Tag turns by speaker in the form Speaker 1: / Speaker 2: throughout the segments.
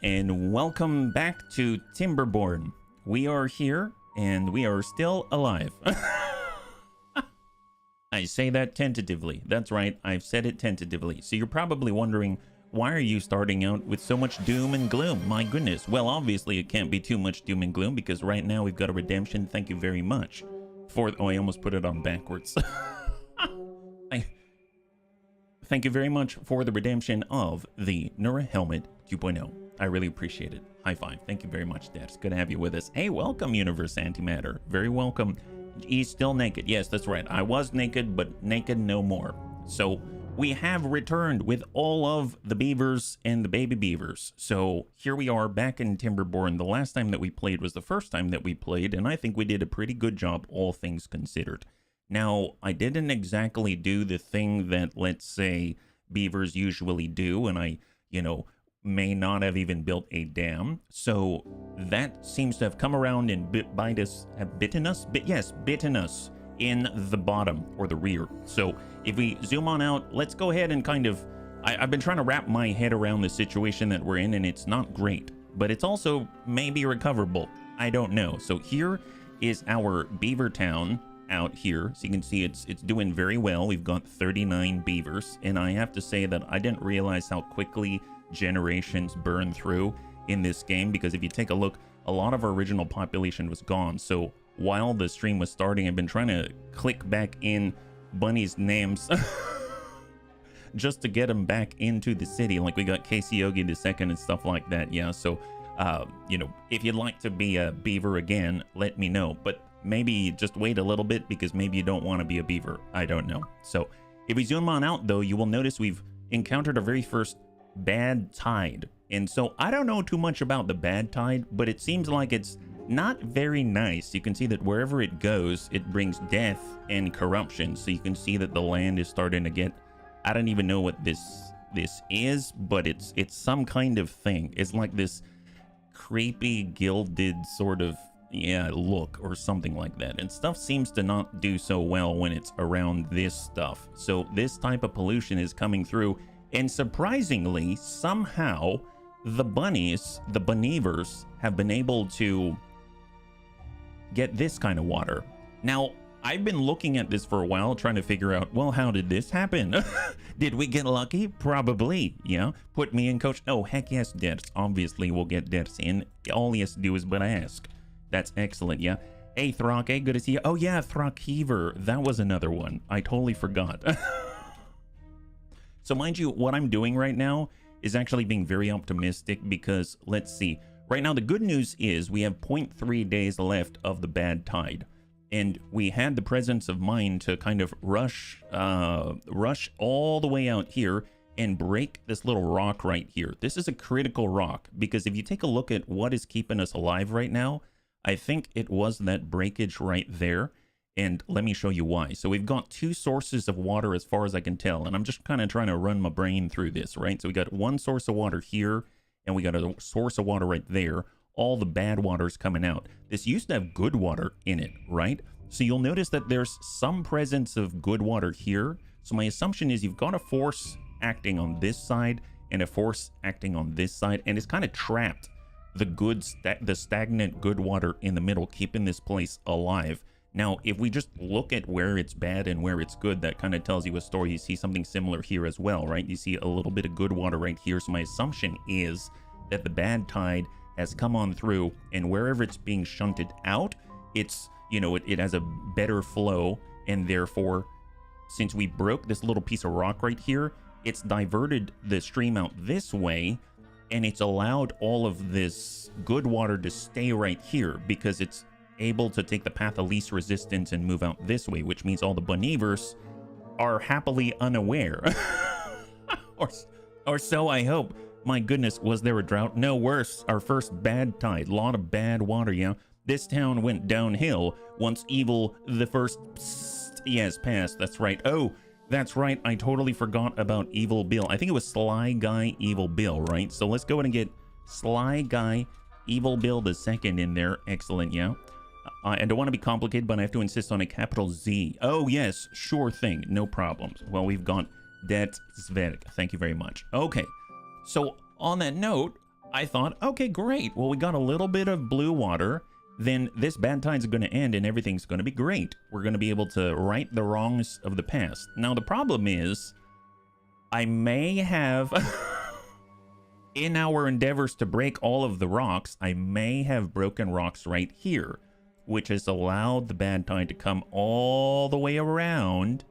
Speaker 1: And welcome back to Timberborn. We are here and we are still alive. I say that tentatively. That's right, I've said it tentatively. So you're probably wondering, why are you starting out with so much doom and gloom? My goodness. Well, obviously it can't be too much doom and gloom because right now we've got a redemption. Thank you very much for... Oh, I almost put it on backwards. Thank you very much for the redemption of the Nura Helmet 2.0. I really appreciate it. High five. Thank you very much, Dad. It's good to have you with us. Hey, welcome, Universe Antimatter. Very welcome. He's still naked. Yes, that's right. I was naked, but naked no more. So we have returned with all of the beavers and the baby beavers. So here we are back in Timberborn. The last time that we played was the first time that we played, and I think we did a pretty good job, all things considered. Now, I didn't exactly do the thing that, let's say, beavers usually do, and I, may not have even built a dam. So that seems to have come around and bitten us in the bottom or the rear. So if we zoom on out, let's go ahead and kind of, I've been trying to wrap my head around the situation that we're in, and it's not great, but it's also maybe recoverable. I don't know. So here is our beaver town out here. So you can see it's doing very well. We've got 39 beavers, and I have to say that I didn't realize how quickly generations burn through in this game, because if you take a look, a lot of our original population was gone. So while the stream was starting, I've been trying to click back in Bunnies' names just to get them back into the city. Like we got Casey Yogi II and stuff like that. Yeah, so if you'd like to be a beaver again, let me know, but maybe just wait a little bit, because maybe you don't want to be a beaver. I don't know. So if we zoom on out, though, you will notice we've encountered our very first bad tide. And so I don't know too much about the bad tide, but it seems like it's not very nice. You can see that wherever it goes, it brings death and corruption. So you can see that the land is starting to get, I don't even know what this is, but it's some kind of thing. It's like this creepy gilded sort of look or something like that, and stuff seems to not do so well when it's around this stuff. So this type of pollution is coming through, and surprisingly, somehow the bunnies, the Beavers, have been able to get this kind of water. Now, I've been looking at this for a while, trying to figure out, well, how did this happen? Did we get lucky? Probably, yeah. Put me in, coach. Oh, heck yes, Debs. Obviously, we'll get Debs in. All he has to do is but ask. That's excellent, yeah. Hey, Throck, hey, good to see you. Oh, yeah, Throck Heaver. That was another one. I totally forgot. So mind you, what I'm doing right now is actually being very optimistic, because let's see. Right now, the good news is we have 0.3 days left of the bad tide. And we had the presence of mind to kind of rush all the way out here and break this little rock right here. This is a critical rock, because if you take a look at what is keeping us alive right now, I think it was that breakage right there, and let me show you why. So we've got two sources of water as far as I can tell, and I'm just kind of trying to run my brain through this, right? So we got one source of water here, and we got a source of water right there. All the bad water's coming out. This used to have good water in it, right? So you'll notice that there's some presence of good water here. So my assumption is you've got a force acting on this side and a force acting on this side, and it's kind of trapped the stagnant good water in the middle, keeping this place alive. Now, if we just look at where it's bad and where it's good, that kind of tells you a story. You see something similar here as well, right? You see a little bit of good water right here. So my assumption is that the bad tide has come on through, and wherever it's being shunted out, it's, it has a better flow, and therefore, since we broke this little piece of rock right here, it's diverted the stream out this way, and it's allowed all of this good water to stay right here, because it's able to take the path of least resistance and move out this way, which means all the Beavers are happily unaware. or so I hope. My goodness, was there a drought? No, worse. Our first bad tide. A lot of bad water, yeah. This town went downhill once Evil the First passed. That's right. Oh, that's right. I totally forgot about Evil Bill. I think it was Sly Guy Evil Bill, right? So let's go ahead and get Sly Guy Evil Bill the Second in there. Excellent, yeah. I don't want to be complicated, but I have to insist on a capital Z. Oh, yes. Sure thing. No problems. Well, we've got Det Zverk. Thank you very much. Okay. So on that note, I thought, okay, great. Well, we got a little bit of blue water. Then this bad tide's going to end and everything's going to be great. We're going to be able to right the wrongs of the past. Now, the problem is I may have, in our endeavors to break all of the rocks, I may have broken rocks right here, which has allowed the bad tide to come all the way around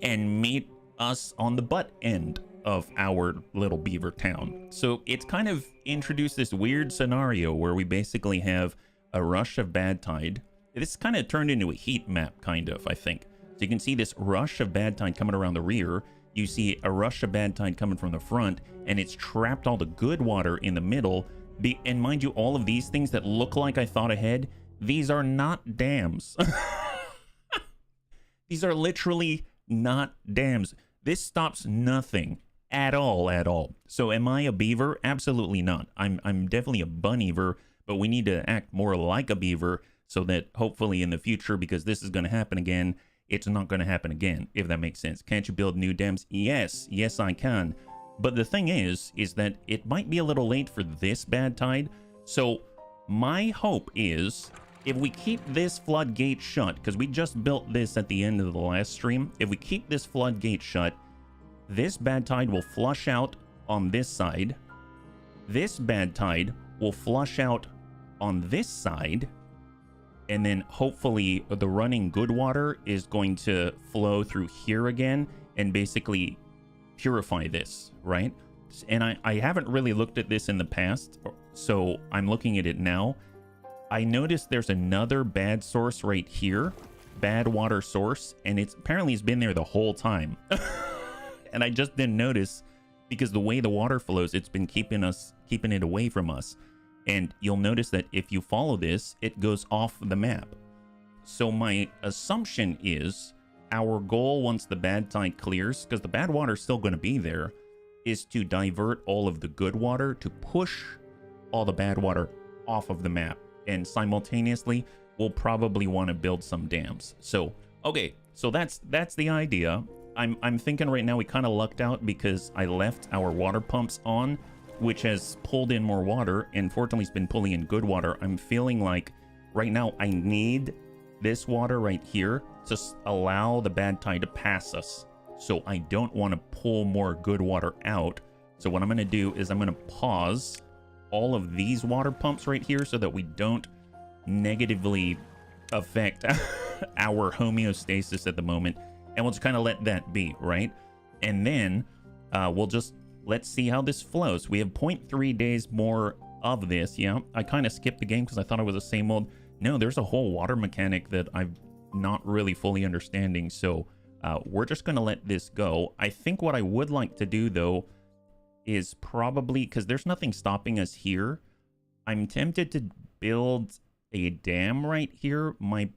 Speaker 1: and meet us on the butt end of our little beaver town. So it's kind of introduced this weird scenario where we basically have a rush of bad tide. This kind of turned into a heat map, kind of, I think. So you can see this rush of bad tide coming around the rear. You see a rush of bad tide coming from the front, and it's trapped all the good water in the middle. And mind you, all of these things that look like I thought ahead, these are not dams. These are literally not dams. This stops nothing at all. So am I a beaver? Absolutely not. I'm definitely a bunnyver, but we need to act more like a beaver so that hopefully in the future, because this is going to happen again, it's not going to happen again, if that makes sense. Can't you build new dams? Yes, I can. But the thing is that it might be a little late for this bad tide. So my hope is if we keep this floodgate shut, because we just built this at the end of the last stream, if we keep this floodgate shut, this bad tide will flush out on this side. This bad tide will flush out on this side. And then hopefully the running good water is going to flow through here again and basically purify this, right? And I haven't really looked at this in the past, so I'm looking at it now. I noticed there's another bad source right here, bad water source, and it's been there the whole time. And I just didn't notice because the way the water flows, it's been keeping it away from us. And you'll notice that if you follow this, it goes off the map. So my assumption is our goal once the bad tide clears, because the bad water is still going to be there, is to divert all of the good water to push all the bad water off of the map. And simultaneously, we'll probably want to build some dams. So, okay, so that's the idea. I'm thinking right now we kind of lucked out because I left our water pumps on, which has pulled in more water, and fortunately it's been pulling in good water. I'm feeling like right now I need this water right here to allow the bad tide to pass us. So I don't want to pull more good water out. So what I'm going to do is I'm going to pause all of these water pumps right here so that we don't negatively affect our homeostasis at the moment. And we'll just kind of let that be, right? And then let's see how this flows. We have 0.3 days more of this. Yeah, I kind of skipped the game because I thought it was the same old. No, there's a whole water mechanic that I'm not really fully understanding. So we're just going to let this go. I think what I would like to do, though, is probably, because there's nothing stopping us here, I'm tempted to build a dam right here. My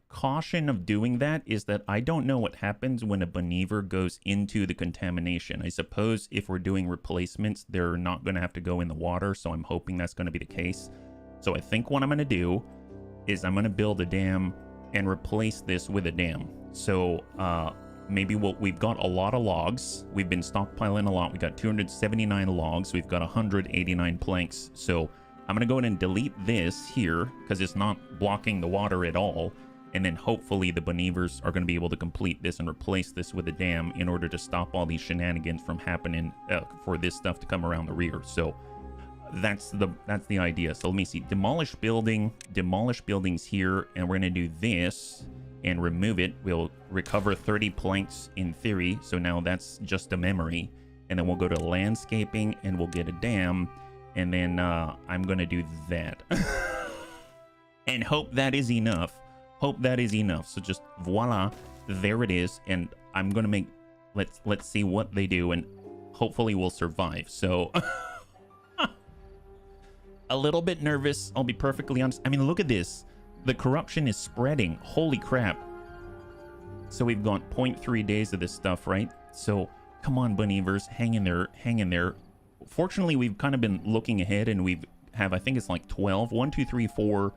Speaker 1: caution of doing that is that I don't know what happens when a Beaver goes into the contamination. I suppose if we're doing replacements, they're not going to have to go in the water, so I'm hoping that's going to be the case. So I think what I'm going to do is I'm going to build a dam and replace this with a dam. So maybe we've got a lot of logs. We've been stockpiling a lot. We got 279 logs. We've got 189 planks. So I'm going to go ahead and delete this here because it's not blocking the water at all. And then hopefully the Beavers are going to be able to complete this and replace this with a dam in order to stop all these shenanigans from happening for this stuff to come around the rear. So that's the idea. So let me see. Demolish buildings here, and we're going to do this and remove it. We'll recover 30 planks in theory. So now that's just a memory. And then we'll go to landscaping and we'll get a dam. And then I'm going to do that. And hope that is enough. So just voila, there it is. And I'm gonna make, let's see what they do, and hopefully we'll survive. So a little bit nervous, I'll be perfectly honest. I mean, look at this, the corruption is spreading. Holy crap. So we've got 0.3 days of this stuff, right? So come on, Beavers, hang in there. Fortunately, we've kind of been looking ahead, and we have, I think it's like 12 1 2 3 4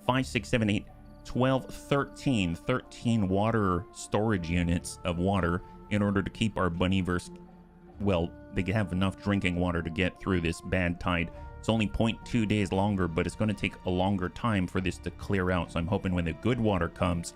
Speaker 1: 5 6 7 8 12, 13 water storage units of water in order to keep our Bunnyverse, well, they have enough drinking water to get through this bad tide. It's only 0.2 days longer, but it's going to take a longer time for this to clear out. So I'm hoping when the good water comes,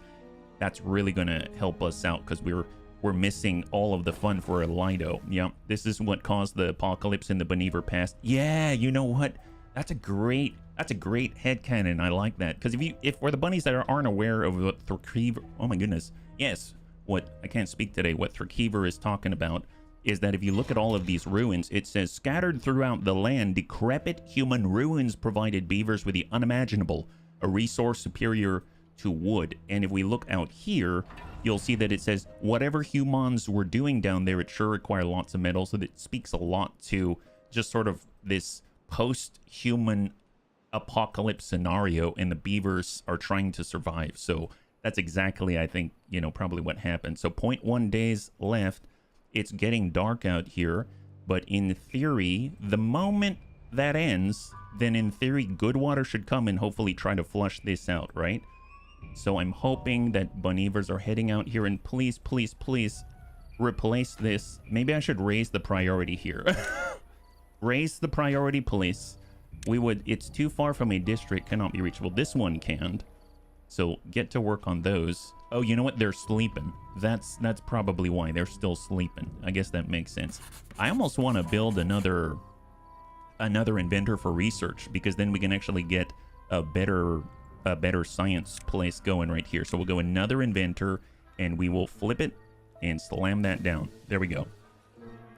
Speaker 1: that's really going to help us out, because we're missing all of the fun for a Lido. Yeah, this is what caused the apocalypse in the Beaver Pass. Yeah, you know what? That's a great headcanon. I like that, because if for the bunnies that aren't aware of what Thurkeever, oh my goodness, yes, what I can't speak today, what Thurkeever is talking about is that if you look at all of these ruins, it says scattered throughout the land, decrepit human ruins provided beavers with the unimaginable, a resource superior to wood. And if we look out here, you'll see that it says whatever humans were doing down there, it sure required lots of metal. So that speaks a lot to just sort of this post-human apocalypse scenario, and the beavers are trying to survive. So that's exactly, I think, you know, probably what happened. So 0.1 days left. It's getting dark out here, but in theory, the moment that ends, then in theory, good water should come and hopefully try to flush this out, right? So I'm hoping that Beavers are heading out here, and please, please, please replace this. Maybe I should raise the priority here. Raise the priority, please. It's too far from a district, cannot be reachable. This one can. So get to work on those. Oh, you know what? They're sleeping. That's probably why they're still sleeping. I guess that makes sense. I almost want to build another inventor for research, because then we can actually get a better science place going right here. So we'll go another inventor, and we will flip it and slam that down. There we go.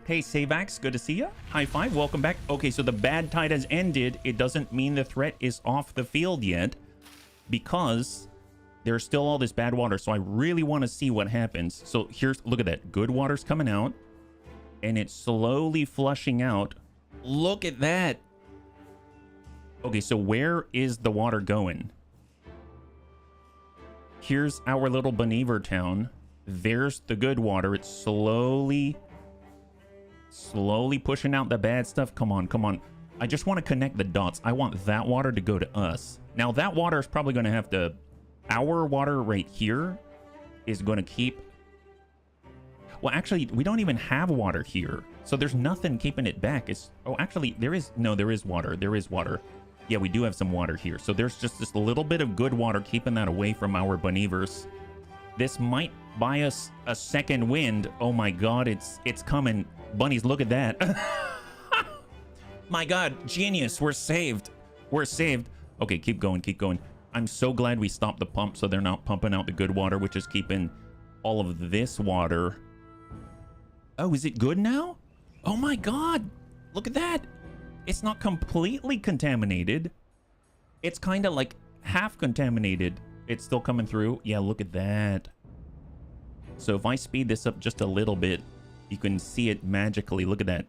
Speaker 1: Hey, Savax, good to see you. High five, welcome back. Okay, so the bad tide has ended. It doesn't mean the threat is off the field yet, because there's still all this bad water. So I really want to see what happens. So look at that. Good water's coming out, and it's slowly flushing out. Look at that. Okay, so where is the water going? Here's our little Beaver town. There's the good water. It's slowly pushing out the bad stuff. Come on, come on. I just want to connect the dots. I want that water to go to us. Now, that water is probably going to have to... Our water right here is going to keep... Well, actually, we don't even have water here. So there's nothing keeping it back. Oh, actually, there is... No, there is water. There is water. Yeah, we do have some water here. So there's just this little bit of good water keeping that away from our Beavers. This might buy us a second wind. Oh my god, it's coming. Bunnies, look at that. My god, genius. We're saved. We're saved. Okay, keep going, keep going. I'm so glad we stopped the pump so they're not pumping out the good water, which is keeping all of this water. Oh, is it good now? Oh my god. Look at that. It's not completely contaminated. It's kind of like half contaminated. It's still coming through. Yeah, look at that. So if I speed this up just a little bit, you can see it magically. Look at that.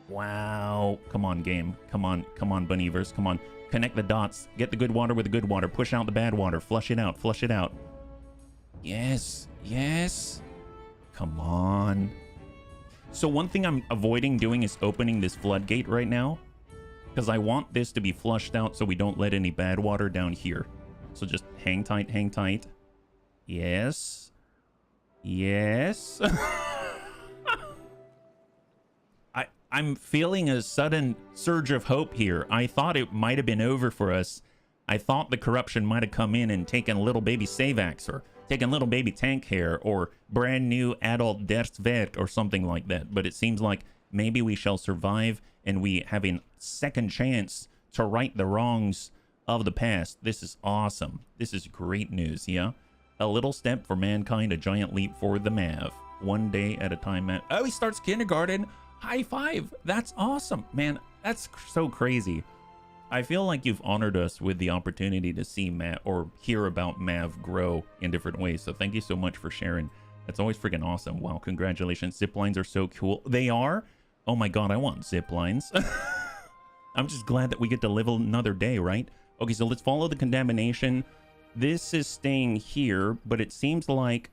Speaker 1: Wow. Come on, game. Come on. Come on, Beavers. Come on. Connect the dots. Get the good water with the good water. Push out the bad water. Flush it out. Flush it out. Yes. Yes. Come on. So one thing I'm avoiding doing is opening this floodgate right now, because I want this to be flushed out so we don't let any bad water down here. So just hang tight, hang tight. Yes. Yes. I'm feeling a sudden surge of hope here. I thought it might have been over for us. I thought the corruption might have come in and taken little baby Savax, or taken little baby Tank Hair, or brand new adult Derswerk, or something like that. But it seems like maybe we shall survive, and we have a second chance to right the wrongs of the past. This is awesome. This is great news, yeah? A little step for mankind, a giant leap for the Mav. One day at a time. Oh, he starts kindergarten. High five. That's awesome. Man, that's so crazy. I feel like you've honored us with the opportunity to see Mav, or hear about Mav grow in different ways. So thank you so much for sharing. That's always freaking awesome. Wow, congratulations. Zip lines are so cool. They are? Oh my god, I want zip lines. I'm just glad that we get to live another day, right? Okay, so let's follow the contamination. This is staying here, but it seems like...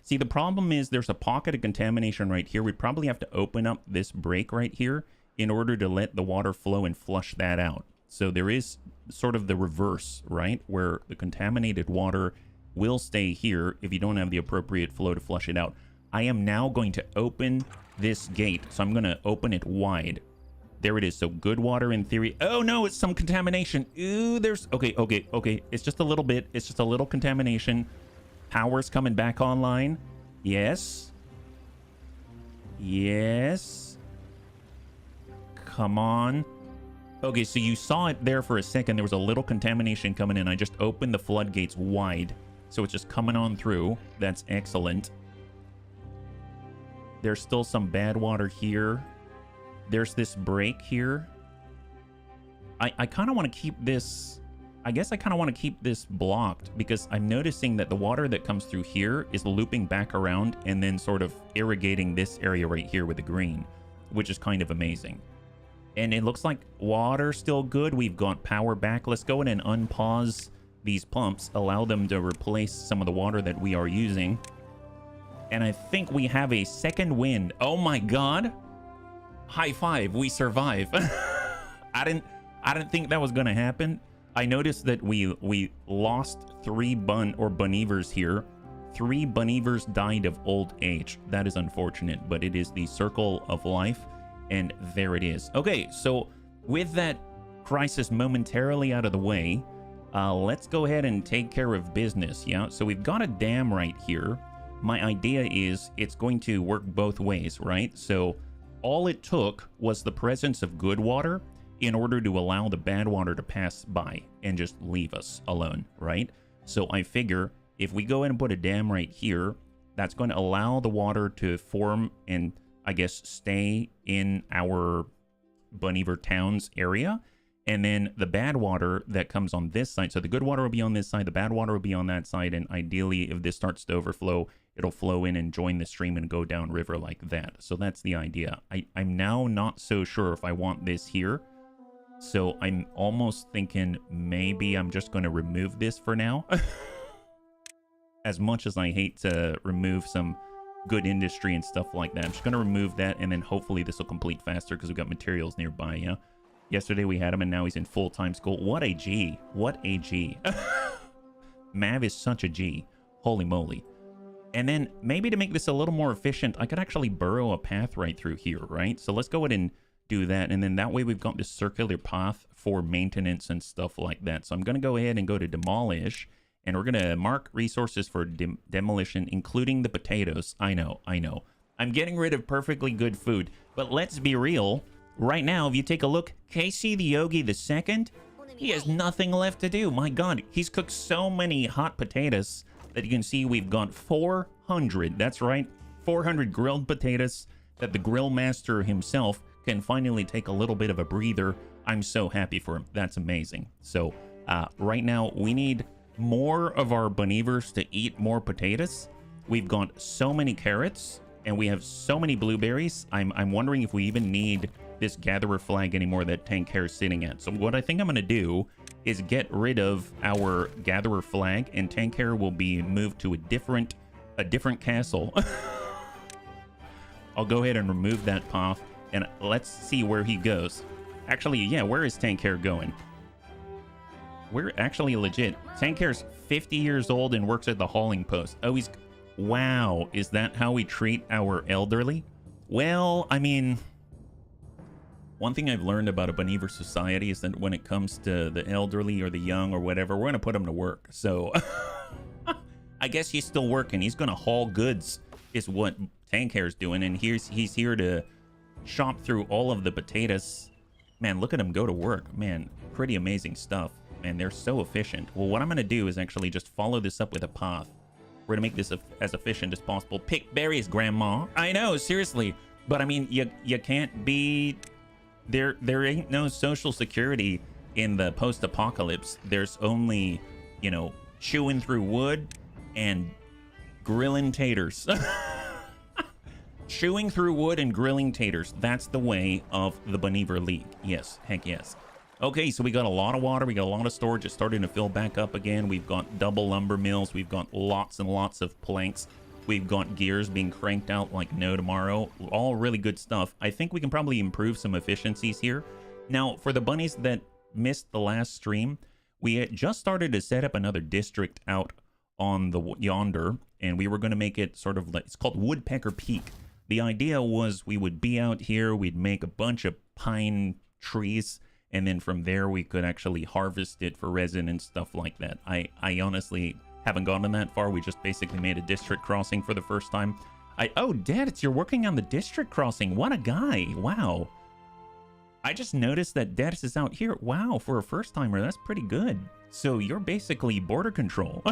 Speaker 1: See, the problem is there's a pocket of contamination right here. We probably have to open up this break right here in order to let the water flow and flush that out. So there is sort of the reverse, right? Where the contaminated water will stay here if you don't have the appropriate flow to flush it out. I am now going to open this gate. So I'm going to open it wide. There it is. So good water in theory. Oh no, it's some contamination. Ooh, there's... Okay. It's just a little bit. It's just a little contamination. Power's coming back online. Yes. Yes. Come on. Okay, so you saw it there for a second. There was a little contamination coming in. I just opened the floodgates wide. So it's just coming on through. That's excellent. There's still some bad water here. There's this break here. I kind of want to keep this... I guess I kind of want to keep this blocked because I'm noticing that the water that comes through here is looping back around and then sort of irrigating this area right here with the green, which is kind of amazing. And it looks like water's still good. We've got power back. Let's go in and unpause these pumps, allow them to replace some of the water that we are using. And I think we have a second wind. Oh my God. High five. We survive. I didn't think that was going to happen. I noticed that we lost 3 Bunnievers here. 3 Bunnievers died of old age. That is unfortunate, but it is the circle of life. And there it is. Okay, so with that crisis momentarily out of the way, let's go ahead and take care of business, yeah? So we've got a dam right here. My idea is it's going to work both ways, right? So all it took was the presence of good water in order to allow the bad water to pass by and just leave us alone, right? So I figure if we go ahead and put a dam right here, that's going to allow the water to form and, I guess, stay in our Bunniever Towns area. And then the bad water that comes on this side, so the good water will be on this side, the bad water will be on that side, and ideally, if this starts to overflow, it'll flow in and join the stream and go down river like that. So that's the idea. I'm now not so sure if I want this here. So I'm almost thinking maybe I'm just going to remove this for now. As much as I hate to remove some good industry and stuff like that, I'm just going to remove that, and then hopefully this will complete faster because we've got materials nearby, yeah? Yesterday we had him, and now he's in full-time school. What a G. What a G. Mav is such a G. Holy moly. And then maybe to make this a little more efficient, I could actually burrow a path right through here, right? So let's go ahead and do that, and then that way we've got this circular path for maintenance and stuff like that. So I'm going to go ahead and go to demolish, and we're going to mark resources for demolition, including the potatoes. I know. I'm getting rid of perfectly good food, but let's be real. Right now, if you take a look, Casey the Yogi II, he has nothing left to do. My God, he's cooked so many hot potatoes that you can see we've got 400. That's right, 400 grilled potatoes that the grill master himself can finally take a little bit of a breather. I'm so happy for him. That's amazing. So right now, we need more of our Bunnievers to eat more potatoes. We've got so many carrots, and we have so many blueberries. I'm wondering if we even need this gatherer flag anymore that Tank Hair is sitting at. So what I think I'm going to do is get rid of our gatherer flag, and Tank Hair will be moved to a different castle. I'll go ahead and remove that path, and let's see where he goes. Actually, yeah, where is Tank Hair going? We're actually legit. Tank Hair's 50 years old and works at the hauling post. Oh, he's... Wow, is that how we treat our elderly? Well, I mean... One thing I've learned about a Bunniever society is that when it comes to the elderly or the young or whatever, we're going to put them to work. So I guess he's still working. He's going to haul goods is what Tank Hair's doing. And he's here to shop through all of the potatoes. Man, look at him go to work. Man, pretty amazing stuff. Man, they're so efficient. Well, what I'm going to do is actually just follow this up with a path. We're going to make this as efficient as possible. Pick berries, Grandma. I know, seriously. But I mean, you can't be... There ain't no social security in the post-apocalypse. There's only, you know, chewing through wood and grilling taters. Chewing through wood and grilling taters. That's the way of the Bunniever League. Yes, heck yes. Okay, so we got a lot of water. We got a lot of storage. It's starting to fill back up again. We've got double lumber mills. We've got lots and lots of planks. We've got gears being cranked out like no tomorrow. All really good stuff. I think we can probably improve some efficiencies here. Now, for the bunnies that missed the last stream, we had just started to set up another district out on the yonder. and we were going to make it sort of like, it's called Woodpecker Peak. The idea was we would be out here, we'd make a bunch of pine trees, and then from there we could actually harvest it for resin and stuff like that. I honestly haven't gotten that far. We just basically made a district crossing for the first time. Oh, Dad, you're working on the district crossing. What a guy. Wow. I just noticed that Dadis is out here. Wow, for a first timer, that's pretty good. So you're basically border control.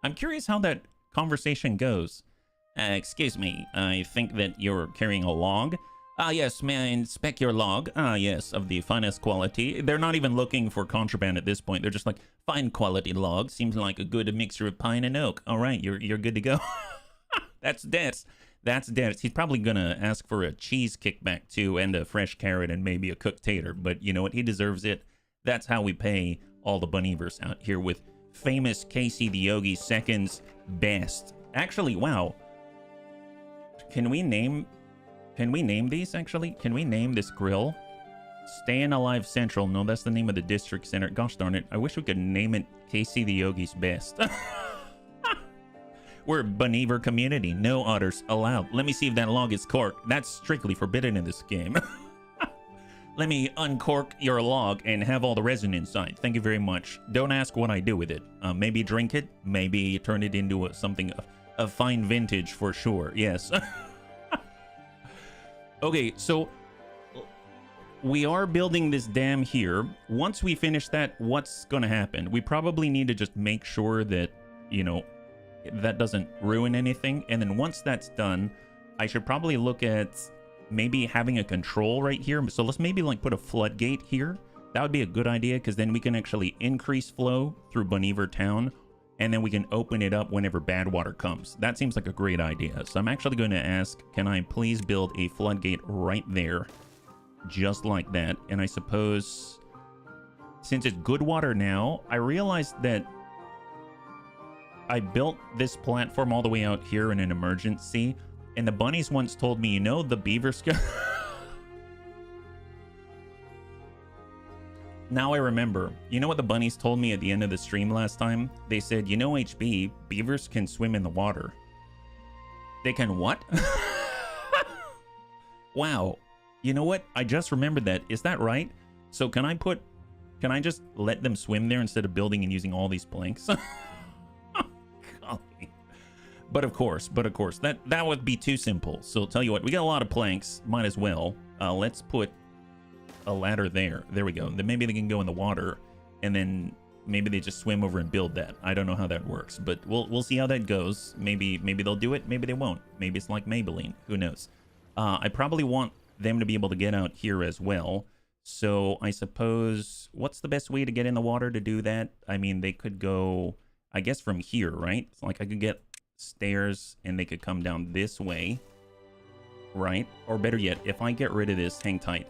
Speaker 1: I'm curious how that conversation goes. Excuse me, I think that you're carrying a log. Ah, yes, may I inspect your log? Ah, yes, of the finest quality. They're not even looking for contraband at this point. They're just like, fine quality log. Seems like a good mixture of pine and oak. All right, you're good to go. That's Des. That's Des. He's probably gonna ask for a cheese kickback too, and a fresh carrot, and maybe a cooked tater. But you know what? He deserves it. That's how we pay all the Bunnievers out here with famous Casey the Yogi Seconds Best. Actually, wow. Can we name these, actually? Can we name this grill? Stayin' Alive Central. No, that's the name of the district center. Gosh darn it. I wish we could name it Casey the Yogi's Best. We're a Bunniever community. No otters allowed. Let me see if that log is corked. That's strictly forbidden in this game. Let me uncork your log and have all the resin inside. Thank you very much. Don't ask what I do with it. Maybe drink it. Maybe turn it into something of fine vintage for sure. Yes. Okay, so we are building this dam here. Once we finish that, what's going to happen? We probably need to just make sure that, you know, that doesn't ruin anything. And then once that's done, I should probably look at maybe having a control right here. So let's maybe like put a floodgate here. That would be a good idea, because then we can actually increase flow through Bunniever Town, and then we can open it up whenever bad water comes. That seems like a great idea. So I'm actually going to ask, can I please build a floodgate right there? Just like that. And I suppose, since it's good water now, I realized that I built this platform all the way out here in an emergency. And the bunnies once told me, you know, the beavers... Now I remember. You know what the bunnies told me at the end of the stream last time? They said, you know, HB, beavers can swim in the water. They can what? Wow. You know what? I just remembered that. Is that right? So can I just let them swim there instead of building and using all these planks? Golly. But of course, that would be too simple. So I'll tell you what, we got a lot of planks. Might as well. Let's put a ladder there. There we go. Then maybe they can go in the water, and then maybe they just swim over and build that. I don't know how that works, but we'll see how that goes. Maybe they'll do it. Maybe they won't. Maybe it's like Maybelline. Who knows? I probably want them to be able to get out here as well. So I suppose, what's the best way to get in the water to do that? I mean, they could go, I guess, from here, right? It's like I could get stairs and they could come down this way, right? Or better yet, if I get rid of this, hang tight.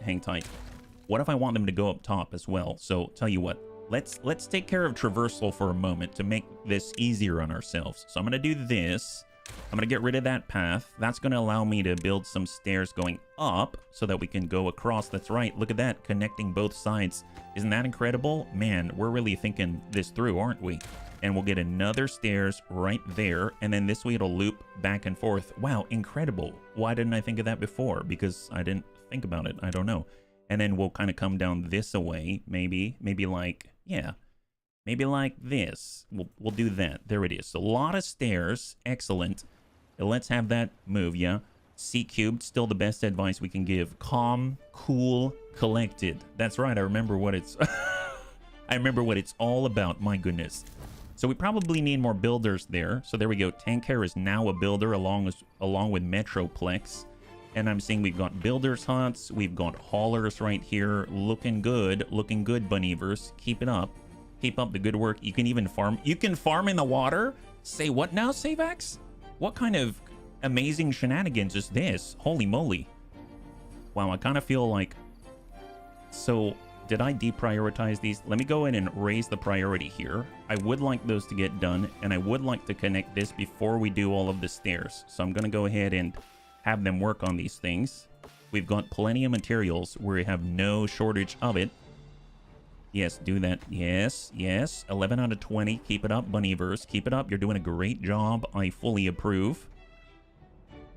Speaker 1: What if I want them to go up top as well? So tell you what, let's take care of traversal for a moment to make this easier on ourselves. So I'm going to do this. I'm going to get rid of that path. That's going to allow me to build some stairs going up so that we can go across. That's right. Look at that, connecting both sides. Isn't that incredible? Man, we're really thinking this through, aren't we? And we'll get another stairs right there. And then this way it'll loop back and forth. Wow, incredible. Why didn't I think of that before? Because I didn't think about it. I don't know. And then we'll kind of come down this away, maybe like, yeah, maybe like this. We'll do that. There it is. So a lot of stairs. Excellent. Let's have that move, yeah. C cubed, still the best advice we can give. Calm, cool, collected. That's right. I remember what it's... I remember what it's all about. My goodness. So we probably need more builders there. So there we go. Tank Hair is now a builder along with Metroplex. And I'm seeing we've got builders huts, we've got haulers right here. Looking good, Bunnievers. Keep it up. Keep up the good work. You can even farm. You can farm in the water? Say what now, Savax? What kind of amazing shenanigans is this? Holy moly. Wow, I kind of feel like... So, did I deprioritize these? Let me go in and raise the priority here. I would like those to get done, and I would like to connect this before we do all of the stairs. So I'm going to go ahead and have them work on these things. We've got plenty of materials. We have no shortage of it. Yes, do that. Yes, yes. 11 out of 20. Keep it up, Bunnievers. Keep it up. You're doing a great job. I fully approve.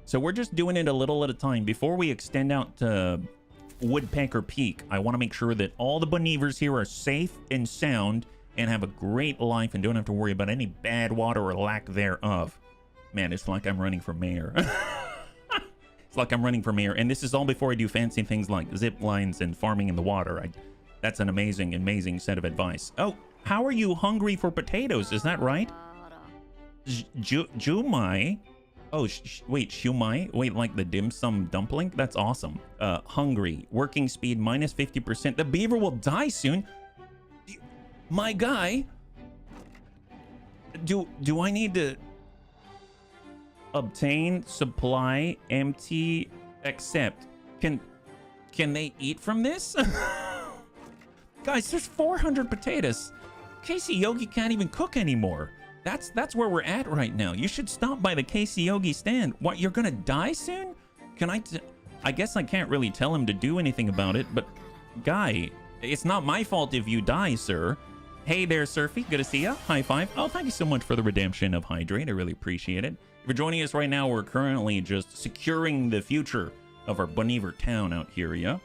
Speaker 1: So we're just doing it a little at a time. Before we extend out to Woodpecker Peak, I want to make sure that all the Bunnievers here are safe and sound and have a great life and don't have to worry about any bad water or lack thereof. Man, it's like I'm running for mayor. It's like I'm running for mayor. And this is all before I do fancy things like zip lines and farming in the water. That's an amazing, amazing set of advice. Oh, how are you hungry for potatoes? Is that right? Jumai? Oh, wait, shumai? Wait, like the dim sum dumpling? That's awesome. Hungry. Working speed minus 50%. The beaver will die soon. My guy. Do I need to obtain, supply, empty, accept? Can they eat from this? Guys, there's 400 potatoes. Casey Yogi can't even cook anymore. That's where we're at right now. You should stop by the Casey Yogi stand. What, you're gonna die soon? I guess I can't really tell him to do anything about it, but guy, it's not my fault if you die, sir. Hey there, Surfy. Good to see ya. High five. Oh, thank you so much for the redemption of Hydrate. I really appreciate it. If you're joining us right now, we're currently just securing the future of our Bunniever town out here, yeah?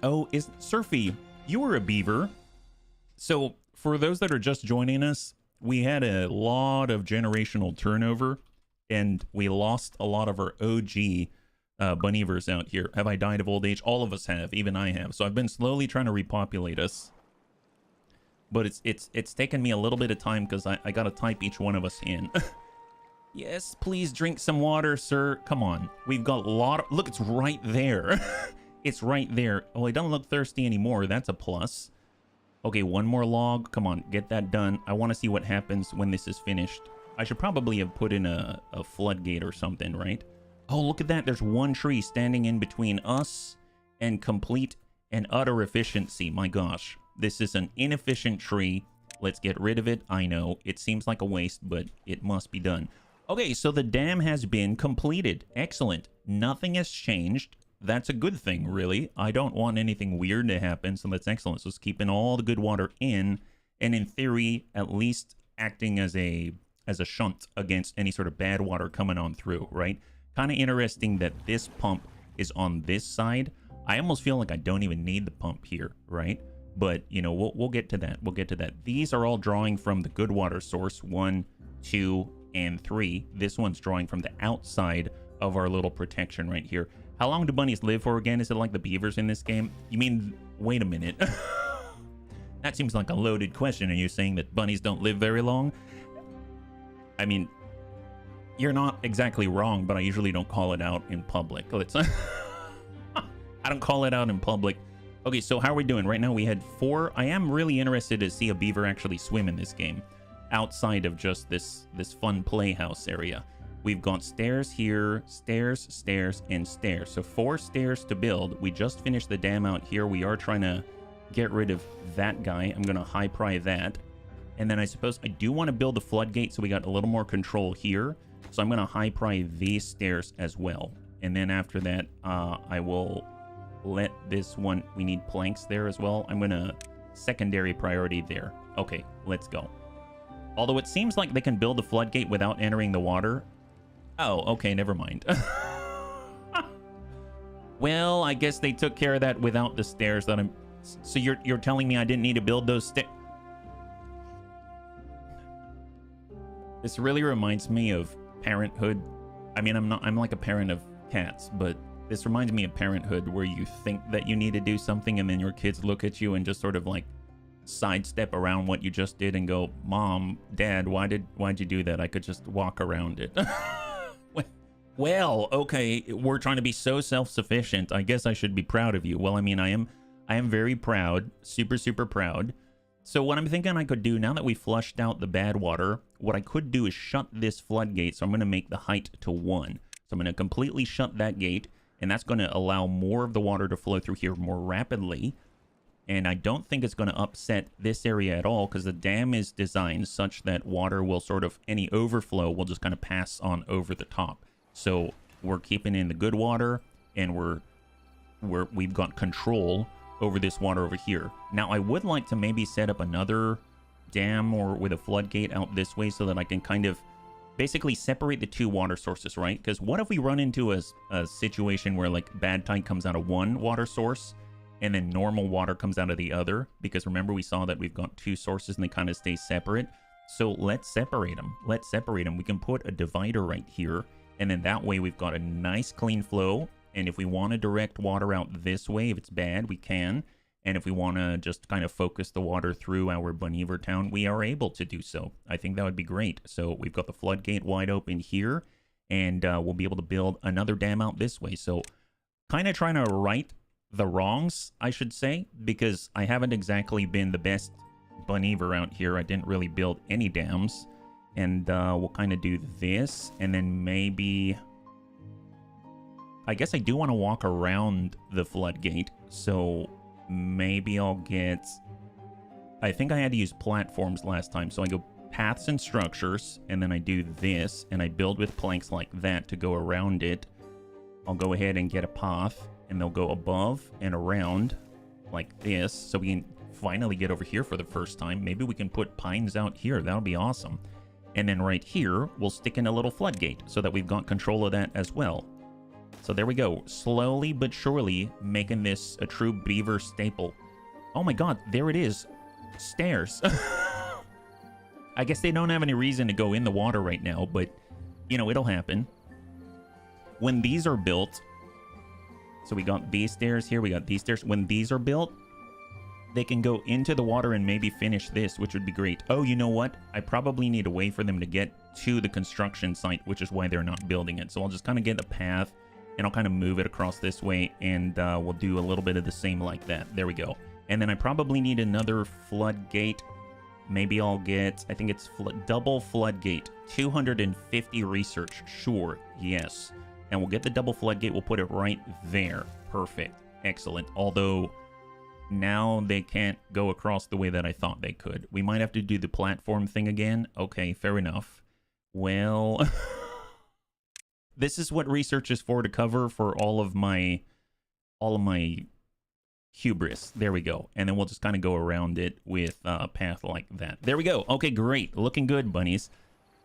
Speaker 1: Oh, is Surfy, you were a beaver. So for those that are just joining us, we had a lot of generational turnover and we lost a lot of our OG Bunnievers out here. Have I died of old age? All of us have, even I have. So I've been slowly trying to repopulate us. But it's taken me a little bit of time because I got to type each one of us in. Yes, please drink some water, sir. Come on. We've got a lot of... Look, it's right there. It's right there. Oh, he doesn't look thirsty anymore. That's a plus. Okay, one more log. Come on, get that done. I want to see what happens when this is finished. I should probably have put in a floodgate or something, right? Oh, look at that. There's one tree standing in between us and complete and utter efficiency. My gosh, this is an inefficient tree. Let's get rid of it. I know it seems like a waste, but it must be done. Okay, so the dam has been completed. Excellent. Nothing has changed. That's a good thing, really. I don't want anything weird to happen, so that's excellent. So it's keeping all the good water in, and in theory, at least acting as a shunt against any sort of bad water coming on through, right? Kind of interesting that this pump is on this side. I almost feel like I don't even need the pump here, right? But, you know, we'll get to that. We'll get to that. These are all drawing from the good water source, 1, 2, and 3. This one's drawing from the outside of our little protection right here. How long do bunnies live for again? Is it like the beavers in this game? You mean, wait a minute. That seems like a loaded question. Are you saying that bunnies don't live very long? I mean, you're not exactly wrong, but I usually don't call it out in public. Let's I don't call it out in public. Okay, so how are we doing? Right now we had 4. I am really interested to see a beaver actually swim in this game, outside of just this fun playhouse area. We've got stairs here, stairs, stairs, and stairs. So 4 stairs to build. We just finished the dam out here. We are trying to get rid of that guy. I'm going to high pry that. And then I suppose I do want to build a floodgate so we got a little more control here. So I'm going to high pry these stairs as well. And then after that, I will let this one... We need planks there as well. I'm going to secondary priority there. Okay, let's go. Although it seems like they can build a floodgate without entering the water. Oh, okay, never mind. Well, I guess they took care of that without the stairs that I'm... So you're telling me I didn't need to build those stairs? This really reminds me of Parenthood. I mean, I'm like a parent of cats, but this reminds me of Parenthood, where you think that you need to do something and then your kids look at you and just sort of like sidestep around what you just did and go, Mom, Dad, why'd you do that? I could just walk around it. Well, okay, we're trying to be so self-sufficient. I guess I should be proud of you. Well, I mean, I am very proud, super, super proud. So what I'm thinking I could do, now that we flushed out the bad water, what I could do is shut this floodgate. So I'm going to make the height to 1. So I'm going to completely shut that gate, and that's going to allow more of the water to flow through here more rapidly. And I don't think it's going to upset this area at all, because the dam is designed such that water will sort of, any overflow will just kind of pass on over the top. So we're keeping in the good water, and we're where we've got control over this water over here. Now, I would like to maybe set up another dam or with a floodgate out this way so that I can kind of basically separate the two water sources, right? Because what if we run into a situation where like bad tide comes out of one water source and then normal water comes out of the other? Because remember, we saw that we've got two sources and they kind of stay separate. So let's separate them. Let's separate them. We can put a divider right here, and then that way we've got a nice clean flow. And if we want to direct water out this way, if it's bad, we can. And if we want to just kind of focus the water through our Beaver town, we are able to do so. I think that would be great. So we've got the floodgate wide open here, and we'll be able to build another dam out this way. So kind of trying to right the wrongs, I should say, because I haven't exactly been the best Beaver out here. I didn't really build any dams. And we'll kind of do this, and then maybe... I guess I do want to walk around the floodgate, so maybe I'll get... I think I had to use platforms last time, so I go paths and structures, and then I do this, and I build with planks like that to go around it. I'll go ahead and get a path, and they'll go above and around like this, so we can finally get over here for the first time. Maybe we can put pines out here. That'll be awesome. And then right here, we'll stick in a little floodgate so that we've got control of that as well. So there we go. Slowly but surely making this a true beaver staple. Oh my god, there it is. Stairs. I guess they don't have any reason to go in the water right now, but, you know, it'll happen. When these are built, so we got these stairs here, we got these stairs. When these are built, they can go into the water and maybe finish this, which would be great. Oh, you know what? I probably need a way for them to get to the construction site, which is why they're not building it. So I'll just kind of get a path, and I'll kind of move it across this way, and we'll do a little bit of the same like that. There we go. And then I probably need another floodgate. Maybe I'll get, I think it's double floodgate. 250 research. Sure. Yes. And we'll get the double floodgate. We'll put it right there. Perfect. Excellent. Although... now they can't go across the way that I thought they could. We might have to do the platform thing again. Okay, fair enough. Well, this is what research is for, to cover for all of my hubris. There we go. And then we'll just kind of go around it with a path like that. There we go. Okay, great. Looking good, bunnies.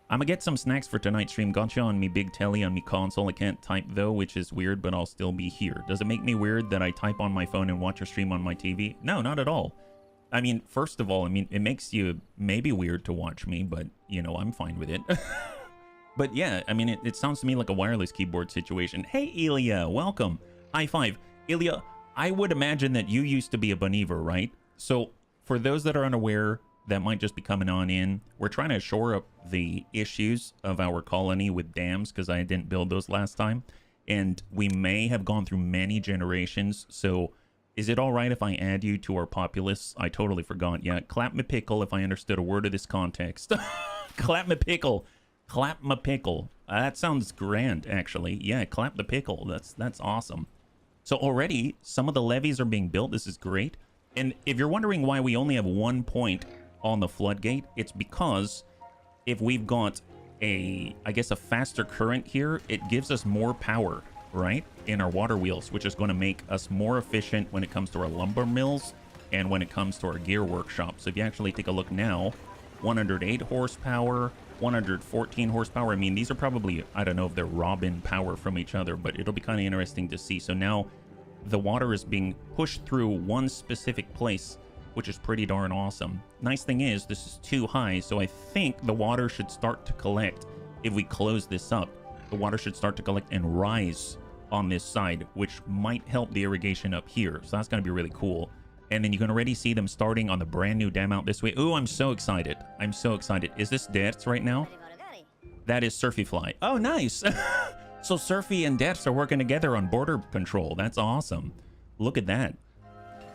Speaker 1: I'm gonna get some snacks for tonight's stream. Got you on me big telly on me console. I can't type though, which is weird, but I'll still be here. Does it make me weird that I type on my phone and watch your stream on my TV? No, not at all. I mean, first of all, I mean, it makes you maybe weird to watch me, but, you know, I'm fine with it. But yeah, I mean, it sounds to me like a wireless keyboard situation. Hey, Ilya, welcome. High five. Ilya, I would imagine that you used to be a Beaver, right? So, for those that are unaware, that might just be coming on in, we're trying to shore up the issues of our colony with dams, because I didn't build those last time. And we may have gone through many generations, so is it all right if I add you to our populace? I totally forgot. Yeah, clap me pickle if I understood a word of this context. Clap me pickle. Clap my pickle. That sounds grand, actually. Yeah, clap the pickle. That's awesome. So already, some of the levees are being built. This is great. And if you're wondering why we only have 1 point on the floodgate, it's because if we've got a faster current here, it gives us more power, right, in our water wheels, which is going to make us more efficient when it comes to our lumber mills and when it comes to our gear workshop. So if you actually take a look now, 108 horsepower, 114 horsepower. I mean, these are probably, I don't know if they're robbing power from each other, but it'll be kind of interesting to see. So now the water is being pushed through one specific place, which is pretty darn awesome. Nice thing is, this is too high, so I think the water should start to collect. If we close this up, the water should start to collect and rise on this side, which might help the irrigation up here. So that's going to be really cool. And then you can already see them starting on the brand new dam out this way. Ooh, I'm so excited. I'm so excited. Is this Dets right now? That is Surfy Fly. Oh, nice. So Surfy and Dets are working together on border control. That's awesome. Look at that.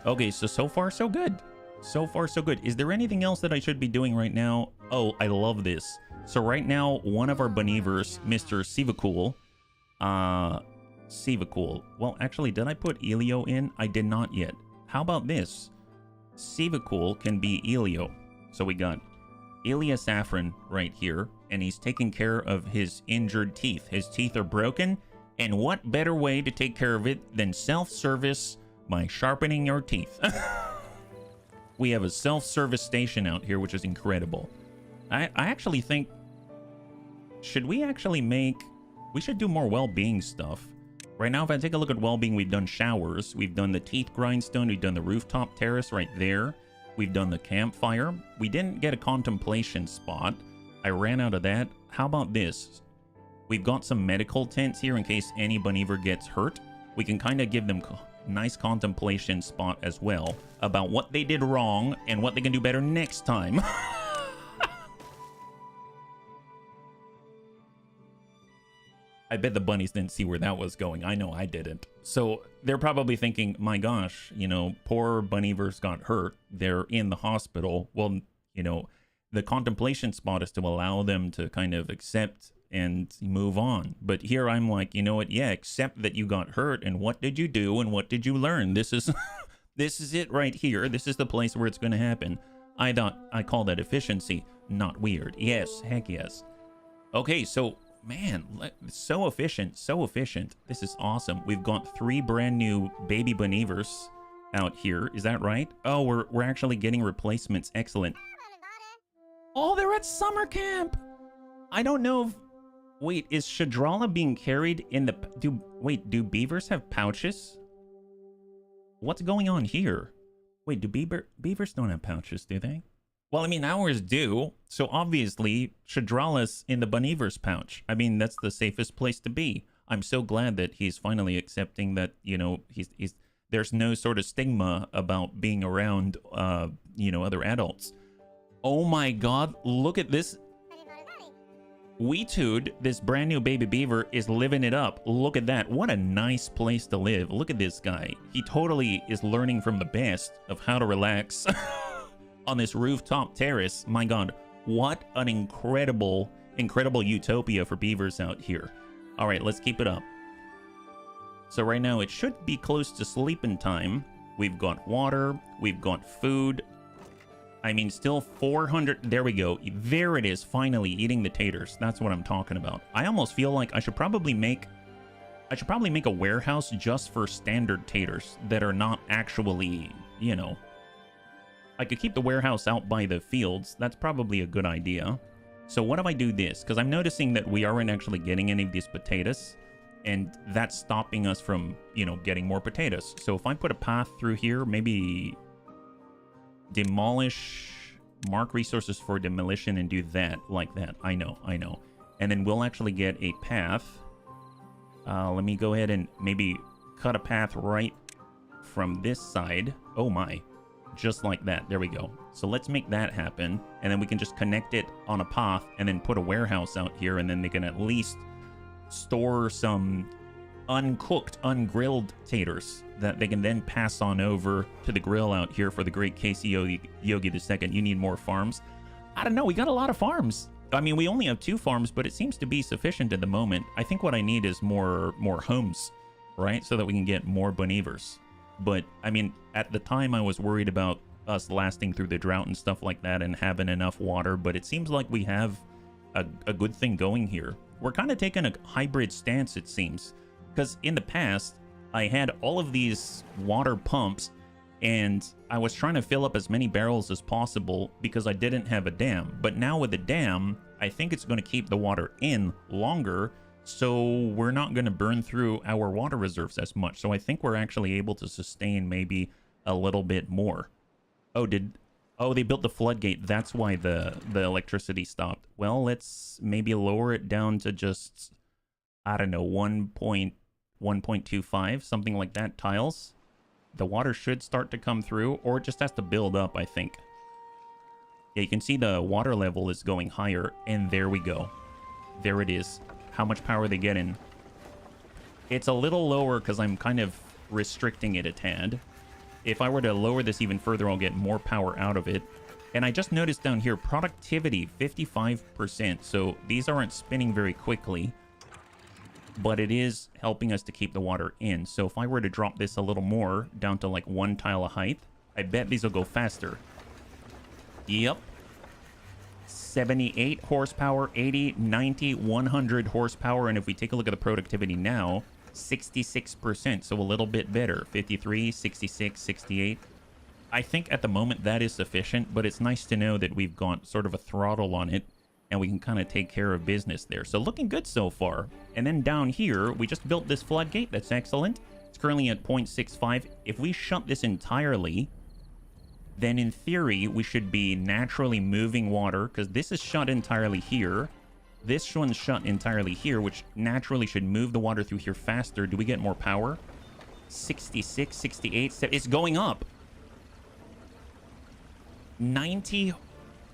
Speaker 1: Okay, so far so good. So far so good. Is there anything else that I should be doing right now? Oh, I love this. So right now, one of our Beavers, Mr. Sivacool. Sivacool. Well, actually, did I put Elio in? I did not yet. How about this? Sivacool can be Elio. So we got Ilya Saffron right here, and he's taking care of his injured teeth. His teeth are broken, And what better way to take care of it than self-service by sharpening your teeth? We have a self-service station out here, which is incredible. I actually think... Should we actually make... We should do more well-being stuff. Right now, if I take a look at well-being, we've done showers. We've done the teeth grindstone. We've done the rooftop terrace right there. We've done the campfire. We didn't get a contemplation spot. I ran out of that. How about this? We've got some medical tents here in case any Bunniever gets hurt. We can kind of give them a nice contemplation spot as well about what they did wrong and what they can do better next time. I bet the bunnies didn't see where that was going. I know I didn't. So they're probably thinking, my gosh, you know, poor Bunnievers got hurt. They're in the hospital. Well, you know, the contemplation spot is to allow them to kind of accept and move on. But here I'm like, you know what? Yeah, accept that you got hurt. And what did you do? And what did you learn? This is this is it right here. This is the place where it's going to happen. I call that efficiency, not weird. Yes, heck yes. Okay, so... Man, so efficient, so efficient. This is awesome. We've got 3 brand new baby Bunnievers out here. Is that right? Oh, we're actually getting replacements. Excellent. Oh, they're at summer camp. I don't know if... Wait, is Shadrala being carried in the... Do beavers have pouches? What's going on here? Wait, do beavers don't have pouches, do they? Well, I mean, ours do. So obviously, Shadrala's in the Bunniever's pouch. I mean, that's the safest place to be. I'm so glad that he's finally accepting that, you know, there's no sort of stigma about being around, you know, other adults. Oh my God, look at this. Weetude, this brand new baby beaver, is living it up. Look at that. What a nice place to live. Look at this guy. He totally is learning from the best of how to relax. On this rooftop terrace. My God, what an incredible utopia for beavers out here. All right, let's keep it up. So right now it should be close to sleeping time. We've got water, we've got food. I mean, still 400. There we go. There it is, finally eating the taters. That's what I'm talking about. I almost feel like I should probably make a warehouse just for standard taters that are not actually, you know, I could keep the warehouse out by the fields. That's probably a good idea. So what if I do this? Because I'm noticing that we aren't actually getting any of these potatoes. And that's stopping us from, you know, getting more potatoes. So if I put a path through here, maybe demolish, mark resources for demolition and do that like that. I know. And then we'll actually get a path. Let me go ahead and maybe cut a path right from this side. Oh my. Just like that. There we go. So let's make that happen. And then we can just connect it on a path and then put a warehouse out here. And then they can at least store some uncooked, ungrilled taters that they can then pass on over to the grill out here for the great Casey Yogi II. You need more farms? I don't know. We got a lot of farms. I mean, we only have 2 farms, but it seems to be sufficient at the moment. I think what I need is more homes, right? So that we can get more Bunnievers. But, I mean, at the time I was worried about us lasting through the drought and stuff like that and having enough water, but it seems like we have a good thing going here. We're kind of taking a hybrid stance, it seems, because in the past, I had all of these water pumps, and I was trying to fill up as many barrels as possible because I didn't have a dam. But now with the dam, I think it's going to keep the water in longer, so we're not going to burn through our water reserves as much. So I think we're actually able to sustain maybe a little bit more. Oh, they built the floodgate. That's why the electricity stopped. Well, let's maybe lower it down to just, I don't know, 1.25, something like that, tiles. The water should start to come through, or it just has to build up, I think. Yeah, you can see the water level is going higher, and there we go. There it is. How much power are they getting? It's a little lower because I'm kind of restricting it a tad. If I were to lower this even further, I'll get more power out of it. And I just noticed down here, productivity, 55%. So these aren't spinning very quickly, but it is helping us to keep the water in. So if I were to drop this a little more, down to like 1 tile of height, I bet these will go faster. Yep. 78 horsepower, 80, 90, 100 horsepower. And if we take a look at the productivity now, 66%, so a little bit better. 53, 66, 68. I think at the moment that is sufficient, but it's nice to know that we've got sort of a throttle on it and we can kind of take care of business there. So looking good so far. And then down here, we just built this floodgate. That's excellent. It's currently at 0.65. If we shut this entirely, then in theory, we should be naturally moving water, because this is shut entirely here. This one's shut entirely here, which naturally should move the water through here faster. Do we get more power? 66, 68, it's going up. 90,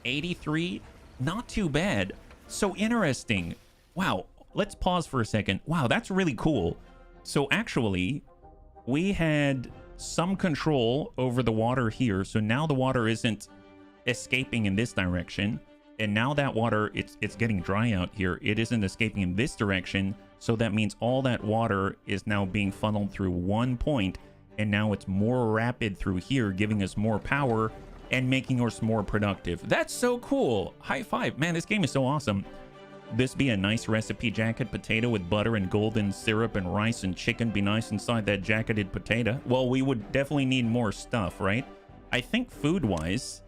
Speaker 1: 83, not too bad. So interesting. Wow, let's pause for a second. Wow, that's really cool. So actually, we had some control over the water here. So now the water isn't escaping in this direction. And now that water, it's getting dry out here. It isn't escaping in this direction. So that means all that water is now being funneled through one point. And now it's more rapid through here, giving us more power and making us more productive. That's so cool. High five. Man, this game is so awesome. This be a nice recipe jacket potato with butter and golden syrup and rice and chicken be nice inside that jacketed potato. Well, we would definitely need more stuff, right? I think food-wise,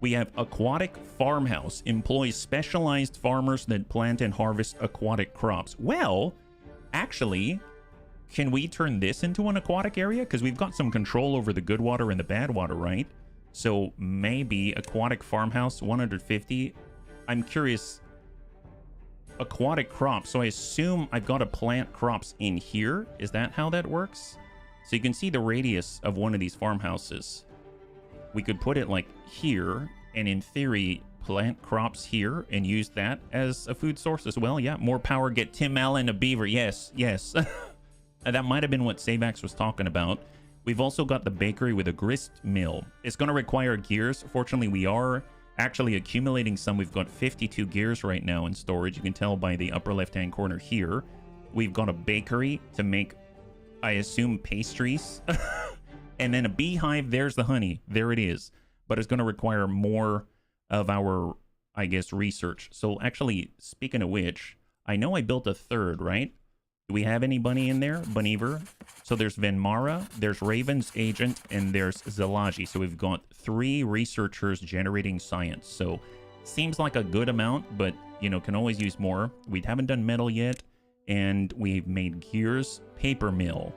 Speaker 1: we have aquatic farmhouse. Employs specialized farmers that plant and harvest aquatic crops. Well, actually, can we turn this into an aquatic area? Because we've got some control over the good water and the bad water, right? So maybe aquatic farmhouse, 150. I'm curious. Aquatic crops. So I assume I've got to plant crops in here. Is that how that works? So you can see the radius of one of these farmhouses. We could put it like here, and in theory, plant crops here and use that as a food source as well. Yeah, more power, get Tim Allen a beaver. Yes, yes. That might have been what Savax was talking about. We've also got the bakery with a grist mill. It's going to require gears. Fortunately, we are actually accumulating some. We've got 52 gears right now in storage. You can tell by the upper left-hand corner here. We've got a bakery to make, I assume, pastries. And then a beehive. There's the honey. There it is. But it's going to require more of our, I guess, research. So actually, speaking of which, I know I built a third, right? Do we have any bunny in there? Bunnyver. So there's Venmara, there's Raven's Agent, and there's Zelaji. So we've got 3 researchers generating science. So seems like a good amount, but, you know, can always use more. We haven't done metal yet. And we've made gears, paper mill,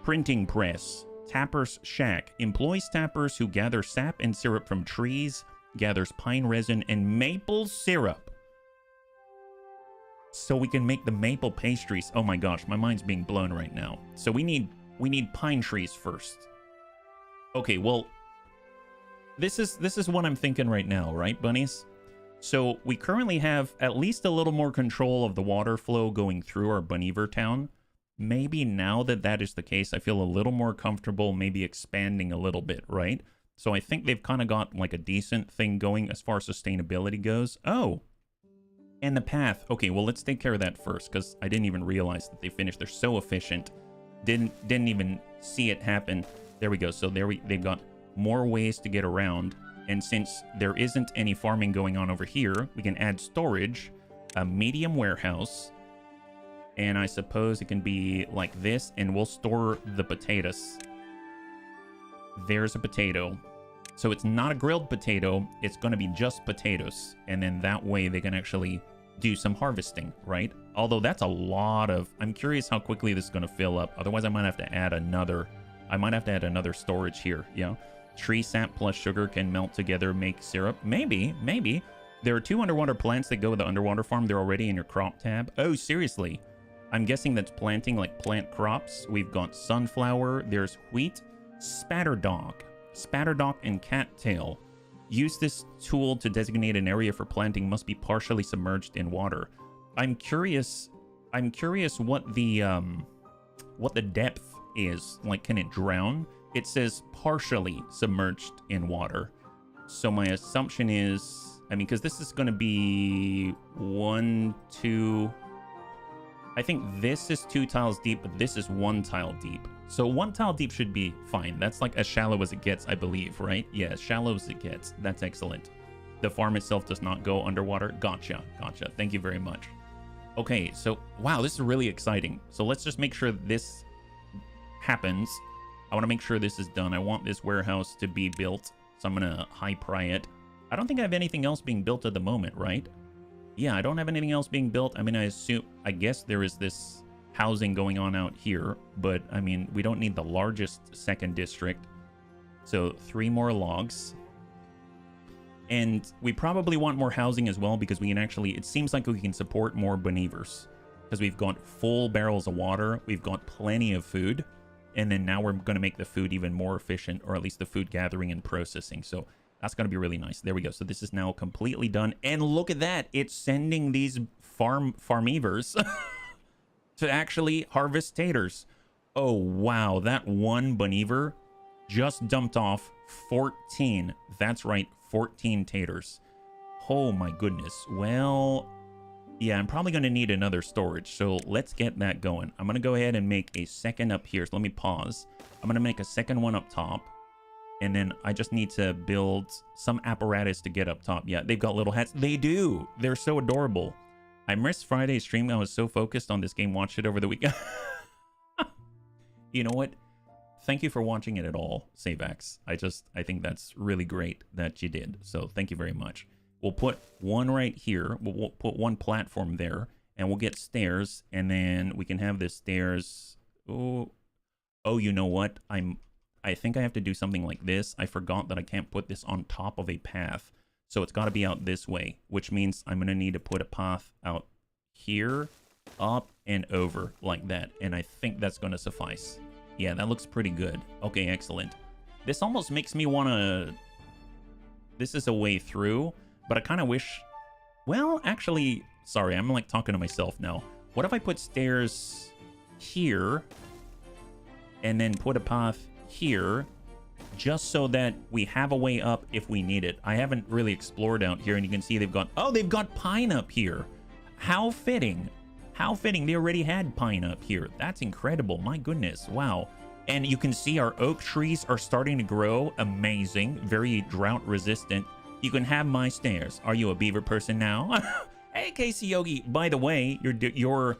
Speaker 1: printing press, tapper's shack. Employs tappers who gather sap and syrup from trees, gathers pine resin and maple syrup. So we can make the maple pastries. Oh my gosh, my mind's being blown right now. So we need pine trees first. Okay, well, this is what I'm thinking right now, right, bunnies? So we currently have at least a little more control of the water flow going through our Bunnyver town. Maybe now that that is the case, I feel a little more comfortable maybe expanding a little bit, right? So I think they've kind of got like a decent thing going as far as sustainability goes. Oh, and the path. Okay, well, let's take care of that first, because I didn't even realize that they finished. They're so efficient. Didn't even see it happen. There we go. So they've got more ways to get around. And since there isn't any farming going on over here, we can add storage, a medium warehouse, and I suppose it can be like this, and we'll store the potatoes. There's a potato. So it's not a grilled potato, it's going to be just potatoes. And then that way they can actually do some harvesting, right? Although that's a lot of... I'm curious how quickly this is going to fill up. Otherwise I might have to add another... storage here, yeah. Tree sap plus sugar can melt together, make syrup. Maybe. There are 2 underwater plants that go with the underwater farm. They're already in your crop tab. Oh, seriously? I'm guessing that's planting, like plant crops. We've got sunflower. There's wheat. Spatterdock and cattail. Use this tool to designate an area for planting. Must be partially submerged in water. I'm curious what the depth is. Like, can it drown? It says partially submerged in water. So my assumption is, I mean, because this is going to be 1, 2... I think this is 2 tiles deep, but this is 1 tile deep. So 1 tile deep should be fine. That's like as shallow as it gets, I believe, right? Yeah, as shallow as it gets. That's excellent. The farm itself does not go underwater. Gotcha. Gotcha. Thank you very much. Okay, so, wow, this is really exciting. So let's just make sure this happens. I want to make sure this is done. I want this warehouse to be built, so I'm going to high pry it. I don't think I have anything else being built at the moment, right? Yeah, I don't have anything else being built. I mean, I guess there is this housing going on out here, but I mean, we don't need the largest second district. So 3 more logs. And we probably want more housing as well, because we can actually, it seems like we can support more Beavers, because we've got full barrels of water, we've got plenty of food, and then now we're going to make the food even more efficient, or at least the food gathering and processing. So that's going to be really nice. There we go. So this is now completely done. And look at that. It's sending these farmivers to actually harvest taters. Oh, wow. That one Beaver just dumped off 14. That's right. 14 taters. Oh my goodness. Well, yeah, I'm probably going to need another storage. So let's get that going. I'm going to go ahead and make a second up here. So let me pause. I'm going to make a second one up top. And then I just need to build some apparatus to get up top. Yeah, they've got little hats. They do. They're so adorable. I missed Friday's stream. I was so focused on this game. Watched it over the weekend. You know what? Thank you for watching it at all, Savax. I think that's really great that you did. So thank you very much. We'll put one right here. We'll put one platform there, and we'll get stairs, and then we can have the stairs. Oh, you know what? I think I have to do something like this. I forgot that I can't put this on top of a path. So it's got to be out this way, which means I'm going to need to put a path out here, up, and over like that. And I think that's going to suffice. Yeah, that looks pretty good. Okay, excellent. This almost makes me want to... This is a way through, but I kind of wish... Well, actually, sorry, I'm like talking to myself now. What if I put stairs here and then put a path here just so that we have a way up if we need it? I haven't really explored out here, and you can see they've got... Oh, they've got pine up here. How fitting. How fitting. They already had pine up here. That's incredible. My goodness. Wow. And you can see our oak trees are starting to grow. Amazing. Very drought resistant. You can have my stairs. Are you a beaver person now? Hey, Casey Yogi. By the way, your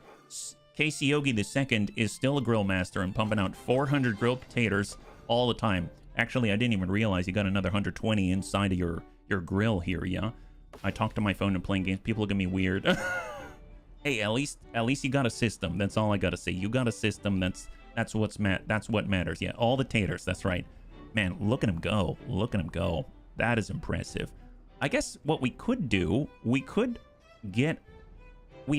Speaker 1: Casey Yogi II is still a grill master and pumping out 400 grilled potatoes all the time. Actually, I didn't even realize you got another 120 inside of your grill here, yeah? I talk to my phone and playing games. People look at me weird. Hey, at least you got a system. That's all I gotta say. You got a system. That's what matters. Yeah, all the taters. That's right. Man, look at him go. Look at him go. That is impressive. I guess what we could do, we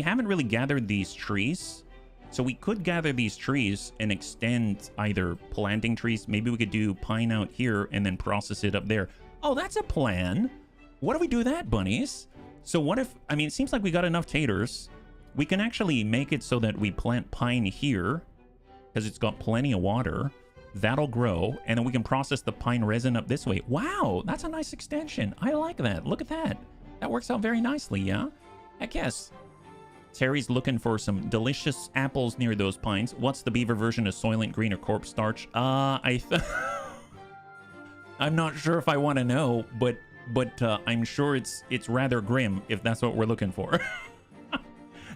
Speaker 1: haven't really gathered these trees, so we could gather these trees and extend either planting trees. Maybe we could do pine out here and then process it up there. Oh, that's a plan. What do we do that, bunnies? So what if, I mean, it seems like we got enough taters. We can actually make it so that we plant pine here because it's got plenty of water. That'll grow, and then we can process the pine resin up this way. Wow, that's a nice extension. I like that. Look at that. That works out very nicely, yeah? Heck yes. Terry's looking for some delicious apples near those pines. What's the beaver version of Soylent Green or Corpse Starch? I'm not sure if I want to know, but I'm sure it's rather grim if that's what we're looking for.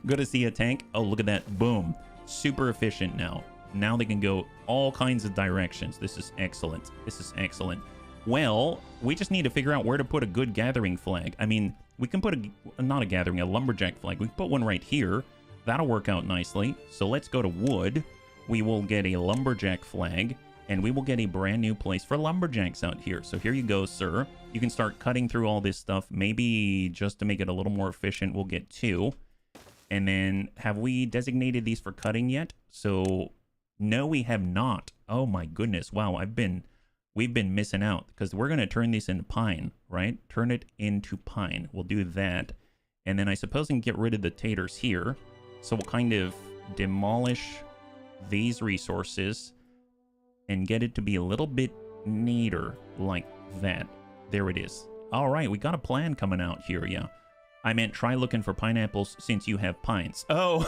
Speaker 1: Good to see a tank. Oh, look at that. Boom. Super efficient now. Now they can go all kinds of directions. This is excellent. This is excellent. Well, we just need to figure out where to put a good gathering flag. I mean, we can put a lumberjack flag. We can put one right here. That'll work out nicely. So let's go to wood. We will get a lumberjack flag, and we will get a brand new place for lumberjacks out here. So here you go, sir. You can start cutting through all this stuff. Maybe just to make it a little more efficient, we'll get 2. And then, have we designated these for cutting yet? So, no, we have not. Oh my goodness. Wow, we've been missing out, because we're going to turn this into pine, right? Turn it into pine. We'll do that. And then I suppose we can get rid of the taters here. So we'll kind of demolish these resources and get it to be a little bit neater like that. There it is. All right, we got a plan coming out here, yeah. I meant try looking for pineapples since you have pines. Oh,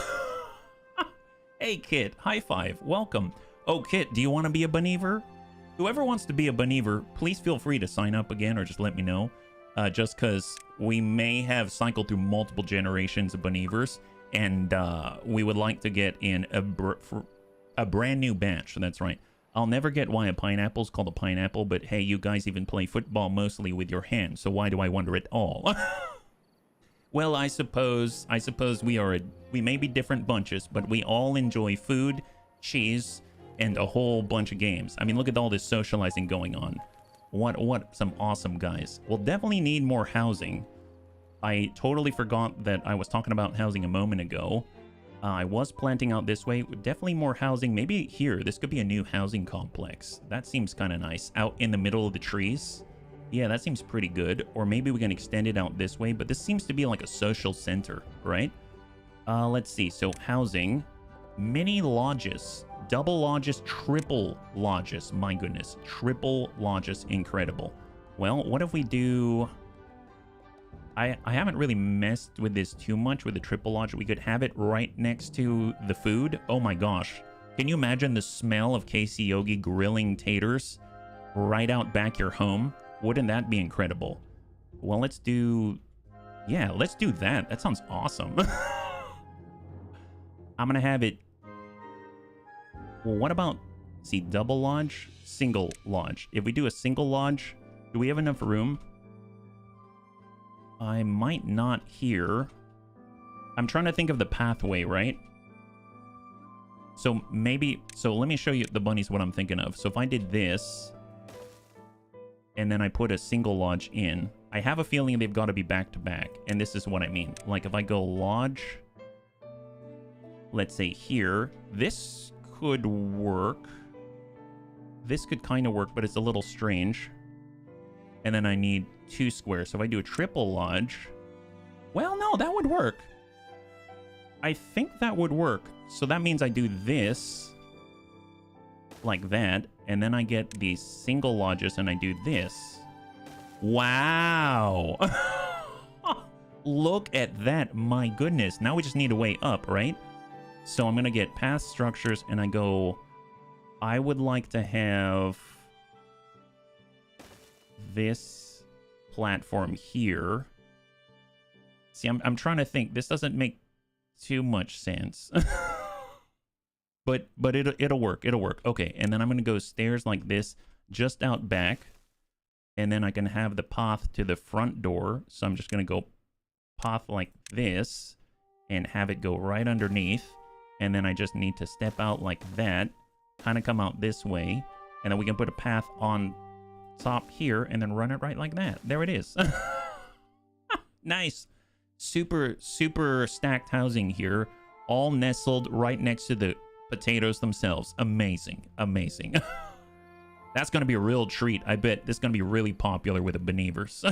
Speaker 1: hey, Kit. High five. Welcome. Oh, Kit, do you want to be a Beaver? Whoever wants to be a Beaver, please feel free to sign up again or just let me know. just because we may have cycled through multiple generations of Beavers, and we would like to get in a brand new batch. That's right. I'll never get why a pineapple is called a pineapple, but hey, you guys even play football mostly with your hands, so why do I wonder at all? Well, I suppose we may be different bunches, but we all enjoy food, cheese, and a whole bunch of games. I mean, look at all this socializing going on. What some awesome guys. We'll definitely need more housing. I totally forgot that I was talking about housing a moment ago. I was planting out this way. Definitely more housing. Maybe here. This could be a new housing complex. That seems kind of nice. Out in the middle of the trees. Yeah, that seems pretty good. Or maybe we can extend it out this way. But this seems to be like a social center, right? Let's see. So housing. Mini lodges. Double lodges. Triple lodges. My goodness. Triple lodges. Incredible. Well, what if we do... I haven't really messed with this too much with the triple lodge. We could have it right next to the food. Oh my gosh. Can you imagine the smell of Casey Yogi grilling taters right out back your home? Wouldn't that be incredible? Well, let's do... Yeah, let's do that. That sounds awesome. I'm going to have it... Well, what about... See, double lodge, single lodge. If we do a single lodge, do we have enough room? I might not here. I'm trying to think of the pathway, right? So maybe... So let me show you the bunnies what I'm thinking of. So if I did this... and then I put a single lodge in... I have a feeling they've got to be back to back. And this is what I mean. Like if I go lodge... let's say here... This could work. This could kind of work, but it's a little strange. And then I need 2 squares. So if I do a triple lodge... Well, no, that would work. I think that would work. So that means I do this... like that. And then I get these single lodges and I do this. Wow! Look at that. My goodness. Now we just need a way up, right? So I'm going to get path structures and I go... I would like to have... this platform here. See, I'm trying to think. This doesn't make too much sense. but it'll work. It'll work. Okay, and then I'm going to go stairs like this just out back. And then I can have the path to the front door. So I'm just going to go path like this and have it go right underneath. And then I just need to step out like that. Kind of come out this way. And then we can put a path on top here and then run it right like that. There it is. Nice. Super stacked housing here, all nestled right next to the potatoes themselves. Amazing. That's gonna be a real treat. I bet this is gonna be really popular with the Beavers.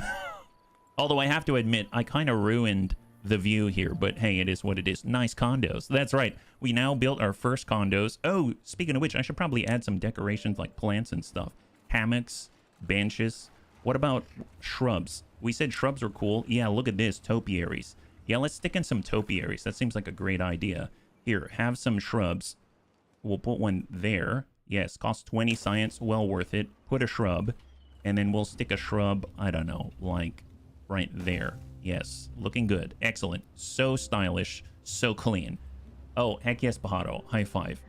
Speaker 1: Although I have to admit, I kind of ruined the view here, but hey, it is what it is. Nice condos. That's right. We now built our first condos. Oh, speaking of which, I should probably add some decorations like plants and stuff. Hammocks, benches. What about shrubs? We said shrubs were cool. Yeah, look at this. Topiaries. Yeah, let's stick in some topiaries. That seems like a great idea. Here, have some shrubs. We'll put one there. Yes, costs 20 science. Well worth it. Put a shrub. And then we'll stick a shrub, I don't know, like right there. Yes, looking good. Excellent. So stylish. So clean. Oh, heck yes, Pajaro. High five.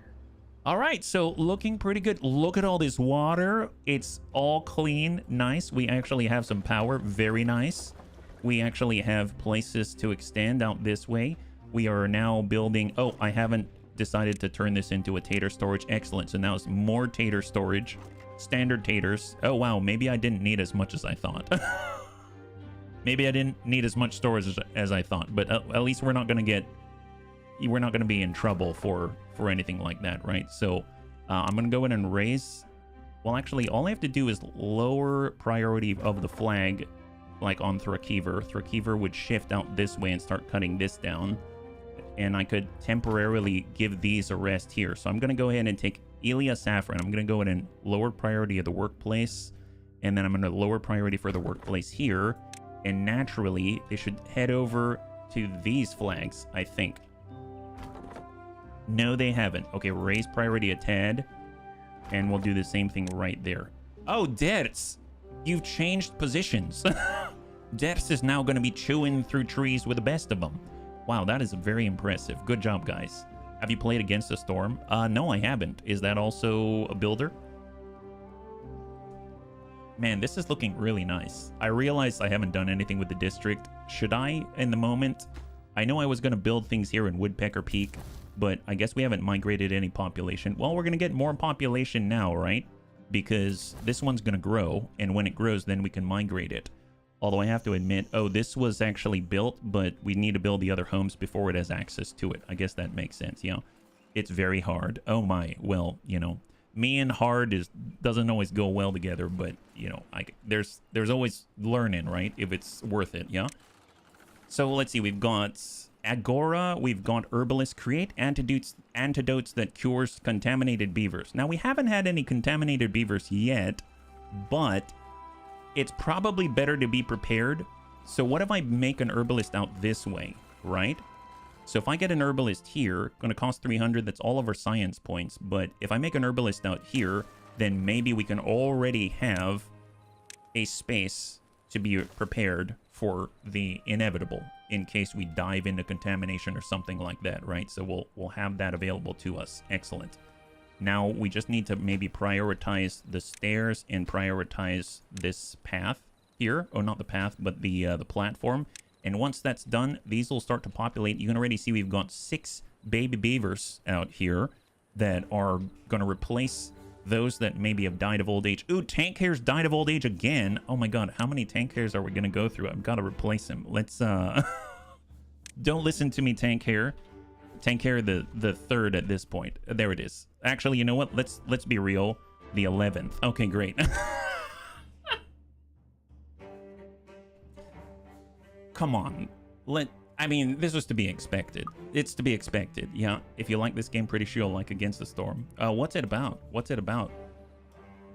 Speaker 1: All right, so looking pretty good. Look at all this water. It's all clean. Nice. We actually have some power. Very nice. We actually have places to extend out this way. We are now building... Oh, I haven't decided to turn this into a tater storage. Excellent. So now it's more tater storage. Standard taters. Oh, wow. Maybe I didn't need as much as I thought. Maybe I didn't need as much storage as I thought. But at least we're not going to get... We're not going to be in trouble for anything like that, right? So I'm going to go in and raise... Well, actually, all I have to do is lower priority of the flag, like on Thrakiver. Thrakiver would shift out this way and start cutting this down. And I could temporarily give these a rest here. So I'm going to go ahead and take Elia Saffron. I'm going to go in and lower priority of the workplace. And then I'm going to lower priority for the workplace here. And naturally, they should head over to these flags, I think. No, they haven't. Okay, raise priority a tad. And we'll do the same thing right there. Oh, Debs! You've changed positions. Ders is now going to be chewing through trees with the best of them. Wow, that is very impressive. Good job, guys. Have you played Against the Storm? No, I haven't. Is that also a builder? Man, this is looking really nice. I realized I haven't done anything with the district. Should I, in the moment? I know I was going to build things here in Woodpecker Peak, but I guess we haven't migrated any population. Well, we're going to get more population now, right? Because this one's going to grow, and when it grows, then we can migrate it. Although I have to admit, oh, this was actually built, but we need to build the other homes before it has access to it. I guess that makes sense, yeah. It's very hard. Oh my, well, you know, me and hard doesn't always go well together, but, you know, there's always learning, right? If it's worth it, yeah? So let's see, we've got Agora, we've got Herbalist, create antidotes that cures contaminated beavers. Now, we haven't had any contaminated beavers yet, but it's probably better to be prepared. So what if I make an Herbalist out this way, right? So if I get an Herbalist here, going to cost 300, that's all of our science points. But if I make an Herbalist out here, then maybe we can already have a space to be prepared for the inevitable in case we dive into contamination or something like that, right? So we'll have that available to us. Excellent. Now we just need to maybe prioritize the stairs and prioritize this path here. Oh, not the path, but the platform. And once that's done, these will start to populate. You can already see we've got 6 baby beavers out here that are going to replace those that maybe have died of old age. Ooh, Tank Hair's died of old age again. Oh my god, how many Tank Hairs are we going to go through? I've got to replace him. Let's, don't listen to me, Tank Hair. Tank Hair, the third at this point. There it is. Actually, you know what? Let's be real. The 11th. Okay, great. Come on. I mean, this was to be expected. It's to be expected. Yeah, if you like this game, pretty sure you'll like Against the Storm. What's it about? What's it about?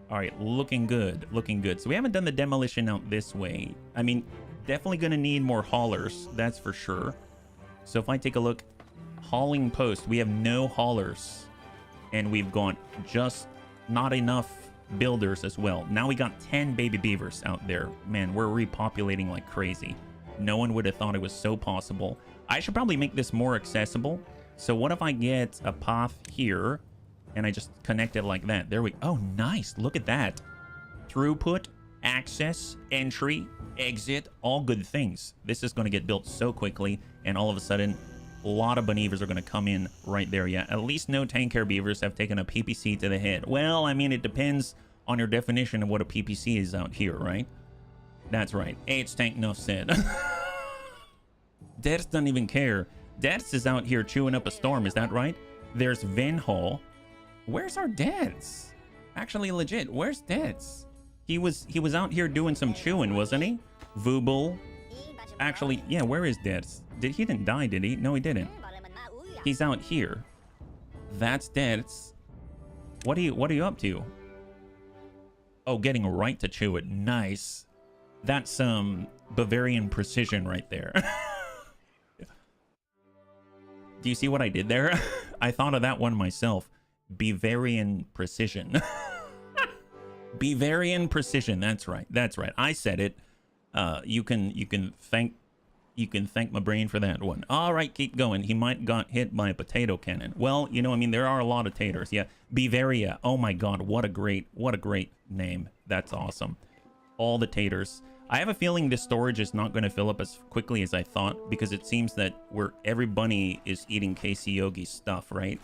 Speaker 1: All right, looking good. Looking good. So we haven't done the demolition out this way. I mean, definitely going to need more haulers. That's for sure. So if I take a look, hauling post, we have no haulers. And we've got just not enough builders as well. Now we got 10 baby beavers out there. Man, we're repopulating like crazy. No one would have thought it was so possible. I should probably make this more accessible. So what if I get a path here and I just connect it like that? There we go. Oh, nice. Look at that. Throughput, access, entry, exit, all good things. This is going to get built so quickly, and all of a sudden, a lot of Bunnies are going to come in right there. Yeah, at least no Tank Hair Beavers have taken a PPC to the head. Well, I mean, it depends on your definition of what a PPC is out here, right? That's right. It's Tank Nuff said. Dets doesn't even care. Dets is out here chewing up a storm, is that right? There's Venhall. Where's our Dets? Actually, legit, where's Dets? He was out here doing some chewing, wasn't he? Vooble. Actually, yeah, where is Dets? He didn't die, did he? No, he didn't. He's out here. That's Dets. What are you up to? Oh, getting right to chew it. Nice. That's some Bavarian precision right there. Do you see what I did there? I thought of that one myself. Bavarian precision. Bavarian precision. That's right. That's right. I said it. You can thank my brain for that one. All right, keep going. He might got hit by a potato cannon. Well, you know, I mean, there are a lot of taters. Yeah, Bavaria. Oh my God, what a great name. That's awesome. All the taters. I have a feeling this storage is not going to fill up as quickly as I thought, because it seems that every bunny is eating Casey Yogi's stuff, right?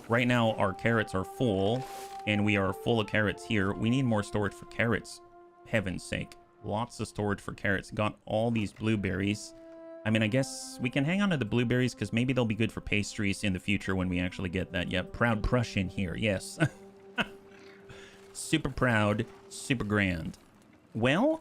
Speaker 1: Right now, our carrots are full, and we are full of carrots here. We need more storage for carrots. Heaven's sake. Lots of storage for carrots. Got all these blueberries. I mean, I guess we can hang on to the blueberries because maybe they'll be good for pastries in the future when we actually get that. Yep, proud Prussian here. Yes. Super proud, super grand. Well,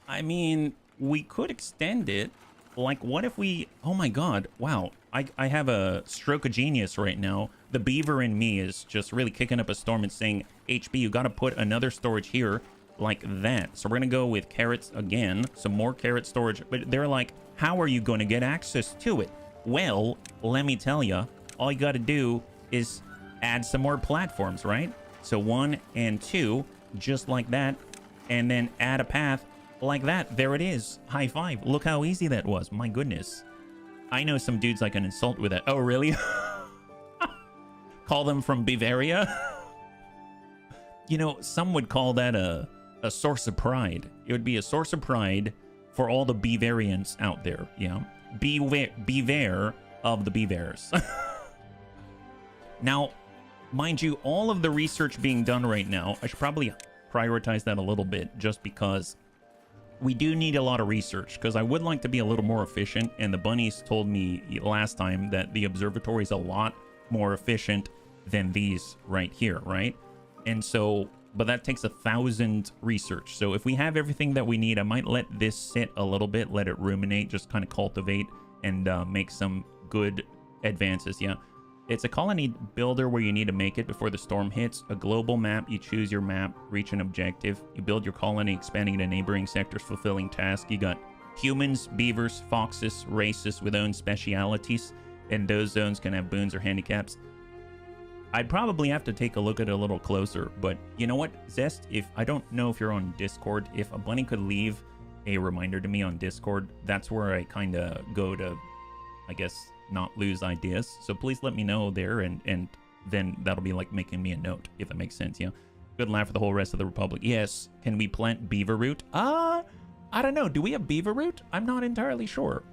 Speaker 1: I mean, we could extend it. Like, what if we... Oh my God. Wow. I have a stroke of genius right now. The beaver in me is just really kicking up a storm and saying, HB, you got to put another storage here like that. So we're going to go with carrots again. Some more carrot storage. But they're like, how are you going to get access to it? Well, let me tell you, all you got to do is add some more platforms, right? So 1 and 2, just like that. And then add a path Like that. There it is. High five. Look how easy that was. My goodness. I know some dudes I can insult with that. Oh, really? Call them from Bavaria? You know, some would call that a source of pride. It would be a source of pride for all the Bavarians out there. Yeah. Beware of the Beavers. Now, mind you, all of the research being done right now, I should probably prioritize that a little bit just because we do need a lot of research, because I would like to be a little more efficient, and the Bunnies told me last time that the observatory is a lot more efficient than these right here, right? And so, but that takes 1,000 research. So if we have everything that we need, I might let this sit a little bit, let it ruminate, just kind of cultivate and make some good advances. Yeah. It's a colony builder where you need to make it before the storm hits. A global map, you choose your map, reach an objective. You build your colony, expanding to neighboring sectors, fulfilling tasks. You got humans, beavers, foxes, races with own specialities, and those zones can have boons or handicaps. I'd probably have to take a look at it a little closer, but you know what, Zest, if I don't know if you're on Discord, if a bunny could leave a reminder to me on Discord, that's where I kind of go to, I guess, not lose ideas. So please let me know there, and then that'll be like making me a note, if that makes sense. Yeah. Good laugh for the whole rest of the Republic. Yes. Can we plant beaver root? I don't know. Do we have beaver root? I'm not entirely sure.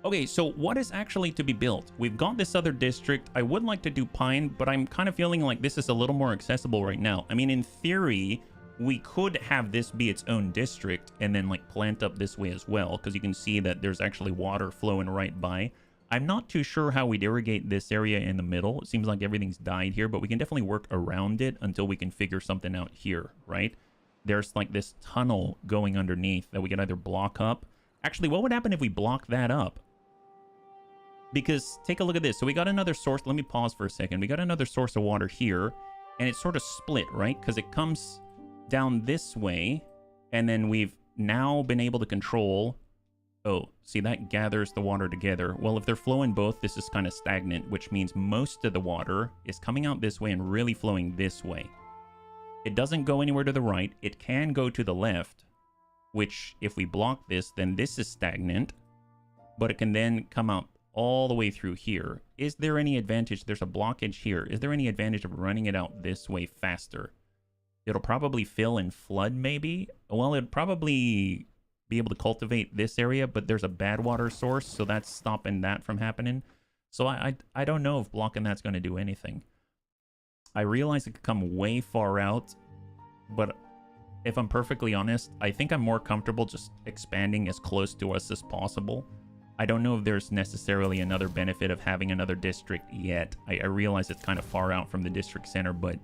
Speaker 1: Okay, so what is actually to be built? We've got this other district. I would like to do pine, but I'm kind of feeling like this is a little more accessible right now. I mean, in theory, we could have this be its own district and then like plant up this way as well, because you can see that there's actually water flowing right by. I'm not too sure how we'd irrigate this area in the middle. It seems like everything's died here, but we can definitely work around it until we can figure something out here, right? There's like this tunnel going underneath that we can either block up. Actually, what would happen if we block that up? Because take a look at this. So we got another source. Let me pause for a second. We got another source of water here, and it's sort of split, right? Because it comes down this way, and then we've now been able to control. Oh, see, that gathers the water together. Well, if they're flowing both, this is kind of stagnant, which means most of the water is coming out this way and really flowing this way. It doesn't go anywhere to the right. It can go to the left, which if we block this, then this is stagnant, but it can then come out all the way through here. Is there any advantage? There's a blockage here. Is there any advantage of running it out this way faster? It'll probably fill and flood, maybe. Well, it'd probably be able to cultivate this area, but there's a bad water source, so that's stopping that from happening. So I don't know if blocking that's going to do anything. I realize it could come way far out, but if I'm perfectly honest, I think I'm more comfortable just expanding as close to us as possible. I don't know if there's necessarily another benefit of having another district yet. I realize it's kind of far out from the district center, but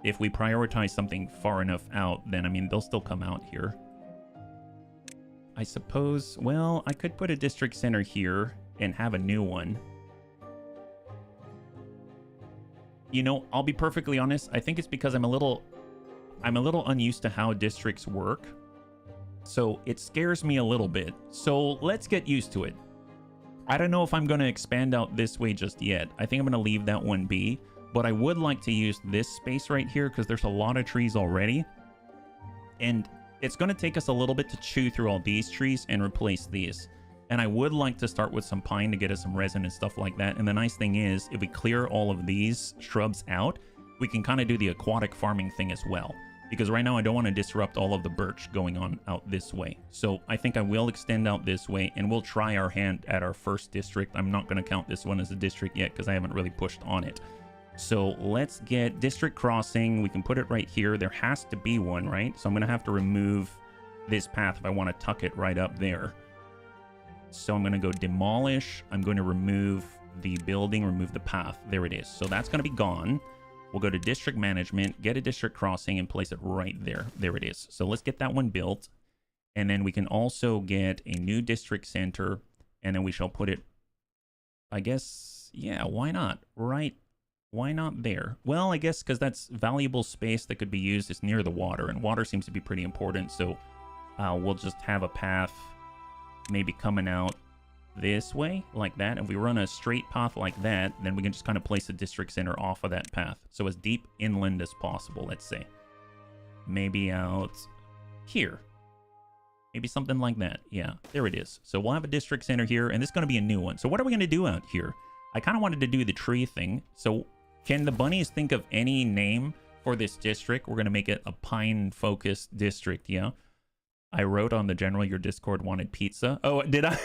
Speaker 1: if we prioritize something far enough out, then, I mean, they'll still come out here. I suppose, well, I could put a district center here and have a new one. You know, I'll be perfectly honest. I think it's because I'm a little unused to how districts work. So it scares me a little bit. So let's get used to it. I don't know if I'm going to expand out this way just yet. I think I'm going to leave that one be. But I would like to use this space right here because there's a lot of trees already. And it's going to take us a little bit to chew through all these trees and replace these. And I would like to start with some pine to get us some resin and stuff like that. And the nice thing is, if we clear all of these shrubs out, we can kind of do the aquatic farming thing as well. Because right now I don't want to disrupt all of the birch going on out this way. So I think I will extend out this way, and we'll try our hand at our first district. I'm not going to count this one as a district yet because I haven't really pushed on it. So let's get district crossing. We can put it right here. There has to be one, right? So I'm going to have to remove this path if I want to tuck it right up there. So I'm going to go demolish. I'm going to remove the building, remove the path. There it is. So that's going to be gone. We'll go to district management, get a district crossing, and place it right there. There it is. So let's get that one built. And then we can also get a new district center. And then we shall put it, I guess, yeah, why not? Right. Why not there? Well, I guess because that's valuable space that could be used. It's near the water, and water seems to be pretty important. So we'll just have a path maybe coming out this way like that. If we run a straight path like that, then we can just kind of place a district center off of that path. So as deep inland as possible, let's say. Maybe out here. Maybe something like that. Yeah, there it is. So we'll have a district center here, and this is going to be a new one. So what are we going to do out here? I kind of wanted to do the tree thing. So can the bunnies think of any name for this district? We're going to make it a pine-focused district, yeah? I wrote on the general your Discord wanted pizza. Oh, did I?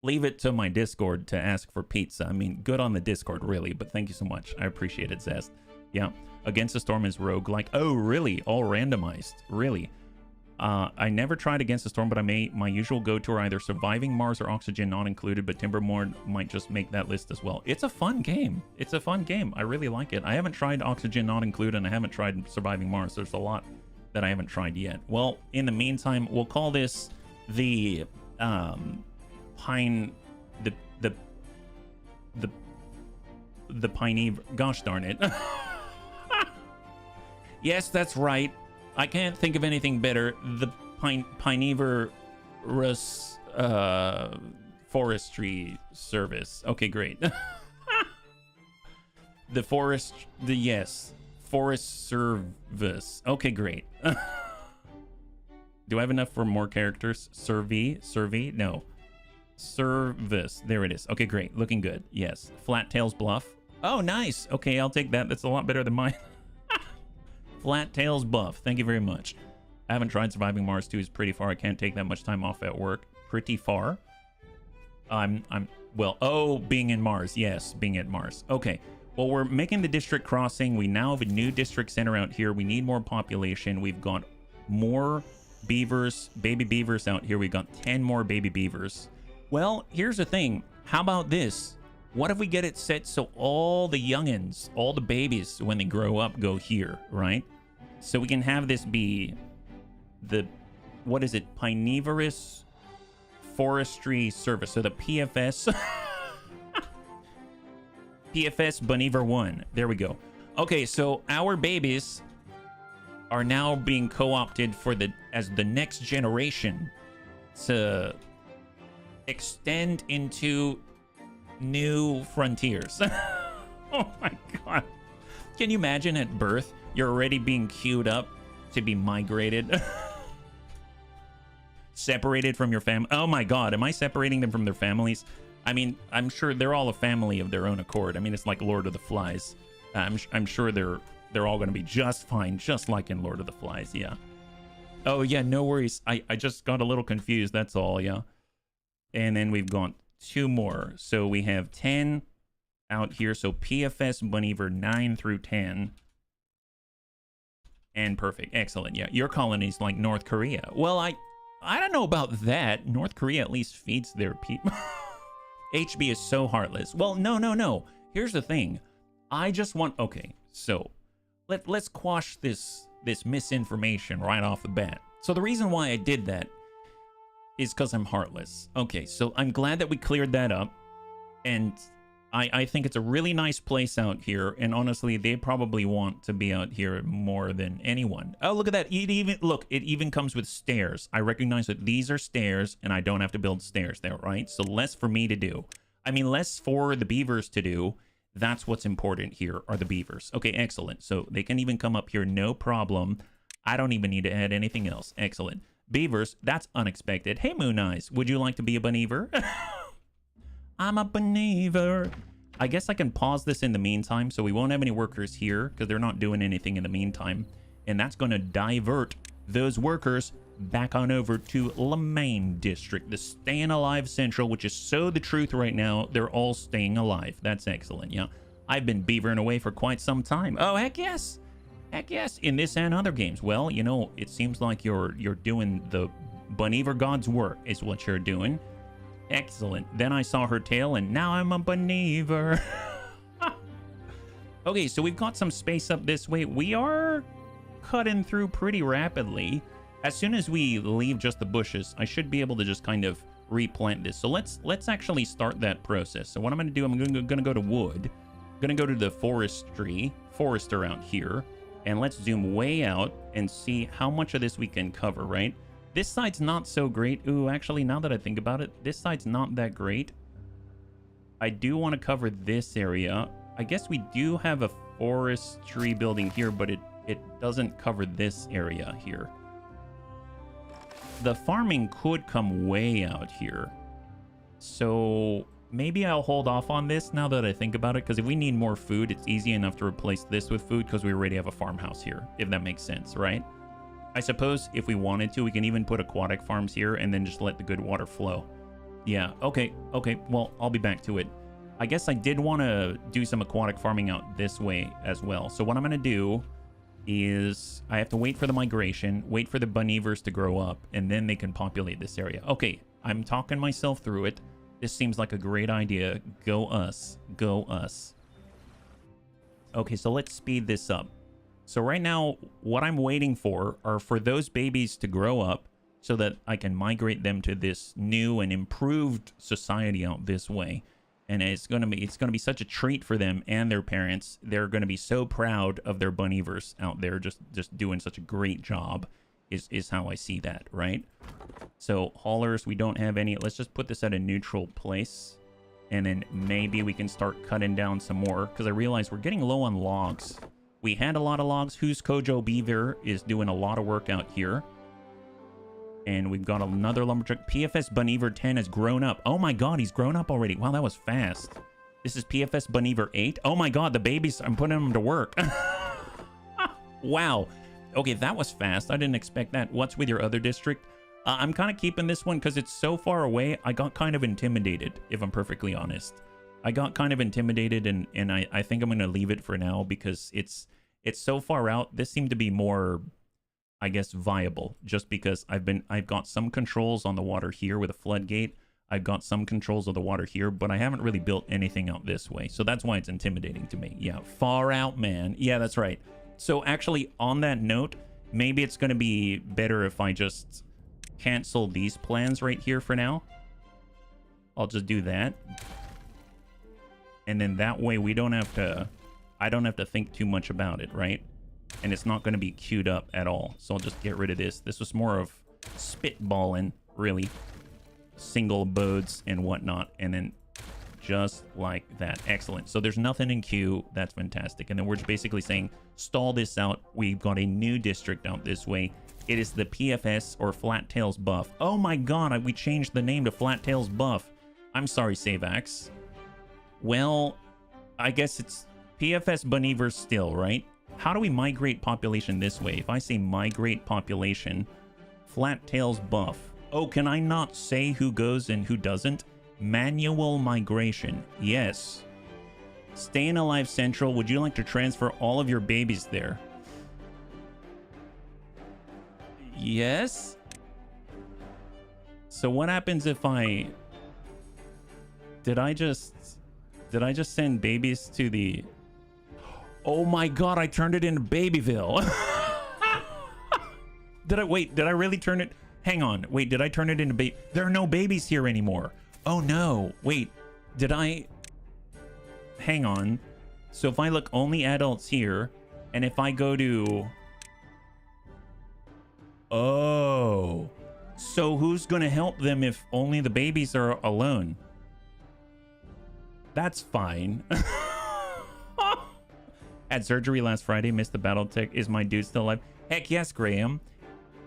Speaker 1: Leave it to my Discord to ask for pizza. I mean, good on the Discord, really, but thank you so much. I appreciate it, Zest. Yeah, Against the Storm is roguelike. Oh, really? All randomized. Really? I never tried Against the Storm, but my usual go-to are either Surviving Mars or Oxygen not included, but Timberborn might just make that list as well. It's a fun game. It's a fun game. I really like it. I haven't tried Oxygen not included, and I haven't tried Surviving Mars. There's a lot that I haven't tried yet. Well, in the meantime, we'll call this the Pine... The Piney... Gosh darn it. Yes, that's right. I can't think of anything better. The Pineverous Forestry Service. Okay, great. Forest Service. Okay, great. Do I have enough for more characters? Survey? No. Service. There it is. Okay, great. Looking good. Yes. Flat Tails Bluff. Oh, nice. Okay, I'll take that. That's a lot better than mine. Flat Tails Buff. Thank you very much. I haven't tried Surviving Mars 2. It's pretty far. I can't take that much time off at work. Pretty far. Oh, being in Mars. Yes, being at Mars. Okay. Well, we're making the district crossing. We now have a new district center out here. We need more population. We've got more beavers, baby beavers out here. We've got 10 more baby beavers. Well, here's the thing. How about this? What if we get it set so all the youngins, all the babies, when they grow up, go here, right? So we can have this be the, what is it? Pineverous Forestry Service. So the PFS. PFS Bunnyver 1. There we go. Okay, so our babies are now being co-opted for as the next generation to extend into new frontiers. Oh my god. Can you imagine at birth you're already being queued up to be migrated? Separated from your family. Oh my god, am I separating them from their families? I mean, I'm sure they're all a family of their own accord. I mean, it's like Lord of the Flies. I'm sure they're all going to be just fine, just like in Lord of the Flies. Yeah. Oh yeah, no worries. I just got a little confused, that's all. Yeah. And then we've got 2 more. So we have 10 out here. So PFS Bunnyver 9 through 10. And perfect. Excellent. Yeah, your colony's like North Korea. Well, I don't know about that. North Korea at least feeds their people. HB is so heartless. Well, no. Here's the thing. I just want... Okay, so let's quash this misinformation right off the bat. So the reason why I did that is because I'm heartless. Okay, so I'm glad that we cleared that up. And I think it's a really nice place out here. And honestly, they probably want to be out here more than anyone. Oh, look at that. It even comes with stairs. I recognize that these are stairs and I don't have to build stairs there, right? So less for me to do. I mean, less for the beavers to do. That's what's important here are the beavers. Okay, excellent. So they can even come up here, no problem. I don't even need to add anything else. Excellent. Beavers, that's unexpected. Hey, Moon Eyes, would you like to be a Bunnyver? I'm a Bunnyver. I guess I can pause this in the meantime, so we won't have any workers here, because they're not doing anything in the meantime. And that's going to divert those workers back on over to the main district, the Staying Alive Central, which is so the truth right now. They're all staying alive. That's excellent, yeah. I've been beavering away for quite some time. Oh, heck yes. Heck yes, in this and other games. Well, you know, it seems like you're doing the Bunnyver God's work is what you're doing. Excellent. Then I saw her tail, and now I'm a Bunnyver. Okay, so we've got some space up this way. We are cutting through pretty rapidly. As soon as we leave just the bushes, I should be able to just kind of replant this. So let's actually start that process. So what I'm going to do, I'm going to go to wood. I'm going to go to the forester out here. And let's zoom way out and see how much of this we can cover, right? This side's not so great. Ooh, actually, now that I think about it, this side's not that great. I do want to cover this area. I guess we do have a forestry building here, but it it doesn't cover this area here. The farming could come way out here. So maybe I'll hold off on this now that I think about it, because if we need more food, it's easy enough to replace this with food because we already have a farmhouse here, if that makes sense, right? I suppose if we wanted to, we can even put aquatic farms here and then just let the good water flow. Yeah, okay, well, I'll be back to it. I guess I did want to do some aquatic farming out this way as well. So what I'm going to do is I have to wait for the migration, wait for the Beavers to grow up, and then they can populate this area. Okay, I'm talking myself through it. This seems like a great idea. Go us. Go us. Okay, so let's speed this up. So right now, what I'm waiting for are for those babies to grow up so that I can migrate them to this new and improved society out this way. And it's gonna be such a treat for them and their parents. They're gonna be so proud of their Bunnievers out there, just doing such a great job. Is how I see that, right? So haulers, we don't have any. Let's just put this at a neutral place, and then maybe we can start cutting down some more, because I realize we're getting low on logs. We had a lot of logs. Who's Kojo Beaver is doing a lot of work out here. And we've got another lumberjack. PFS Bunniever 10 has grown up. Oh my god, he's grown up already. Wow, that was fast. This is PFS Bunniever 8. Oh my god, the babies, I'm putting them to work. Wow. Okay, that was fast. I didn't expect that. What's with your other district? I'm kind of keeping this one because it's so far away. I got kind of intimidated, if I'm perfectly honest. I got kind of intimidated, and I think I'm going to leave it for now because it's so far out. This seemed to be more, I guess, viable, just because I've got some controls on the water here with a floodgate. I've got some controls of the water here, but I haven't really built anything out this way. So that's why it's intimidating to me. Yeah, far out, man. Yeah, that's right. So actually, on that note, maybe it's going to be better if I just cancel these plans right here for now. I'll just do that. And then that way we don't have to, I don't have to think too much about it, right? And it's not going to be queued up at all. So I'll just get rid of this. This was more of spitballing, really. Single abodes and whatnot. And then just like that. Excellent. So there's nothing in queue. That's fantastic. And then we're just basically saying, stall this out. We've got a new district out this way. It is the PFS or Flat Tails Buff. Oh my god, we changed the name to Flat Tails Buff. I'm sorry, Savax. Well, I guess it's PFS Bunnievers still, right? How do we migrate population this way? If I say migrate population, Flat Tails Buff. Oh, can I not say who goes and who doesn't? Manual migration. Yes. Staying Alive Central, would you like to transfer all of your babies there? Yes. So what happens if I... Did I just send babies to the... Oh my god, I turned it into Babyville. Did I really turn it? Hang on. Wait, did I turn it into There are no babies here anymore. Oh no. Wait, did I... Hang on. So if I look only adults here, and if I go to... Oh. So who's going to help them if only the babies are alone? That's fine. Had surgery last Friday, missed the battle tech. Is my dude still alive? Heck yes, Graham.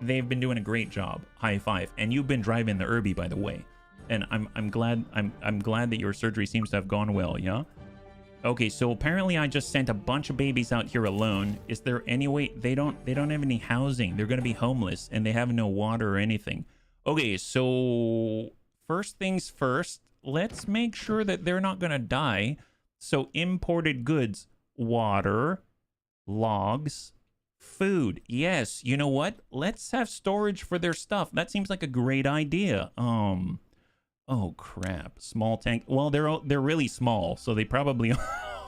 Speaker 1: They've been doing a great job. High five. And you've been driving the Irby, by the way. And I'm glad that your surgery seems to have gone well, yeah? Okay, so apparently I just sent a bunch of babies out here alone. Is there any way they don't have any housing? They're gonna be homeless and they have no water or anything. Okay, so first things first, let's make sure that they're not gonna die. So imported goods, water, logs, food. Yes, you know what? Let's have storage for their stuff. That seems like a great idea. Oh crap, small tank. Well, they're really small, so they probably...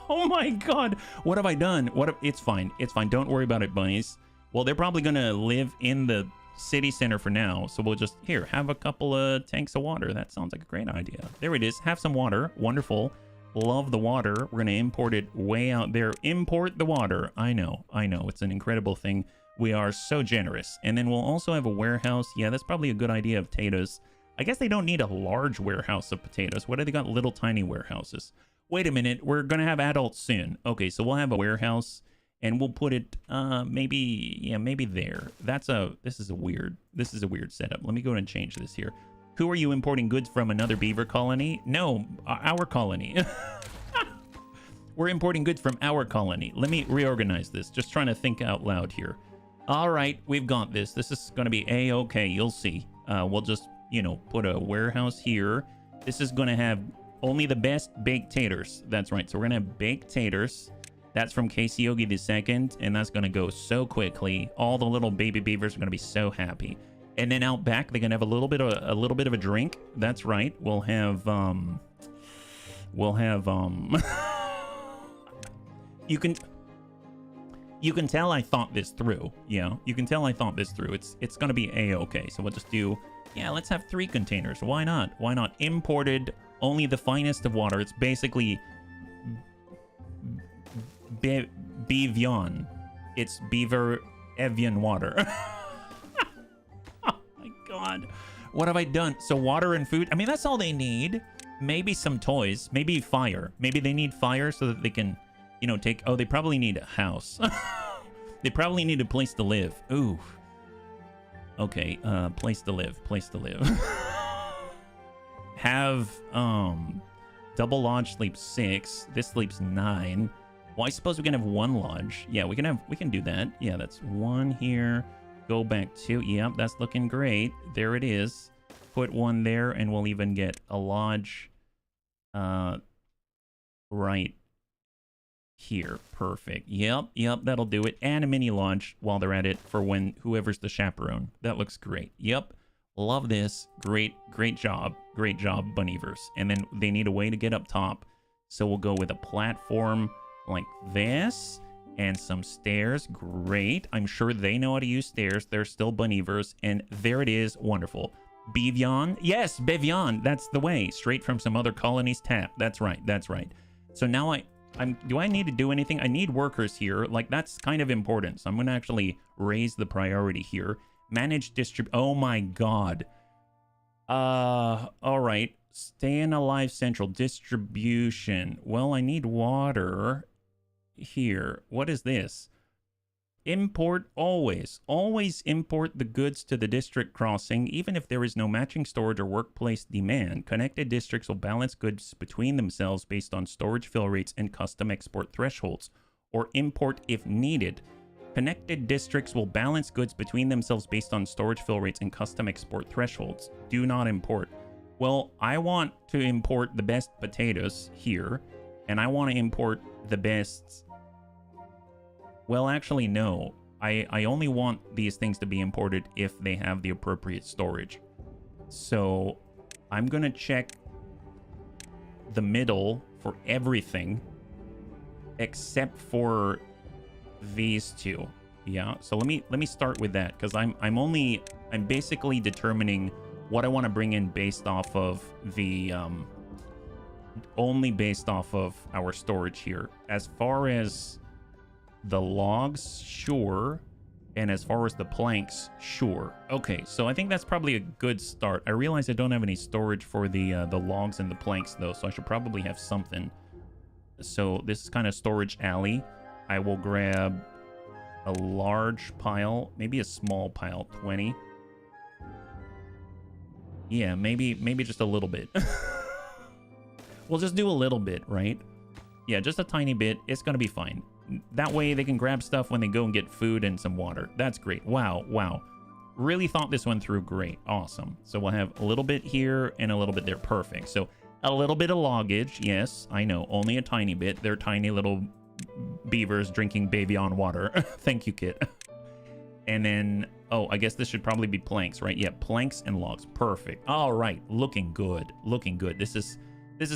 Speaker 1: Oh my god, what have I done? It's fine, don't worry about it, bunnies. Well, they're probably gonna live in the city center for now, so we'll just have a couple of tanks of water. That sounds like a great idea. There it is. Have some water. Wonderful. Love the water. We're gonna import it way out there. Import the water. I know, it's an incredible thing. We are so generous. And then we'll also have a warehouse. Yeah, that's probably a good idea of potatoes. I guess they don't need a large warehouse of potatoes. What do they got? Little tiny warehouses. Wait a minute. We're going to have adults soon. Okay, so we'll have a warehouse. and we'll put it maybe, yeah, maybe there. This is a weird setup. Let me go and change this here. Who are you importing goods from? Another beaver colony? No, our colony. We're importing goods from our colony. Let me reorganize this. Just trying to think out loud here. All right, we've got this. This is going to be a-okay. You'll see. We'll just, you know, put a warehouse here. This is going to have only the best baked taters. That's right. So we're going to have baked taters. That's from Casey Yogi II, and that's going to go so quickly. All the little baby beavers are going to be so happy. And then out back, they're going to have a little bit of a drink. That's right. We'll have you can tell I thought this through. Yeah, you can tell I thought this through. It's going to be a-okay. So we'll just do, yeah, let's have 3 containers. Why not? Why not? Imported, only the finest of water. It's basically Bevion. It's Beaver Evian water. Oh my god. What have I done? So water and food. I mean, that's all they need. Maybe some toys. Maybe fire. Maybe they need fire so that they can, you know, take... Oh, they probably need a house. They probably need a place to live. Ooh. Okay, place to live. Place to live. Have, double lodge sleeps 6. This sleeps 9. Well, I suppose we can have 1 lodge. Yeah, we can do that. Yeah, that's 1 here. Go back 2. Yep, that's looking great. There it is. Put 1 there, and we'll even get a lodge, right here. Perfect. Yep, that'll do it. And a mini lodge while they're at it for when whoever's the chaperone. That looks great. Yep. Love this. Great job. Great job, Bunnievers. And then they need a way to get up top. So we'll go with a platform like this and some stairs. Great. I'm sure they know how to use stairs. They're still Bunnievers. And there it is. Wonderful. Bevion. Yes, Bevion. That's the way. Straight from some other colony's tap. That's right. That's right. So now do I need to do anything? I need workers here. Like, that's kind of important. So I'm going to actually raise the priority here. Manage oh my god. All right. Staying alive central distribution. Well, I need water here. What is this? Import always. Always import the goods to the district crossing, even if there is no matching storage or workplace demand. Connected districts will balance goods between themselves based on storage fill rates and custom export thresholds, or import if needed. Connected districts will balance goods between themselves based on storage fill rates and custom export thresholds. Do not import. Well, I want to import the best potatoes here, and I want to import the best... Well, actually, no. I only want these things to be imported if they have the appropriate storage. So I'm going to check the middle for everything except for these 2. Yeah, so let me start with that, because I'm basically determining what I want to bring in based off of the only based off of our storage here. As far as the logs, sure. And as far as the planks, sure. Okay, so I think that's probably a good start. I realize I don't have any storage for the logs and the planks, though, so I should probably have something. So this is kind of storage alley. I will grab a large pile, maybe a small pile, 20. Yeah, maybe just a little bit. We'll just do a little bit, right? Yeah, just a tiny bit. It's gonna be fine. That way they can grab stuff when they go and get food and some water. That's great. Wow. Really thought this one through. Great. Awesome. So we'll have a little bit here and a little bit there. Perfect. So a little bit of loggage. Yes, I know. Only a tiny bit. They're tiny little beavers drinking baby on water. Thank you, Kit. And then, oh, I guess this should probably be planks, right? Yeah, planks and logs. Perfect. All right. Looking good. Looking good. This is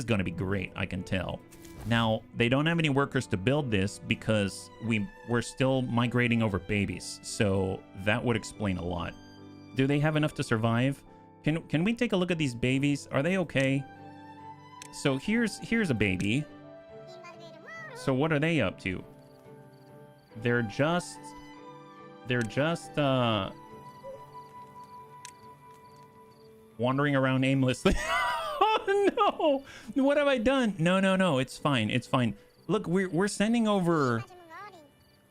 Speaker 1: going to be great. I can tell. Now, they don't have any workers to build this because we're still migrating over babies, so that would explain a lot. Do they have enough to survive? Can we take a look at these babies? Are they okay? So here's a baby. So what are they up to? They're just wandering around aimlessly. Oh no! What have I done? No. It's fine. Look, we're sending over.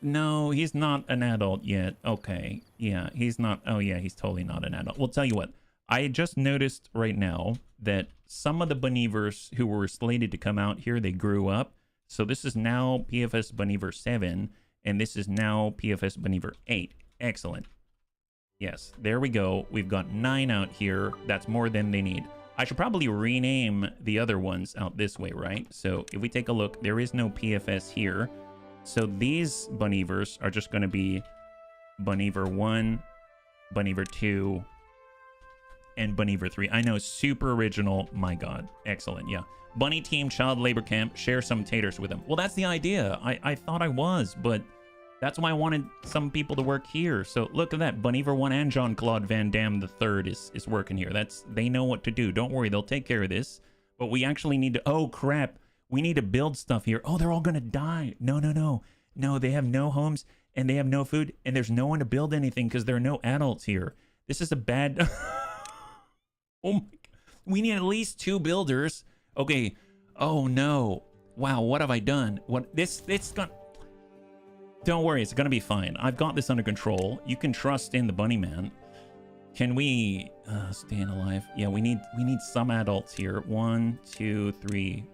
Speaker 1: No, he's not an adult yet. Okay. Yeah, he's not. Oh, yeah, he's totally not an adult. Well, tell you what. I just noticed right now that some of the Bunnievers who were slated to come out here, they grew up. So this is now PFS Bunniever 7, and this is now PFS Bunniever 8. Excellent. Yes, there we go. We've got 9 out here. That's more than they need. I should probably rename the other ones out this way, right? So if we take a look, there is no PFS here. So these Bunnievers are just going to be Bunniever 1, Bunniever 2, and Bunniever 3. I know, super original. My God. Excellent, yeah. Bunny Team Child Labor Camp, share some taters with them. Well, that's the idea. I thought I was, but that's why I wanted some people to work here. So look at that. Bunniever 1 and Jean-Claude Van Damme III is working here. They know what to do. Don't worry, they'll take care of this. But we actually need to... Oh, crap. We need to build stuff here. Oh, they're all going to die. No. No, they have no homes, and they have no food, and there's no one to build anything because there are no adults here. This is a bad... Oh, my God. We need at least 2 builders. Okay. Oh, no. Wow, what have I done? It's gonna... Don't worry, it's gonna be fine. I've got this under control. You can trust in the bunny man. Can we... staying alive? Yeah, we need some adults here. 1, 2, 3...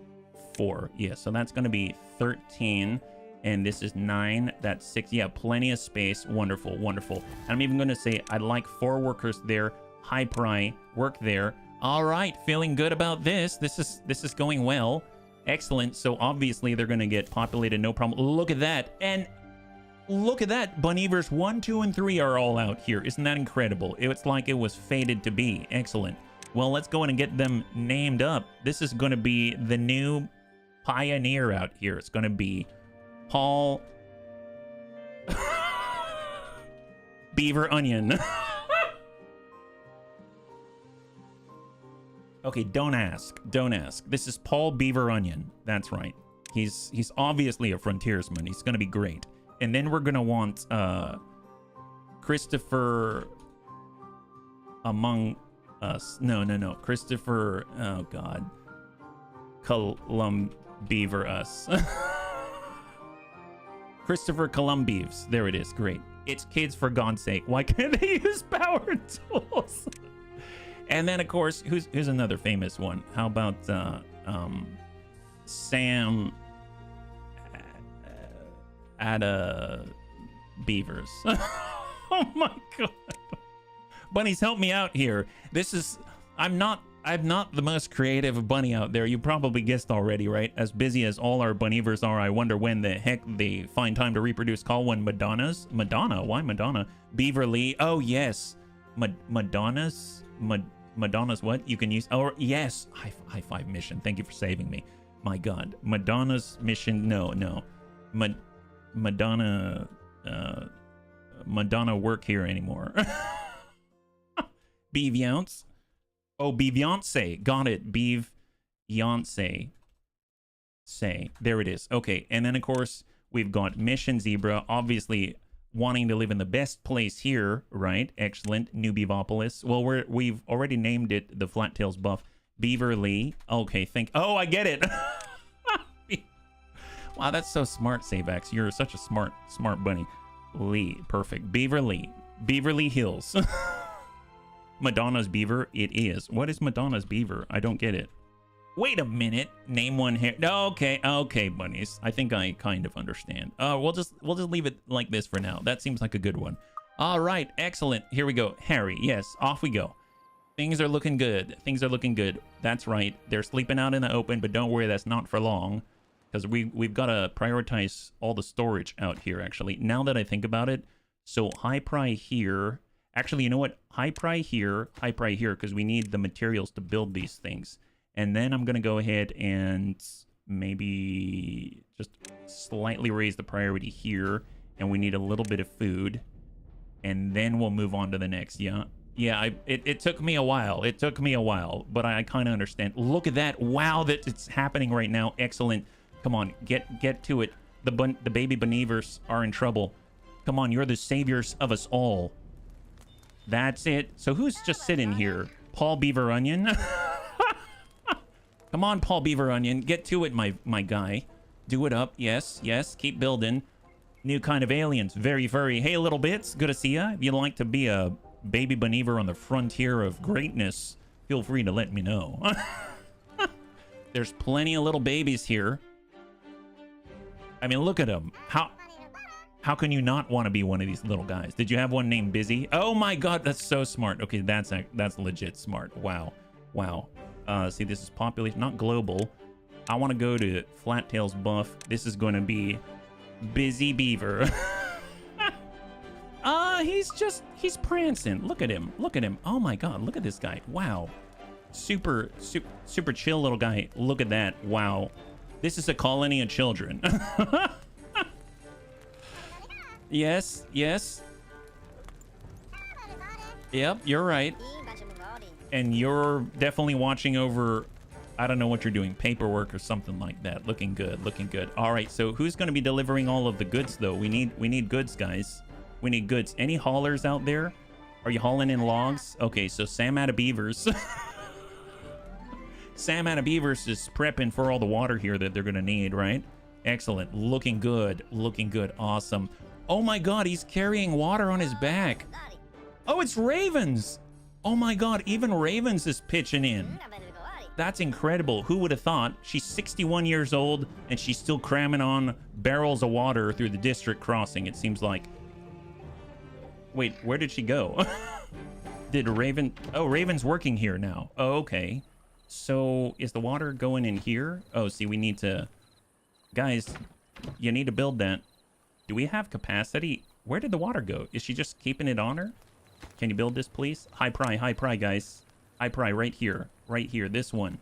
Speaker 1: 4. Yeah, so that's going to be 13, and this is 9. That's 6. Yeah, plenty of space. Wonderful, wonderful. I'm even going to say I'd like 4 workers there. High pry work there. All right, feeling good about this. This is going well. Excellent. So obviously they're going to get populated, no problem. Look at that. And look at that. Bunnievers 1, 2, and 3 are all out here. Isn't that incredible? It's like it was fated to be. Excellent. Well, let's go in and get them named up. This is going to be the new pioneer out here. It's going to be Paul Beaver Onion. Okay, don't ask. Don't ask. This is Paul Beaver Onion. That's right. He's obviously a frontiersman. He's going to be great. And then we're going to want Christopher Among Us. No. Christopher, oh God. Beaver Us. Christopher Columbeaves. There it is. Great. It's kids, for God's sake. Why can't they use power tools? And then, of course, who's another famous one? How about Sam Ada Beavers? Oh my God. Bunnies, help me out here. I'm not the most creative bunny out there. You probably guessed already, right? As busy as all our Bunnievers are, I wonder when the heck they find time to reproduce. Call one Madonna's. Madonna? Why Madonna? Beaverly. Oh, yes. Madonna's what? You can use... Oh, yes. High five mission. Thank you for saving me. My God. Madonna's mission. No. Madonna work here anymore. Beaviance. Oh, Beaviance. Got it. Beaviance. There it is. Okay. And then, of course, we've got Mission Zebra. Obviously, wanting to live in the best place here, right? Excellent. New Beavopolis. Well, we've already named it the Flattails Buff. Beaverly. Okay, oh, I get it. Wow, that's so smart, Savax. You're such a smart bunny. Lee. Perfect. Beaverly. Beaverly Hills. Madonna's Beaver. It is. What is Madonna's Beaver? I don't get it. Wait a minute. Name one hair. Okay, bunnies. I think I kind of understand. We'll just leave it like this for now. That seems like a good one. All right, excellent. Here we go. Harry. Yes, off we go. Things are looking good. That's right. They're sleeping out in the open, but don't worry, that's not for long, because we've got to prioritize all the storage out here. Actually, now that I think about it, so high pry here. Actually, you know what? High pry here, because we need the materials to build these things. And then I'm going to go ahead and maybe just slightly raise the priority here. And we need a little bit of food. And then we'll move on to the next. Yeah, it took me a while. But I kind of understand. Look at that. Wow, that it's happening right now. Excellent. Come on, get to it. The baby Bunnievers are in trouble. Come on, you're the saviors of us all. That's it. So who's just sitting here? Paul Beaver Onion? Come on, Paul Beaver Onion. Get to it, my guy. Do it up. Yes. Keep building. New kind of aliens. Very furry. Hey, little bits. Good to see ya. If you'd like to be a baby Believer on the frontier of greatness, feel free to let me know. There's plenty of little babies here. I mean, look at them. How can you not want to be one of these little guys? Did you have one named Busy? Oh my god, that's so smart. Okay, that's legit smart. Wow. Wow. See, this is population, not global. I want to go to Flattail's buff. This is going to be Busy Beaver. He's prancing. Look at him. Look at him. Oh my god, look at this guy. Wow. Super chill little guy. Look at that. Wow. This is a colony of children. Yes, yes. Yep, you're right. And you're definitely watching over, I don't know what you're doing, paperwork or something like that. Looking good, looking good. All right, so who's going to be delivering all of the goods, though? We need goods, guys. We need goods. Any haulers out there? Are you hauling in logs? Okay, so Sam out of Beavers. Sam out of Beavers is prepping for all the water here that they're going to need, right? Excellent. Looking good. Looking good. Awesome. Oh my god, he's carrying water on his back. Oh, it's Ravens. Oh my god, even Ravens is pitching in. That's incredible. Who would have thought? She's 61 years old and she's still cramming on barrels of water through the district crossing, it seems like. Wait, where did she go? Did Raven... Oh, Raven's working here now. Oh, okay. So, is the water going in here? Oh, see, we need to... Guys, you need to build that. Do we have capacity? Where did the water go? Is she just keeping it on her? Can you build this, please? High pry, guys. High pry right here. Right here, this one.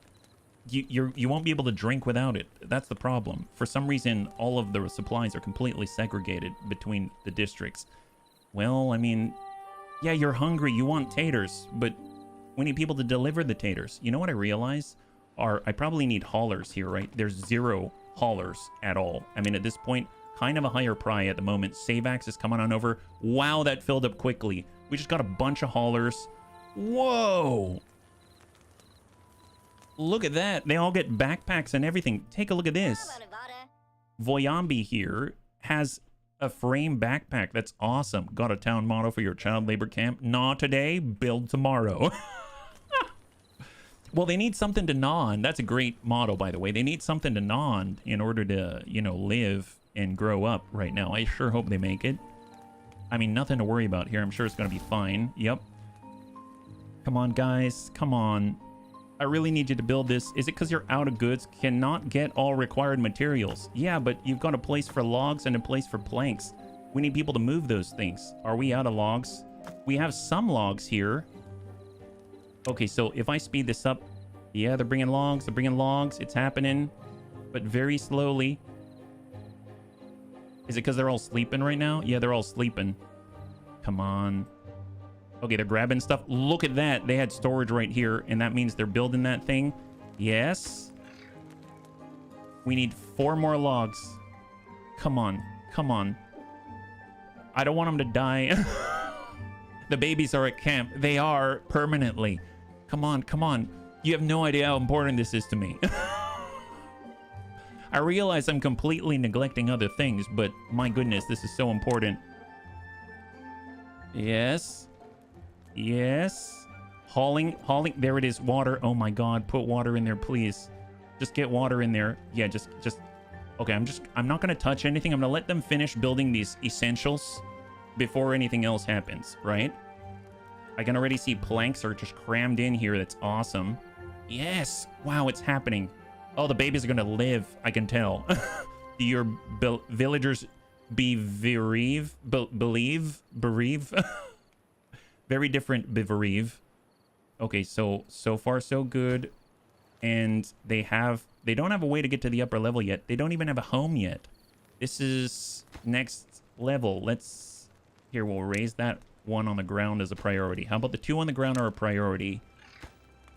Speaker 1: You won't be able to drink without it. That's the problem. For some reason, all of the supplies are completely segregated between the districts. Well, I mean, yeah, you're hungry. You want taters, but we need people to deliver the taters. You know what I realize? I probably need haulers here, right? There's 0 haulers at all. I mean, at this point, kind of a higher pry at the moment. Savax is coming on over. Wow, that filled up quickly. We just got a bunch of haulers. Whoa! Look at that. They all get backpacks and everything. Take a look at this. Voyambi here has a frame backpack. That's awesome. Got a town motto for your child labor camp. Gnaw today, build tomorrow. Well, they need something to gnaw on. That's a great motto, by the way. They need something to gnaw on in order to, you know, live and grow up right now. I sure hope they make it. I mean, nothing to worry about here. I'm sure it's going to be fine. Yep. Come on, guys. Come on. I really need you to build this. Is it because you're out of goods? Cannot get all required materials. Yeah, but you've got a place for logs and a place for planks. We need people to move those things. Are we out of logs? We have some logs here. Okay, so if I speed this up... Yeah, they're bringing logs. They're bringing logs. It's happening. But very slowly. Is it because they're all sleeping right now? Yeah, they're all sleeping. Come on. Okay, they're grabbing stuff. Look at that. They had storage right here, and that means they're building that thing. Yes. We need 4 more logs. Come on. Come on. I don't want them to die. The babies are at camp. They are permanently. Come on, come on. You have no idea how important this is to me. I realize I'm completely neglecting other things, but my goodness, this is so important. Yes. Yes. Hauling. There it is. Water. Oh my god. Put water in there, please. Just get water in there. Yeah, just... Okay, I'm not going to touch anything. I'm going to let them finish building these essentials before anything else happens, right? I can already see planks are just crammed in here. That's awesome. Yes. Wow, it's happening. Oh, the babies are going to live. I can tell. Do your villagers bereave? Very different bereave. Okay, so far so good. And they don't have a way to get to the upper level yet. They don't even have a home yet. This is next level. Here, we'll raise that one on the ground as a priority. How about the 2 on the ground are a priority?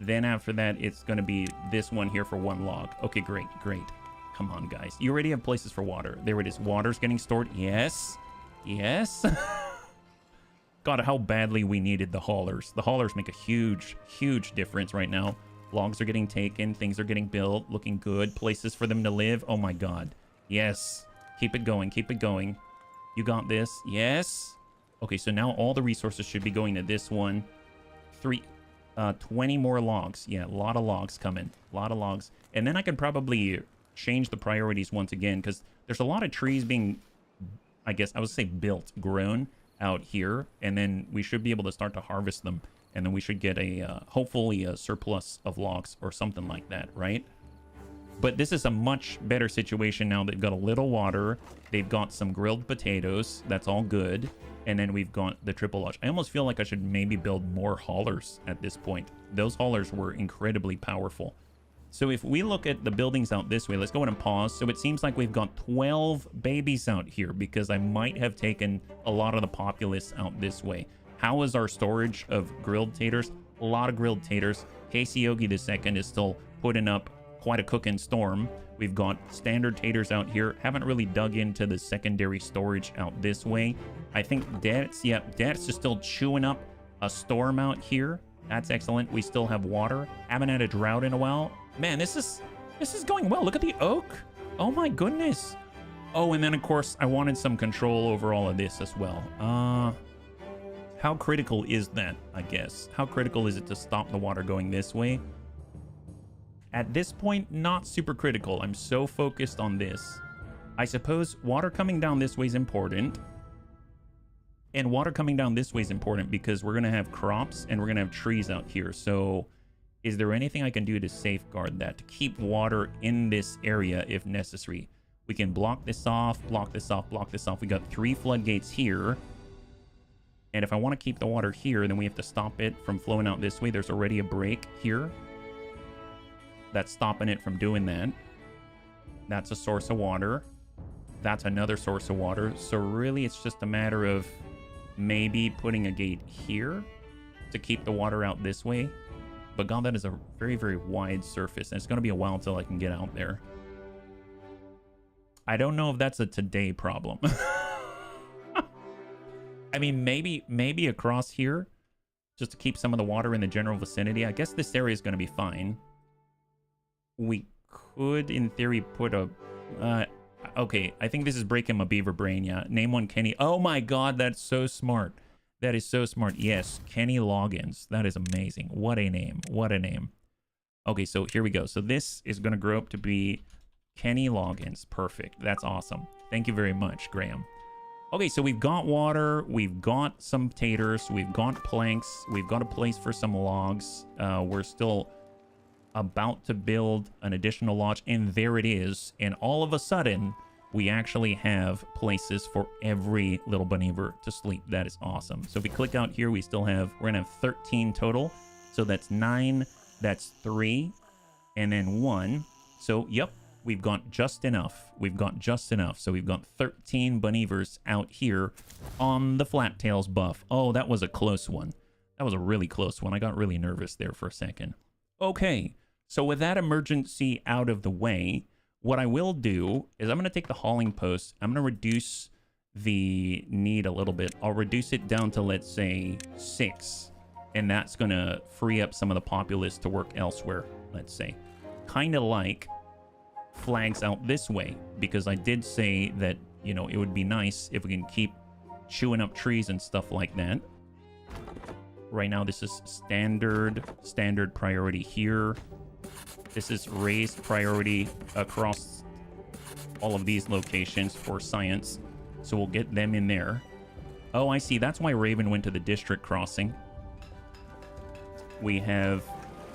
Speaker 1: Then after that, it's going to be this one here for 1 log. Okay, great. Come on, guys. You already have places for water. There it is. Water's getting stored. Yes. Yes. God, how badly we needed the haulers. The haulers make a huge, huge difference right now. Logs are getting taken. Things are getting built. Looking good. Places for them to live. Oh, my God. Yes. Keep it going. Keep it going. You got this. Yes. Okay, so now all the resources should be going to this one. 20 more logs. Yeah, a lot of logs coming. A lot of logs. And then I could probably change the priorities once again, because there's a lot of trees being, I guess, I would say grown out here. And then we should be able to start to harvest them. And then we should get a, hopefully a surplus of logs or something like that, right? But this is a much better situation now. They've got a little water. They've got some grilled potatoes. That's all good. And then we've got the triple lodge. I almost feel like I should maybe build more haulers at this point. Those haulers were incredibly powerful. So if we look at the buildings out this way, let's go ahead and pause. So it seems like we've got 12 babies out here because I might have taken a lot of the populace out this way. How is our storage of grilled taters? A lot of grilled taters. Casey Yogi II is still putting up quite a cooking storm. We've got standard taters out here. Haven't really dug into the secondary storage out this way. I think Dad's is still chewing up a storm out here. That's excellent. We still have water. Haven't had a drought in a while. Man, this is going well. Look at the oak. Oh my goodness. Oh, and then of course I wanted some control over all of this as well. How critical is that, I guess? How critical is it to stop the water going this way? At this point, not super critical. I'm so focused on this. I suppose water coming down this way is important. And water coming down this way is important because we're going to have crops and we're going to have trees out here. So is there anything I can do to safeguard that, to keep water in this area if necessary? We can block this off, block this off, block this off. We got 3 floodgates here. And if I want to keep the water here, then we have to stop it from flowing out this way. There's already a break here that's stopping it from doing that. That's a source of water. That's another source of water. So really, it's just a matter of maybe putting a gate here to keep the water out this way. But God, that is a very, very wide surface, and it's going to be a while until I can get out there. I don't know if that's a today problem. I mean, maybe across here, just to keep some of the water in the general vicinity. I guess this area is going to be fine. We could, in theory, put a... okay, I think this is breaking my beaver brain, yeah. Name one Kenny. Oh my God, that's so smart. That is so smart. Yes, Kenny Loggins. That is amazing. What a name. What a name. Okay, so here we go. So this is going to grow up to be Kenny Loggins. Perfect. That's awesome. Thank you very much, Graham. Okay, so we've got water. We've got some taters. We've got planks. We've got a place for some logs. We're still about to build an additional lodge, and there it is. And all of a sudden, we actually have places for every little Bunnyver to sleep. That is awesome. So if we click out here, we still have, we're gonna have 13 total. So that's 9, that's 3, and then 1. So, yep, we've got just enough. We've got just enough. So we've got 13 Bunnyvers out here on the Flat Tails buff. Oh, that was a close one. That was a really close one. I got really nervous there for a second. Okay, so with that emergency out of the way, what I will do is I'm going to take the hauling post. I'm going to reduce the need a little bit. I'll reduce it down to, let's say, 6. And that's going to free up some of the populace to work elsewhere, let's say. Kind of like flags out this way, because I did say that, you know, it would be nice if we can keep chewing up trees and stuff like that. Right now, this is standard priority here. This is raised priority across all of these locations for science. So we'll get them in there. Oh, I see. That's why Raven went to the district crossing. We have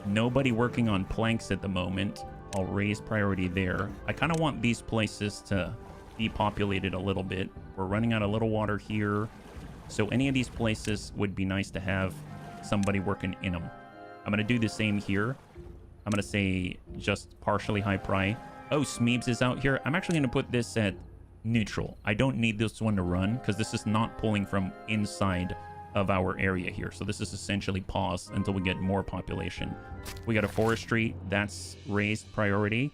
Speaker 1: nobody working on planks at the moment. I'll raise priority there. I kind of want these places to be populated a little bit. We're running out of little water here. So any of these places would be nice to have somebody working in them. I'm going to do the same here. I'm going to say just partially high pry. Oh, Smeebs is out here. I'm actually going to put this at neutral. I don't need this one to run because this is not pulling from inside of our area here. So this is essentially paused until we get more population. We got a forestry. That's raised priority.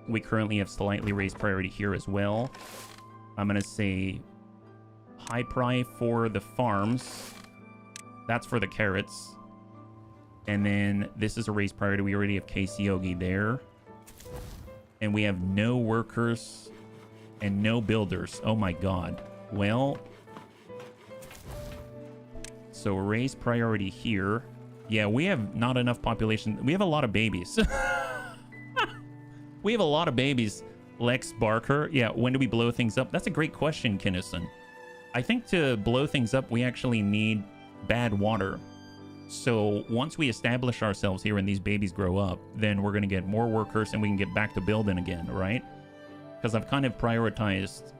Speaker 1: We currently have slightly raised priority here as well. I'm going to say high pry for the farms. That's for the carrots. And then this is a raised priority. We already have Casey Yogi there. And we have no workers and no builders. Oh my god. Well, so raise priority here. Yeah, we have not enough population. We have a lot of babies. We have a lot of babies. Lex Barker. Yeah, when do we blow things up? That's a great question, Kinnison. I think to blow things up, we actually need bad water. So once we establish ourselves here and these babies grow up, then we're going to get more workers and we can get back to building again, right? Because I've kind of prioritized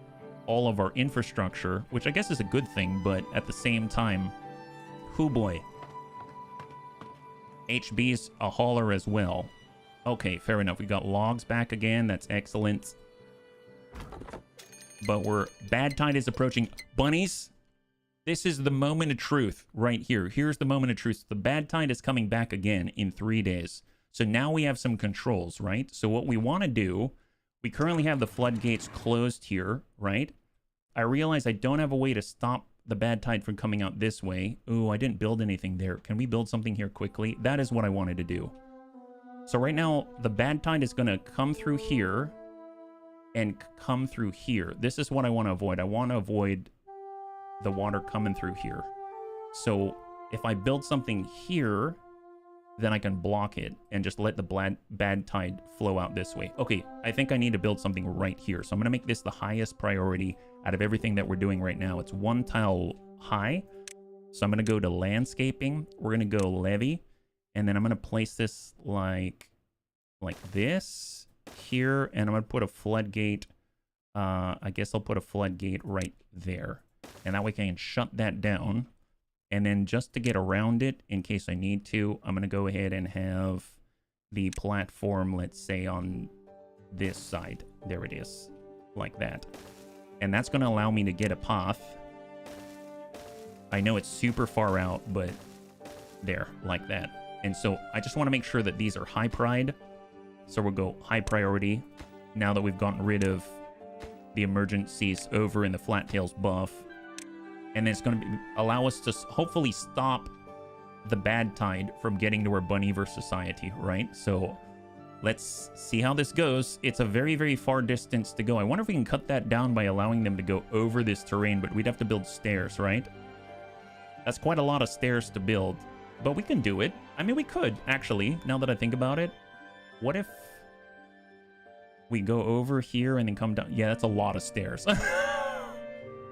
Speaker 1: all of our infrastructure, which I guess is a good thing, but at the same time, hoo boy. HB's a hauler as well. Okay, fair enough. We got logs back again. That's excellent. But bad tide is approaching. Bunnies, this is the moment of truth right here. Here's the moment of truth. The bad tide is coming back again in 3 days. So now we have some controls, right? So what we want to do, we currently have the floodgates closed here, right? I realize I don't have a way to stop the bad tide from coming out this way. Ooh, I didn't build anything there. Can we build something here quickly? That is what I wanted to do. So right now, the bad tide is going to come through here and come through here. This is what I want to avoid. I want to avoid the water coming through here. So if I build something here, then I can block it and just let the bad tide flow out this way. Okay, I think I need to build something right here. So I'm going to make this the highest priority out of everything that we're doing right now. It's 1 tile high. So I'm going to go to landscaping. We're going to go levee. And then I'm going to place this like this here. And I'm going to put a floodgate. I guess I'll put a floodgate right there. And that way I can shut that down. And then just to get around it, in case I need to, I'm going to go ahead and have the platform, let's say, on this side. There it is. Like that. And that's going to allow me to get a path. I know it's super far out, but there, like that. And so I just want to make sure that these are high pride. So we'll go high priority now that we've gotten rid of the emergencies over in the flat tails buff. And then it's going to allow us to hopefully stop the bad tide from getting to our Bunnyverse society, right? So let's see how this goes. It's a very, very far distance to go. I wonder if we can cut that down by allowing them to go over this terrain, but we'd have to build stairs, right? That's quite a lot of stairs to build, but we can do it. I mean, we could, actually, now that I think about it. What if we go over here and then come down? Yeah, that's a lot of stairs.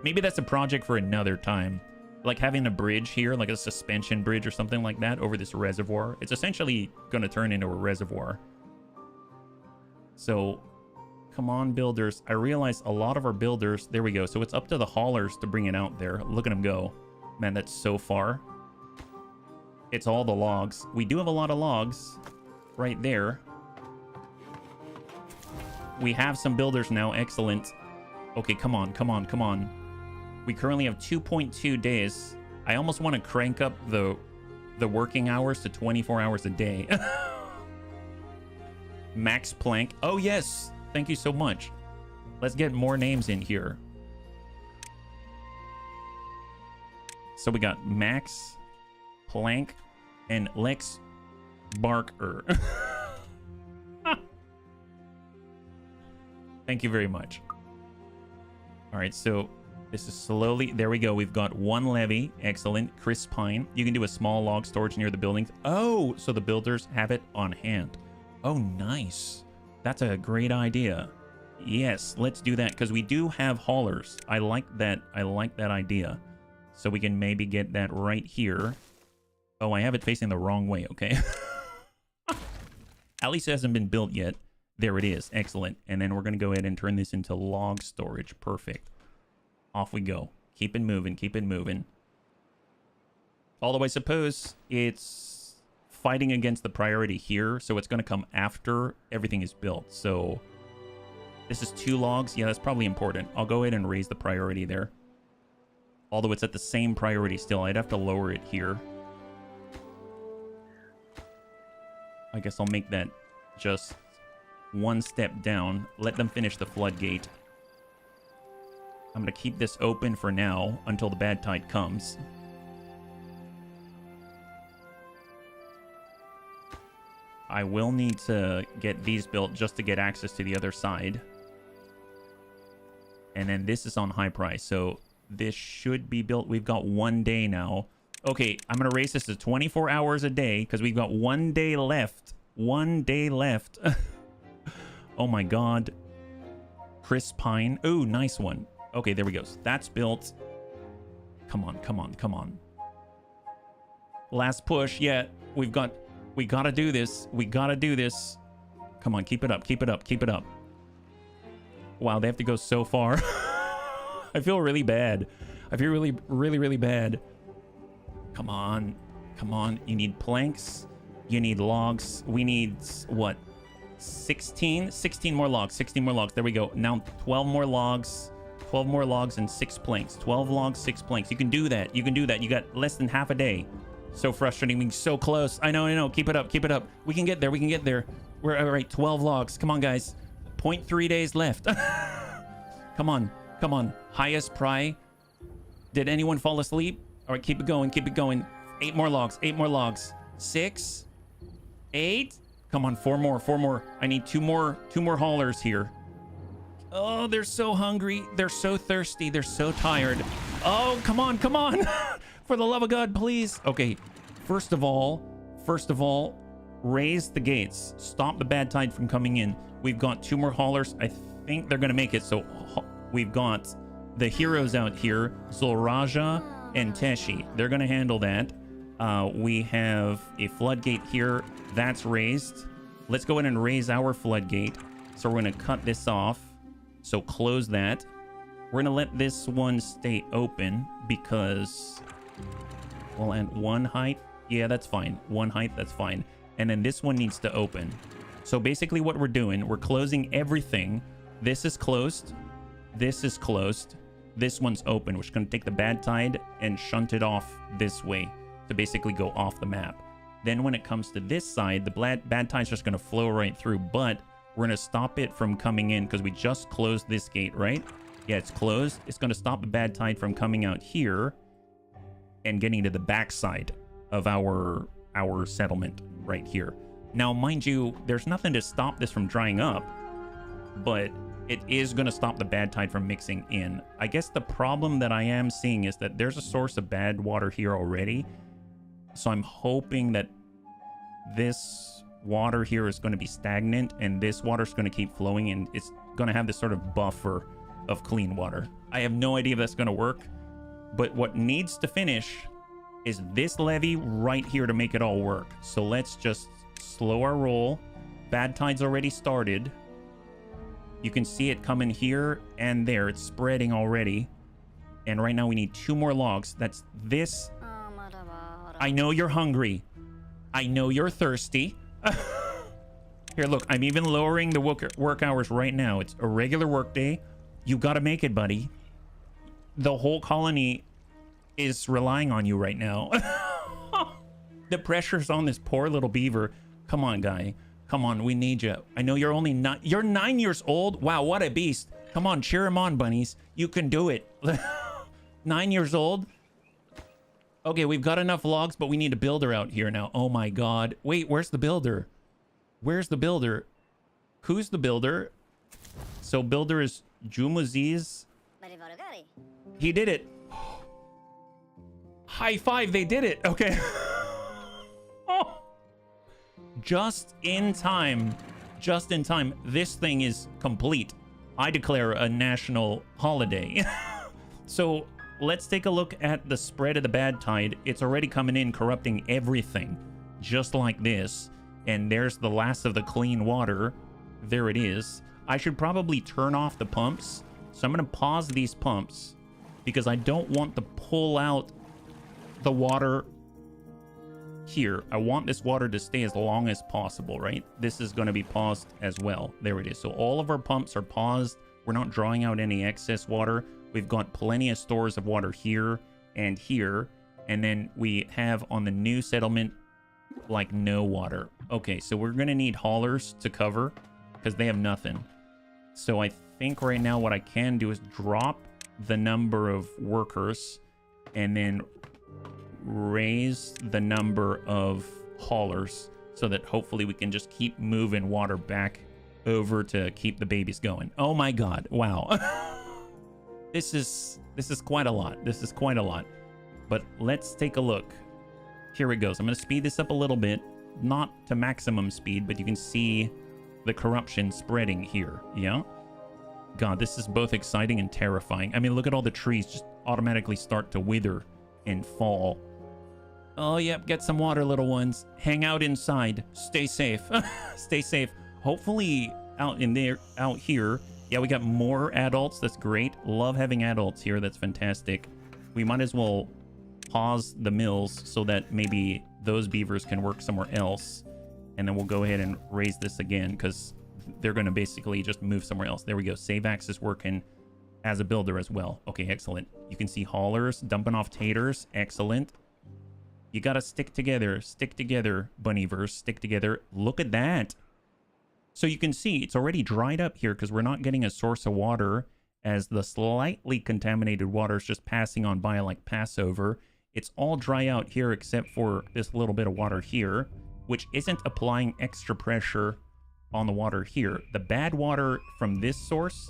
Speaker 1: Maybe that's a project for another time. Like having a bridge here, like a suspension bridge or something like that over this reservoir. It's essentially going to turn into a reservoir. So, come on, builders. I realize a lot of our builders... There we go. So it's up to the haulers to bring it out there. Look at them go. Man, that's so far. It's all the logs. We do have a lot of logs right there. We have some builders now. Excellent. Okay, come on, come on, come on. We currently have 2.2 days. I almost want to crank up the working hours to 24 hours a day. Max Planck. Oh, yes. Thank you so much. Let's get more names in here. So we got Max Planck and Lex Barker. Thank you very much. All right, so this is slowly... There we go. We've got 1 levee. Excellent. Chris Pine. You can do a small log storage near the buildings. Oh, so the builders have it on hand. Oh, nice. That's a great idea. Yes, let's do that because we do have haulers. I like that. I like that idea. So we can maybe get that right here. Oh, I have it facing the wrong way. Okay. At least it hasn't been built yet. There it is. Excellent. And then we're going to go ahead and turn this into log storage. Perfect. Off we go. Keep it moving. Keep it moving. Although I suppose it's fighting against the priority here. So it's going to come after everything is built. So this is 2 logs. Yeah, that's probably important. I'll go ahead and raise the priority there. Although it's at the same priority still. I'd have to lower it here. I guess I'll make that just 1 step down. Let them finish the floodgate. I'm going to keep this open for now until the bad tide comes. I will need to get these built just to get access to the other side. And then this is on high price. So this should be built. We've got 1 day now. Okay, I'm going to raise this to 24 hours a day because we've got 1 day left. 1 day left. Oh my God. Chris Pine. Ooh, nice one. Okay, there we go. So that's built. Come on, come on, come on. Last push. Yeah, we got to do this. We got to do this. Come on, keep it up, keep it up, keep it up. Wow, they have to go so far. I feel really bad. I feel really, really, really bad. Come on. Come on. You need planks. You need logs. We need, what? 16 more logs. 16 more logs. There we go. Now 12 more logs. 12 more logs and 6 planks. 12 logs, 6 planks. You can do that. You can do that. You got less than half a day. So frustrating. Being so close. I know, I know. Keep it up. Keep it up. We can get there. We can get there. We're all right. 12 logs. Come on, guys. 0.3 days left. Come on. Come on. Highest pry. Did anyone fall asleep? All right, keep it going. Keep it going. 8 more logs. 8 more logs. 6. 8. Come on, 4 more. 4 more. I need 2 more. 2 more haulers here. Oh, they're so hungry. They're so thirsty. They're so tired. Oh, come on. Come on. For the love of God, please. Okay. First of all, raise the gates. Stop the bad tide from coming in. We've got 2 more haulers. I think they're going to make it. So we've got the heroes out here, Zulraja and Teshi. They're going to handle that. We have a floodgate here. That's raised. Let's go ahead and raise our floodgate. So we're going to cut this off. So close that. We're going to let this one stay open because... Well, and 1 height. Yeah, that's fine. 1 height, that's fine. And then this one needs to open. So basically what we're doing, we're closing everything. This is closed. This is closed. This one's open, which is going to take the bad tide and shunt it off this way to basically go off the map. Then when it comes to this side, the bad tide's just going to flow right through, but we're going to stop it from coming in because we just closed this gate, right? Yeah, it's closed. It's going to stop the bad tide from coming out here and getting to the backside of our settlement right here. Now, mind you, there's nothing to stop this from drying up, but it is going to stop the bad tide from mixing in. I guess the problem that I am seeing is that there's a source of bad water here already. So I'm hoping that this water here is going to be stagnant and this water is going to keep flowing and it's going to have this sort of buffer of clean water. I have no idea if that's going to work, but what needs to finish is this levee right here to make it all work. So let's just slow our roll. Bad tide's already started. You can see it coming here and there. It's spreading already. And right now we need 2 more logs. That's this. I know you're hungry. I know you're thirsty. Here, look, I'm even lowering the work hours right now. It's a regular work day. You got to make it, buddy. The whole colony is relying on you right now. The pressure's on this poor little beaver. Come on, guy. Come on, we need you. I know you're only you're 9 years old. Wow, what a beast. Come on, cheer him on, bunnies. You can do it. 9 years old. Okay, we've got enough logs, but we need a builder out here now. Oh my God. Wait, where's the builder? Where's the builder? Who's the builder? So builder is Jumuziz. He did it. High five, they did it. Okay. Oh. Just in time. Just in time. This thing is complete. I declare a national holiday. So let's take a look at the spread of the bad tide. It's already coming in, corrupting everything. Just like this. And there's the last of the clean water. There it is. I should probably turn off the pumps. So I'm going to pause these pumps because I don't want to pull out the water here. I want this water to stay as long as possible, right? This is going to be paused as well. There it is. So all of our pumps are paused. We're not drawing out any excess water. We've got plenty of stores of water here and here. And then we have on the new settlement, like no water. Okay, so we're going to need haulers to cover because they have nothing. So I think right now what I can do is drop the number of workers and then raise the number of haulers so that hopefully we can just keep moving water back over to keep the babies going. Oh my God. Wow. This is quite a lot. This is quite a lot. But let's take a look. Here it goes. I'm going to speed this up a little bit. Not to maximum speed, but you can see the corruption spreading here. Yeah? God, this is both exciting and terrifying. I mean, look at all the trees just automatically start to wither and fall. Oh, yep. Get some water, little ones. Hang out inside. Stay safe. Stay safe. Hopefully out here. Yeah, we got more adults. That's great. Love having adults here. That's fantastic. We might as well pause the mills so that maybe those beavers can work somewhere else. And then we'll go ahead and raise this again because they're going to basically just move somewhere else. There we go. Save axe is working as a builder as well. Okay, excellent. You can see haulers dumping off taters. Excellent. You got to stick together. Stick together, Bunnyverse. Stick together. Look at that. So you can see it's already dried up here because we're not getting a source of water as the slightly contaminated water is just passing on by like Passover. It's all dry out here except for this little bit of water here, which isn't applying extra pressure on the water here. The bad water from this source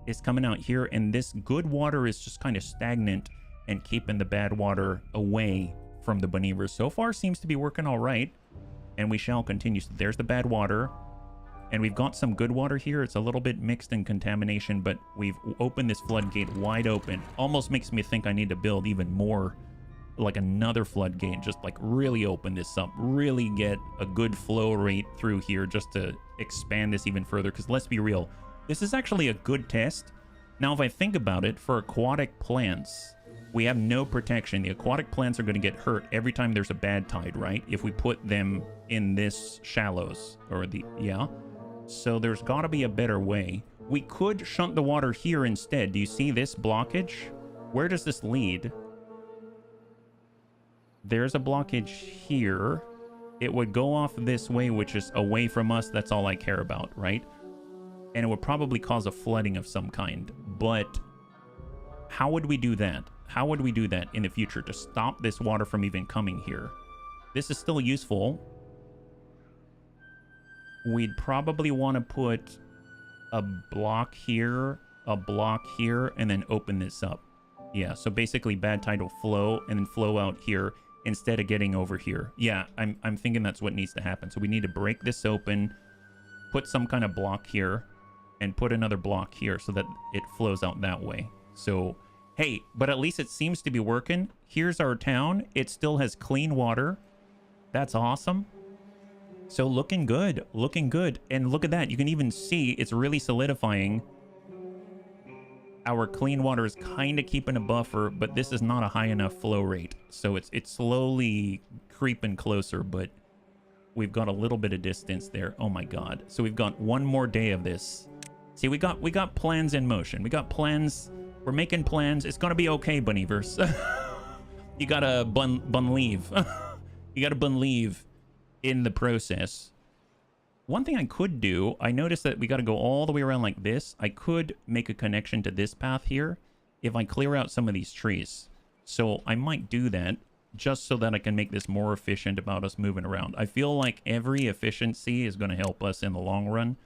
Speaker 1: is coming out here, and this good water is just kind of stagnant and keeping the bad water away from the Bunnies. So far seems to be working all right, and we shall continue. So there's the bad water, and we've got some good water here. It's a little bit mixed in contamination, but we've opened this floodgate wide open. Almost makes me think I need to build even more, like another floodgate, just like really open this up, really get a good flow rate through here just to expand this even further. Because let's be real, this is actually a good test. Now, if I think about it, for aquatic plants, we have no protection. The aquatic plants are going to get hurt every time there's a bad tide, right? If we put them in this shallows or the, yeah. So there's got to be a better way. We could shunt the water here instead. Do you see this blockage? Where does this lead? There's a blockage here. It would go off this way, which is away from us. That's all I care about, right? And it would probably cause a flooding of some kind. But how would we do that? How would we do that in the future to stop this water from even coming here? This is still useful. We'd probably want to put a block here, and then open this up. Yeah, so basically bad tide will flow and then flow out here instead of getting over here. Yeah, I'm thinking that's what needs to happen. So we need to break this open, put some kind of block here, and put another block here so that it flows out that way. So, hey, but at least it seems to be working. Here's our town. It still has clean water. That's awesome. So looking good, looking good. And look at that. You can even see it's really solidifying. Our clean water is kind of keeping a buffer, but this is not a high enough flow rate. So it's slowly creeping closer, but we've got a little bit of distance there. Oh my God. So we've got one more day of this. See, we got plans in motion. We got plans. We're making plans. It's going to be okay, Bunnyverse. You got to believe. You got to believe in the process. One thing I could do, I noticed that we got to go all the way around like this. I could make a connection to this path here if I clear out some of these trees. So I might do that just so that I can make this more efficient about us moving around. I feel like every efficiency is going to help us in the long run.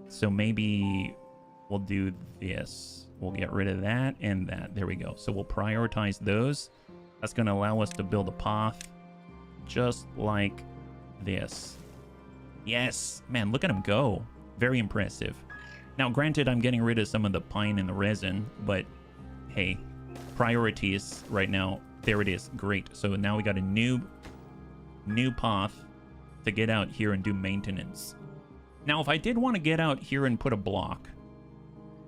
Speaker 1: So maybe we'll do this. We'll get rid of that and that. There we go. So we'll prioritize those. That's going to allow us to build a path just like this. Yes, man, look at him go. Very impressive. Now, granted, I'm getting rid of some of the pine and the resin, but hey, priorities right now. There it is. Great. So now we got a new path to get out here and do maintenance. Now, if I did want to get out here and put a block,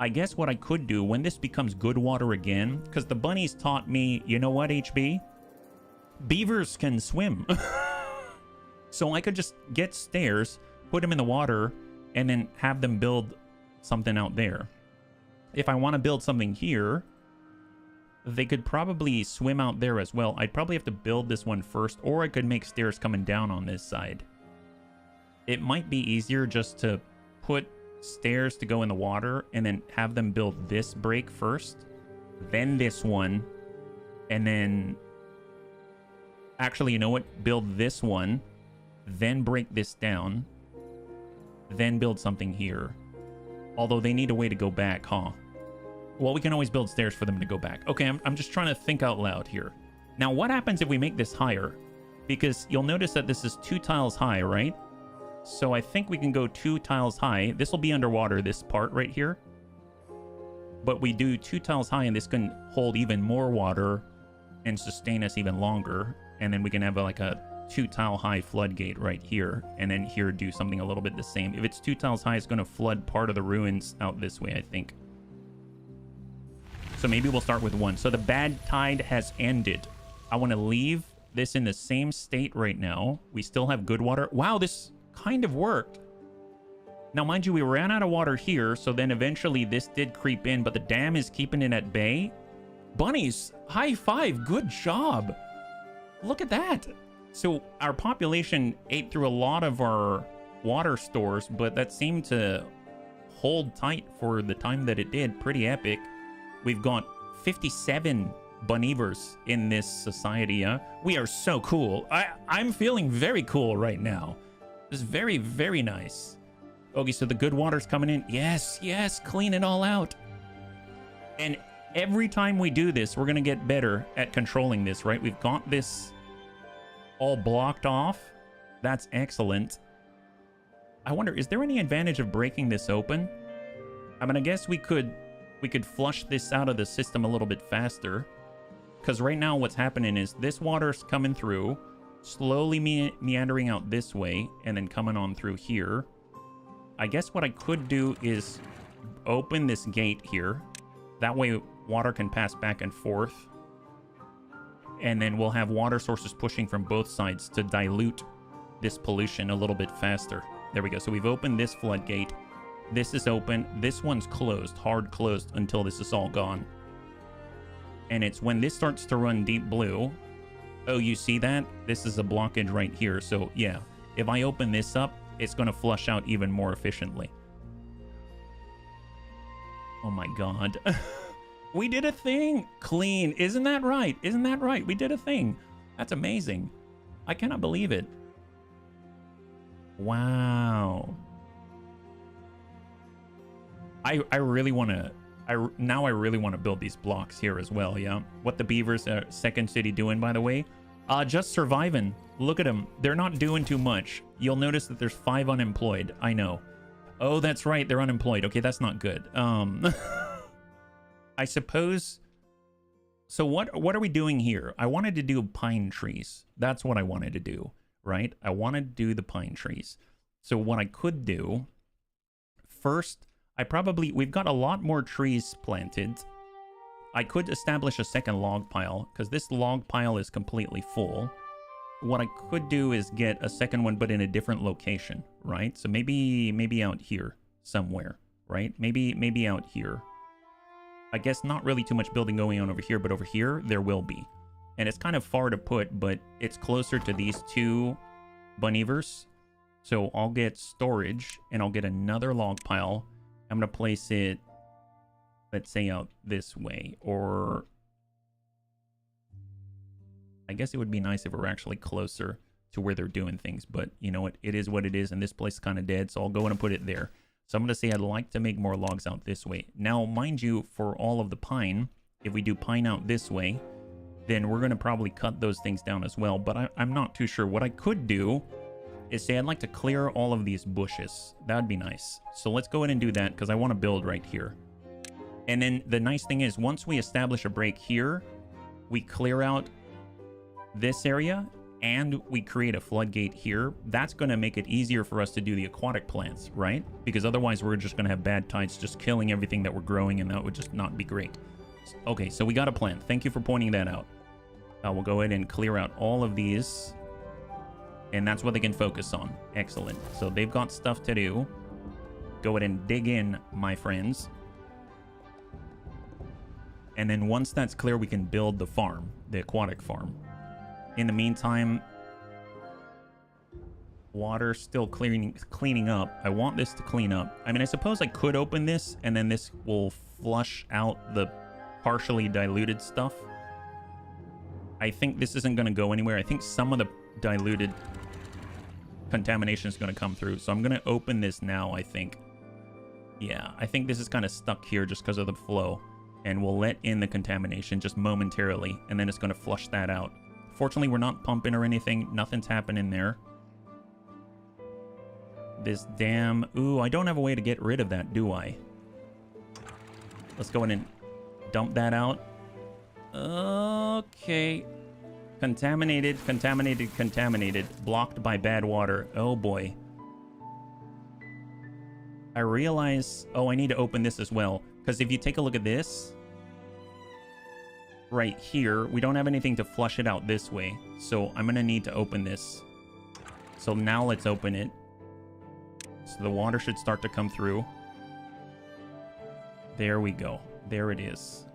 Speaker 1: I guess what I could do when this becomes good water again, because the bunnies taught me, you know what, HB? Beavers can swim. So I could just get stairs, put them in the water, and then have them build something out there. If I want to build something here, they could probably swim out there as well. I'd probably have to build this one first, or I could make stairs coming down on this side. It might be easier just to put stairs to go in the water and then have them build this break first, then this one, and then... Actually, you know what? Build this one, then break this down, then build something here. Although they need a way to go back, huh? Well, we can always build stairs for them to go back. Okay, I'm just trying to think out loud here. Now, what happens if we make this higher? Because you'll notice that this is 2 tiles high, right? So I think we can go 2 tiles high. This will be underwater, this part right here. But we do 2 tiles high, and this can hold even more water and sustain us even longer. And then we can have like a 2 tile high floodgate right here. And then here do something a little bit the same. If it's 2 tiles high, it's going to flood part of the ruins out this way, I think. So maybe we'll start with 1. So the bad tide has ended. I want to leave this in the same state right now. We still have good water. Wow, this kind of worked. Now, mind you, we ran out of water here, so then eventually this did creep in, but the dam is keeping it at bay. Bunnies, high five, good job. Look at that. So our population ate through a lot of our water stores, but that seemed to hold tight for the time that it did. Pretty epic. We've got 57 Beavers in this society. We are so cool. I'm feeling very cool right now. This is very, very nice. Okay, so the good water's coming in. Yes, yes, clean it all out. And every time we do this, we're going to get better at controlling this, right? We've got this all blocked off. That's excellent. I wonder, is there any advantage of breaking this open? I mean, I guess we could flush this out of the system a little bit faster. Because right now what's happening is this water's coming through, slowly meandering out this way, and then coming on through here. I guess what I could do is open this gate here. That way water can pass back and forth. And then we'll have water sources pushing from both sides to dilute this pollution a little bit faster. There we go. So we've opened this floodgate. This is open. This one's closed, hard closed until this is all gone. And it's when this starts to run deep blue. Oh, you see that? This is a blockage right here. So yeah, if I open this up, it's going to flush out even more efficiently. Oh my God. We did a thing. Clean. Isn't that right? Isn't that right? We did a thing. That's amazing. I cannot believe it. Wow. I really want to... Now I really want to build these blocks here as well, yeah? What the Beavers, second city doing, by the way? Just surviving. Look at them. They're not doing too much. You'll notice that there's 5 unemployed. I know. Oh, that's right. They're unemployed. Okay, that's not good. I suppose... So what are we doing here? I wanted to do pine trees. That's what I wanted to do, right? I wanted to do the pine trees. So what I could do... First... we've got a lot more trees planted. I could establish a second log pile because this log pile is completely full. What I could do is get a second one, but in a different location, right? So maybe out here somewhere, right? Maybe out here. I guess not really too much building going on over here, but over here there will be. And it's kind of far to put, but it's closer to these 2 Beavers. So I'll get storage and I'll get another log pile. I'm going to place it, let's say, out this way, or I guess it would be nice if we're actually closer to where they're doing things, but you know what? It is what it is, and this place is kind of dead, so I'll go in and put it there. So I'm going to say I'd like to make more logs out this way. Now, mind you, for all of the pine, if we do pine out this way, then we're going to probably cut those things down as well, but I'm not too sure. What I could do is say I'd like to clear all of these bushes. That would be nice. So let's go ahead and do that because I want to build right here. And then the nice thing is once we establish a break here, we clear out this area and we create a floodgate here. That's going to make it easier for us to do the aquatic plants, right? Because otherwise we're just going to have bad tides just killing everything that we're growing, and that would just not be great. Okay, so we got a plan. Thank you for pointing that out. We'll go ahead and clear out all of these. And that's what they can focus on. Excellent. So they've got stuff to do. Go ahead and dig in, my friends. And then once that's clear, we can build the farm, the aquatic farm. In the meantime, water's still cleaning up. I want this to clean up. I mean, I suppose I could open this, and then this will flush out the partially diluted stuff. I think this isn't going to go anywhere. I think some of the diluted contamination is going to come through. So I'm going to open this now, I think. Yeah, I think this is kind of stuck here just because of the flow. and we'll let in the contamination just momentarily, and then it's going to flush that out. Fortunately, we're not pumping or anything. Nothing's happening there. This dam... Ooh, I don't have a way to get rid of that, do I? Let's go in and dump that out. Okay. Contaminated, contaminated, contaminated. Blocked by bad water. Oh, boy. I realize... Oh, I need to open this as well. Because if you take a look at this... Right here, we don't have anything to flush it out this way. So I'm going to need to open this. So now let's open it. So the water should start to come through. There we go. There it is.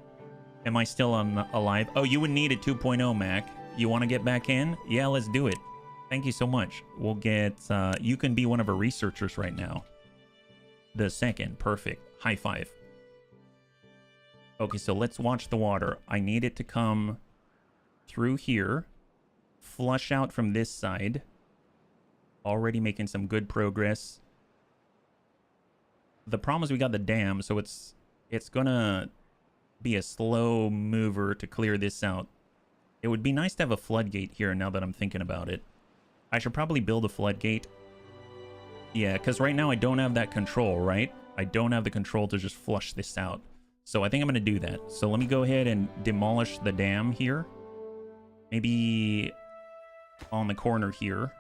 Speaker 1: Am I still alive? Oh, you would need a 2.0, Mac. You want to get back in? Yeah, let's do it. Thank you so much. We'll get... you can be one of our researchers right now. The second. Perfect. High five. Okay, so let's watch the water. I need it to come through here. Flush out from this side. Already making some good progress. The problem is we got the dam, so it's gonna be a slow mover to clear this out. It would be nice to have a floodgate here now that I'm thinking about it. I should probably build a floodgate. Yeah, because right now I don't have that control, right? I don't have the control to just flush this out. So I think I'm going to do that. So let me go ahead and demolish the dam here. Maybe on the corner here.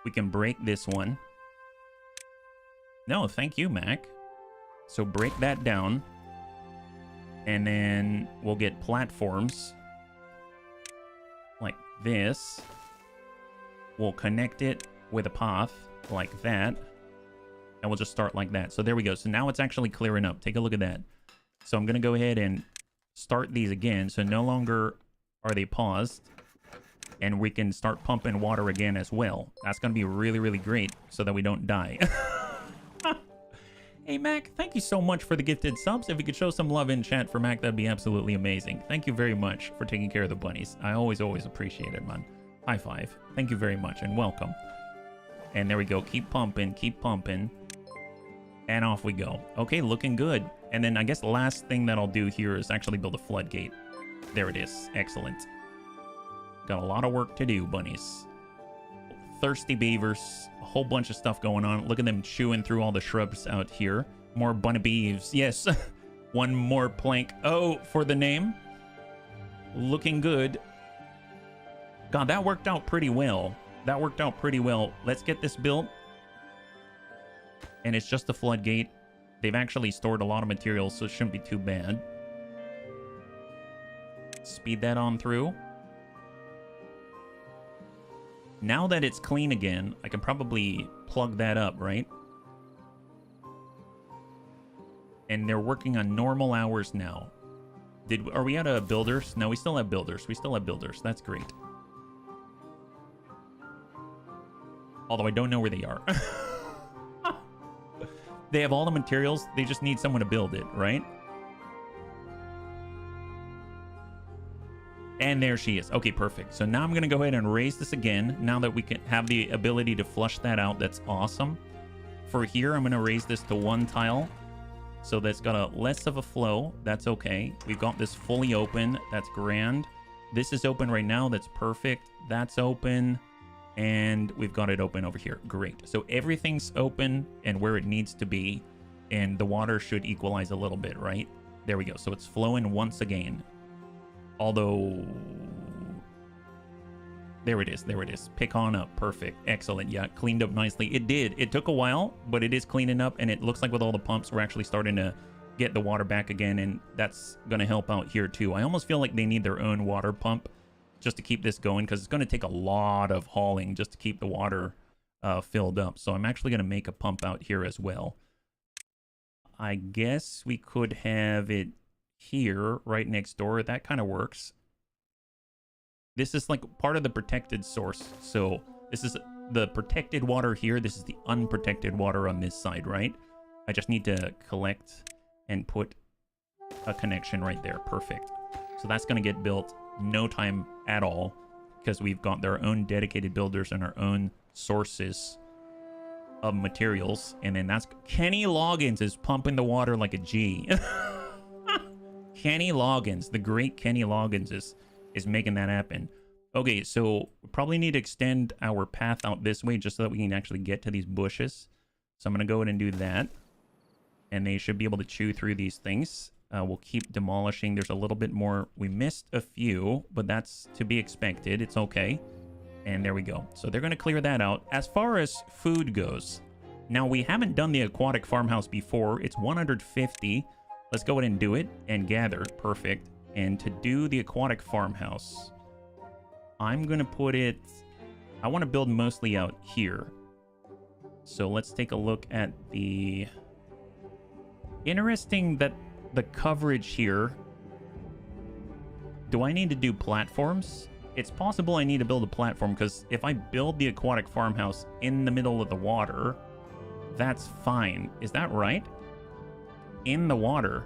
Speaker 1: We can break this one. No, thank you, Mac. So break that down. And then we'll get platforms. Like this. We'll connect it with a path like that. And we'll just start like that. So there we go. So now it's actually clearing up. Take a look at that. So I'm going to go ahead and start these again. So no longer are they paused. And we can start pumping water again as well. That's going to be really, really great so that we don't die. Hey, Mac, thank you so much for the gifted subs. If you could show some love in chat for Mac, that'd be absolutely amazing. Thank you very much for taking care of the bunnies. I always appreciate it, man. High five. Thank you very much and welcome. And there we go. Keep pumping, keep pumping. And off we go. Okay, looking good. And then I guess the last thing that I'll do here is actually build a floodgate. There it is. Excellent. Got a lot of work to do, bunnies. Thirsty beavers. A whole bunch of stuff going on. Look at them chewing through all the shrubs out here. More bunny beeves. Yes. One more plank. Oh, for the name. Looking good. God, that worked out pretty well. That worked out pretty well. Let's get this built. And it's just a floodgate. They've actually stored a lot of materials, so it shouldn't be too bad. Speed that on through. Now that it's clean again, I can probably plug that up, right? And they're working on normal hours now. Are we out of builders? No, we still have builders. We still have builders. That's great. Although I don't know where they are. They have all the materials. They just need someone to build it, right? And there she is. Okay, perfect. So now I'm going to go ahead and raise this again. Now that we can have the ability to flush that out, that's awesome. For here, I'm going to raise this to 1 tile. So that's got a less of a flow. That's okay. We've got this fully open. That's grand. This is open right now. That's perfect. That's open. And we've got it open over here. Great. So everything's open and where it needs to be. And the water should equalize a little bit, right? There we go. So it's flowing once again. Although... There it is. There it is. Pick on up. Perfect. Excellent. Yeah, cleaned up nicely. It did. It took a while, but it is cleaning up. And it looks like with all the pumps, we're actually starting to get the water back again. And that's going to help out here too. I almost feel like they need their own water pump just to keep this going, because it's going to take a lot of hauling just to keep the water filled up. So I'm actually going to make a pump out here as well. I guess we could have it here right next door. That kind of works. This is like part of the protected source. So this is the protected water here. This is the unprotected water on this side, right? I just need to collect and put a connection right there. Perfect. So that's going to get built no time at all, because we've got their own dedicated builders and our own sources of materials. And then that's Kenny Loggins is pumping the water like a G. Kenny Loggins, the great Kenny Loggins is making that happen. Okay, so we probably need to extend our path out this way just so that we can actually get to these bushes. So I'm going to go ahead and do that. And they should be able to chew through these things. We'll keep demolishing. There's a little bit more. We missed a few, but that's to be expected. It's okay. And there we go. So they're going to clear that out. As far as food goes, now we haven't done the aquatic farmhouse before. It's 150. Let's go ahead and do it and gather. Perfect. And to do the aquatic farmhouse, I'm going to put it... I want to build mostly out here. So let's take a look at the... Interesting that the coverage here... Do I need to do platforms? It's possible I need to build a platform, because if I build the aquatic farmhouse in the middle of the water, that's fine. Is that right? In the water.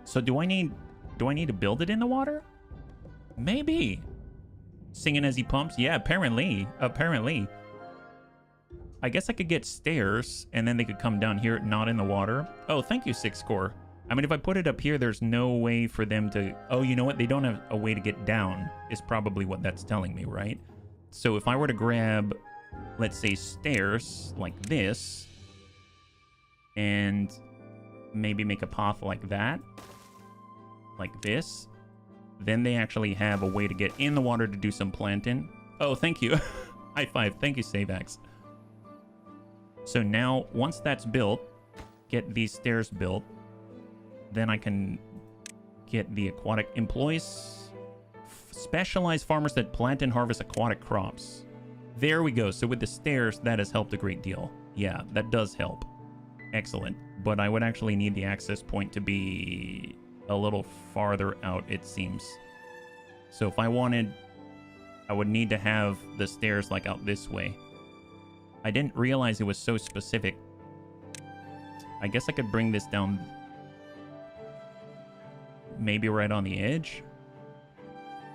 Speaker 1: So do I need to build it in the water? Maybe. Singing as he pumps? Yeah, apparently. Apparently. I guess I could get stairs, and then they could come down here, not in the water. Oh, thank you, 6 Core. I mean, if I put it up here, there's no way for them to... Oh, you know what? They don't have a way to get down, is probably what that's telling me, right? So if I were to grab, let's say, stairs like this, and maybe make a path like that, like this, then they actually have a way to get in the water to do some planting. Oh, thank you. High five. Thank you, Savax. So now, once that's built, get these stairs built, then I can get the aquatic employees, specialized farmers that plant and harvest aquatic crops. There we go. So with the stairs, that has helped a great deal. Yeah, that does help. Excellent. But I would actually need the access point to be a little farther out, it seems. So if I wanted, I would need to have the stairs like out this way. I didn't realize it was so specific. I guess I could bring this down maybe right on the edge.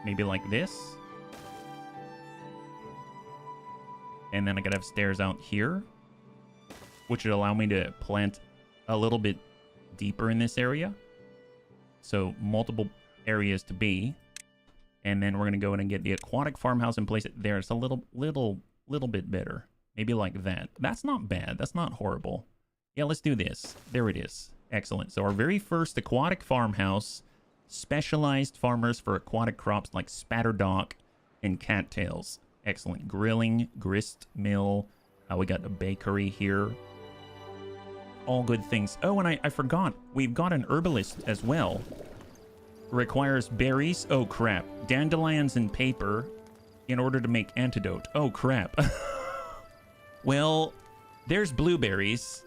Speaker 1: Maybe like this. And then I could have stairs out here, which would allow me to plant a little bit deeper in this area. So multiple areas to be. And then we're going to go in and get the aquatic farmhouse and place it there. It's a little bit better. Maybe like that. That's not bad. That's not horrible. Yeah, let's do this. There it is. Excellent. So our very first aquatic farmhouse, specialized farmers for aquatic crops like spatterdock and cattails. Excellent. Grilling, grist mill. We got a bakery here. All good things. Oh, and I forgot. We've got an herbalist as well. Requires berries. Oh, crap. Dandelions and paper in order to make antidote. Oh, crap. Well, there's blueberries.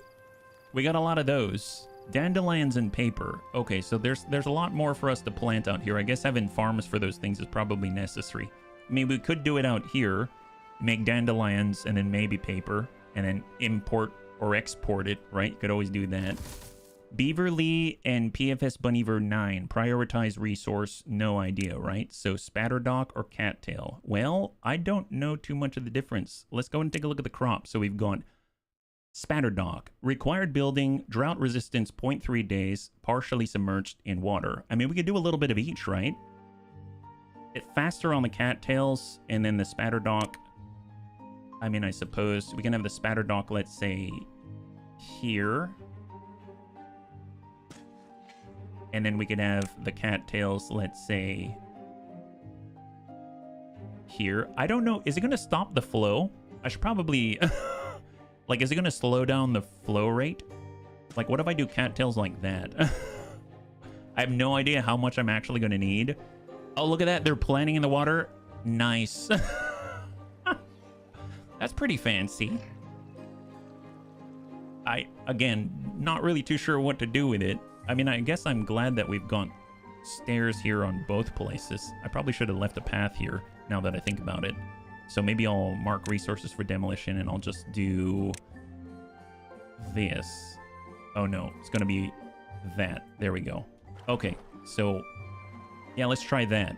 Speaker 1: We got a lot of those. Dandelions and paper. Okay, so there's a lot more for us to plant out here. I guess having farms for those things is probably necessary. I mean, we could do it out here, make dandelions and then maybe paper, and then import or export it, right? You could always do that. Beaverly and PFS Bunnyver 9. Prioritize resource, no idea, right? So spatterdock or cattail. Well, I don't know too much of the difference. Let's go and take a look at the crop. So we've got spatterdock. Required building, drought resistance, 0.3 days, partially submerged in water. I mean, we could do a little bit of each, right? It faster on the cattails, and then the spatterdock. I mean, I suppose we can have the spatterdock, let's say, here. And then we could have the cattails, let's say, here. I don't know. Is it going to stop the flow? I should probably... like, is it going to slow down the flow rate? Like, what if I do cattails like that? I have no idea how much I'm actually going to need. Oh, look at that. They're planting in the water. Nice. That's pretty fancy. Again, not really too sure what to do with it. I mean, I guess I'm glad that we've got stairs here on both places. I probably should have left a path here, now that I think about it. So maybe I'll mark resources for demolition, and I'll just do this. Oh, no. It's going to be that. There we go. Okay, so... yeah, let's try that.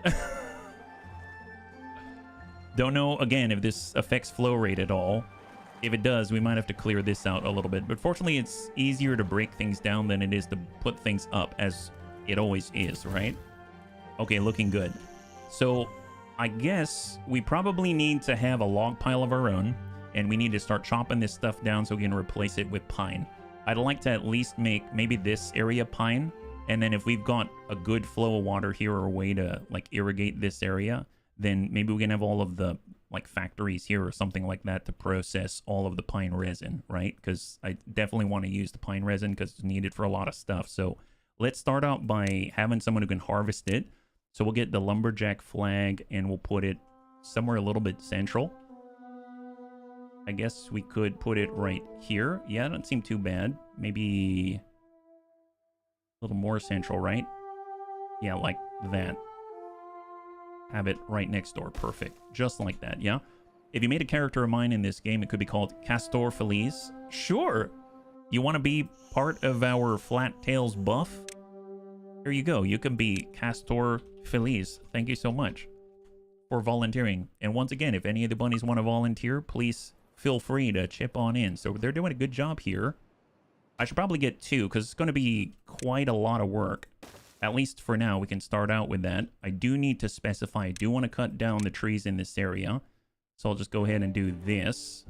Speaker 1: Don't know, again, if this affects flow rate at all. If it does, we might have to clear this out a little bit. But fortunately, it's easier to break things down than it is to put things up, as it always is, right? Okay, looking good. So I guess we probably need to have a log pile of our own, and we need to start chopping this stuff down so we can replace it with pine. I'd like to at least make maybe this area pine, and then if we've got a good flow of water here or a way to like irrigate this area, then maybe we can have all of the like factories here or something like that to process all of the pine resin, right? Because I definitely want to use the pine resin because it's needed for a lot of stuff. So let's start out by having someone who can harvest it. So we'll get the lumberjack flag and we'll put it somewhere a little bit central. I guess we could put it right here. Yeah, it doesn't seem too bad. Maybe a little more central, right? Yeah, like that. Have it right next door. Perfect. Just like that, yeah? If you made a character of mine in this game, it could be called Castor Feliz. Sure! You want to be part of our Flat Tails buff? Here you go. You can be Castor Feliz. Thank you so much for volunteering. And once again, if any of the bunnies want to volunteer, please feel free to chip on in. So they're doing a good job here. I should probably get 2 because it's going to be quite a lot of work. At least for now, we can start out with that. I do need to specify, I do want to cut down the trees in this area. So I'll just go ahead and do this.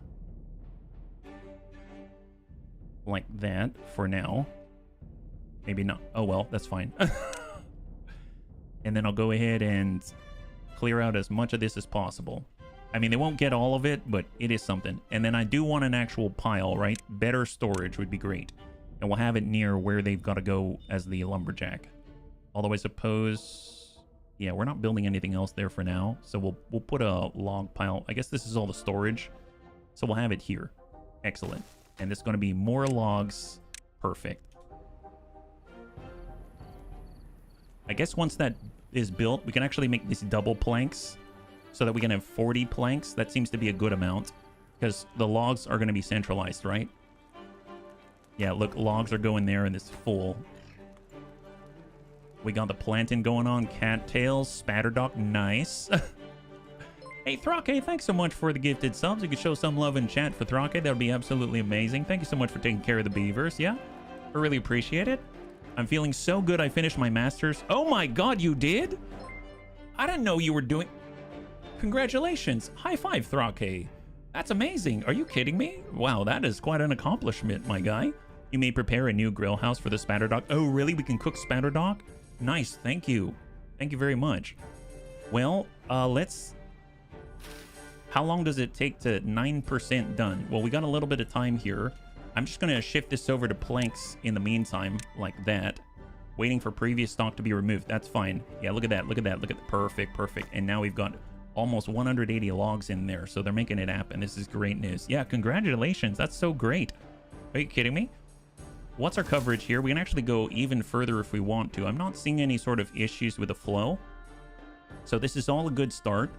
Speaker 1: Like that for now. Maybe not. Oh, well, that's fine. And then I'll go ahead and clear out as much of this as possible. I mean, they won't get all of it, but it is something. And then I do want an actual pile, right? Better storage would be great. And we'll have it near where they've got to go as the lumberjack. Although I suppose, yeah, we're not building anything else there for now. So we'll put a log pile. I guess this is all the storage. So we'll have it here. Excellent. And it's going to be more logs. Perfect. I guess once that is built, we can actually make these double planks so that we can have 40 planks. That seems to be a good amount because the logs are going to be centralized, right? Yeah, look, logs are going there and it's full. We got the planting going on. Cattails, Spatterdock, nice. Hey, Thrake, thanks so much for the gifted subs. You could show some love in chat for Thrake. That would be absolutely amazing. Thank you so much for taking care of the beavers. Yeah, I really appreciate it. I'm feeling so good I finished my master's. Oh my god, you did? I didn't know you were doing... Congratulations. High five, Thrake. That's amazing. Are you kidding me? Wow, that is quite an accomplishment, my guy. You may prepare a new grill house for the Spatterdock. Oh, really? We can cook Spatterdock? Nice, thank you. Thank you very much. Well, let's... How long does it take to 9% done? Well, we got a little bit of time here. I'm just going to shift this over to planks in the meantime, like that. Waiting for previous stock to be removed. That's fine. Yeah, look at that. Look at that. Look at the perfect, perfect. And now we've got almost 180 logs in there. So they're making it happen. This is great news. Yeah, congratulations. That's so great. Are you kidding me? What's our coverage here? We can actually go even further if we want to. I'm not seeing any sort of issues with the flow. So this is all a good start.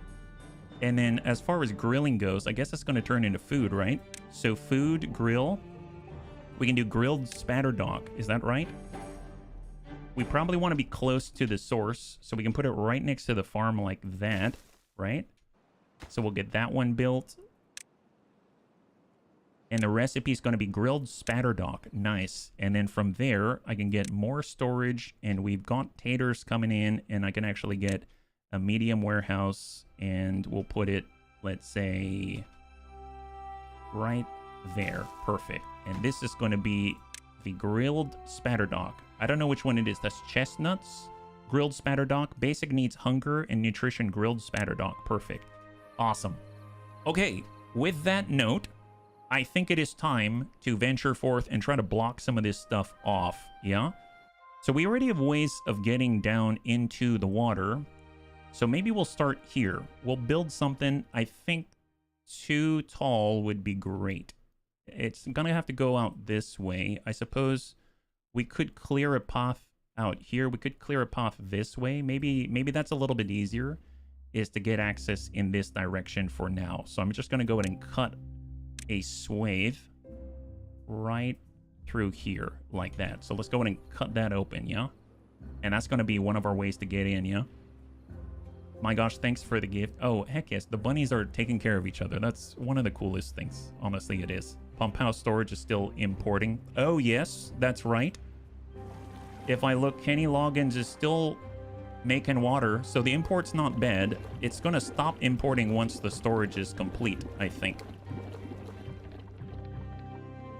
Speaker 1: And then as far as grilling goes, I guess that's going to turn into food, right? So food, grill. We can do grilled Spatterdock. Is that right? We probably want to be close to the source. So we can put it right next to the farm like that, right? So we'll get that one built. And the recipe is going to be grilled Spatterdock. Nice. And then from there, I can get more storage. And we've got taters coming in. And I can actually get a medium warehouse. And we'll put it, let's say, right there. Perfect. And this is going to be the grilled Spatterdock. I don't know which one it is. That's chestnuts, grilled Spatterdock, basic needs hunger and nutrition, grilled Spatterdock. Perfect. Awesome. Okay, with that note, I think it is time to venture forth and try to block some of this stuff off, yeah? So we already have ways of getting down into the water. So maybe we'll start here. We'll build something. I think 2 tall would be great. It's gonna have to go out this way. I suppose we could clear a path out here. We could clear a path this way. Maybe that's a little bit easier, is to get access in this direction for now. So I'm just gonna go ahead and cut a swathe right through here like that. So let's go ahead and cut that open, yeah? And that's gonna be one of our ways to get in, yeah? My gosh, thanks for the gift. Oh, heck yes. The bunnies are taking care of each other. That's one of the coolest things. Honestly, it is. Pump house storage is still importing. Oh, yes, that's right. If I look, Kenny Loggins is still making water, so the import's not bad. It's going to stop importing once the storage is complete, I think.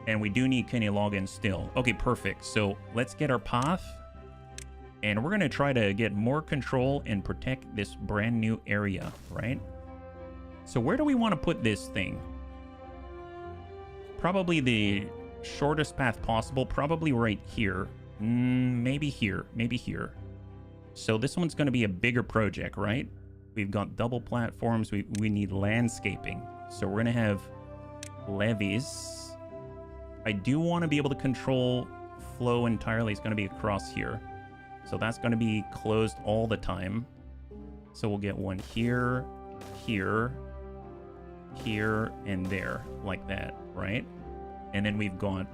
Speaker 1: And we do need Kenny Loggins still. Okay, perfect. So let's get our path. And we're going to try to get more control and protect this brand new area, right? So where do we want to put this thing? Probably the shortest path possible. Probably right here. Maybe here. Maybe here. So this one's going to be a bigger project, right? We've got double platforms. We need landscaping. So we're going to have levees. I do want to be able to control flow entirely. It's going to be across here. So that's going to be closed all the time. So we'll get one here, here, here, and there, like that, right? And then we've got,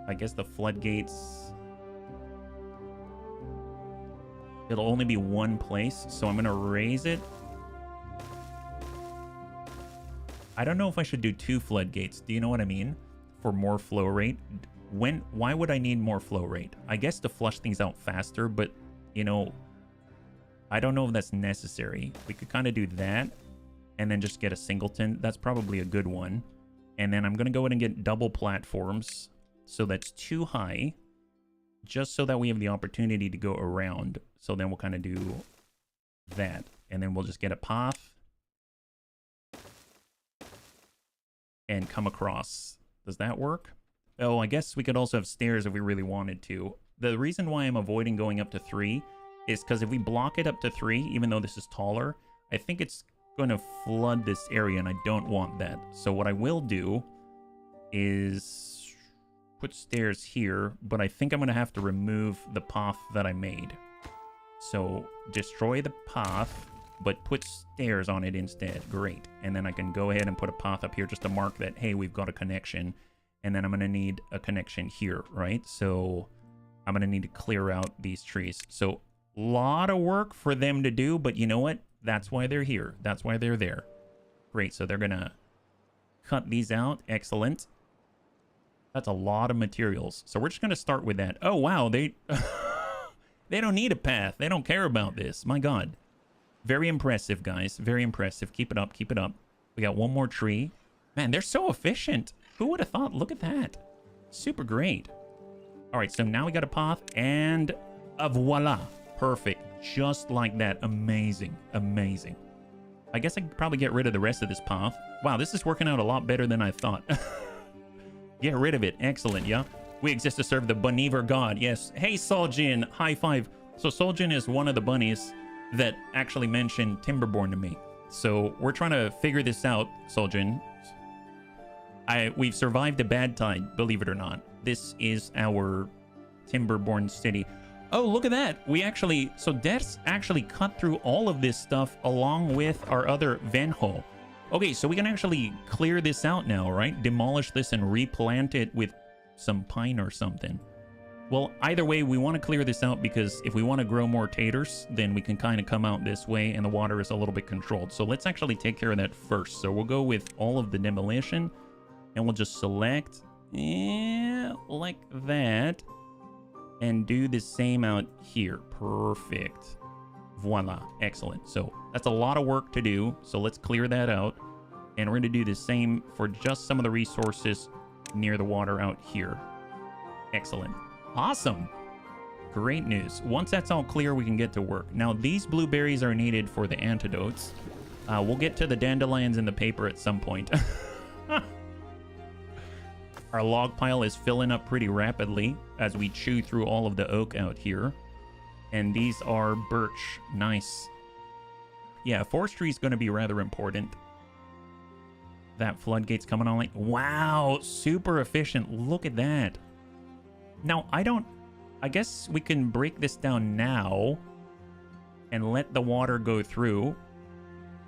Speaker 1: I guess, the floodgates. It'll only be one place, so I'm going to raise it. I don't know if I should do 2 floodgates. Do you know what I mean? For more flow rate. Why would I need more flow rate? I guess to flush things out faster, but, you know, I don't know if that's necessary. We could kind of do that and then just get a singleton. That's probably a good one. And then I'm going to go ahead and get double platforms. So that's 2 high, just so that we have the opportunity to go around. So then we'll kind of do that. And then we'll just get a path and come across. Does that work? Oh, I guess we could also have stairs if we really wanted to. The reason why I'm avoiding going up to 3 is because if we block it up to 3, even though this is taller, I think it's going to flood this area, and I don't want that. So what I will do is put stairs here, but I think I'm going to have to remove the path that I made. So destroy the path, but put stairs on it instead. Great. And then I can go ahead and put a path up here just to mark that, hey, we've got a connection. And then I'm going to need a connection here, right? So I'm going to need to clear out these trees. So a lot of work for them to do, but you know what? That's why they're here. That's why they're there. Great. So they're going to cut these out. Excellent. That's a lot of materials. So we're just going to start with that. Oh, wow. They don't need a path. They don't care about this. My God. Very impressive, guys. Very impressive. Keep it up. Keep it up. We got one more tree. Man, they're so efficient. Who would have thought? Look at that. Super great. All right, so now we got a path, and voila. Perfect. Just like that. Amazing. Amazing. I guess I could probably get rid of the rest of this path. Wow, this is working out a lot better than I thought. Get rid of it. Excellent, yeah? We exist to serve the Bunniever god. Yes. Hey, Soljin. High five. So Soljin is one of the bunnies that actually mentioned Timberborn to me. So we're trying to figure this out, Soljin. We've survived a bad tide, believe it or not. This is our Timberborn city. Oh, look at that. We actually, so Death's actually cut through all of this stuff along with our other Venho. Okay, so we can actually clear this out now, right? Demolish this and replant it with some pine or something. Well, either way, we want to clear this out because if we want to grow more taters, then we can kind of come out this way and the water is a little bit controlled. So let's actually take care of that first. So we'll go with all of the demolition. And we'll just select, like that, and do the same out here. Perfect. Voila. Excellent. So that's a lot of work to do. So let's clear that out. And we're going to do the same for just some of the resources near the water out here. Excellent. Awesome. Great news. Once that's all clear, we can get to work. Now, these blueberries are needed for the antidotes. We'll get to the dandelions in the paper at some point. Our log pile is filling up pretty rapidly as we chew through all of the oak out here. And these are birch. Nice. Yeah, forestry is going to be rather important. That floodgate's coming on like... Wow, super efficient. Look at that. Now, I guess we can break this down now and let the water go through.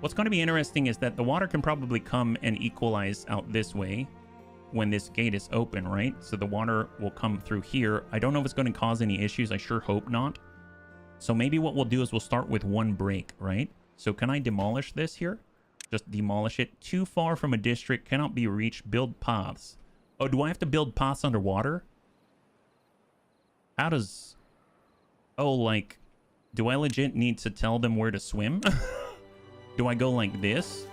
Speaker 1: What's going to be interesting is that the water can probably come and equalize out this way when this gate is open, right? So the water will come through here. I don't know if it's going to cause any issues. I sure hope not. So maybe what we'll do is we'll start with one break, right? So can I demolish this here? Just demolish it. Too far from a district, cannot be reached. Build paths. Oh, do I have to build paths underwater? How does... Oh, like... Do I legit need to tell them where to swim? Do I go like this?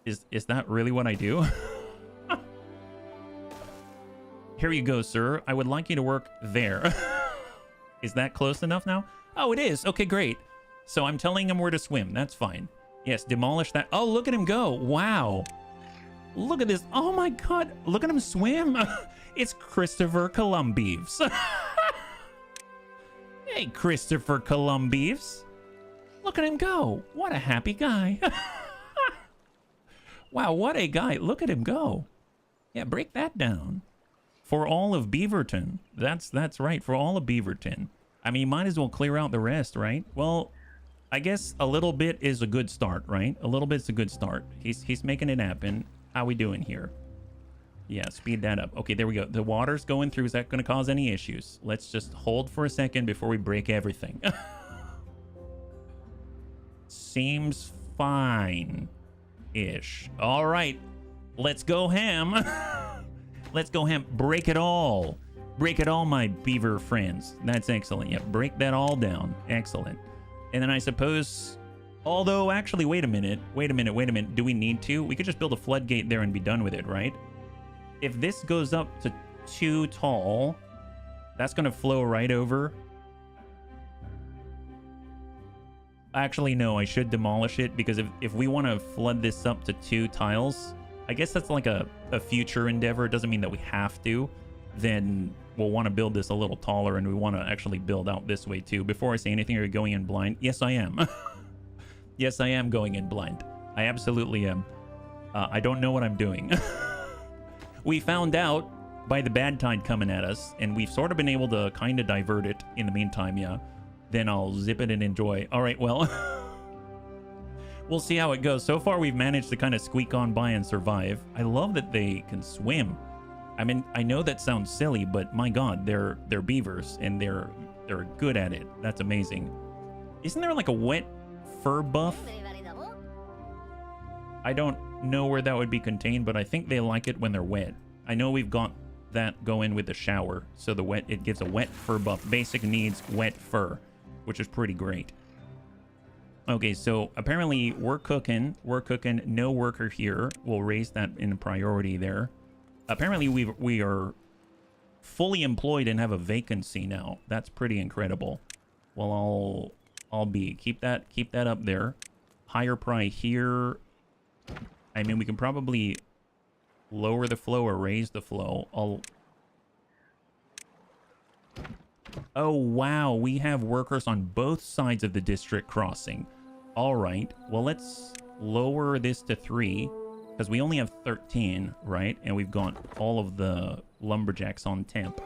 Speaker 1: Is that really what I do? Here you go, sir. I would like you to work there. Is that close enough now? Oh, it is. Okay, great. So I'm telling him where to swim. That's fine. Yes, demolish that. Oh, look at him go. Wow. Look at this. Oh my God. Look at him swim. It's Christopher Columbus. Hey, Christopher Columbus. Look at him go. What a happy guy. Wow, what a guy. Look at him go. Yeah, break that down. For all of Beaverton. That's right. For all of Beaverton. I mean, might as well clear out the rest, right? Well, I guess a little bit is a good start, right? A little bit's a good start. He's making it happen. How we doing here? Yeah, speed that up. Okay, there we go. The water's going through. Is that going to cause any issues? Let's just hold for a second before we break everything. Seems fine-ish. All right, let's go ham. Let's go ham. Break it all. Break it all, my beaver friends. That's excellent. Yeah, break that all down. Excellent. And then I suppose... Although, actually, wait a minute. Wait a minute. Do we need to? We could just build a floodgate there and be done with it, right? If this goes up to 2 tall, that's going to flow right over. Actually, no, I should demolish it, because if we want to flood this up to 2 tiles, I guess that's like a future endeavor. It doesn't mean that we have to. Then we'll want to build this a little taller, and we want to actually build out this way too. Before I say anything, are you going in blind? Yes, I am. Yes, I am going in blind. I absolutely am. I don't know what I'm doing. We found out by the bad tide coming at us, and we've sort of been able to kind of divert it in the meantime, yeah. Then I'll zip it and enjoy. All right, well, we'll see how it goes. So far, we've managed to kind of squeak on by and survive. I love that they can swim. I mean, I know that sounds silly, but my God, they're beavers, and they're good at it. That's amazing. Isn't there like a wet fur buff? I don't know where that would be contained, but I think they like it when they're wet. I know we've got that going with the shower, so it gives a wet fur buff. Basic needs wet fur, which is pretty great. Okay, so apparently we're cooking. No worker here. We'll raise that in priority there. Apparently we are fully employed and have a vacancy now. That's pretty incredible. Well, I'll keep that up there. Higher pry here. I mean, we can probably lower the flow or raise the flow. Oh, wow. We have workers on both sides of the district crossing. All right. Well, let's lower this to 3 because we only have 13, right? And we've got all of the lumberjacks on temp.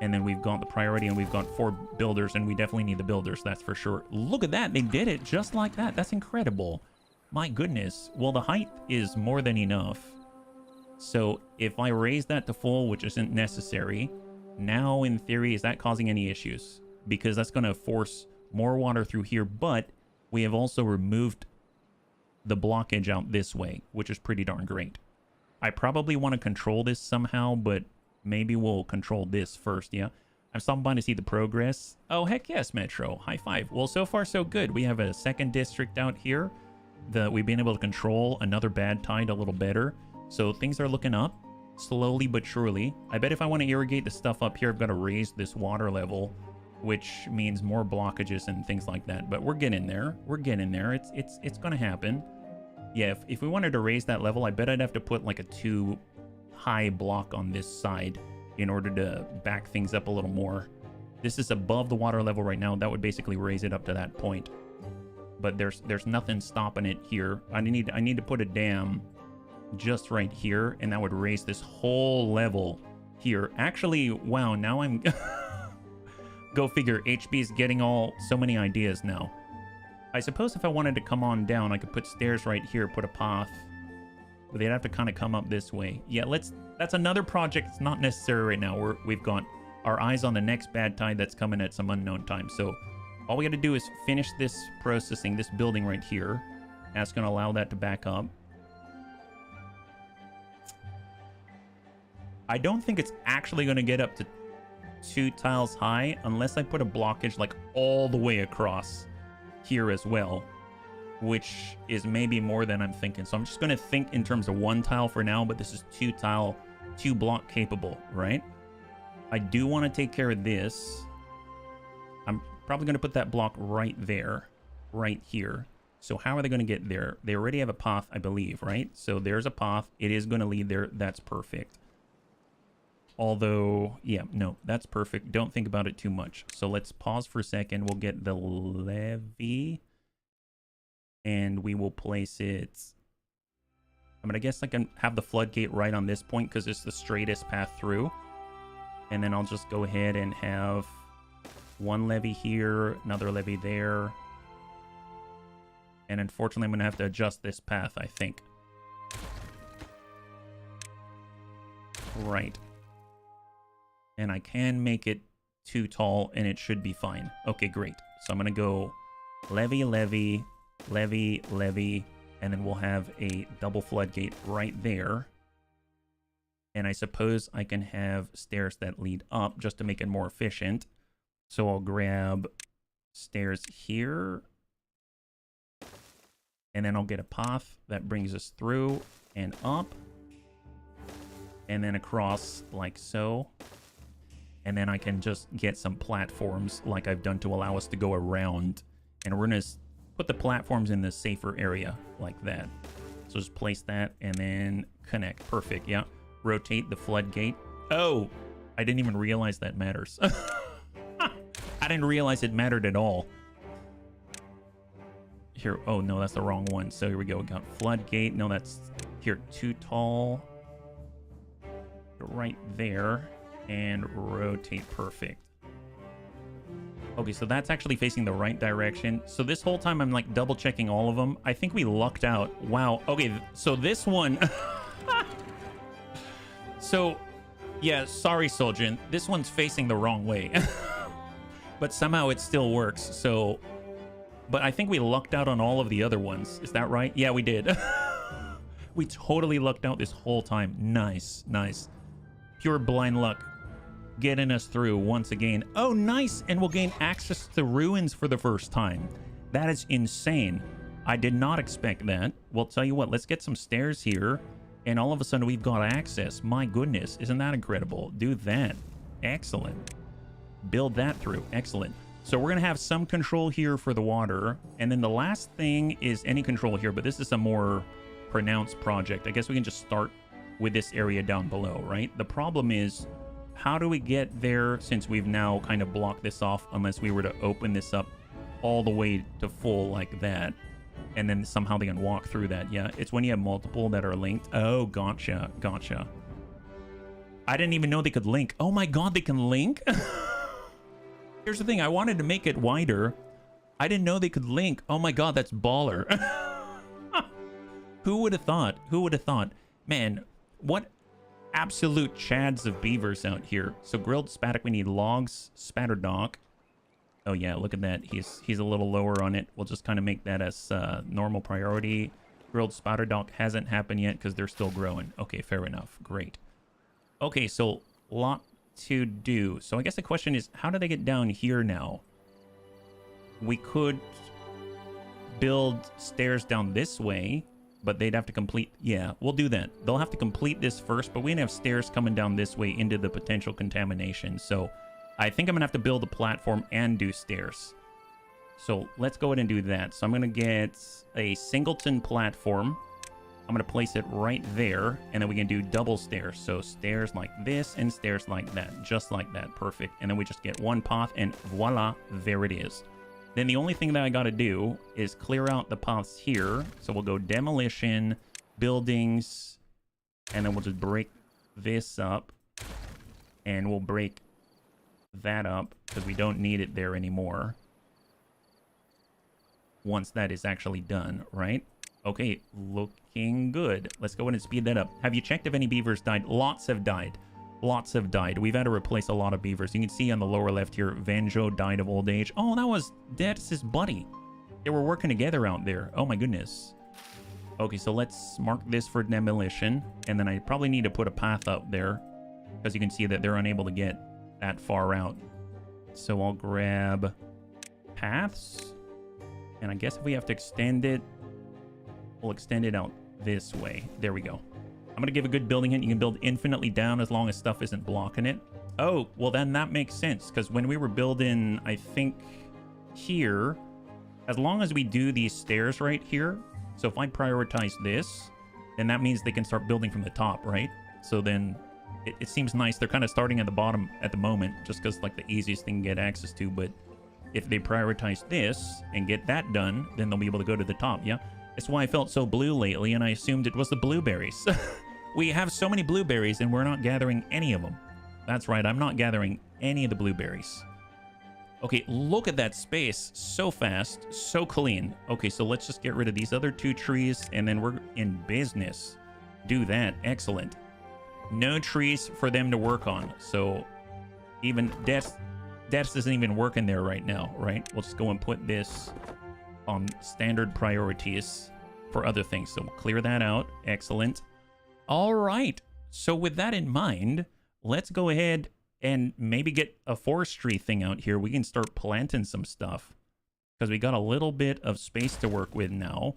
Speaker 1: And then we've got the priority, and we've got 4 builders, and we definitely need the builders. That's for sure. Look at that. They did it just like that. That's incredible. My goodness. Well, the height is more than enough. So if I raise that to full, which isn't necessary, now in theory, is that causing any issues? Because that's going to force more water through here, but we have also removed the blockage out this way, which is pretty darn great. I probably want to control this somehow, but maybe we'll control this first, yeah? I'm stopping by to see the progress. Oh, heck yes, Metro. High five. Well, so far so good. We have a second district out here that we've been able to control another bad tide a little better. So things are looking up, slowly but surely. I bet if I want to irrigate the stuff up here, I've got to raise this water level, which means more blockages and things like that. But we're getting there. We're getting there. It's going to happen. Yeah, if we wanted to raise that level, I bet I'd have to put like a 2 high block on this side in order to back things up a little more. This is above the water level right now. That would basically raise it up to that point. But there's nothing stopping it here. I need to put a dam just right here, and that would raise this whole level here. Actually, wow, now I'm go figure. HB is getting so many ideas now. I suppose if I wanted to come on down, I could put stairs right here, put a path, but they'd have to kind of come up this way. Yeah, that's another project. It's not necessary right now. We've got our eyes on the next bad tide that's coming at some unknown time. So all we got to do is finish this processing, this building right here. That's going to allow that to back up. I don't think it's actually going to get up to 2 tiles high unless I put a blockage like all the way across here as well, which is maybe more than I'm thinking. So I'm just going to think in terms of 1 tile for now, but this is 2 tile, 2 block capable, right? I do want to take care of this. I'm probably going to put that block right there, right here. So how are they going to get there? They already have a path, I believe, right? So there's a path. It is going to lead there. That's perfect. Although, yeah, no, that's perfect. Don't think about it too much. So let's pause for a second. We'll get the levee. And we will place it... I mean, I guess I can have the floodgate right on this point because it's the straightest path through. And then I'll just go ahead and have 1 levee here, another levee there. And unfortunately, I'm going to have to adjust this path, I think. Right. And I can make it too tall, and it should be fine. Okay, great. So I'm going to go levee, levee, levee, levee, and then we'll have a double floodgate right there. And I suppose I can have stairs that lead up just to make it more efficient. So I'll grab stairs here. And then I'll get a path that brings us through and up. And then across like so. And then I can just get some platforms like I've done to allow us to go around. And we're going to put the platforms in the safer area like that. So just place that and then connect. Perfect, yeah. Rotate the floodgate. Oh, I didn't even realize that matters. I didn't realize it mattered at all. Here, oh no, that's the wrong one. So here we go. We got floodgate. No, that's here, too tall. Right there. And rotate. Perfect. Okay, so that's actually facing the right direction. So this whole time I'm like double checking all of them. I think we lucked out. Wow. Okay, so this one... So, yeah, sorry, Soljin. This one's facing the wrong way. But somehow it still works, so... But I think we lucked out on all of the other ones. Is that right? Yeah, we did. We totally lucked out this whole time. Nice, nice. Pure blind luck. Getting us through once again. Oh, nice! And we'll gain access to ruins for the first time. That is insane. I did not expect that. Well, tell you what, let's get some stairs here. And all of a sudden we've got access. My goodness, isn't that incredible? Do that. Excellent. Build that through. Excellent. So we're going to have some control here for the water. And then the last thing is any control here, but this is a more pronounced project. I guess we can just start with this area down below, right? The problem is, how do we get there since we've now kind of blocked this off unless we were to open this up all the way to full like that? And then somehow they can walk through that. Yeah, it's when you have multiple that are linked. Oh, gotcha. Gotcha. I didn't even know they could link. Oh my god, they can link? Here's the thing. I wanted to make it wider. I didn't know they could link. Oh my god, that's baller. Who would have thought? Who would have thought? Man, what absolute chads of beavers out here. So grilled spattock, we need logs. Spatterdock. Oh yeah, look at that. He's a little lower on it. We'll just kind of make that as normal priority. Grilled spatterdock hasn't happened yet because they're still growing. Okay, fair enough. Great. Okay, so lot to do. So I guess the question is, how do they get down here now? We could build stairs down this way, but they'd have to complete... Yeah, we'll do that. They'll have to complete this first, but we can have stairs coming down this way into the potential contamination. So I think I'm going to have to build a platform and do stairs. So let's go ahead and do that. So I'm going to get a singleton platform. I'm going to place it right there, and then we can do double stairs. So stairs like this and stairs like that, just like that. Perfect. And then we just get one path, and voila, there it is. Then the only thing that I got to do is clear out the paths here. So we'll go demolition, buildings, and then we'll just break this up, and we'll break that up because we don't need it there anymore once that is actually done, right? Okay, looking good. Let's go ahead and speed that up. Have you checked if any beavers died? Lots have died. Lots have died. We've had to replace a lot of beavers. You can see on the lower left here, Vanjo died of old age. Oh, that was his buddy. They were working together out there. Oh my goodness. Okay, so let's mark this for demolition. And then I probably need to put a path up there, because you can see that they're unable to get that far out. So I'll grab paths. And I guess if we have to extend it, we'll extend it out this way. There we go. I'm going to give a good building hint. You can build infinitely down as long as stuff isn't blocking it. Oh, well then that makes sense, because when we were building, I think here, as long as we do these stairs right here, so if I prioritize this, then that means they can start building from the top, right? So then it seems nice. They're kind of starting at the bottom at the moment, just because like the easiest thing to get access to. But if they prioritize this and get that done, then they'll be able to go to the top, yeah? That's why I felt so blue lately, and I assumed it was the blueberries. We have so many blueberries, and we're not gathering any of them. That's right, I'm not gathering any of the blueberries. Okay, look at that space. So fast, so clean. Okay, so let's just get rid of these other 2 trees, and then we're in business. Do that. Excellent. No trees for them to work on. So even Death isn't even working there right now, right? We'll just go and put this on standard priorities for other things. So we'll clear that out. Excellent. All right. So with that in mind, let's go ahead and maybe get a forestry thing out here. We can start planting some stuff, because we got a little bit of space to work with now.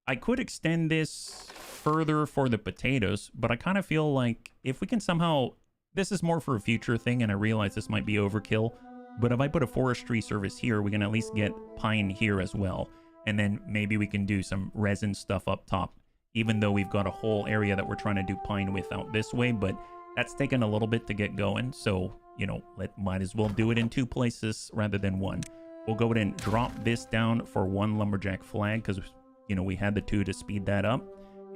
Speaker 1: I could extend this further for the potatoes, but I kind of feel like if we can somehow... This is more for a future thing, and I realize this might be overkill, but if I put a forestry service here, we can at least get pine here as well. And then maybe we can do some resin stuff up top, even though we've got a whole area that we're trying to do pine with out this way, but that's taken a little bit to get going. So, you know, might as well do it in 2 places rather than 1. We'll go ahead and drop this down for 1 lumberjack flag, because, you know, we had the 2 to speed that up.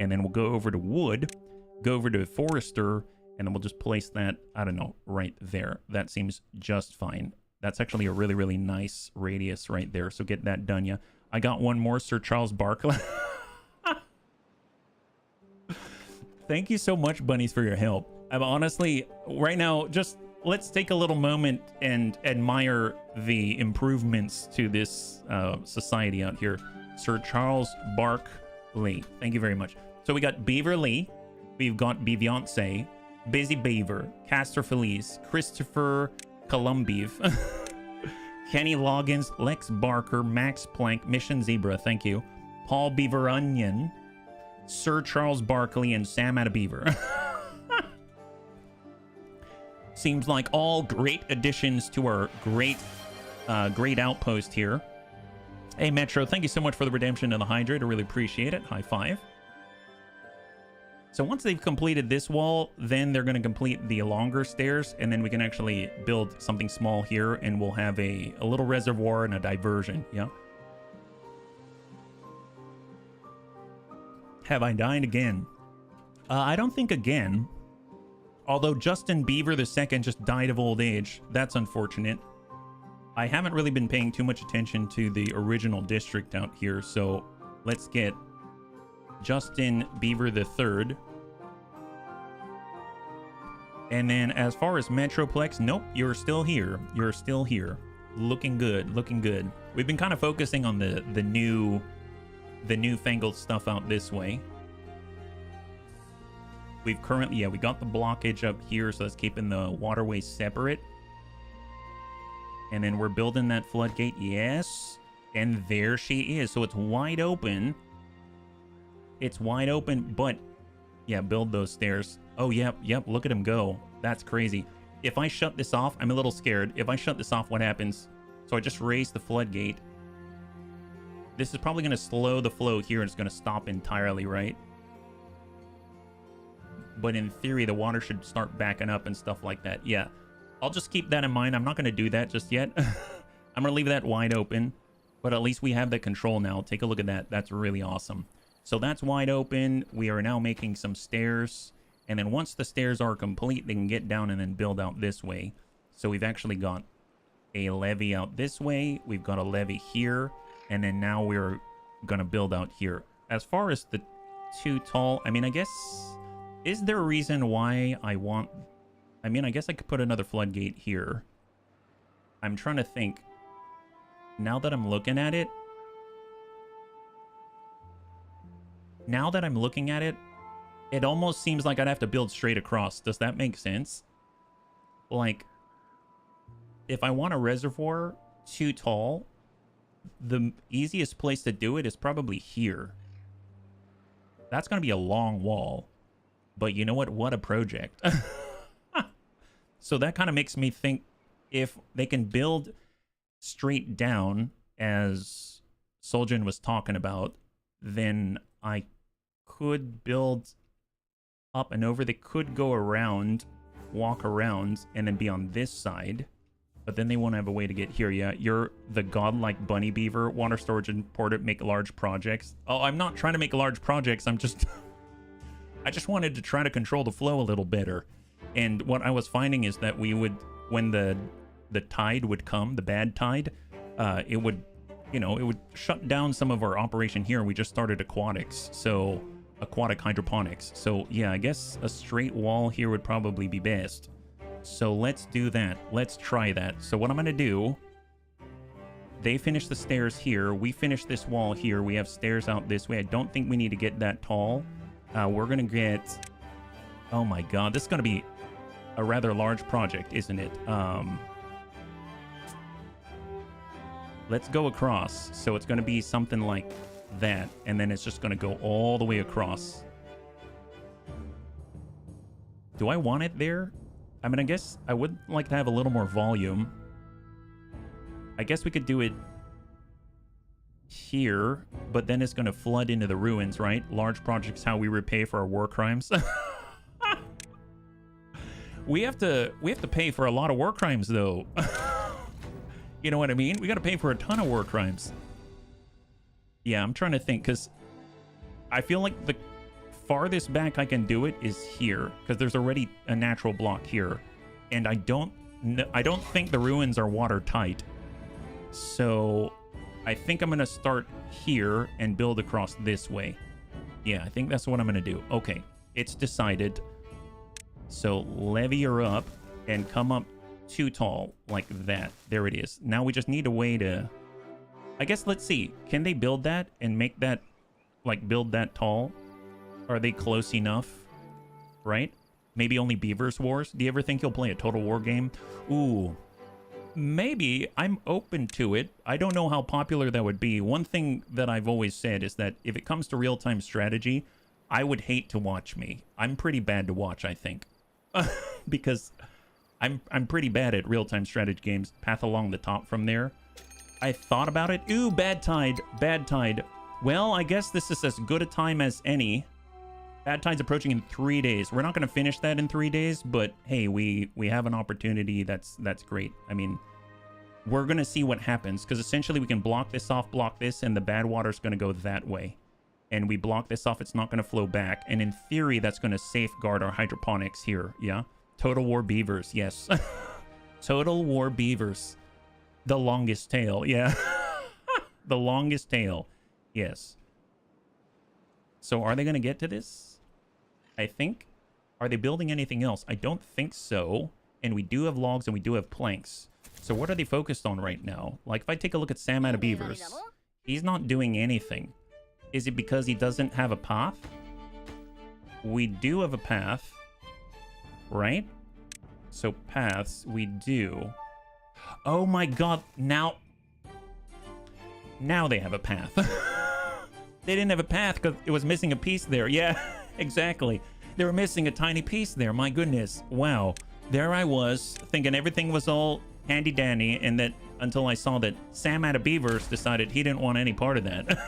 Speaker 1: And then we'll go over to wood, go over to forester, and then we'll just place that, I don't know, right there. That seems just fine. That's actually a really, really nice radius right there. So get that done, yeah. I got one more, Sir Charles Barkley. Thank you so much, Bunnies, for your help. I'm honestly, right now, just let's take a little moment and admire the improvements to this society out here. Sir Charles Barkley. Thank you very much. So we got Beaver Lee. We've got Beyonce, Busy Beaver, Castor Felice, Christopher Columbive, Kenny Loggins, Lex Barker, Max Plank, Mission Zebra, thank you, Paul Beaver Onion, Sir Charles Barkley, and Sam Beaver. Seems like all great additions to our great outpost here. Hey, Metro, thank you so much for the redemption of the hydrate. I really appreciate it. High five. So once they've completed this wall, then they're going to complete the longer stairs, and then we can actually build something small here, and we'll have a little reservoir and a diversion, yeah? Have I died again? I don't think again. Although Justin Beaver II just died of old age. That's unfortunate. I haven't really been paying too much attention to the original district out here, so let's get Justin Beaver III. And then as far as Metroplex, nope, you're still here. You're still here. Looking good, looking good. We've been kind of focusing on the newfangled stuff out this way. We've currently, we got the blockage up here, so that's keeping the waterways separate. And then we're building that floodgate, yes. And there she is, so it's wide open. It's wide open, but yeah, build those stairs. Oh, yep, look at him go. That's crazy. If I shut this off, I'm a little scared. If I shut this off, what happens? So I just raised the floodgate. This is probably going to slow the flow here, and it's going to stop entirely, right? But in theory, the water should start backing up and stuff like that. Yeah, I'll just keep that in mind. I'm not going to do that just yet. I'm going to leave that wide open, but at least we have the control now. Take a look at that. That's really awesome. So that's wide open. We are now making some stairs. And then once the stairs are complete, they can get down and then build out this way. So we've actually got a levee out this way. We've got a levee here. And then now we're going to build out here. As far as the too tall, I mean, I guess, is there a reason why I want I mean, I guess I could put another floodgate here. I'm trying to think. Now that I'm looking at it, it almost seems like I'd have to build straight across. Does that make sense? Like, if I want a reservoir too tall, the easiest place to do it is probably here. That's going to be a long wall. But you know what? What a project. So that kind of makes me think if they can build straight down, as Soljan was talking about, then I could build up and over. They could go around, walk around, and then be on this side. But then they won't have a way to get here. Yeah, you're the godlike bunny beaver. Water storage and port it, make large projects. Oh, I'm not trying to make large projects. I'm just... I just wanted to try to control the flow a little better. And what I was finding is that we would, when the tide would come, the bad tide, it would, you know, it would shut down some of our operation here. We just started aquatics, so aquatic hydroponics. So yeah, I guess a straight wall here would probably be best. So let's do that. Let's try that. So what I'm going to do, they finish the stairs here. We finish this wall here. We have stairs out this way. I don't think we need to get that tall. We're going to get... Oh my god, this is going to be a rather large project, isn't it? Let's go across. So it's going to be something like that. And then it's just going to go all the way across. Do I want it there? I mean, I guess I would like to have a little more volume. I guess we could do it here, but then it's going to flood into the ruins, right? Large projects, how we repay for our war crimes. we have to pay for a lot of war crimes, though. You know what I mean? We got to pay for a ton of war crimes. Yeah, I'm trying to think, because I feel like the farthest back I can do it is here, because there's already a natural block here, and I don't think the ruins are watertight. So I think I'm going to start here and build across this way. Yeah, I think that's what I'm going to do. Okay, it's decided. So levy her up and come up too tall like that. There it is. Now we just need a way to... I guess, let's see. Can they build that and make that, like, build that tall? Are they close enough? Right? Maybe only Beavers Wars? Do you ever think you'll play a Total War game? Ooh. Maybe. I'm open to it. I don't know how popular that would be. One thing that I've always said is that if it comes to real-time strategy, I would hate to watch me. I'm pretty bad to watch, I think. Because I'm pretty bad at real-time strategy games. Path along the top from there. I thought about it. Ooh, bad tide. Bad tide. Well, I guess this is as good a time as any. Bad tide's approaching in 3 days. We're not going to finish that in 3 days, but hey, we have an opportunity. That's great. I mean, we're going to see what happens, because essentially we can block this off, block this, and the bad water's going to go that way. And we block this off, it's not going to flow back. And in theory, that's going to safeguard our hydroponics here. Yeah? Total War Beavers. Yes. Total War Beavers. The longest tail. Yeah. The longest tail. Yes. So are they going to get to this? I think. Are they building anything else? I don't think so. And we do have logs and we do have planks. So what are they focused on right now? Like, if I take a look at Sam out of Beavers, he's not doing anything. Is it because he doesn't have a path? We do have a path, right? So paths, we do. Oh my god, now they have a path. They didn't have a path because it was missing a piece there. Yeah, exactly. They were missing a tiny piece there. My goodness. Wow. There I was thinking everything was all handy dandy, and that until I saw that Sam out of Beavers decided he didn't want any part of that.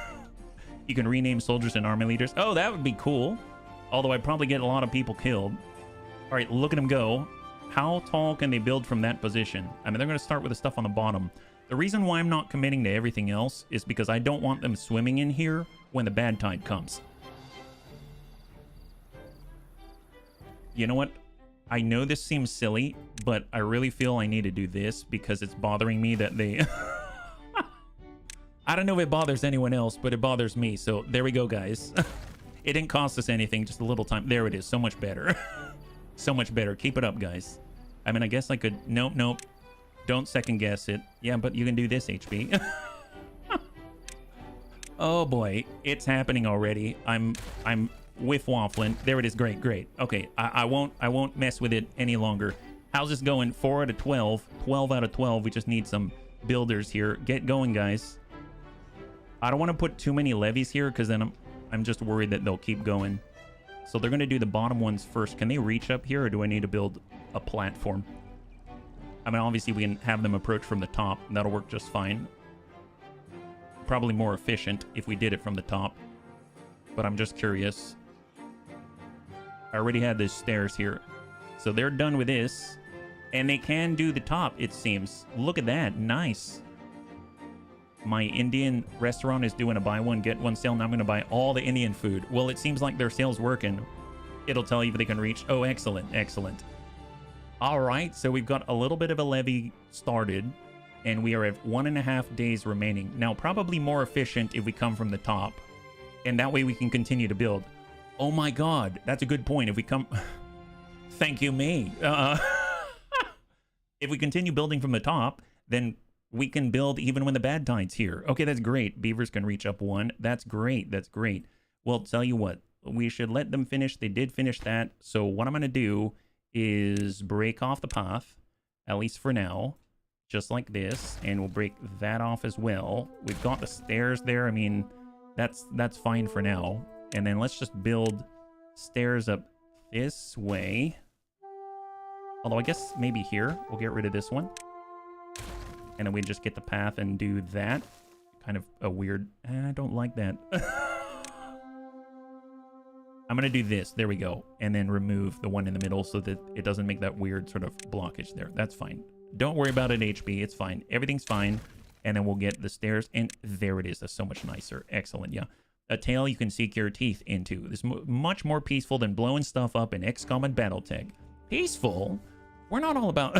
Speaker 1: You can rename soldiers and army leaders. Oh, that would be cool. Although I'd probably get a lot of people killed. All right, look at them go. How tall can they build from that position? I mean, they're going to start with the stuff on the bottom. The reason why I'm not committing to everything else is because I don't want them swimming in here when the bad tide comes. You know what? I know this seems silly, but I really feel I need to do this because it's bothering me that they... I don't know if it bothers anyone else, but it bothers me. So there we go, guys. It didn't cost us anything, just a little time. There it is. So much better. So much better. Keep it up, guys. I mean, I guess I could... Nope, nope. Don't second guess it. Yeah, but you can do this, HB. Oh boy, it's happening already. I'm whiff waffling. There it is. Great, great. Okay, I won't mess with it any longer. How's this going? 4 out of 12. 12 out of 12. We just need some builders here. Get going, guys. I don't want to put too many levees here because then I'm just worried that they'll keep going. So they're going to do the bottom ones first. Can they reach up here, or do I need to build a platform? I mean, obviously we can have them approach from the top. That'll work just fine. Probably more efficient if we did it from the top. But I'm just curious. I already had the stairs here. So they're done with this. And they can do the top, it seems. Look at that. Nice. My Indian restaurant is doing a buy one, get one sale. Now I'm going to buy all the Indian food. Well, it seems like their sale's working. It'll tell you if they can reach. Oh, excellent. Excellent. All right. So we've got a little bit of a levy started. And we are at 1.5 days remaining. Now, probably more efficient if we come from the top. And that way we can continue to build. Oh my god. That's a good point. If we come... Thank you, me. If we continue building from the top, then we can build even when the bad tide's here. Okay, that's great. Beavers can reach up one. That's great. That's great. Well, tell you what. We should let them finish. They did finish that. So what I'm going to do is break off the path. At least for now. Just like this. And we'll break that off as well. We've got the stairs there. I mean, that's fine for now. And then let's just build stairs up this way. Although I guess maybe here. We'll get rid of this one. And then we just get the path and do that. Kind of a weird... I don't like that. I'm going to do this. There we go. And then remove the one in the middle so that it doesn't make that weird sort of blockage there. That's fine. Don't worry about it, HB. It's fine. Everything's fine. And then we'll get the stairs. And there it is. That's so much nicer. Excellent. Yeah. A tail you can sink your teeth into. This is much more peaceful than blowing stuff up in XCOM and Battletech. Peaceful? We're not all about...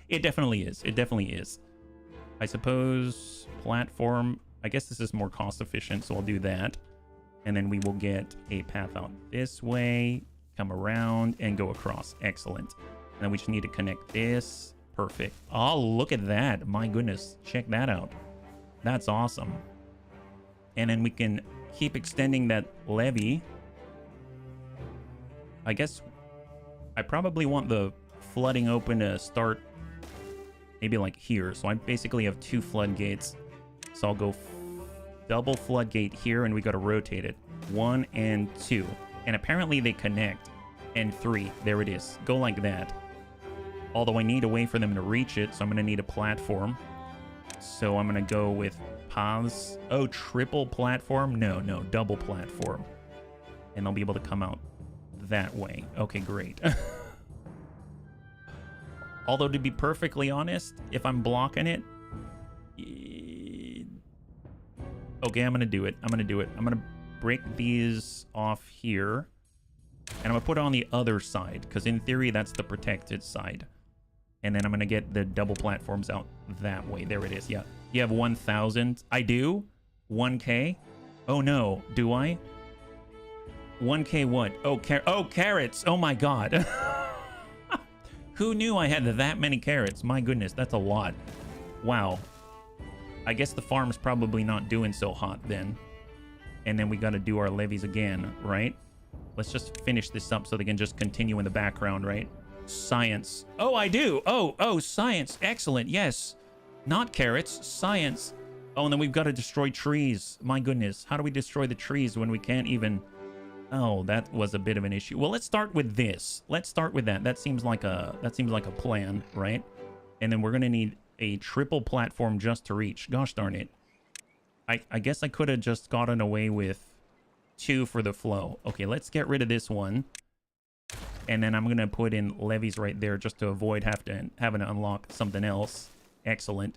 Speaker 1: It definitely is. It definitely is. I suppose platform... I guess this is more cost efficient, so I'll do that. And then we will get a path out this way, come around, and go across. Excellent. And then we just need to connect this. Perfect. Oh, look at that. My goodness. Check that out. That's awesome. And then we can keep extending that levee. I guess I probably want the flooding open to start maybe like here. So I basically have 2 floodgates. So I'll go double floodgate here, and we got to rotate it. 1 and 2. And apparently they connect. And 3. There it is. Go like that. Although I need a way for them to reach it, so I'm going to need a platform. So I'm going to go with paths. Oh, triple platform? No, no, double platform. And they'll be able to come out that way. Okay, great. Although, to be perfectly honest, if I'm blocking it... Okay, I'm going to do it. I'm going to do it. I'm going to break these off here. And I'm going to put it on the other side, because in theory, that's the protected side. And then I'm going to get the double platforms out that way. There it is. Yeah. You have 1,000. I do? 1K? Oh, no. Do I? 1K what? Oh, carrots. Oh, my God. Who knew I had that many carrots? My goodness, that's a lot. Wow. I guess the farm's probably not doing so hot then. And then we got to do our levees again, right? Let's just finish this up so they can just continue in the background, right? Science. Oh, I do. Oh, science. Excellent. Yes. Not carrots. Science. Oh, and then we've got to destroy trees. My goodness. How do we destroy the trees when we can't even... Oh, that was a bit of an issue. Well, let's start with this. Let's start with that. That seems like a plan, right? And then we're going to need a triple platform just to reach. Gosh darn it. I guess I could have just gotten away with 2 for the flow. Okay, let's get rid of this one. And then I'm going to put in levees right there just to avoid having to unlock something else. Excellent.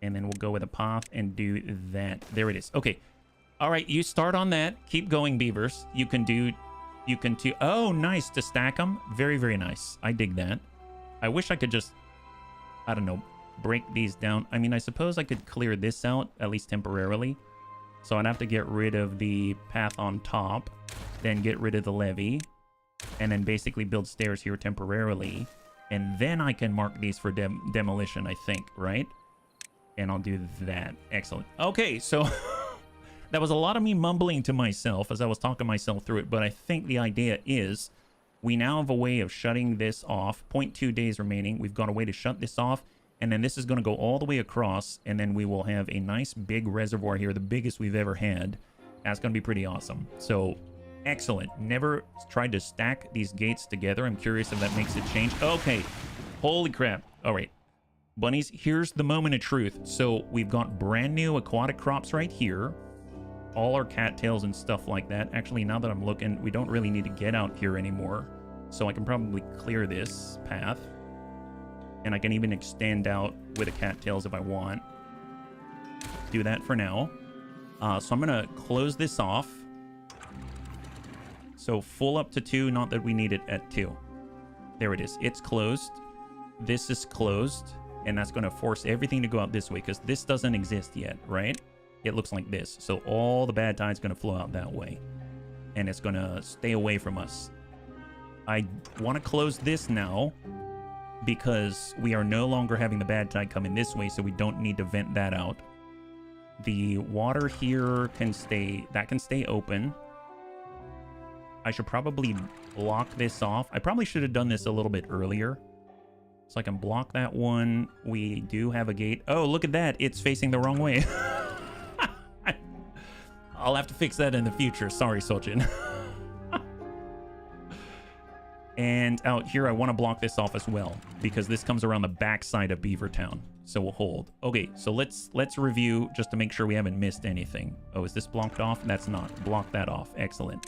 Speaker 1: And then we'll go with a path and do that. There it is. Okay. All right, you start on that. Keep going, Beavers. You can do... Oh, nice. To stack them. Very, very nice. I dig that. I wish I could just... I don't know. Break these down. I mean, I suppose I could clear this out, at least temporarily. So I'd have to get rid of the path on top. Then get rid of the levee. and then basically build stairs here temporarily. And then I can mark these for demolition, I think, right? And I'll do that. Excellent. Okay, so that was a lot of me mumbling to myself as I was talking myself through it, but I think the idea is we now have a way of shutting this off. 0.2 days remaining. We've got a way to shut this off, and then this is going to go all the way across, and then we will have a nice big reservoir here, the biggest we've ever had. That's going to be pretty awesome. So, excellent. Never tried to stack these gates together. I'm curious if that makes it change. Okay. Holy crap. All right. Bunnies, here's the moment of truth. So, we've got brand new aquatic crops right here. All our cattails and stuff like that. Actually, now that I'm looking, we don't really need to get out here anymore. So I can probably clear this path. And I can even extend out with the cattails if I want. Do that for now. So I'm going to close this off. So full up to 2, not that we need it at 2. There it is. It's closed. This is closed. And that's going to force everything to go out this way because this doesn't exist yet, right? It looks like this. So all the bad tide's going to flow out that way. And it's going to stay away from us. I want to close this now because we are no longer having the bad tide come in this way, so we don't need to vent that out. The water here can stay, that can stay open. I should probably block this off. I probably should have done this a little bit earlier. So I can block that one. We do have a gate. Oh, look at that. It's facing the wrong way. I'll have to fix that in the future. Sorry, Sojin. And out here, I want to block this off as well because this comes around the backside of Beavertown. So we'll hold. Okay, so let's review just to make sure we haven't missed anything. Oh, is this blocked off? That's not. Block that off. Excellent.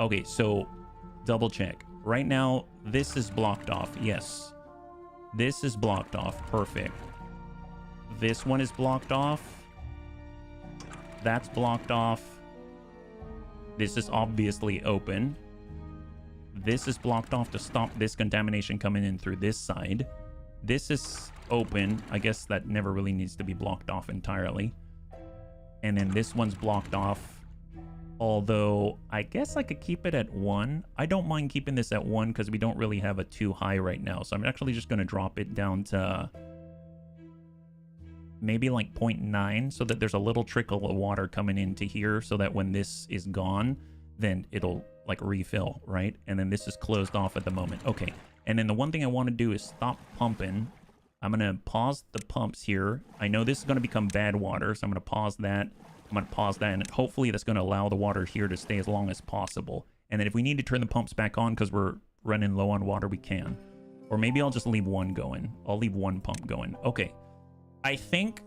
Speaker 1: Okay, so double check. Right now, this is blocked off. Yes. This is blocked off. Perfect. This one is blocked off. That's blocked off. This is obviously open. This is blocked off to stop this contamination coming in through this side. This is open. I guess that never really needs to be blocked off entirely. And then this one's blocked off. Although, I guess I could keep it at 1. I don't mind keeping this at 1 because we don't really have a 2 high right now. So I'm actually just going to drop it down to maybe like 0.9 so that there's a little trickle of water coming into here so that when this is gone, then it'll like refill, right? And then this is closed off at the moment. Okay. And then the one thing I want to do is stop pumping. I'm going to pause the pumps here. I know this is going to become bad water, so I'm going to pause that. I'm going to pause that, and hopefully that's going to allow the water here to stay as long as possible. And then if we need to turn the pumps back on because we're running low on water, we can. Or maybe I'll just leave one going. I'll leave one pump going. Okay. I think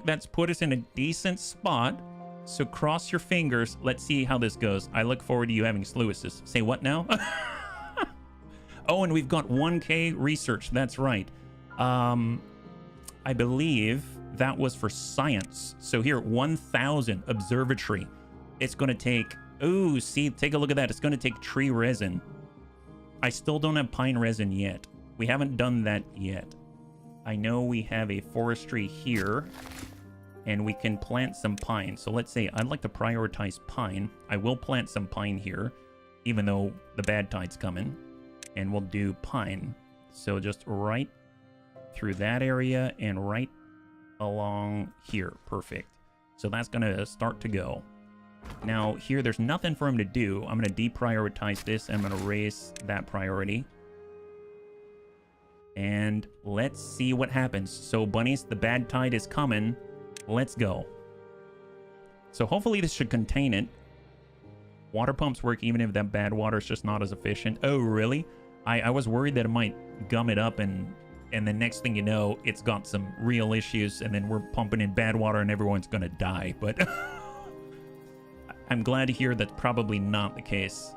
Speaker 1: that's put us in a decent spot. So cross your fingers. Let's see how this goes. I look forward to you having sluices. Say what now? Oh, and we've got 1K research. That's right. I believe that was for science. So here, 1,000 observatory. It's going to take... Ooh, see, take a look at that. It's going to take tree resin. I still don't have pine resin yet. We haven't done that yet. I know we have a forestry here, and we can plant some pine. So let's say I'd like to prioritize pine. I will plant some pine here, even though the bad tide's coming. And we'll do pine. So just right through that area and right along here. Perfect. So that's going to start to go. Now here, there's nothing for him to do. I'm going to deprioritize this. And I'm going to raise that priority. And let's see what happens. So bunnies, the bad tide is coming. Let's go. So hopefully this should contain it. Water pumps work even if that bad water is just not as efficient. Oh, really? I was worried that it might gum it up and the next thing you know, it's got some real issues and then we're pumping in bad water and everyone's going to die. But I'm glad to hear that's probably not the case.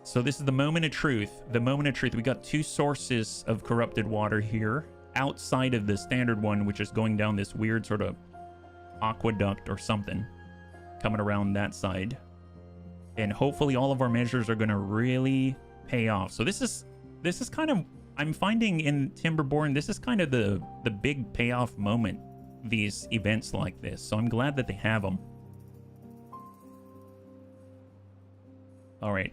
Speaker 1: So this is the moment of truth. The moment of truth. We got 2 sources of corrupted water here outside of the standard one, which is going down this weird sort of aqueduct or something coming around that side. And hopefully all of our measures are going to really pay off. So this is kind of, I'm finding in Timberborn, this is kind of the big payoff moment, these events like this. So I'm glad that they have them. All right.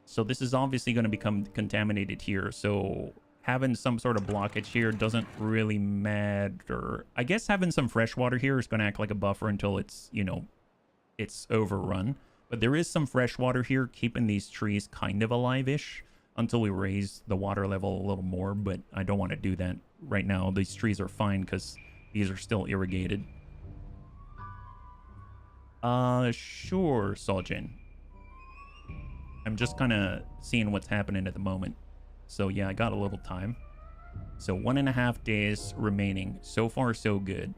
Speaker 1: So this is obviously going to become contaminated here. So having some sort of blockage here doesn't really matter. I guess having some fresh water here is going to act like a buffer until it's, you know, it's overrun. But there is some fresh water here, keeping these trees kind of alive-ish until we raise the water level a little more. But I don't want to do that right now. These trees are fine because these are still irrigated. Sure, Soljin. I'm just kind of seeing what's happening at the moment. So yeah, I got a little time. So 1.5 days remaining. So far, so good.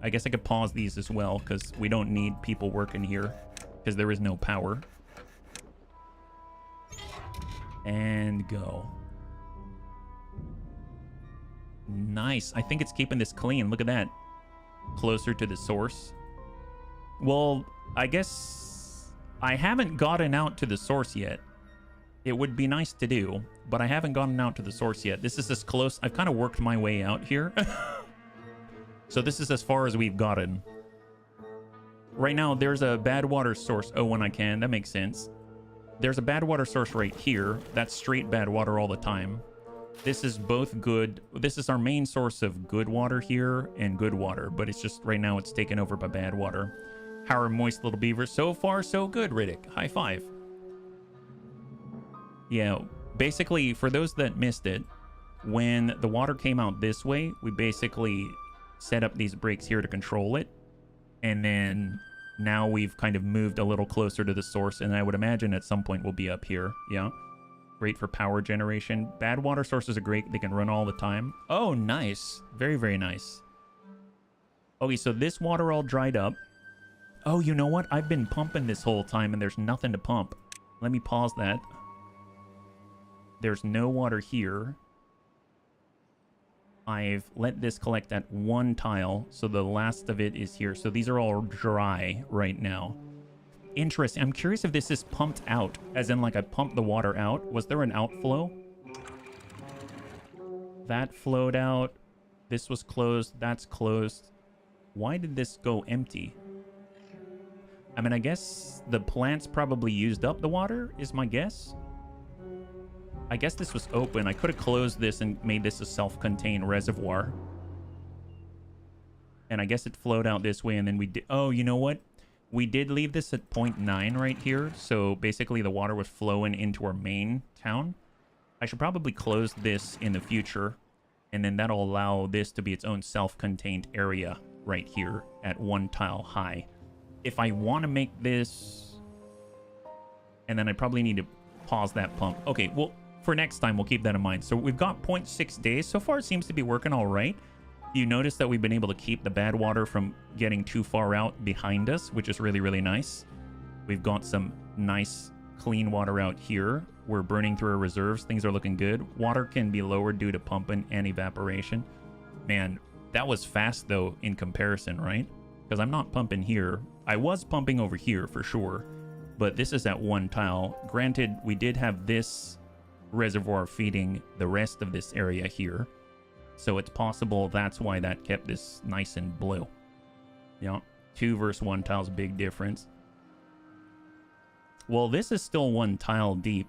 Speaker 1: I guess I could pause these as well because we don't need people working here because there is no power. And go. Nice. I think it's keeping this clean. Look at that. Closer to the source. Well, I guess I haven't gotten out to the source yet. It would be nice to do, but I haven't gotten out to the source yet. This is as close. I've kind of worked my way out here. So this is as far as we've gotten. Right now, there's a bad water source. Oh, when I can. That makes sense. There's a bad water source right here. That's straight bad water all the time. This is both good. This is our main source of good water here and good water, but it's just right now it's taken over by bad water. How are moist little beavers? So far, so good, Riddick. High five. Yeah, basically, for those that missed it, when the water came out this way, we basically set up these breaks here to control it. And then now we've kind of moved a little closer to the source, and I would imagine at some point we'll be up here. Yeah. Great for power generation. Bad water sources are great. They can run all the time. Oh, nice. Very, very nice. Okay, so this water all dried up. Oh, you know what? I've been pumping this whole time, and there's nothing to pump. Let me pause that. There's no water here. I've let this collect at one tile, so the last of it is here. So these are all dry right now. Interesting. I'm curious if this is pumped out, as in like I pumped the water out. Was there an outflow? That flowed out. This was closed. That's closed. Why did this go empty? I mean, I guess the plants probably used up the water, is my guess. I guess this was open. I could have closed this and made this a self-contained reservoir. And I guess it flowed out this way, and then we did... Oh, you know what? We did leave this at 0.9 right here. So basically the water was flowing into our main town. I should probably close this in the future, and then that'll allow this to be its own self-contained area right here at one tile high. If I want to make this... And then I probably need to pause that pump. Okay, well... For next time, we'll keep that in mind. So we've got 0.6 days. So far, it seems to be working all right. You notice that we've been able to keep the bad water from getting too far out behind us, which is really, really nice. We've got some nice, clean water out here. We're burning through our reserves. Things are looking good. Water can be lowered due to pumping and evaporation. Man, that was fast, though, in comparison, right? Because I'm not pumping here. I was pumping over here, for sure. But this is at one tile. Granted, we did have this... reservoir feeding the rest of this area here, so it's possible that's why that kept this nice and blue. Yeah, 2 versus 1 tile's big difference. Well, this is still 1 tile deep.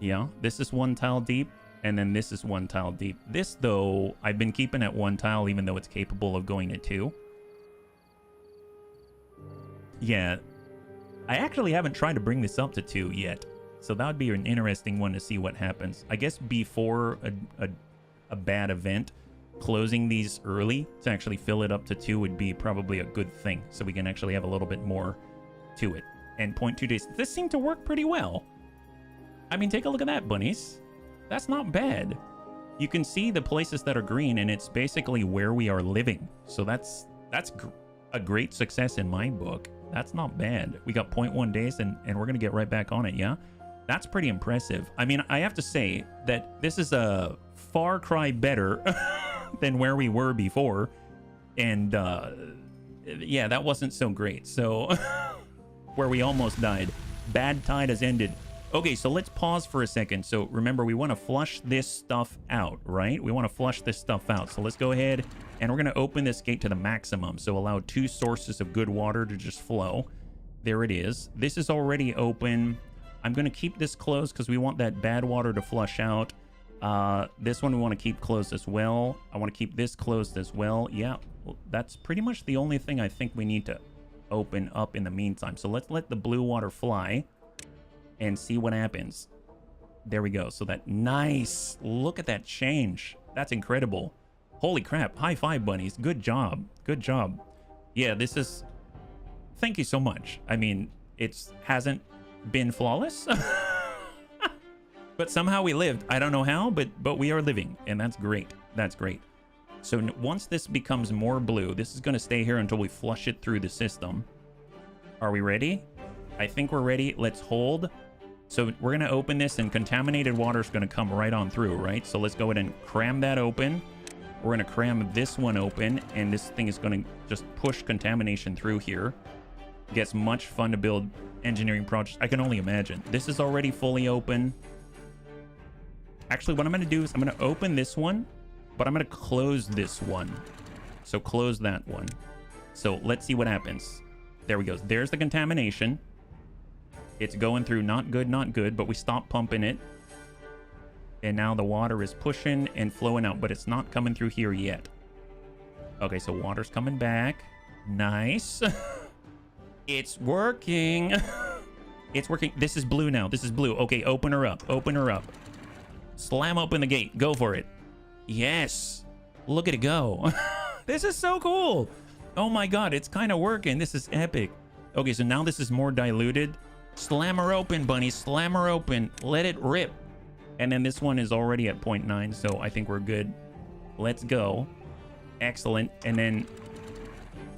Speaker 1: Yeah, this is 1 tile deep, and then this is 1 tile deep. This, though, I've been keeping at 1 tile even though it's capable of going to 2. Yeah, I actually haven't tried to bring this up to 2 yet. So that would be an interesting one to see what happens. I guess before a bad event, closing these early to actually fill it up to 2 would be probably a good thing. So we can actually have a little bit more to it. And 0.2 days. This seemed to work pretty well. I mean, take a look at that, bunnies. That's not bad. You can see the places that are green, and it's basically where we are living. So that's a great success in my book. That's not bad. We got 0.1 days, and we're going to get right back on it, yeah? That's pretty impressive. I mean, I have to say that this is a far cry better than where we were before. And, yeah, that wasn't so great. So, where we almost died. Bad tide has ended. Okay, so let's pause for a second. So, remember, we want to flush this stuff out, right? We want to flush this stuff out. So, let's go ahead, and we're going to open this gate to the maximum. So, allow 2 sources of good water to just flow. There it is. This is already open. I'm going to keep this closed because we want that bad water to flush out. This one we want to keep closed as well. I want to keep this closed as well. Yeah, well, that's pretty much the only thing I think we need to open up in the meantime. So let's let the blue water fly and see what happens. There we go. So that nice. Look at that change. That's incredible. Holy crap. High five, bunnies. Good job. Good job. Yeah, this is... Thank you so much. I mean, it hasn't been flawless. But somehow we lived. I don't know how, but we are living. And that's great. That's great. So once this becomes more blue, this is going to stay here until we flush it through the system. Are we ready? I think we're ready. Let's hold. So we're going to open this and contaminated water is going to come right on through, right? So let's go ahead and cram that open. We're going to cram this one open, and this thing is going to just push contamination through here. Gets much fun to build engineering projects. I can only imagine. This is already fully open. Actually, what I'm going to do is I'm going to open this one, but I'm going to close this one. So close that one. So let's see what happens. There we go. There's the contamination. It's going through. Not good, not good, but we stopped pumping it. And now the water is pushing and flowing out, but it's not coming through here yet. Okay, so water's coming back. Nice. It's working. It's working. This is blue now. This is blue. Okay, open her up. Open her up. Slam open the gate. Go for it. Yes. Look at it go. This is so cool. Oh my god, it's kind of working. This is epic. Okay, so now this is more diluted. Slam her open, bunny. Slam her open. Let it rip. And then this one is already at 0.9, so I think we're good. Let's go. Excellent. And then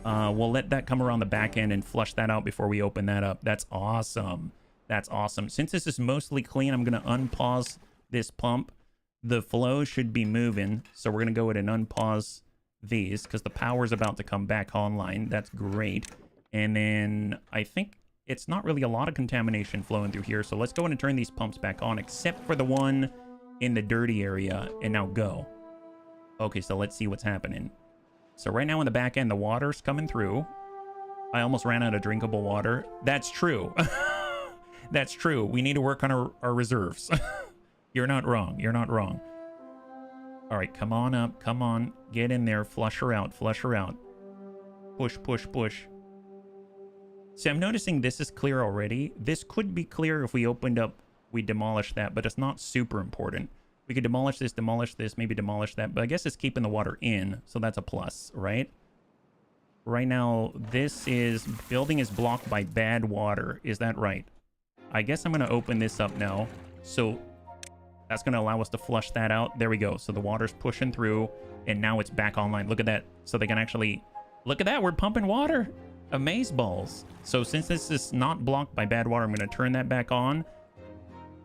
Speaker 1: we'll let that come around the back end and flush that out before we open that up. That's awesome. That's awesome. Since this is mostly clean, I'm going to unpause this pump. The flow should be moving, so we're going to go ahead and unpause these because the power is about to come back online. That's great. And then I think it's not really a lot of contamination flowing through here, so let's go ahead and turn these pumps back on, except for the one in the dirty area, and now go. Okay, so let's see what's happening. So right now in the back end, the water's coming through. I almost ran out of drinkable water. That's true. That's true. We need to work on our reserves. You're not wrong. You're not wrong. All right, come on up. Come on. Get in there. Flush her out. Flush her out. Push, push, push. See, I'm noticing this is clear already. This could be clear if we opened up, we demolish that, but it's not super important. We could demolish this, maybe demolish that, but I guess it's keeping the water in, so that's a plus, right? Right now, this is, building is blocked by bad water. Is that right? I guess I'm going to open this up now. So that's going to allow us to flush that out. There we go. So the water's pushing through, and now it's back online. Look at that. So they can actually, look at that. We're pumping water. Amazeballs. So since this is not blocked by bad water, I'm going to turn that back on.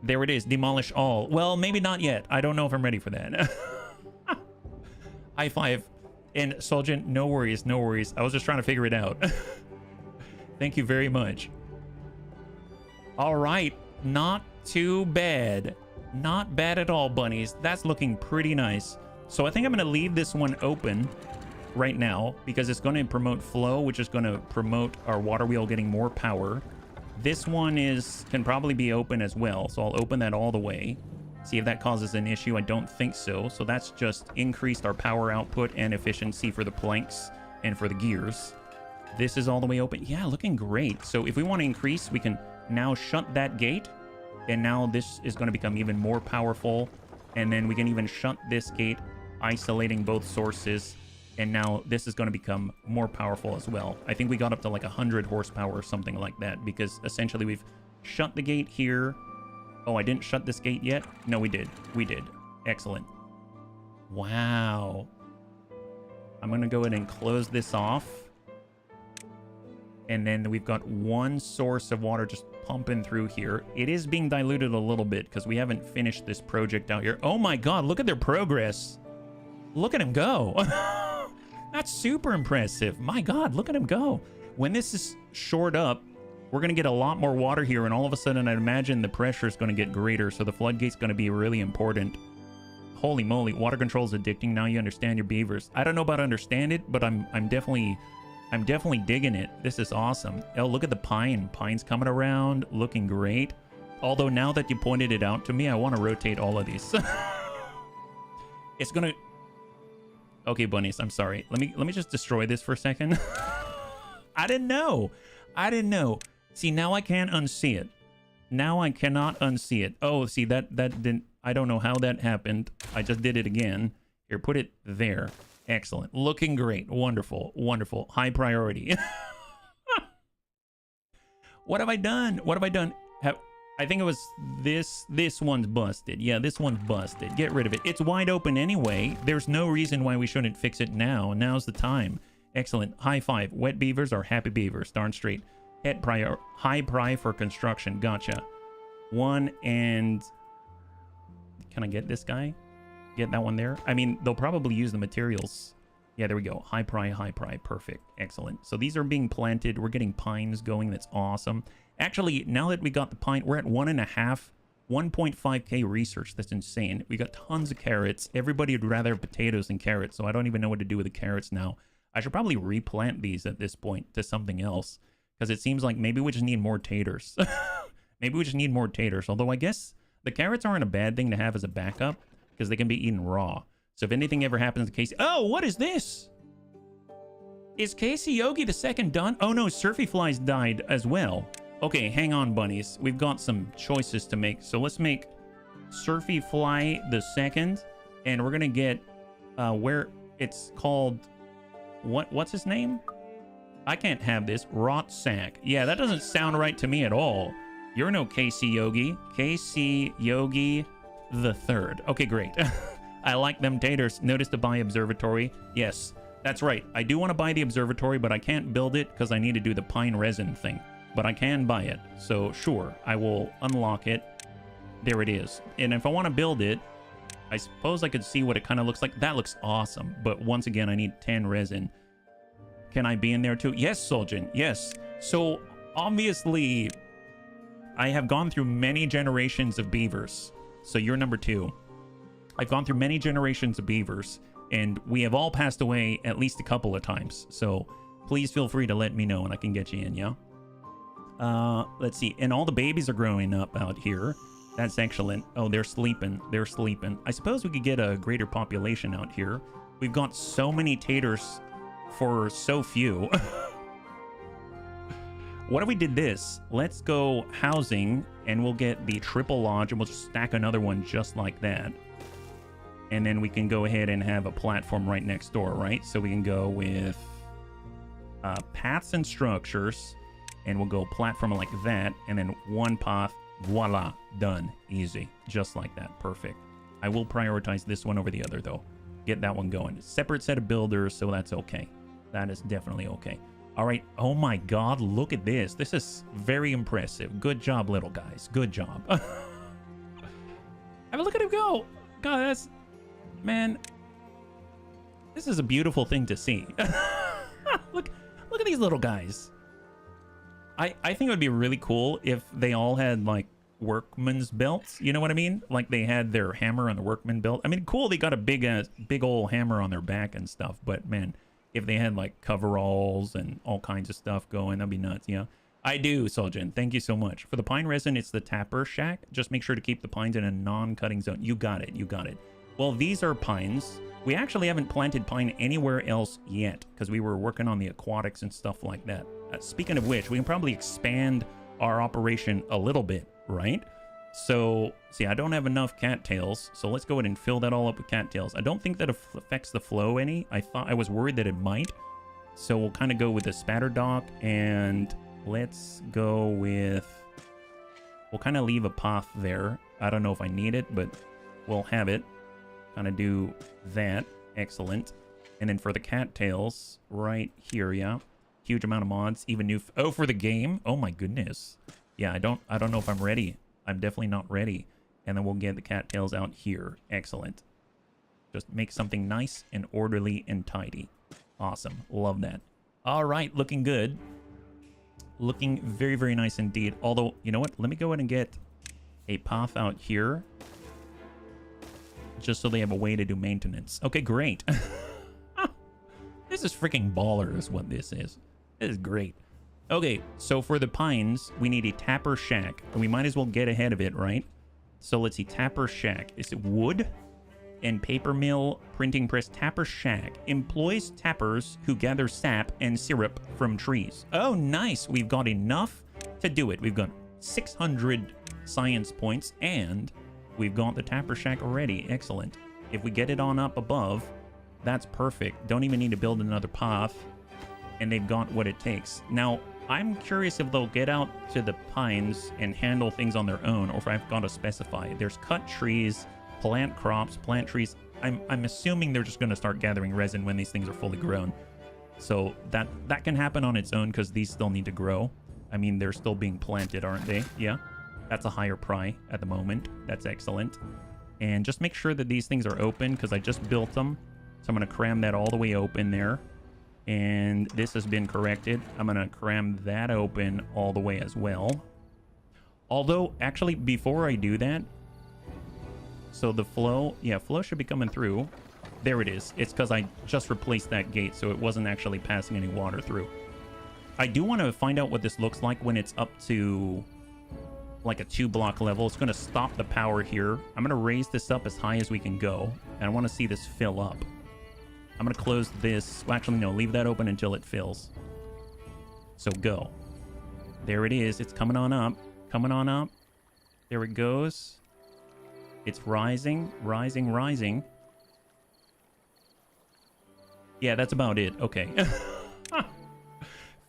Speaker 1: There it is. Demolish all. Well, maybe not yet. I don't know if I'm ready for that. High five. And Soljan, no worries. No worries. I was just trying to figure it out. Thank you very much. All right. Not too bad. Not bad at all, bunnies. That's looking pretty nice. So I think I'm going to leave this one open right now because it's going to promote flow, which is going to promote our water wheel getting more power. This one can probably be open as well, so I'll open that all the way. See if that causes an issue. I don't think so. So that's just increased our power output and efficiency for the planks and for the gears. This is all the way open. Yeah, looking great. So if we want to increase, we can now shut that gate, and now this is going to become even more powerful. And then we can even shut this gate, isolating both sources. And now this is going to become more powerful as well. I think we got up to like 100 horsepower or something like that, because essentially we've shut the gate here. Oh, I didn't shut this gate yet? No, we did. We did. Excellent. Wow. I'm going to go ahead and close this off. And then we've got one source of water just pumping through here. It is being diluted a little bit because we haven't finished this project out here. Oh my god, look at their progress. Look at him go. That's super impressive. My god, look at him go. When this is shored up, we're going to get a lot more water here, and all of a sudden I imagine the pressure is going to get greater, so the floodgate's going to be really important. Holy moly, water control is addicting. Now you understand your beavers. I don't know about understand it, but I'm definitely I'm definitely digging it. This is awesome. Oh, look at the pine. Pine's coming around, looking great. Although now that you pointed it out to me, I want to rotate all of these. It's gonna... Okay, bunnies, I'm sorry. Let me just destroy this for a second. I didn't know. I didn't know. See, now I can't unsee it. Now I cannot unsee it. Oh, see, that didn't... I don't know how that happened. I just did it again. Here, put it there. Excellent. Looking great. Wonderful. Wonderful. High priority. What have I done? What have I done? I think it was this. This one's busted. Yeah, this one's busted. Get rid of it. It's wide open anyway. There's no reason why we shouldn't fix it now. Now's the time. Excellent. High five. Wet beavers are happy beavers. Darn straight. High pry for construction. Gotcha. One and... Can I get this guy? Get that one there? I mean, they'll probably use the materials. Yeah, there we go. High pry, high pry. Perfect. Excellent. So these are being planted. We're getting pines going. That's awesome. Actually, now that we got the pine, we're at 1.5K research. That's insane. We got tons of carrots. Everybody would rather have potatoes than carrots, so I don't even know what to do with the carrots now. I should probably replant these at this point to something else, because it seems like maybe we just need more taters. Maybe we just need more taters, although I guess the carrots aren't a bad thing to have as a backup, because they can be eaten raw. So if anything ever happens to Casey... Oh, what is this? Is Casey Yogi the second done? Oh no, Surfy Flies died as well. Okay, hang on, bunnies. We've got some choices to make. So let's make Surfy Fly the second. And we're going to get where it's called... What's his name? I can't have this. Rot Sack. Yeah, that doesn't sound right to me at all. You're no Casey Yogi. Casey Yogi the third. Okay, great. I like them taters. Notice to buy observatory. Yes, that's right. I do want to buy the observatory, but I can't build it because I need to do the pine resin thing. But I can buy it. So sure, I will unlock it. There it is. And if I want to build it, I suppose I could see what it kind of looks like. That looks awesome. But once again, I need 10 resin. Can I be in there too? Yes, Soljin. Yes. So obviously, I have gone through many generations of beavers. So you're number 2. I've gone through many generations of beavers, and we have all passed away at least a couple of times. So please feel free to let me know and I can get you in, yeah? Let's see. And all the babies are growing up out here. That's excellent. Oh, they're sleeping. They're sleeping. I suppose we could get a greater population out here. We've got so many taters for so few. What if we did this? Let's go housing, and we'll get the triple lodge, and we'll just stack another one just like that. And then we can go ahead and have a platform right next door, right? So we can go with paths and structures, and we'll go platform like that, and then one path, voila, done. Easy. Just like that. Perfect. I will prioritize this one over the other, though. Get that one going. Separate set of builders, so that's okay. That is definitely okay. All right. Oh my God, look at this. This is very impressive. Good job, little guys. Good job. I mean, look at him go. God, that's... Man, this is a beautiful thing to see. Look at these little guys. I think it would be really cool if they all had, like, workman's belts. You know what I mean? Like, they had their hammer on the workman belt. I mean, cool, they got a big old hammer on their back and stuff. But, man, if they had, like, coveralls and all kinds of stuff going, that'd be nuts, yeah? I do, Soljin. Thank you so much. For the pine resin, it's the tapper shack. Just make sure to keep the pines in a non-cutting zone. You got it. You got it. Well, these are pines. We actually haven't planted pine anywhere else yet because we were working on the aquatics and stuff like that. Speaking of which, we can probably expand our operation a little bit, right? So, see, I don't have enough cattails, so let's go ahead and fill that all up with cattails. I don't think that affects the flow any. I was worried that it might. So we'll kind of go with the spatter dock, and let's go with... We'll kind of leave a path there. I don't know if I need it, but we'll have it. Kind of do that. Excellent. And then for the cattails, right here, yeah. Huge amount of mods, even new... Oh, for the game? Oh my goodness. Yeah, I don't know if I'm ready. I'm definitely not ready. And then we'll get the cattails out here. Excellent. Just make something nice and orderly and tidy. Awesome. Love that. All right, looking good. Looking very, very nice indeed. Although, you know what? Let me go ahead and get a path out here. Just so they have a way to do maintenance. Okay, great. This is freaking baller is what this is. This is great. Okay, so for the pines, we need a tapper shack. And we might as well get ahead of it, right? So let's see, tapper shack. Is it wood? And paper mill, printing press, tapper shack. Employs tappers who gather sap and syrup from trees. Oh, nice. We've got enough to do it. We've got 600 science points, and we've got the tapper shack already. Excellent. If we get it on up above, that's perfect. Don't even need to build another path, and they've got what it takes. Now, I'm curious if they'll get out to the pines and handle things on their own, or if I've got to specify. There's cut trees, plant crops, plant trees. I'm assuming they're just going to start gathering resin when these things are fully grown. So that can happen on its own because these still need to grow. I mean, they're still being planted, aren't they? Yeah. That's a higher pry at the moment. That's excellent. And just make sure that these things are open because I just built them. So I'm going to cram that all the way open there. And this has been corrected. I'm going to cram that open all the way as well. Although, actually, before I do that, so the flow, yeah, flow should be coming through. There it is. It's because I just replaced that gate, so it wasn't actually passing any water through. I do want to find out what this looks like when it's up to like a 2-block level. It's going to stop the power here. I'm going to raise this up as high as we can go, and I want to see this fill up. I'm going to close this. Well, actually, no, leave that open until it fills. So go. There it is. It's coming on up. Coming on up. There it goes. It's rising, rising, rising. Yeah, that's about it. Okay.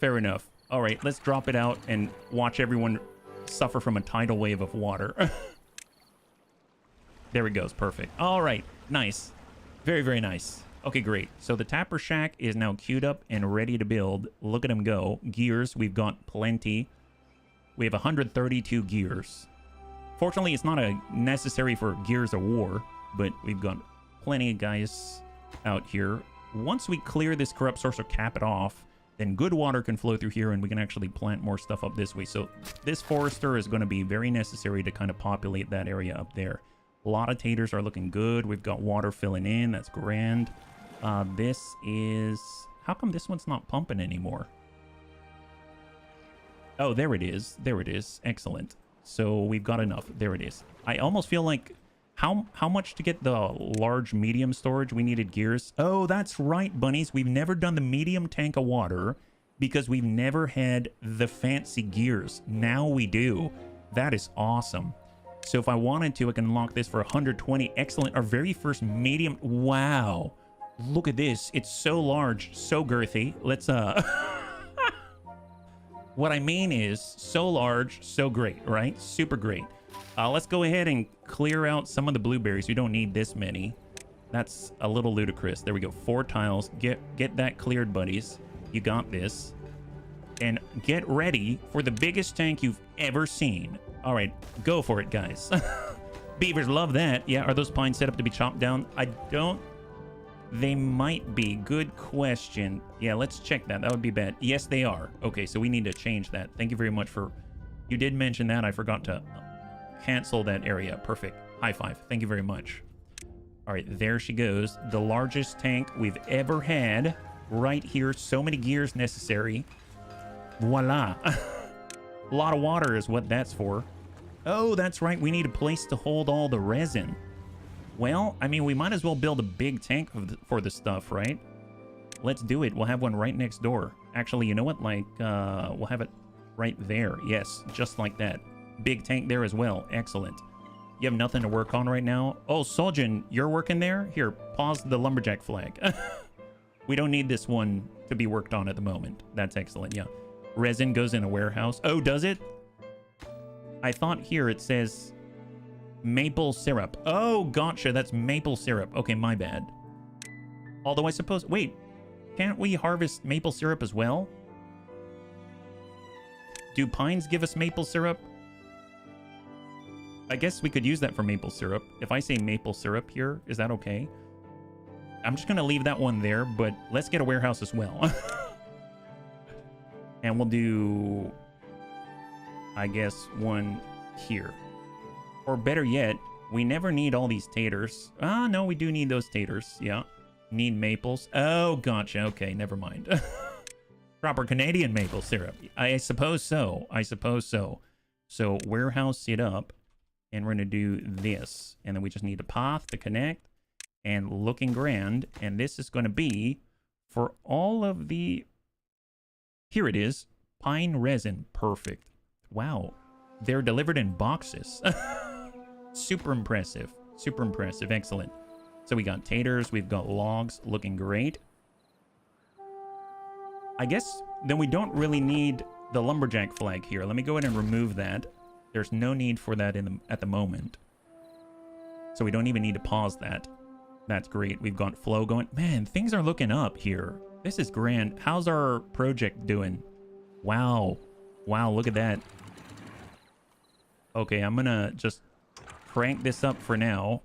Speaker 1: Fair enough. All right, let's drop it out and watch everyone suffer from a tidal wave of water. There it goes. Perfect. All right. Nice. Very, very nice. Okay, great. So the tapper shack is now queued up and ready to build. Look at them go. Gears, we've got plenty. We have 132 gears. Fortunately, it's not necessary for Gears of War, but we've got plenty of guys out here. Once we clear this corrupt source or cap it off, then good water can flow through here and we can actually plant more stuff up this way. So this forester is going to be very necessary to kind of populate that area up there. A lot of taters are looking good. We've got water filling in. That's grand. This is... How come this one's not pumping anymore? Oh, there it is. There it is. Excellent. So we've got enough. There it is. I almost feel like... How much to get the large medium storage? We needed gears. Oh, that's right, bunnies. We've never done the medium tank of water because we've never had the fancy gears. Now we do. That is awesome. So if I wanted to, I can lock this for 120. Excellent. Our very first medium. Wow. Look at this. It's so large, so girthy. Let's, what I mean is so large, so great, right? Super great. Let's go ahead and clear out some of the blueberries. We don't need this many. That's a little ludicrous. There we go. 4 tiles. Get that cleared, buddies. You got this. And get ready for the biggest tank you've ever seen. All right, go for it, guys. Beavers love that. Yeah, are those pines set up to be chopped down? I don't... They might be. Good question. Yeah, let's check that. That would be bad. Yes, they are. Okay, so we need to change that. Thank you very much for... You did mention that. I forgot to cancel that area. Perfect. High five. Thank you very much. All right, there she goes. The largest tank we've ever had right here. So many gears necessary. Voila. A lot of water is what that's for. Oh, that's right. We need a place to hold all the resin. Well, I mean, we might as well build a big tank for the stuff, right? Let's do it. We'll have one right next door. Actually, you know what? Like, we'll have it right there. Yes, just like that. Big tank there as well. Excellent. You have nothing to work on right now? Oh, Soljin, you're working there? Here, pause the lumberjack flag. We don't need this one to be worked on at the moment. That's excellent, yeah. Resin goes in a warehouse. Oh, does it? I thought here it says maple syrup. Oh, gotcha. That's maple syrup. Okay, my bad. Although I suppose... Wait, can't we harvest maple syrup as well? Do pines give us maple syrup? I guess we could use that for maple syrup. If I say maple syrup here, is that okay? I'm just going to leave that one there, but let's get a warehouse as well. And we'll do, I guess, one here. Or better yet, we never need all these taters. Ah, no, we do need those taters. Yeah. Need maples. Oh, gotcha. Okay, never mind. Proper Canadian maple syrup. I suppose so. I suppose so. So warehouse it up, and we're going to do this. And then we just need a path to connect, and looking grand. And this is going to be for all of the... Here it is. Pine resin. Perfect. Wow. They're delivered in boxes. Super impressive. Super impressive. Excellent. So we got taters. We've got logs. Looking great. I guess then we don't really need the lumberjack flag here. Let me go ahead and remove that. There's no need for that at the moment. So we don't even need to pause that. That's great. We've got flow going. Man, things are looking up here. This is grand. How's our project doing? Wow. Wow, look at that. Okay, I'm gonna just crank this up for now.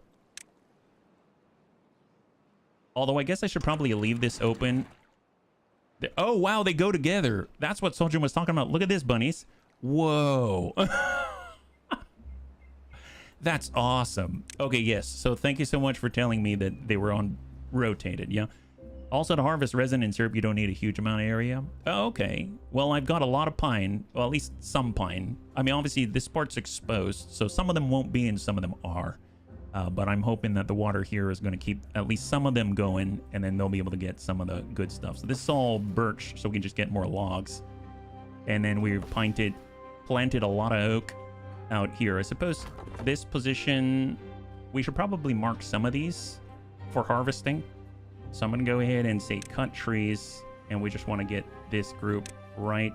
Speaker 1: Although I guess I should probably leave this open. Oh, wow, they go together. That's what Soljin was talking about. Look at this, bunnies. Whoa. That's awesome. Okay, yes. So thank you so much for telling me that they were on rotated, yeah? Also, to harvest resin and syrup, you don't need a huge amount of area. Oh, okay. Well, I've got a lot of pine. Well, at least some pine. I mean, obviously, this part's exposed, so some of them won't be and some of them are. But I'm hoping that the water here is going to keep at least some of them going, and then they'll be able to get some of the good stuff. So this is all birch, so we can just get more logs. And then we've planted a lot of oak out here. I suppose this position, we should probably mark some of these for harvesting. So I'm going to go ahead and say cut trees, and we just want to get this group right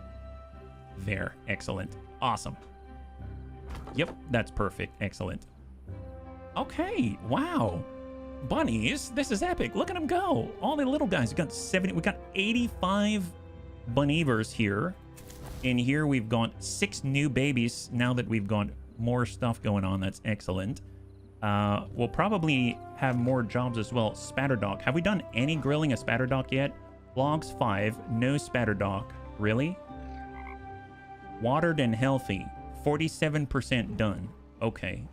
Speaker 1: there. Excellent. Awesome. Yep, that's perfect. Excellent. Okay, wow. Bunnies, this is epic. Look at them go. All the little guys. We got 85 Beavers here. In here, we've got 6 new babies now that we've got more stuff going on. That's excellent. We'll probably have more jobs as well. Spatterdock. Have we done any grilling of Spatterdock yet? Logs 5. No Spatterdock. Really? Watered and healthy. 47% done. Okay.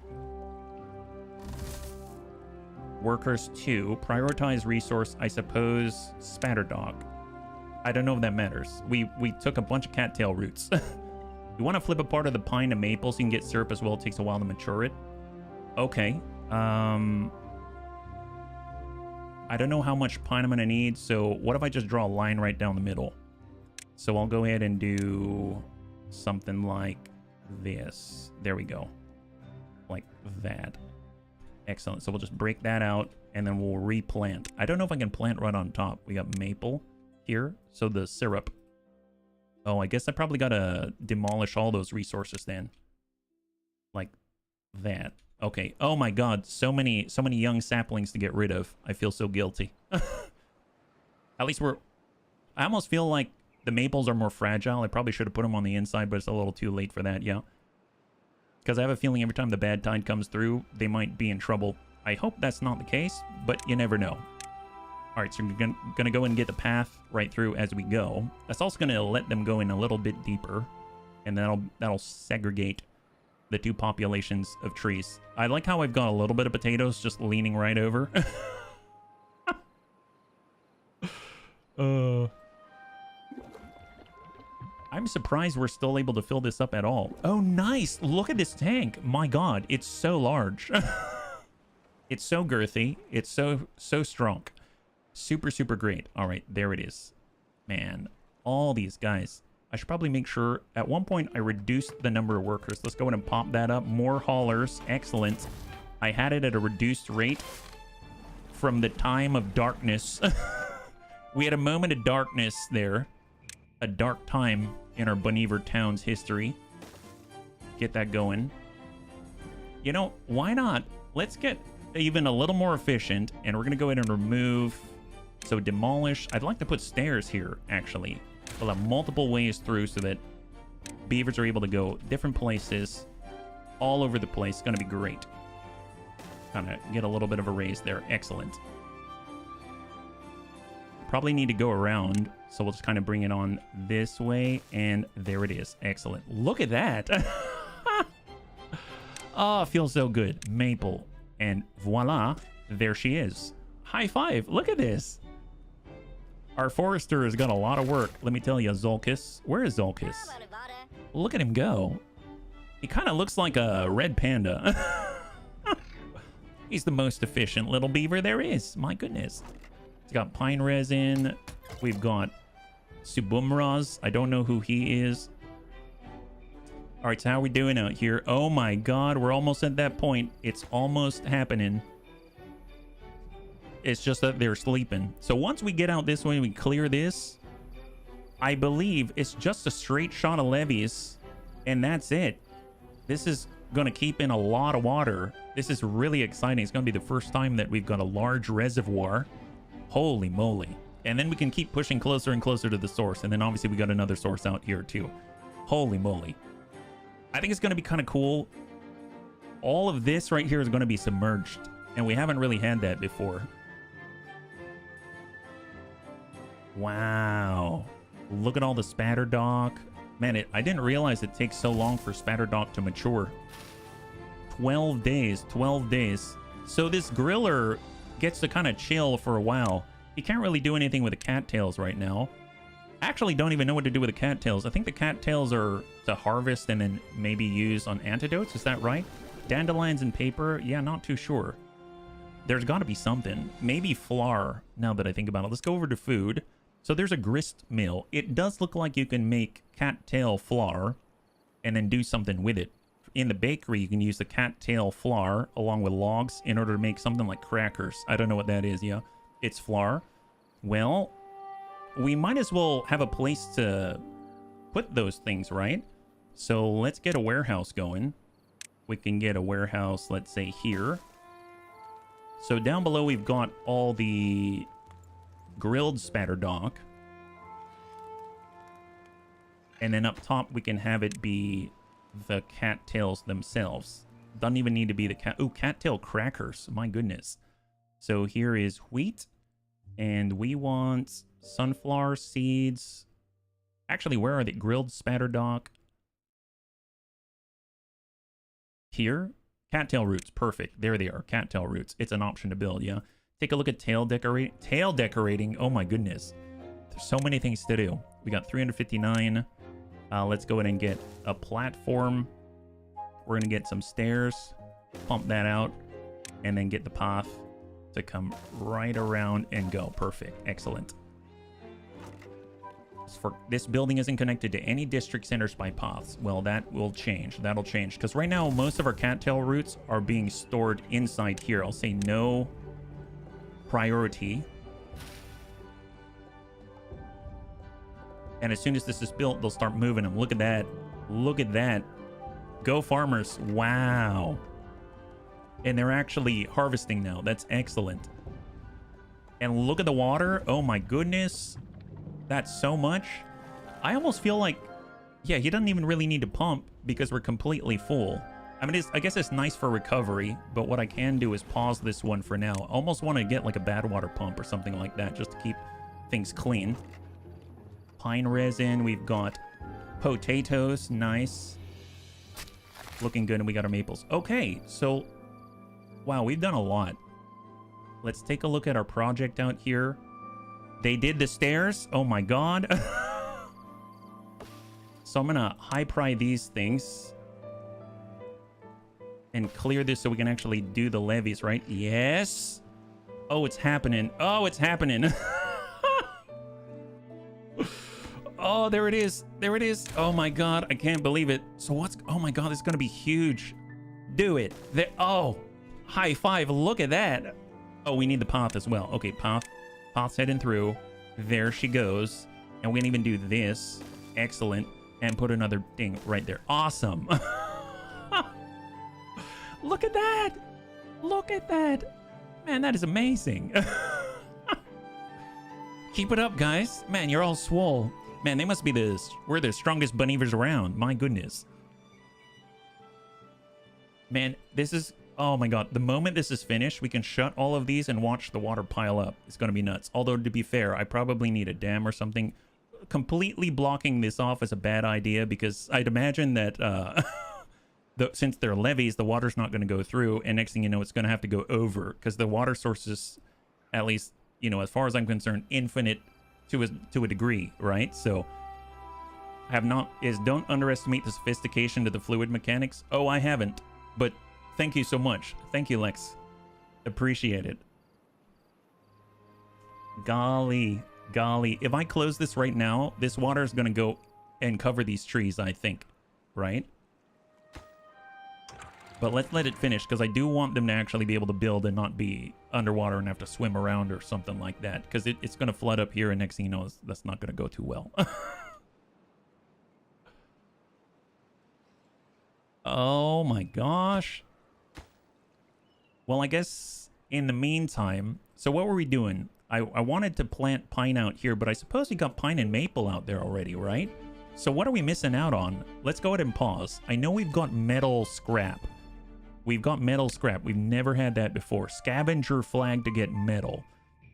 Speaker 1: Workers 2. Prioritize resource, I suppose, Spatterdock. I don't know if that matters. We took a bunch of cattail roots. You want to flip a part of the pine to maple so you can get syrup as well. It takes a while to mature it. Okay. I don't know how much pine I'm going to need, so what if I just draw a line right down the middle? So I'll go ahead and do something like this. There we go. Like that. Excellent. So we'll just break that out, and then we'll replant. I don't know if I can plant right on top. We got maple here. So the syrup. Oh, I guess I probably got to demolish all those resources then. Like that. Okay. Oh my god. So many young saplings to get rid of. I feel so guilty. At least I almost feel like the maples are more fragile. I probably should have put them on the inside, but it's a little too late for that, yeah. Because I have a feeling every time the bad tide comes through, they might be in trouble. I hope that's not the case, but you never know. All right, so we're going to go and get the path right through as we go. That's also going to let them go in a little bit deeper, and that'll segregate the two populations of trees. I like how I've got a little bit of potatoes just leaning right over. I'm surprised we're still able to fill this up at all. Oh, nice. Look at this tank. My god, it's so large. It's so girthy. It's so strong. Super, super great. All right, there it is. Man, all these guys. I should probably make sure. At one point, I reduced the number of workers. Let's go ahead and pop that up. More haulers. Excellent. I had it at a reduced rate from the time of darkness. We had a moment of darkness there. A dark time in our Beaver town's history. Get that going. You know, why not? Let's get even a little more efficient, and we're going to go ahead and remove... So demolish. I'd like to put stairs here, actually. We'll have multiple ways through so that beavers are able to go different places all over the place. It's going to be great. Kind of get a little bit of a raise there. Excellent. Probably need to go around, so we'll just kind of bring it on this way, and there it is. Excellent. Look at that. Oh, it feels so good. Maple. And voila, there she is. High five. Look at this. Our forester has got a lot of work. Let me tell you, Zolkis. Where is Zolkis? Look at him go. He kind of looks like a red panda. He's the most efficient little beaver there is. My goodness. He's got pine resin. We've got Subumraz. I don't know who he is. All right, so how are we doing out here? Oh my god, we're almost at that point. It's almost happening. It's just that they're sleeping. So once we get out this way and we clear this, I believe it's just a straight shot of levees, and that's it. This is going to keep in a lot of water. This is really exciting. It's going to be the first time that we've got a large reservoir. Holy moly. And then we can keep pushing closer and closer to the source. And then obviously we got another source out here too. Holy moly. I think it's going to be kind of cool. All of this right here is going to be submerged, and we haven't really had that before. Wow. Look at all the spatterdock. Man, I didn't realize it takes so long for spatterdock to mature. 12 days. 12 days. So this griller gets to kind of chill for a while. You can't really do anything with the cattails right now. Actually don't even know what to do with the cattails. I think the cattails are to harvest and then maybe use on antidotes. Is that right? Dandelions and paper? Yeah, not too sure. There's got to be something. Maybe flour, now that I think about it. Let's go over to food. So there's a grist mill. It does look like you can make cattail flour and then do something with it. In the bakery, you can use the cattail flour along with logs in order to make something like crackers. I don't know what that is. Yeah, it's flour. Well, we might as well have a place to put those things, right? So let's get a warehouse going. We can get a warehouse, let's say here. So down below, we've got all the grilled spatterdock. And then up top, we can have it be the cattails themselves. Doesn't even need to be the cattail crackers. My goodness. So here is wheat. And we want sunflower seeds. Actually, where are they? Grilled spatterdock. Here. Cattail roots. Perfect. There they are. Cattail roots. It's an option to build, yeah. Take a look at tail decorating. Oh my goodness. There's so many things to do. We got 359. Let's go ahead and get a platform. We're going to get some stairs. Pump that out. And then get the path to come right around and go. Perfect. Excellent. This building isn't connected to any district centers by paths. Well, that will change. That'll change. Because right now, most of our cattail roots are being stored inside here. I'll say no priority. And as soon as this is built, they'll start moving them. Look at that. Look at that. Go farmers. Wow. And they're actually harvesting now. That's excellent. And look at the water. Oh my goodness. That's so much. I almost feel like, yeah, he doesn't even really need to pump because we're completely full. I mean, I guess it's nice for recovery, but what I can do is pause this one for now. I almost want to get like a bad water pump or something like that just to keep things clean. Pine resin. We've got potatoes. Nice. Looking good. And we got our maples. Okay, so wow, we've done a lot. Let's take a look at our project out here. They did the stairs. Oh my god. So I'm gonna high pry these things and clear this so we can actually do the levees, right? Yes. Oh, it's happening. Oh, it's happening. Oh, there it is. There it is. Oh my god, I can't believe it. So what's... Oh my god, it's gonna be huge. Do it. There... Oh, high five. Look at that. Oh, we need the path as well. Okay, path's heading through. There she goes. And we can even do this. Excellent. And put another thing right there. Awesome. Look at that. Look at that. Man, that is amazing. Keep it up, guys. Man, you're all swole. Man, they must be we're the strongest Bunnies around. My goodness. Man, this is... Oh my god, the moment this is finished, we can shut all of these and watch the water pile up. It's going to be nuts. Although, to be fair, I probably need a dam or something. Completely blocking this off is a bad idea because I'd imagine that since they're levees, the water's not going to go through. And next thing you know, it's going to have to go over because the water sources At least, you know, as far as I'm concerned, infinite to a degree, right? So don't underestimate the sophistication to the fluid mechanics. Oh, I haven't, but thank you so much. Thank you, Lex. Appreciate it. Golly. If I close this right now, this water is going to go and cover these trees, I think, right? But let's let it finish, because I do want them to actually be able to build and not be underwater and have to swim around or something like that, because it's going to flood up here, and next thing you know, that's not going to go too well. Oh my gosh. Well, I guess in the meantime, so what were we doing? I wanted to plant pine out here, but I suppose we got pine and maple out there already, right? So what are we missing out on? Let's go ahead and pause. I know we've got metal scrap. We've got metal scrap. We've never had that before. Scavenger flag to get metal.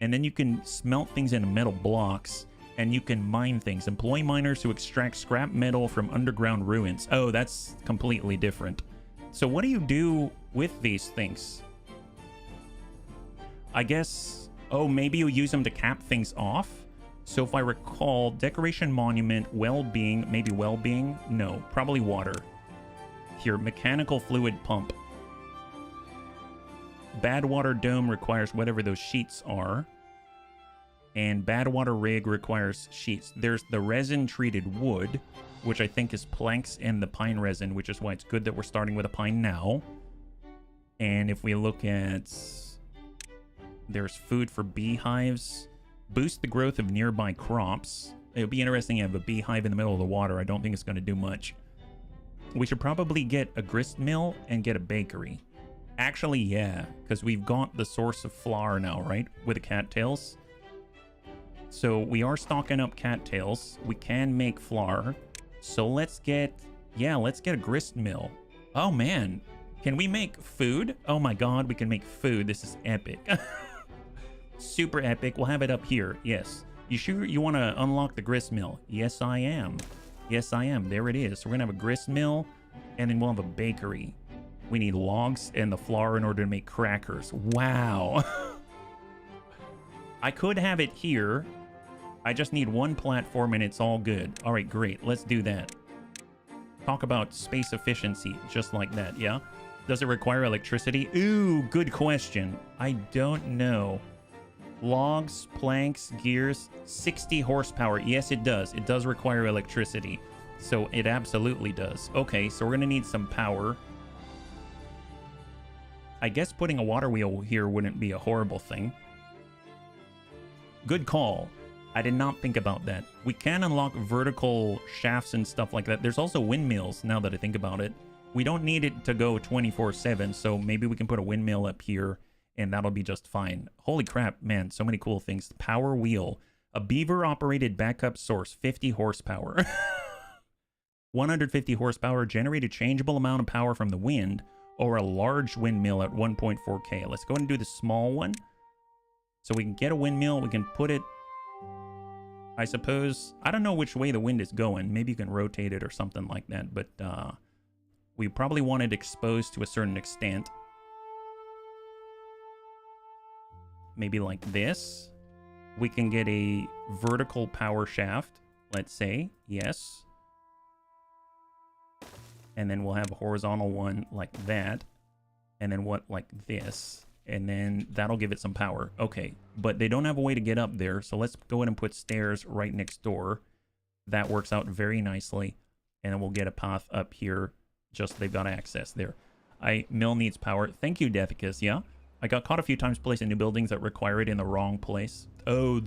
Speaker 1: And then you can smelt things into metal blocks, and you can mine things. Employ miners to extract scrap metal from underground ruins. Oh, that's completely different. So what do you do with these things? I guess, oh, maybe you use them to cap things off? So if I recall, decoration monument, well-being, maybe well-being? No, probably water. Here, mechanical fluid pump. Bad water dome requires whatever those sheets are. And bad water rig requires sheets. There's the resin treated wood, which I think is planks and the pine resin, which is why it's good that we're starting with a pine now. And if we look at, there's food for beehives. Boost the growth of nearby crops. It would be interesting to have a beehive in the middle of the water. I don't think it's going to do much. We should probably get a grist mill and get a bakery. Actually, yeah, because we've got the source of flour now, right? With the cattails. So we are stocking up cattails. We can make flour. So let's get a grist mill. Oh man, can we make food? Oh my god, we can make food. This is epic. Super epic. We'll have it up here. Yes. You sure you want to unlock the grist mill? Yes, I am. Yes, I am. There it is. So we're going to have a grist mill, and then we'll have a bakery. We need logs and the flour in order to make crackers. Wow. I could have it here. I just need one platform, and it's all good. All right, great. Let's do that. Talk about space efficiency, just like that, yeah? Does it require electricity? Ooh, good question. I don't know. Logs, planks, gears, 60 horsepower. Yes, it does. It does require electricity. So it absolutely does. Okay, so we're going to need some power. I guess putting a water wheel here wouldn't be a horrible thing. Good call. I did not think about that. We can unlock vertical shafts and stuff like that. There's also windmills, now that I think about it. We don't need it to go 24/7, so maybe we can put a windmill up here, and that'll be just fine. Holy crap, man, so many cool things. Power wheel. A beaver-operated backup source, 50 horsepower. 150 horsepower, generate a changeable amount of power from the wind, or a large windmill at 1.4K. Let's go ahead and do the small one. So we can get a windmill, we can put it, I suppose, I don't know which way the wind is going. Maybe you can rotate it or something like that, but we probably want it exposed to a certain extent. Maybe like this. We can get a vertical power shaft, let's say, yes. And then we'll have a horizontal one like that. And then what, like this. And then that'll give it some power. Okay, but they don't have a way to get up there, so let's go ahead and put stairs right next door. That works out very nicely. And then we'll get a path up here, just so they've got access there. Mill needs power. Thank you, Deathicus, yeah? I got caught a few times placing new buildings that require it in the wrong place. Oh,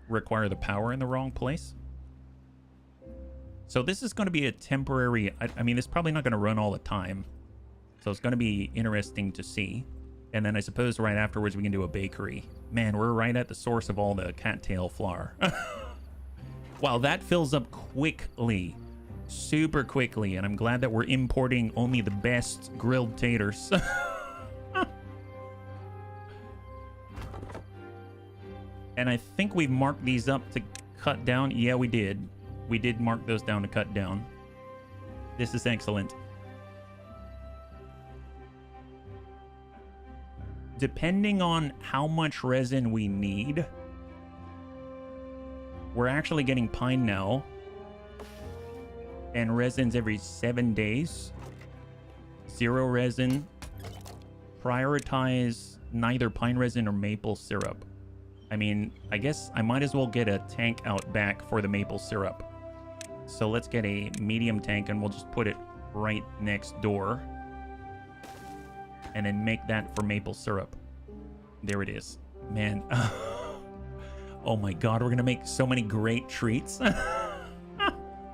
Speaker 1: require the power in the wrong place? So this is going to be a temporary... I mean, it's probably not going to run all the time. So it's going to be interesting to see. And then I suppose right afterwards we can do a bakery. Man, we're right at the source of all the cattail flour. Wow, that fills up quickly. Super quickly. And I'm glad that we're importing only the best grilled taters. And I think we've marked these up to cut down. Yeah, we did. We did mark those down to cut down. This is excellent. depending on how much resin we need, we're actually getting pine now. And resins every 7 days. 0 resin. Prioritize neither pine resin or maple syrup. I mean, I guess I might as well get a tank out back for the maple syrup. So let's get a medium tank and we'll just put it right next door. And then make that for maple syrup. There it is. Man. Oh my god, we're gonna make so many great treats.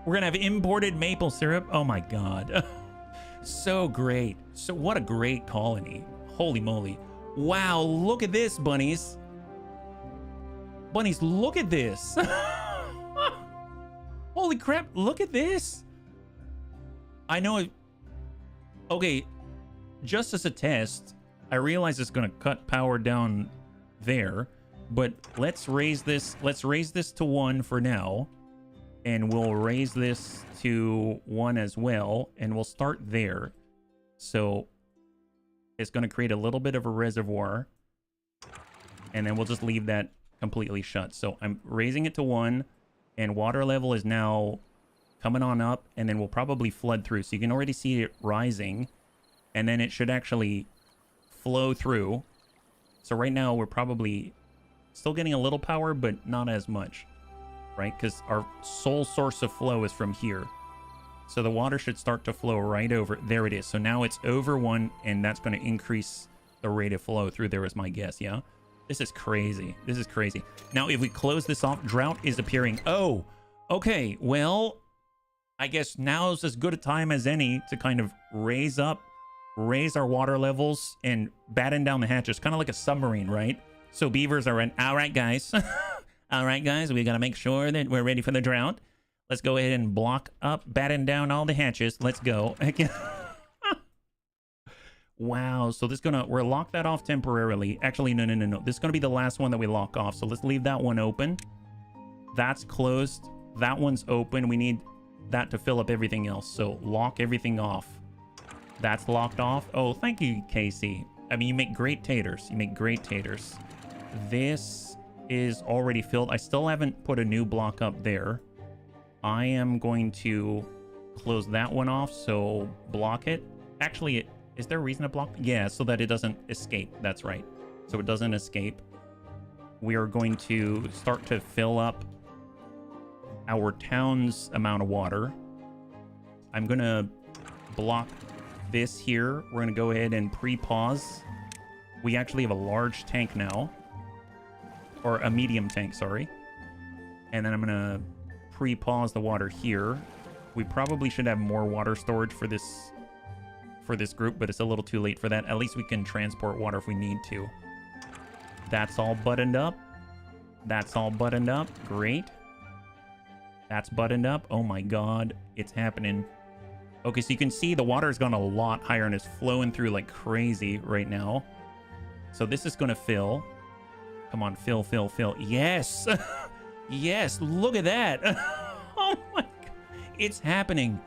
Speaker 1: We're gonna have imported maple syrup. Oh my god. So great. So what a great colony. Holy moly. Wow, look at this, bunnies. Bunnies, look at this. Holy crap, look at this. I know it. Okay, just as a test, I realize it's gonna cut power down there, but let's raise this. Let's raise this to 1 for now. And we'll raise this to 1 as well. And we'll start there. So it's going to create a little bit of a reservoir. And then we'll just leave that completely shut. So I'm raising it to 1. And water level is now coming on up. And then we'll probably flood through. So you can already see it rising. And then it should actually flow through. So right now we're probably still getting a little power, but not as much. Right? Because our sole source of flow is from here. So the water should start to flow right over. There it is. So now it's over 1, and that's going to increase the rate of flow through there is my guess, yeah? This is crazy. This is crazy. Now, if we close this off, drought is appearing. Oh, okay. Well, I guess now's as good a time as any to kind of raise our water levels and batten down the hatches. Kind of like a submarine, right? So beavers are in. All right, guys. All right, guys, we got to make sure that we're ready for the drought. Let's go ahead and block up, batten down all the hatches. Let's go. Wow, so this is gonna, we're lock that off temporarily. Actually, no. This is gonna be the last one that we lock off. So let's leave that one open. That's closed. That one's open. We need that to fill up everything else. So lock everything off. That's locked off. Oh, thank you, Casey. I mean, you make great taters. You make great taters. This is already filled. I still haven't put a new block up there. I am going to close that one off, so block it. Actually, is there a reason to block? Yeah, so that it doesn't escape. That's right. So it doesn't escape. We are going to start to fill up our town's amount of water. I'm going to block this here. We're going to go ahead and pre-pause. We actually have a large tank now. Or a medium tank, sorry. And then I'm going to pre-pause the water here. We probably should have more water storage for this group, but it's a little too late for that. At least we can transport water if we need to. That's all buttoned up. That's all buttoned up. Great. That's buttoned up. Oh my god. It's happening. Okay, so you can see the water has gone a lot higher and is flowing through like crazy right now. So this is going to fill. Come on, fill. Yes! Yes, look at that! Oh my god. It's happening.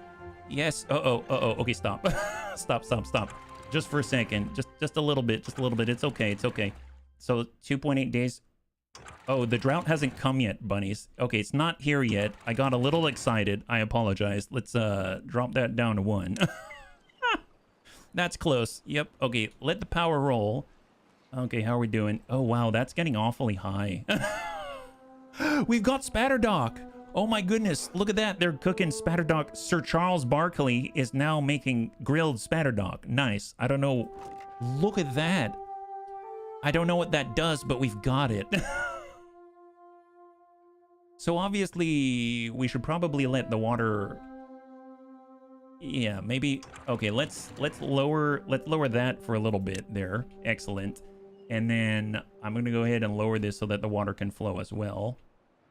Speaker 1: Yes. Uh-oh. Okay, stop. Stop. Just for a second. Just a little bit. It's okay. So 2.8 days. Oh, the drought hasn't come yet, bunnies. Okay, it's not here yet. I got a little excited. I apologize. Let's drop that down to 1. That's close. Yep. Okay, let the power roll. Okay, how are we doing? Oh, wow, that's getting awfully high. We've got Spatterdock. Oh, my goodness. Look at that. They're cooking Spatterdock. Sir Charles Barkley is now making grilled Spatterdock. Nice. I don't know. Look at that. I don't know what that does, but we've got it. So obviously, we should probably let the water... Yeah, maybe... Okay, let's lower that for a little bit there. Excellent. And then I'm going to go ahead and lower this so that the water can flow as well.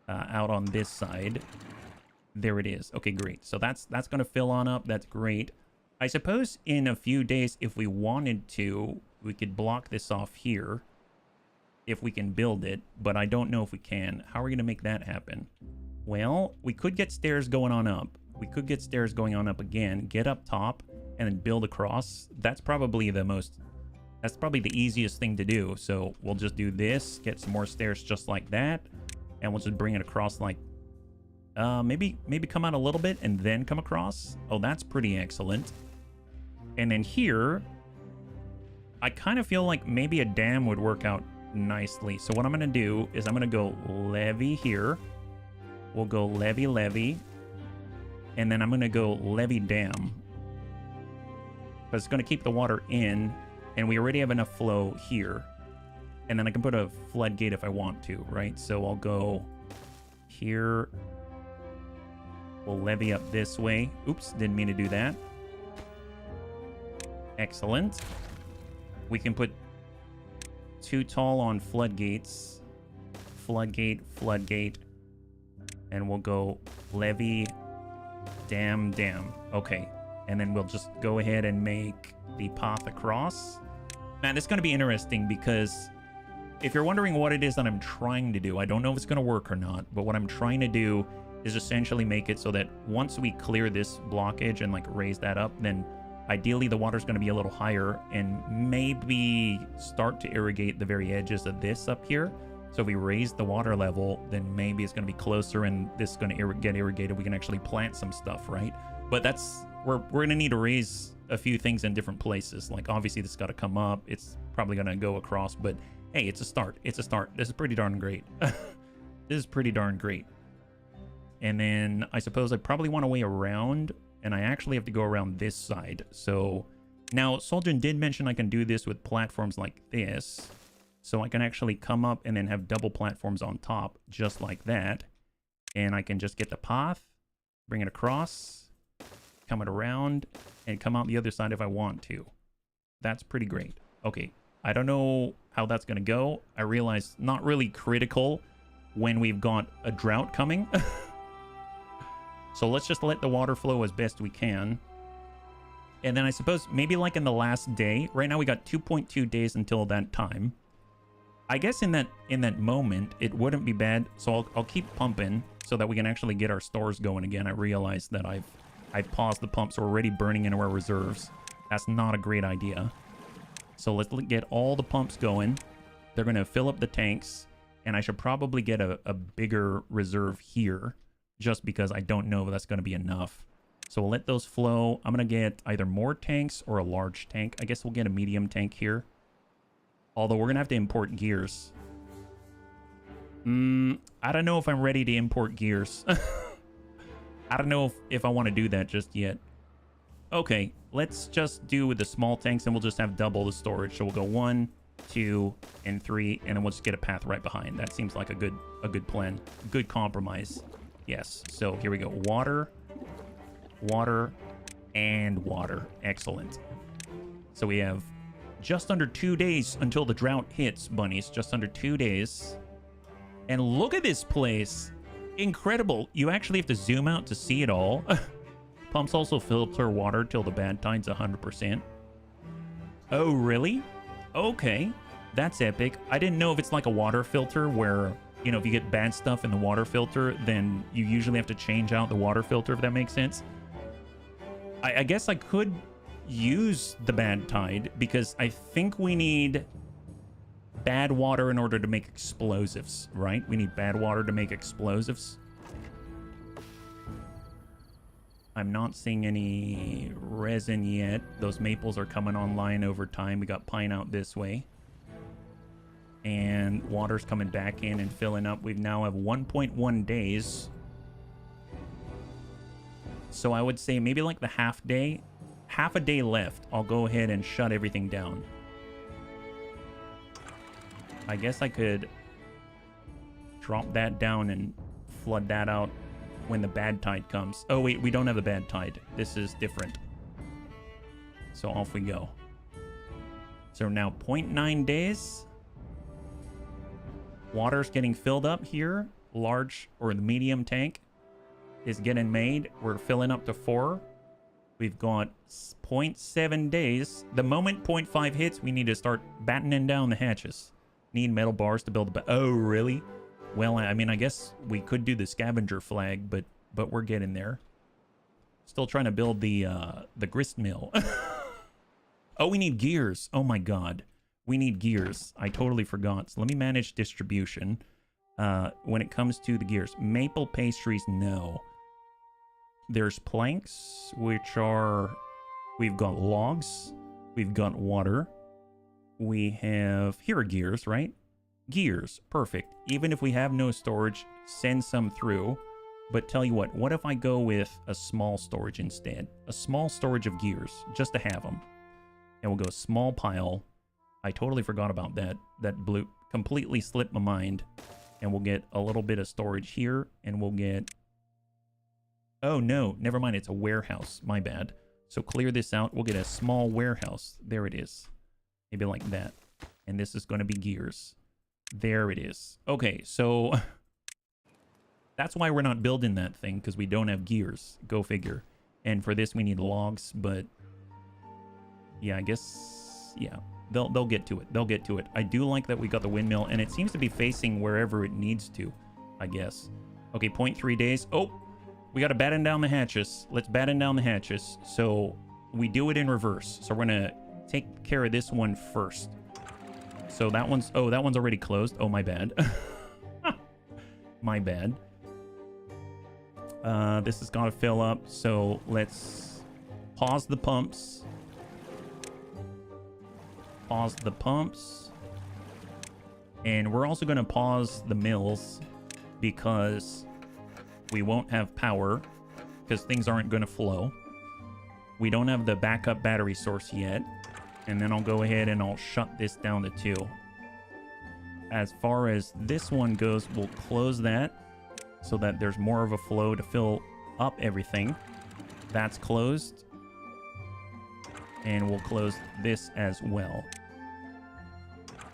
Speaker 1: Out on this side. There it is. Okay, great. So that's going to fill on up. That's great. I suppose in a few days, if we wanted to, we could block this off here. If we can build it. But I don't know if we can. How are we going to make that happen? Well, we could get stairs going on up. We could get stairs going on up again. Get up top and then build across. That's probably the most That's probably the easiest thing to do. So we'll just do this, get some more stairs just like that, and we'll just bring it across like, maybe come out a little bit and then come across. Oh, that's pretty excellent. And then here, I kind of feel like maybe a dam would work out nicely. So what I'm going to do is I'm going to go levee here. We'll go levee. And then I'm going to go levee dam. But it's going to keep the water in. And we already have enough flow here. And then I can put a floodgate if I want to, right? So I'll go here. We'll levee up this way. Oops, didn't mean to do that. Excellent. We can put 2 tall on floodgates. Floodgate. And we'll go levee, dam. Okay. And then we'll just go ahead and make the path across. Man, it's going to be interesting because if you're wondering what it is that I'm trying to do, I don't know if it's going to work or not, but what I'm trying to do is essentially make it so that once we clear this blockage and like raise that up, then ideally the water's going to be a little higher and maybe start to irrigate the very edges of this up here. So if we raise the water level, then maybe it's going to be closer and this is going to get irrigated. We can actually plant some stuff, right? But that's, we're going to need to raise a few things in different places. Like obviously this got to come up. It's probably going to go across, but hey, it's a start. This is pretty darn great. This is pretty darn great. And then I suppose I probably want a way around, and I actually have to go around this side. So now Soljan did mention I can do this with platforms like this. So I can actually come up and then have double platforms on top, just like that. And I can just get the path, bring it across, come it around, and come out the other side if I want to. That's pretty great. Okay, I don't know how that's going to go. I realize not really critical when we've got a drought coming. So let's just let the water flow as best we can. And then I suppose maybe like in the last day, right now we got 2.2 days until that time. I guess in that moment, it wouldn't be bad. So I'll keep pumping so that we can actually get our stores going again. I realize that I've paused the pump, so we're already burning into our reserves. That's not a great idea. So let's get all the pumps going. They're going to fill up the tanks, and I should probably get a bigger reserve here, just because I don't know if that's going to be enough. So we'll let those flow. I'm going to get either more tanks or a large tank. I guess we'll get a medium tank here. Although we're going to have to import gears. I don't know if I'm ready to import gears. I don't know if I want to do that just yet. Okay, let's just do with the small tanks, and we'll just have double the storage. So we'll go 1, 2, and 3, and then we'll just get a path right behind. That seems like a good plan. Good compromise. Yes, so here we go. Water, and water. Excellent. So we have just under 2 days until the drought hits, bunnies. Just under 2 days. And look at this place. Incredible. You actually have to zoom out to see it all. Pumps also filter water till the bad tide's 100%. Oh, really? Okay. That's epic. I didn't know if it's like a water filter where, you know, if you get bad stuff in the water filter, then you usually have to change out the water filter, if that makes sense. I guess I could use the bad tide because I think we need bad water in order to make explosives, right? We need bad water to make explosives. I'm not seeing any resin yet. Those maples are coming online over time. We got pine out this way. And water's coming back in and filling up. We now have 1.1 days. So I would say maybe like the half a day left. I'll go ahead and shut everything down. I guess I could drop that down and flood that out when the bad tide comes. Oh, wait, we don't have a bad tide. This is different. So off we go. So now 0.9 days. Water's getting filled up here. Large or the medium tank is getting made. We're filling up to 4. We've got 0.7 days. The moment 0.5 hits, we need to start battening down the hatches. Need metal bars to build a... Oh, really? Well, I mean, I guess we could do the scavenger flag, but we're getting there. Still trying to build the grist mill. Oh, we need gears. Oh, my God. We need gears. I totally forgot. So let me manage distribution. When it comes to the gears. Maple pastries, no. There's planks, which are... We've got logs. We've got water. We have... Here are gears, right? Gears. Perfect. Even if we have no storage, send some through. But tell you what if I go with a small storage instead? A small storage of gears, just to have them. And we'll go small pile. I totally forgot about that. That blue completely slipped my mind. And we'll get a little bit of storage here. And we'll get... Oh, no. Never mind. It's a warehouse. My bad. So clear this out. We'll get a small warehouse. There it is. Maybe like that. And this is going to be gears. There it is. Okay, so... That's why we're not building that thing, because we don't have gears. Go figure. And for this, we need logs, but... Yeah, I guess... Yeah, they'll get to it. They'll get to it. I do like that we got the windmill, and it seems to be facing wherever it needs to, I guess. Okay, 0.3 days. Oh! We got to batten down the hatches. Let's batten down the hatches. So, we do it in reverse. So, we're going to take care of this one first. So, that one's... Oh, that one's already closed. Oh, my bad. My bad. This has got to fill up, so let's pause the pumps. Pause the pumps. And we're also going to pause the mills because we won't have power because things aren't going to flow. We don't have the backup battery source yet. And then I'll go ahead and I'll shut this down to 2. As far as this one goes, we'll close that so that there's more of a flow to fill up everything. That's closed. And we'll close this as well.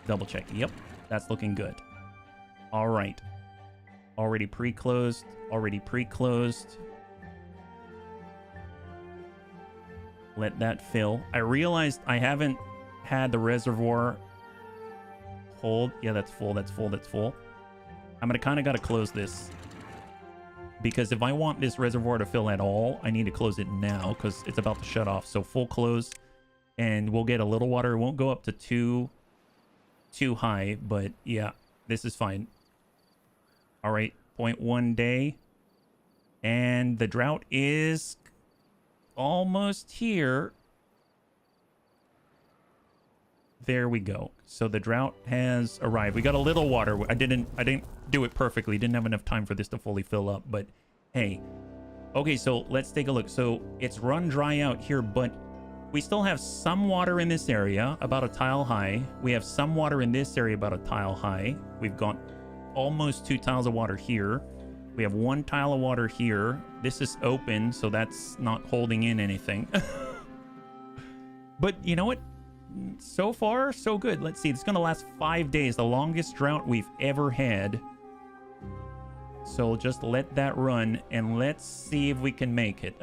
Speaker 1: Double check. Yep, that's looking good. All right. Already pre-closed. Already pre-closed. Let that fill. I realized I haven't had the reservoir hold. Yeah, that's full. That's full. That's full. I'm gonna kind of got to close this. Because if I want this reservoir to fill at all, I need to close it now because it's about to shut off. So full close, and we'll get a little water. It won't go up to too high, but yeah, this is fine. All right, 0.1 day. And the drought is almost here. There we go. So the drought has arrived. We got a little water. I didn't do it perfectly. Didn't have enough time for this to fully fill up, but hey. Okay, so let's take a look. So it's run dry out here, but we still have some water in this area, about a tile high. We have some water in this area, about a tile high. We've got almost 2 tiles of water here. We have 1 tile of water here. This is open, so that's not holding in anything. But you know what? So far, so good. Let's see. It's going to last 5 days. The longest drought we've ever had. So just let that run, and let's see if we can make it.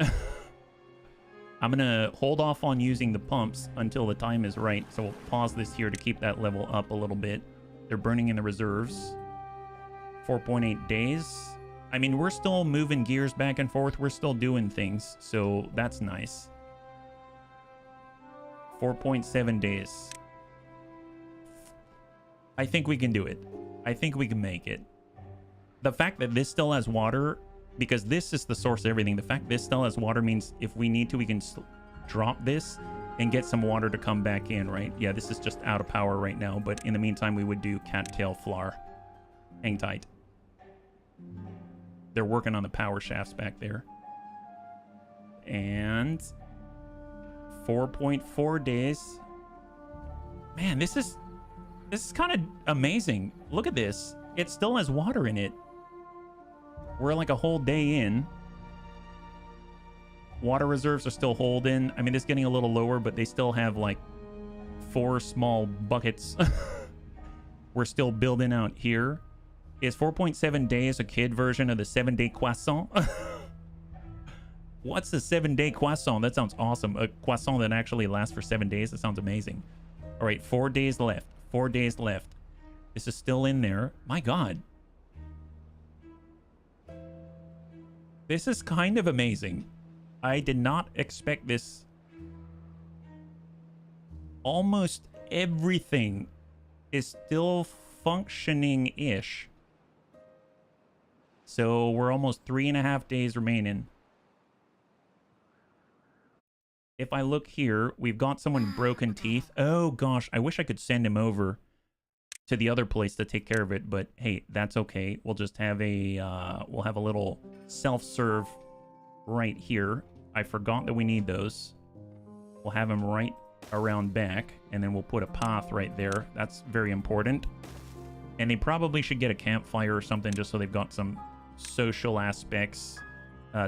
Speaker 1: I'm going to hold off on using the pumps until the time is right. So we'll pause this here to keep that level up a little bit. They're burning in the reserves. 4.8 days. I mean, we're still moving gears back and forth. We're still doing things. So that's nice. 4.7 days. I think we can do it. I think we can make it. The fact that this still has water, because this is the source of everything. The fact this still has water means if we need to, we can drop this and get some water to come back in, right? Yeah, this is just out of power right now, but in the meantime, we would do cattail flour. Hang tight. They're working on the power shafts back there. And 4.4 days. Man, this is kind of amazing. Look at this. It still has water in it. We're like a whole day in. Water reserves are still holding. I mean, it's getting a little lower, but they still have like 4 small buckets. We're still building out here. Is 4.7 days a kid version of the 7-day croissant? What's a 7-day croissant? That sounds awesome. A croissant that actually lasts for 7 days. That sounds amazing. All right, 4 days left. 4 days left. This is still in there. My God. This is kind of amazing. I did not expect this. Almost everything is still functioning-ish. So we're almost 3.5 days remaining. If I look here, we've got someone with broken teeth. Oh gosh, I wish I could send him over to the other place to take care of it, but hey, that's okay. We'll just have a we'll have a little self-serve right here. I forgot that we need those. We'll have them right around back, and then we'll put a path right there. That's very important. And they probably should get a campfire or something just so they've got some social aspects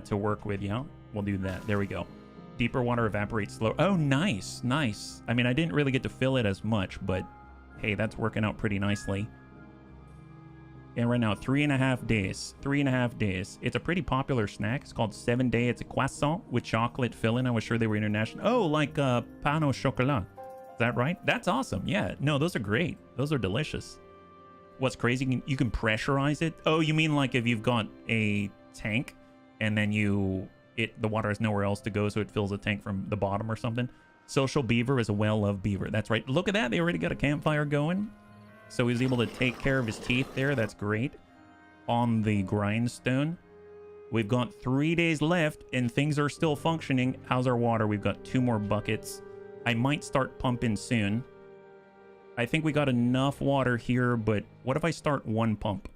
Speaker 1: to work with. Yeah, we'll do that. There we go. Deeper water evaporates slow. Oh, nice, nice. I mean, I didn't really get to fill it as much, but hey, that's working out pretty nicely. And right now, 3.5 days. 3.5 days. It's a pretty popular snack. It's called 7 Day. It's a croissant with chocolate filling. I was sure they were international. Oh, like pain au chocolat. Is that right? That's awesome. Yeah. No, those are great. Those are delicious. What's crazy, you can pressurize it. Oh, you mean like if you've got a tank and then the water has nowhere else to go, so it fills a tank from the bottom or something. Social beaver is a well-loved beaver. That's right. Look at that. They already got a campfire going. So he's able to take care of his teeth there. That's great. On the grindstone. We've got 3 days left and things are still functioning. How's our water? We've got 2 more buckets. I might start pumping soon. I think we got enough water here, but what if I start 1 pump?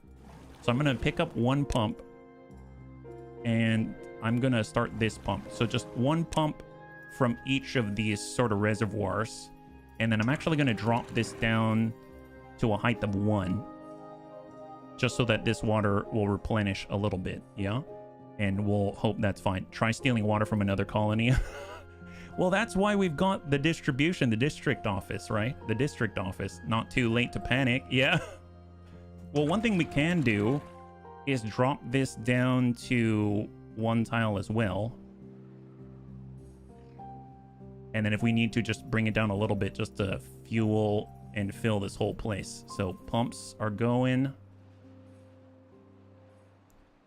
Speaker 1: So I'm going to pick up 1 pump and I'm going to start this pump. So just 1 pump from each of these sort of reservoirs. And then I'm actually going to drop this down to a height of 1. Just so that this water will replenish a little bit. Yeah. And we'll hope that's fine. Try stealing water from another colony. Well, that's why we've got the distribution, the district office, right? The district office. Not too late to panic. Yeah. Well, one thing we can do is drop this down to 1 tile as well. And then if we need to, just bring it down a little bit just to fuel and fill this whole place. So pumps are going.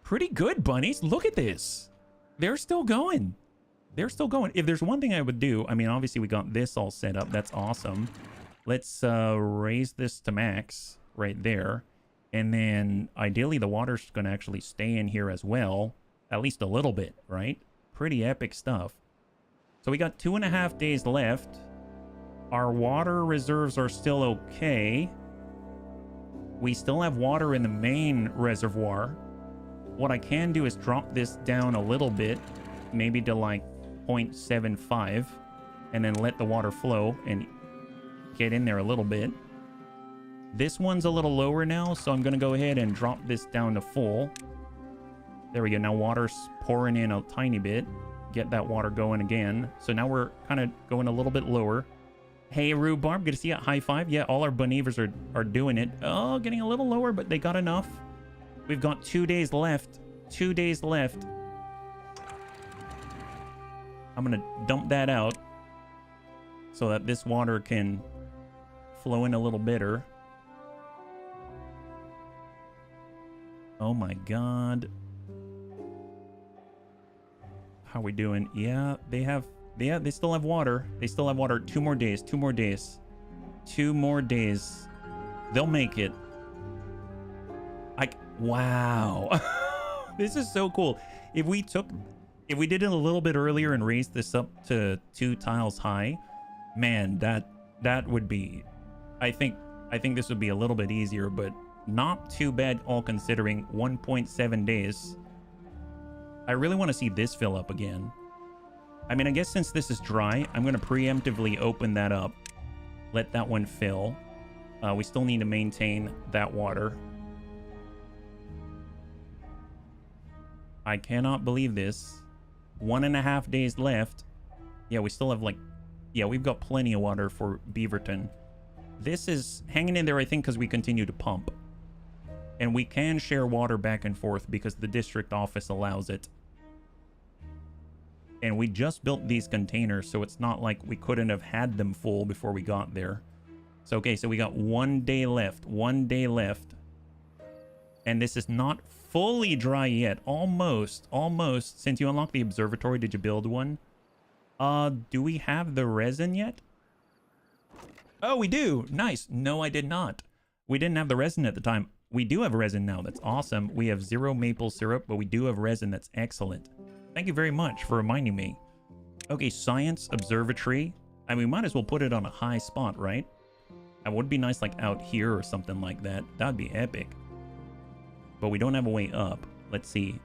Speaker 1: Pretty good, bunnies. Look at this. They're still going. They're still going. If there's one thing I would do, I mean, obviously we got this all set up. That's awesome. Let's raise this to max right there. And then ideally the water's going to actually stay in here as well. At least a little bit, right? Pretty epic stuff. So we got 2.5 days left. Our water reserves are still okay. We still have water in the main reservoir. What I can do is drop this down a little bit, maybe to like 0.75, and then let the water flow and get in there a little bit. This one's a little lower now, so I'm going to go ahead and drop this down to full. There we go. Now water's pouring in a tiny bit. Get that water going again. So now we're kind of going a little bit lower. Hey, Rhubarb, good to see you. High five. Yeah, all our Beavers are doing it. Oh, getting a little lower, but they got enough. We've got 2 days left. 2 days left. I'm going to dump that out so that this water can flow in a little better. Oh my God. How are we doing? Yeah, they still have water. They still have water. 2 more days. 2 more days. 2 more days. They'll make it. Wow. This is so cool. If we did it a little bit earlier and raised this up to 2 tiles high, man, that would be, I think this would be a little bit easier, but not too bad all considering. 1.7 days. I really want to see this fill up again. I mean, I guess since this is dry, I'm going to preemptively open that up. Let that one fill. We still need to maintain that water. I cannot believe this. 1.5 days left. Yeah, we still have we've got plenty of water for Beaverton. This is hanging in there, I think, because we continue to pump. And we can share water back and forth because the district office allows it. And we just built these containers, so it's not like we couldn't have had them full before we got there. So, okay, so we got 1 day left. 1 day left. And this is not fully dry yet. Almost. Almost. Since you unlocked the observatory, did you build one? Do we have the resin yet? Oh, we do. Nice. No, I did not. We didn't have the resin at the time. We do have resin now. That's awesome. We have 0 maple syrup, but we do have resin. That's excellent. Thank you very much for reminding me. Okay, science observatory. I mean, we might as well put it on a high spot, right? It would be nice, like, out here or something like that. That would be epic. But we don't have a way up. Let's see.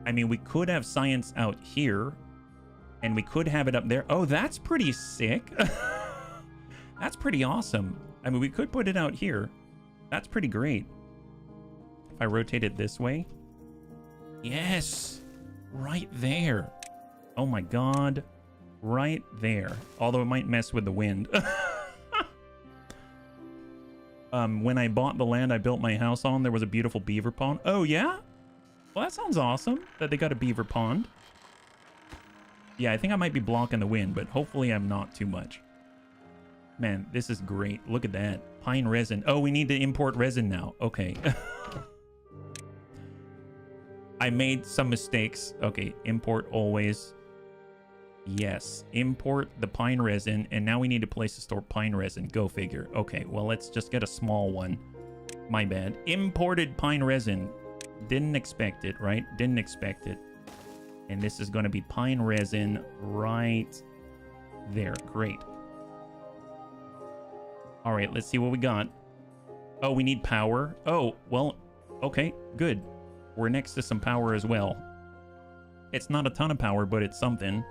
Speaker 1: I mean, we could have science out here, and we could have it up there. Oh, that's pretty sick. That's pretty awesome. I mean, we could put it out here. That's pretty great. If I rotate it this way. Yes, right there. Oh my God, right there. Although it might mess with the wind. When I bought the land I built my house on, there was a beautiful beaver pond. Oh yeah? Well, that sounds awesome that they got a beaver pond. Yeah, I think I might be blocking the wind, but hopefully I'm not too much. Man, this is great. Look at that. Pine resin. Oh, we need to import resin now. Okay. I made some mistakes. Okay, import always. Yes, import the pine resin, and now we need a place to store pine resin. Go figure. Okay, well, let's just get a small one. My bad. Imported pine resin. Didn't expect it, right? Didn't expect it. And this is going to be pine resin right there. Great. All right, let's see what we got. Oh, we need power. Oh, well, okay, good. We're next to some power as well. It's not a ton of power, but it's something.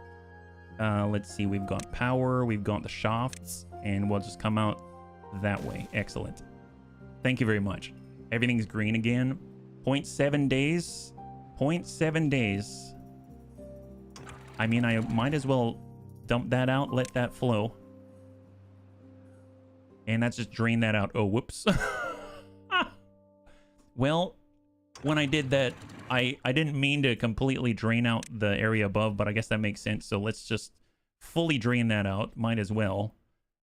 Speaker 1: Let's see, we've got power, we've got the shafts, and we'll just come out that way. Excellent. Thank you very much. Everything's green again. 0.7 days. 0.7 days. I mean, I might as well dump that out, let that flow. And that's just drain that out. Oh, whoops. Well, when I did that, I didn't mean to completely drain out the area above, but I guess that makes sense. So let's just fully drain that out. Might as well.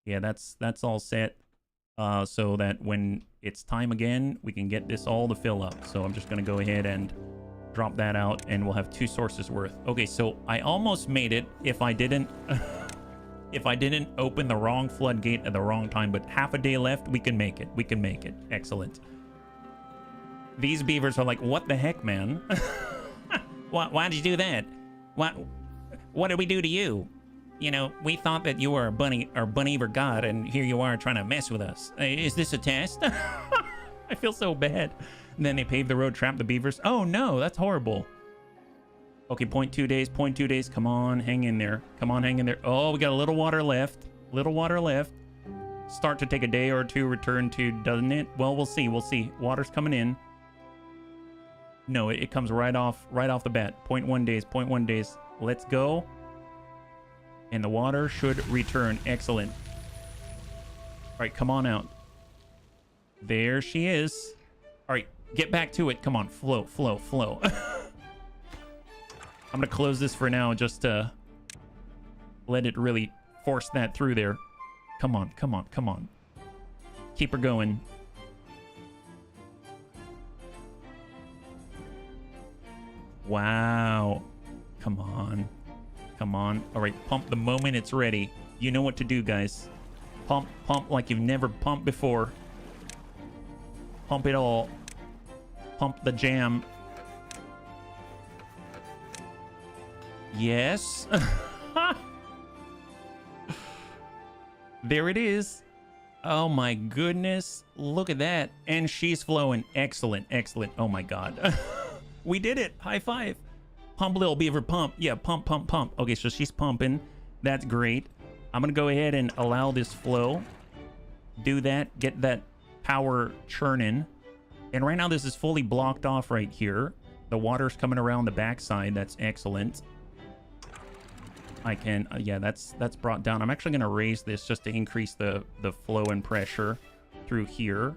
Speaker 1: Yeah, that's all set. So that when it's time again, we can get this all to fill up. So I'm just going to go ahead and drop that out, and we'll have 2 sources worth. Okay, so I almost made it if I didn't if I didn't open the wrong floodgate at the wrong time, but half a day left, we can make it. We can make it. Excellent. These beavers are like, what the heck, man? Why'd you do that? What did we do to you? You know, we thought that you were a bunny or bunny-beaver god, and here you are trying to mess with us. Is this a test? I feel so bad. And then they paved the road, trapped the beavers. Oh no, that's horrible. Okay, 0.2 days, 0.2 days. Come on, hang in there. Come on, hang in there. Oh, we got a little water left. Little water left. Start to take a day or two, return to, doesn't it? Well, we'll see. We'll see. Water's coming in. No, it comes right off the bat. 0.1 days, 0.1 days. Let's go. And the water should return. Excellent. All right, come on out. There she is. All right, get back to it. Come on, flow, flow, flow. I'm going to close this for now just to let it really force that through there. Come on, come on, come on. Keep her going. Wow. Come on. Come on. All right, pump the moment it's ready. You know what to do, guys. Pump, pump like you've never pumped before. Pump it all. Pump the jam. Yes. There it is. Oh my goodness. Look at that. And she's flowing. Excellent. Excellent. Oh my God. We did it. High five. Pump, little beaver, pump. Yeah, pump, pump, pump. Okay, so she's pumping. That's great. I'm going to go ahead and allow this flow. Do that. Get that power churning. And right now this is fully blocked off right here. The water's coming around the backside. That's excellent. I can, yeah, that's brought down. I'm actually going to raise this just to increase the flow and pressure through here.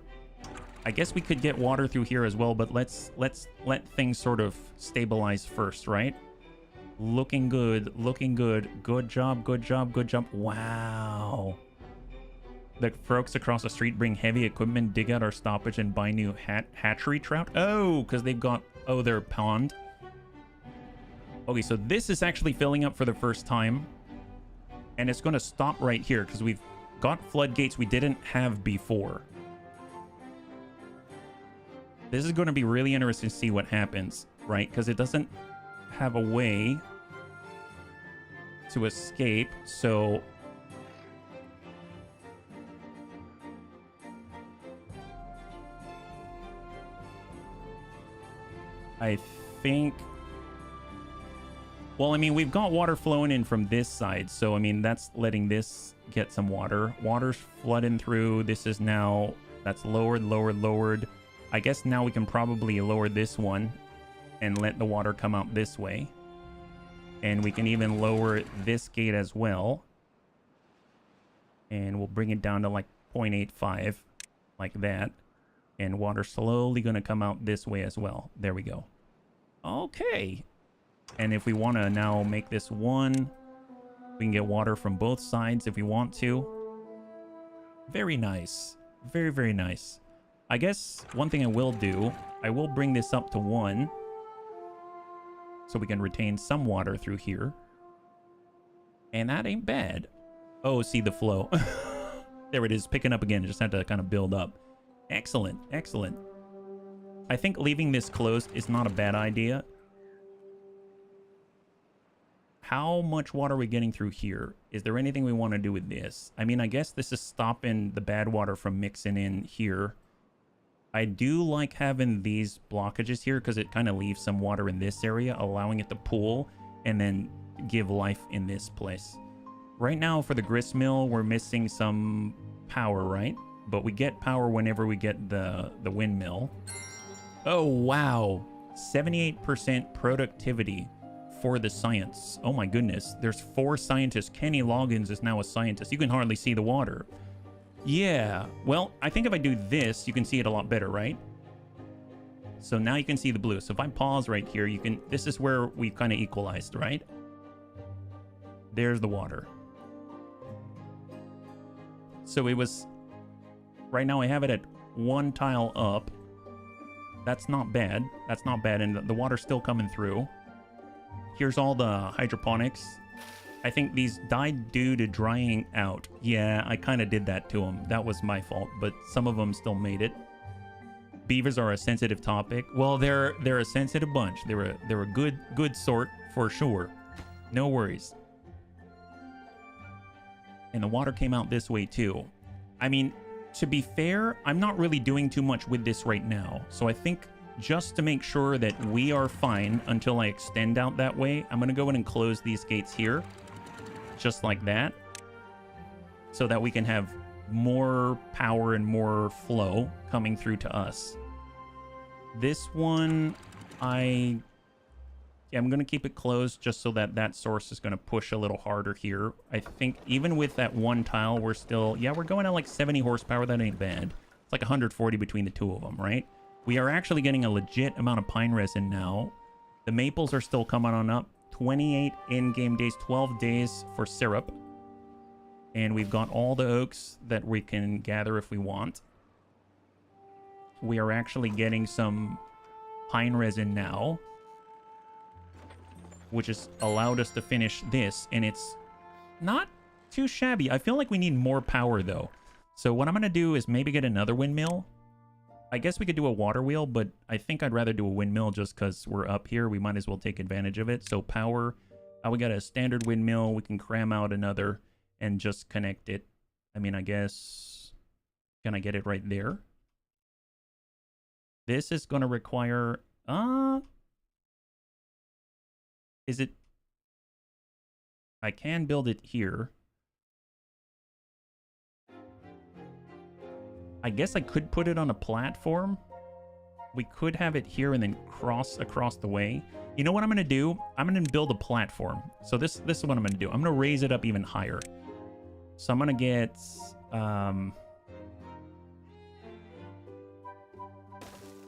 Speaker 1: I guess we could get water through here as well, but let's let things sort of stabilize first, right? Looking good, looking good. Good job, good job, good job. Wow. The folks across the street bring heavy equipment, dig out our stoppage, and buy new hatchery trout. Oh, because they've got, oh, their pond. Okay, so this is actually filling up for the first time. And it's going to stop right here because we've got floodgates we didn't have before. This is going to be really interesting to see what happens, right? Because it doesn't have a way to escape, so... I think... Well, I mean, we've got water flowing in from this side, so, I mean, that's letting this get some water. Water's flooding through. This is now... That's lowered, lowered, lowered. I guess now we can probably lower this one and let the water come out this way. And we can even lower this gate as well. And we'll bring it down to like 0.85, like that. And water slowly going to come out this way as well. There we go. Okay. And if we want to now make this one, we can get water from both sides if we want to. Very nice. Very, very nice. I guess one thing I will do, I will bring this up to 1. So we can retain some water through here. And that ain't bad. Oh, see the flow. There it is, picking up again. It just had to kind of build up. Excellent, excellent. I think leaving this closed is not a bad idea. How much water are we getting through here? Is there anything we want to do with this? I mean, I guess this is stopping the bad water from mixing in here. I do like having these blockages here because it kind of leaves some water in this area, allowing it to pool and then give life in this place. Right now for the grist mill, we're missing some power, right? But we get power whenever we get the windmill. Oh, wow. 78% productivity for the science. Oh my goodness. There's 4 scientists. Kenny Loggins is now a scientist. You can hardly see the water. Yeah, well, I think if I do this, you can see it a lot better, right? So now you can see the blue. So if I pause right here, you can, this is where we've kind of equalized, right? There's the water. So it was, right now I have it at 1 tile up. That's not bad. That's not bad. And the water's still coming through. Here's all the hydroponics. I think these died due to drying out. Yeah, I kind of did that to them. That was my fault, but some of them still made it. Beavers are a sensitive topic. Well, they're a sensitive bunch. They're a good sort for sure. No worries. And the water came out this way too. I mean, to be fair, I'm not really doing too much with this right now. So I think just to make sure that we are fine until I extend out that way, I'm going to go in and close these gates here. Just like that, so that we can have more power and more flow coming through to us. This one, I'm going to keep it closed just so that that source is going to push a little harder here. I think even with that 1 tile, we're still, yeah, we're going at like 70 horsepower. That ain't bad. It's like 140 between the 2 of them, right? We are actually getting a legit amount of pine resin now. The maples are still coming on up. 28 in-game days, 12 days for syrup. And we've got all the oaks that we can gather if we want. We are actually getting some pine resin now, which has allowed us to finish this. And it's not too shabby. I feel like we need more power, though. So what I'm going to do is maybe get another windmill. I guess we could do a water wheel, but I think I'd rather do a windmill just because we're up here. We might as well take advantage of it. So power, we got a standard windmill. We can cram out another and just connect it. I mean, I guess, can I get it right there? This is going to require, is it, I can build it here. I guess I could put it on a platform. We could have it here and then cross across the way. You know what I'm going to do? I'm going to build a platform. So this is what I'm going to do. I'm going to raise it up even higher. So I'm going to get...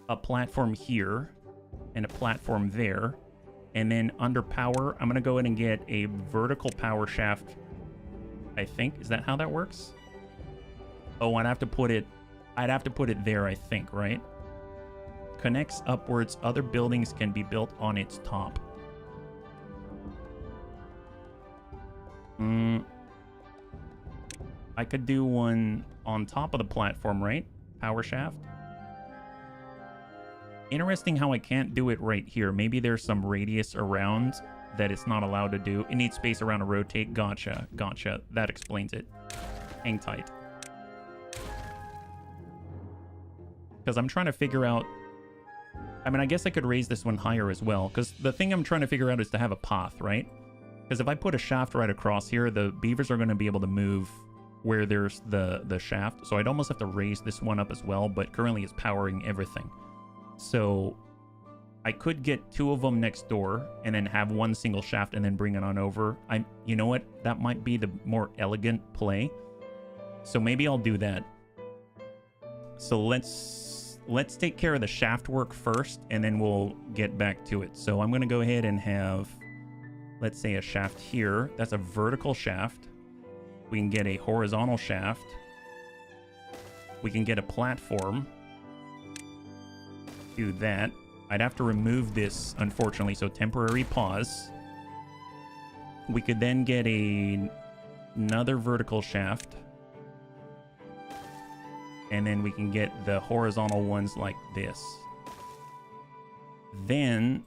Speaker 1: a platform here and a platform there. And then under power, I'm going to go ahead and get a vertical power shaft, I think. Is that how that works? Oh, I'd have to put it there, I think, right? Connects upwards. Other buildings can be built on its top. I could do one on top of the platform, right? Power shaft. Interesting how I can't do it right here. Maybe there's some radius around that it's not allowed to do. It needs space around to rotate. Gotcha. Gotcha. That explains it. Hang tight. Because I'm trying to figure out... I mean, I guess I could raise this one higher as well. Because the thing I'm trying to figure out is to have a path, right? Because if I put a shaft right across here, the beavers are going to be able to move where there's the shaft. So I'd almost have to raise this one up as well. But currently it's powering everything. So I could get 2 of them next door and then have one single shaft and then bring it on over. You know what? That might be the more elegant play. So maybe I'll do that. So let's take care of the shaft work first and then we'll get back to it. So I'm going to go ahead and have, let's say, a shaft here. That's a vertical shaft. We can get a horizontal shaft. We can get a platform. Do that. I'd have to remove this, unfortunately, so temporary pause. We could then get another vertical shaft. And then we can get the horizontal ones like this. Then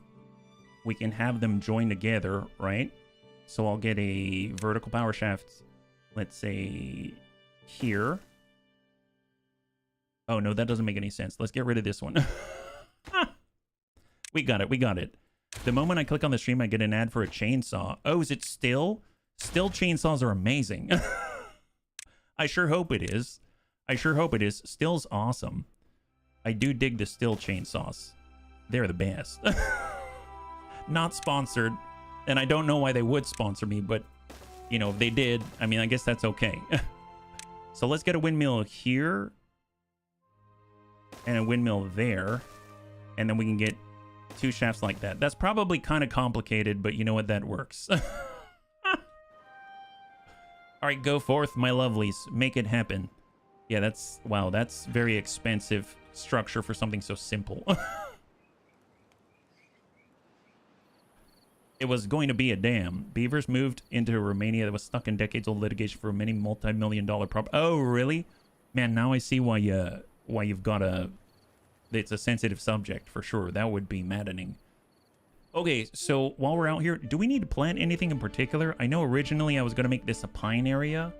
Speaker 1: we can have them join together, right? So I'll get a vertical power shaft, let's say, here. Oh, no, that doesn't make any sense. Let's get rid of this one. We got it. We got it. The moment I click on the stream, I get an ad for a chainsaw. Oh, is it still? Still chainsaws are amazing. I sure hope it is. I sure hope it is. Still's awesome. I do dig the Still chainsaws. They're the best. Not sponsored. And I don't know why they would sponsor me, but, you know, if they did, I mean, I guess that's okay. So let's get a windmill here. And a windmill there. And then we can get 2 shafts like that. That's probably kind of complicated, but you know what? That works. All right, go forth, my lovelies. Make it happen. Yeah, that's... Wow, that's very expensive structure for something so simple. It was going to be a dam. Beavers moved into Romania that was stuck in decades-old litigation for many multi-million-dollar property. Oh, really? Man, now I see why you've got a... It's a sensitive subject, for sure. That would be maddening. Okay, so while we're out here, do we need to plant anything in particular? I know originally I was going to make this a pine area,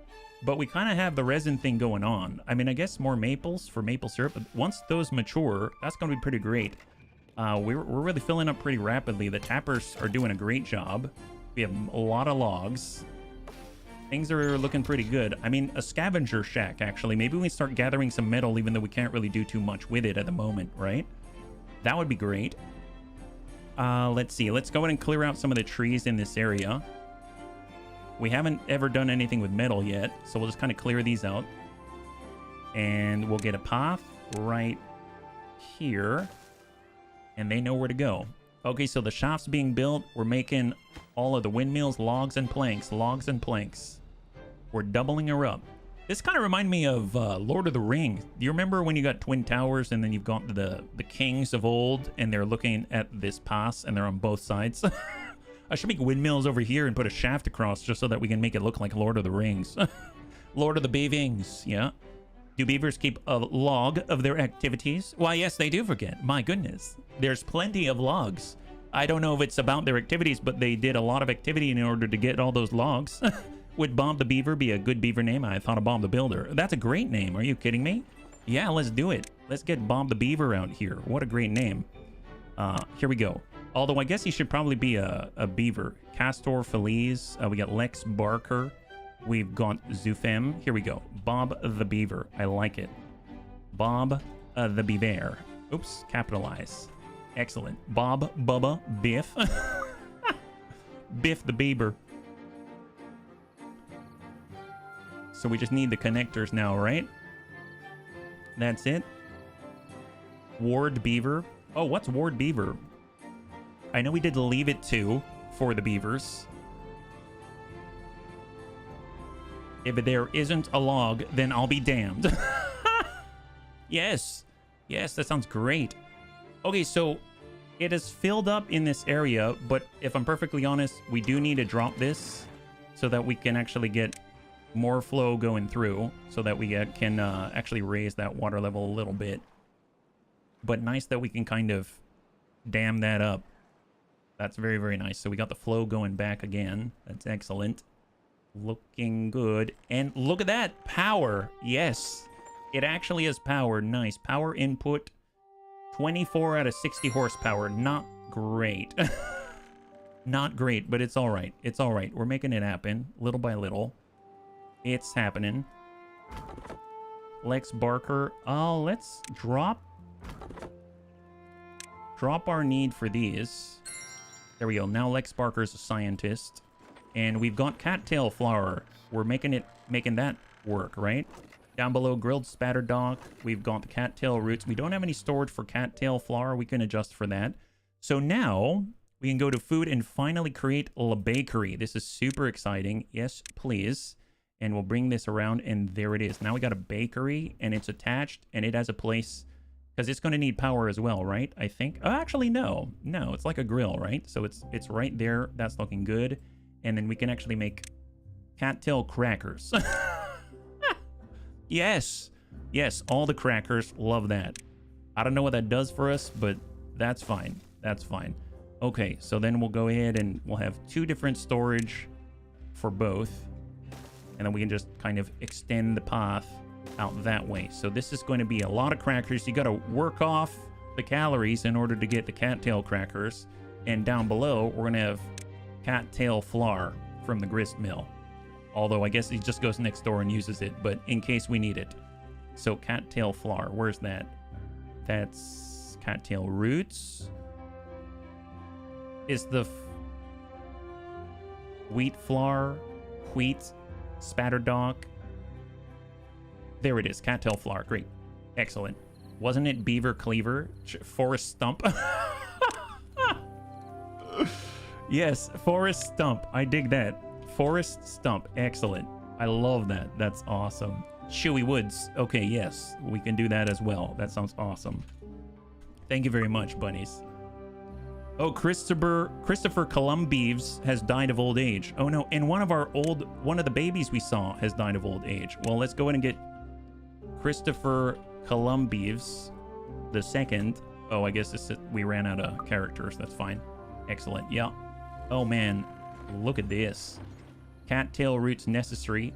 Speaker 1: but we kind of have the resin thing going on. I mean, I guess more maples for maple syrup. But once those mature, that's going to be pretty great. We're really filling up pretty rapidly. The tappers are doing a great job. We have a lot of logs. Things are looking pretty good. I mean, a scavenger shack, actually. Maybe we start gathering some metal, even though we can't really do too much with it at the moment, right? That would be great. Let's see. Let's go ahead and clear out some of the trees in this area. We haven't ever done anything with metal yet, so we'll just kind of clear these out. And we'll get a path right here. And they know where to go. Okay, so the shop's being built. We're making all of the windmills, logs, and planks. Logs and planks. We're doubling her up. This kind of reminds me of Lord of the Rings. Do you remember when you got Twin Towers and then you've got the kings of old and they're looking at this pass and they're on both sides? I should make windmills over here and put a shaft across just so that we can make it look like Lord of the Rings. Lord of the Beavings, yeah. Do beavers keep a log of their activities? Why, yes, they do forget. My goodness. There's plenty of logs. I don't know if it's about their activities, but they did a lot of activity in order to get all those logs. Would Bob the Beaver be a good beaver name? I thought of Bob the Builder. That's a great name. Are you kidding me? Yeah, let's do it. Let's get Bob the Beaver out here. What a great name. Here we go. Although I guess he should probably be a beaver. Castor Feliz. We got Lex Barker. We've got Zufem. Here we go. Bob the Beaver. I like it. Bob the Beaver. Oops, capitalize. Excellent. Bob, Bubba, Biff. Biff the Beaver. So we just need the connectors now, right? That's it. Ward Beaver. Oh, what's Ward Beaver? I know we did leave it to for the beavers. If there isn't a log, then I'll be damned. Yes. Yes, that sounds great. Okay, so it is filled up in this area, but if I'm perfectly honest, we do need to drop this so that we can actually get more flow going through, so that we can actually raise that water level a little bit. But nice that we can kind of dam that up. That's very, very nice. So we got the flow going back again. That's excellent. Looking good. And look at that. Power. Yes. It actually has power. Nice. Power input. 24 out of 60 horsepower. Not great. Not great, but it's all right. It's all right. We're making it happen. Little by little. It's happening. Lex Barker. Oh, let's drop our need for these. There we go. Now Lex Barker's a scientist. And we've got cattail flour. We're making that work, right? Down below, grilled spatter dock. We've got the cattail roots. We don't have any storage for cattail flour. We can adjust for that. So now we can go to food and finally create a bakery. This is super exciting. Yes, please. And we'll bring this around, and there it is. Now we got a bakery, and it's attached, and it has a place, because it's going to need power as well, right? I think. Oh, actually, no. No, it's like a grill, right? So it's right there. That's looking good. And then we can actually make cattail crackers. Yes. Yes, all the crackers. Love that. I don't know what that does for us, but that's fine. That's fine. Okay, so then we'll go ahead and we'll have 2 different storage for both. And then we can just kind of extend the path out that way. So this is going to be a lot of crackers. You got to work off the calories in order to get the cattail crackers. And down below, we're going to have cattail flour from the grist mill. Although I guess he just goes next door and uses it, but in case we need it. So cattail flour, where's that? That's cattail roots. Is the wheat flour, wheat, spatter dock. There it is, cattail flour, great. Excellent. Wasn't it beaver cleaver? Forest stump? Yes, forest stump. I dig that. Forest stump. Excellent. I love that. That's awesome. Chewy woods. Okay, yes. We can do that as well. That sounds awesome. Thank you very much, bunnies. Oh, Christopher Beavers has died of old age. Oh no, and one of the babies we saw has died of old age. Well, let's go ahead and get Christopher Beavers the second. Oh, I guess we ran out of characters. That's fine. Excellent. Yeah. Oh man, look at this. Cattail roots necessary.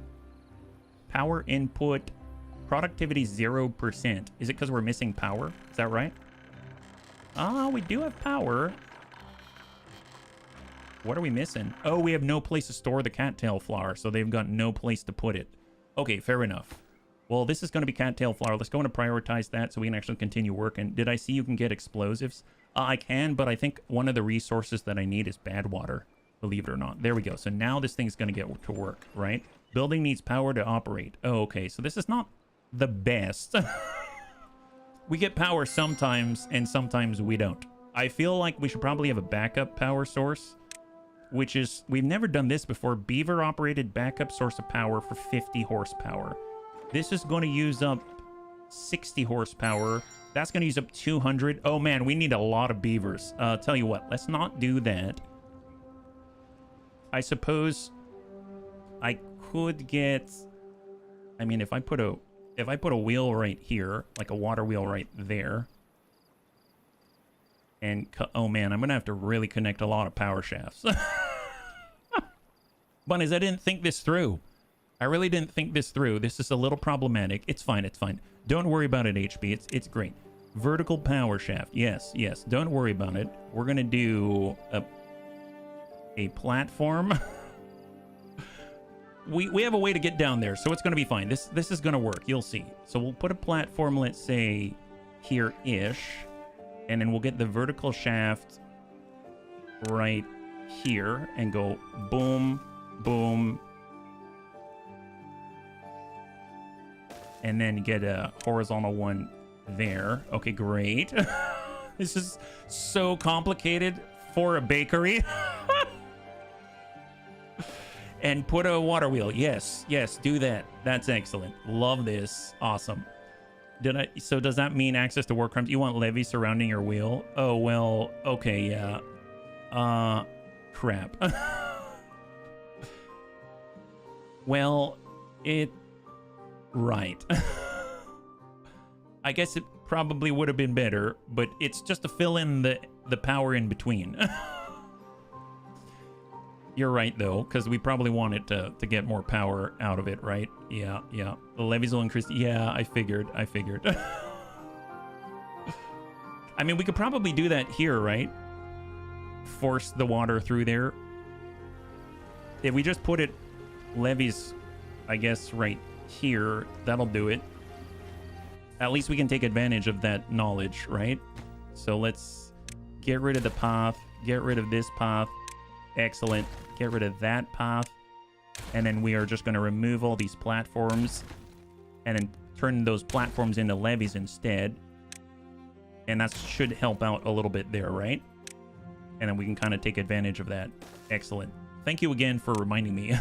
Speaker 1: Power input. Productivity 0%. Is it because we're missing power? Is that right? Ah, we do have power. What are we missing? Oh, we have no place to store the cattail flour, so they've got no place to put it. Okay, fair enough. Well, this is going to be cattail flour. Let's go and prioritize that so we can actually continue working. Did I see you can get explosives? I can, but I think one of the resources that I need is bad water, believe it or not. There we go. So now this thing's going to get to work, right? Building needs power to operate. Oh, okay. So this is not the best. We get power sometimes, and sometimes we don't. I feel like we should probably have a backup power source, which is, we've never done this before. Beaver operated backup source of power for 50 horsepower. This is going to use up 60 horsepower. That's going to use up 200. Oh man, we need a lot of beavers. Tell you what, let's not do that. I suppose I could get, I mean, if I put a wheel right here, like a water wheel right there, and oh man, I'm gonna have to really connect a lot of power shafts. Bunnies, I didn't think this through. I really didn't think this through. This is a little problematic. It's fine, it's fine. Don't worry about it, HB. It's great. Vertical power shaft. Yes, yes. Don't worry about it. We're gonna do a platform. We have a way to get down there, so it's going to be fine. This is going to work. You'll see. So we'll put a platform, let's say, here-ish. And then we'll get the vertical shaft right here and go boom, boom. And then get a horizontal one there. Okay, great. This is so complicated for a bakery. And put a water wheel. Yes, yes, do that. That's excellent. Love this. Awesome. So does that mean access to war crimes? You want levies surrounding your wheel? Oh, well, okay, yeah. Crap. Well, right. I guess it probably would have been better, but it's just to fill in the power in between. You're right, though, because we probably want it to get more power out of it, right? Yeah, yeah. The levies will increase. Yeah, I figured. I mean, we could probably do that here, right? Force the water through there. If we just put it levies, I guess, right here, that'll do it. At least we can take advantage of that knowledge, right? So let's get rid of the path, get rid of this path. Excellent. Get rid of that path. And then we are just going to remove all these platforms and then turn those platforms into levees instead. And that should help out a little bit there, right? And then we can kind of take advantage of that. Excellent. Thank you again for reminding me.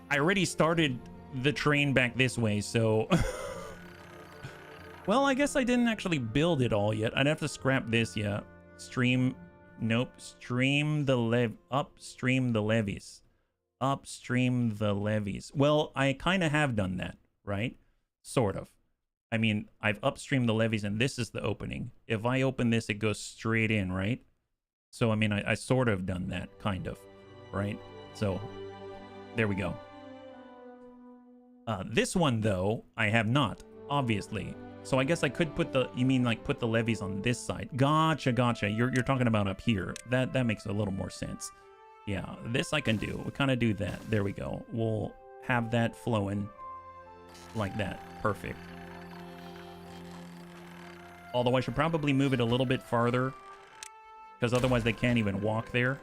Speaker 1: I already started the train back this way, so... Well, I guess I didn't actually build it all yet. I'd have to scrap this, yeah. Stream... Nope. Upstream the levees. Upstream the levees. Well, I kind of have done that, right? Sort of. I mean, I've upstreamed the levees and this is the opening. If I open this, it goes straight in, right? So, I mean, I sort of done that, kind of, right? So, there we go. This one, though, I have not, obviously. So I guess I could put the, you mean like put the levees on this side. Gotcha, gotcha. You're talking about up here. That makes a little more sense. Yeah, this I can do. We kind of do that. There we go. We'll have that flowing like that. Perfect. Although I should probably move it a little bit farther because otherwise they can't even walk there.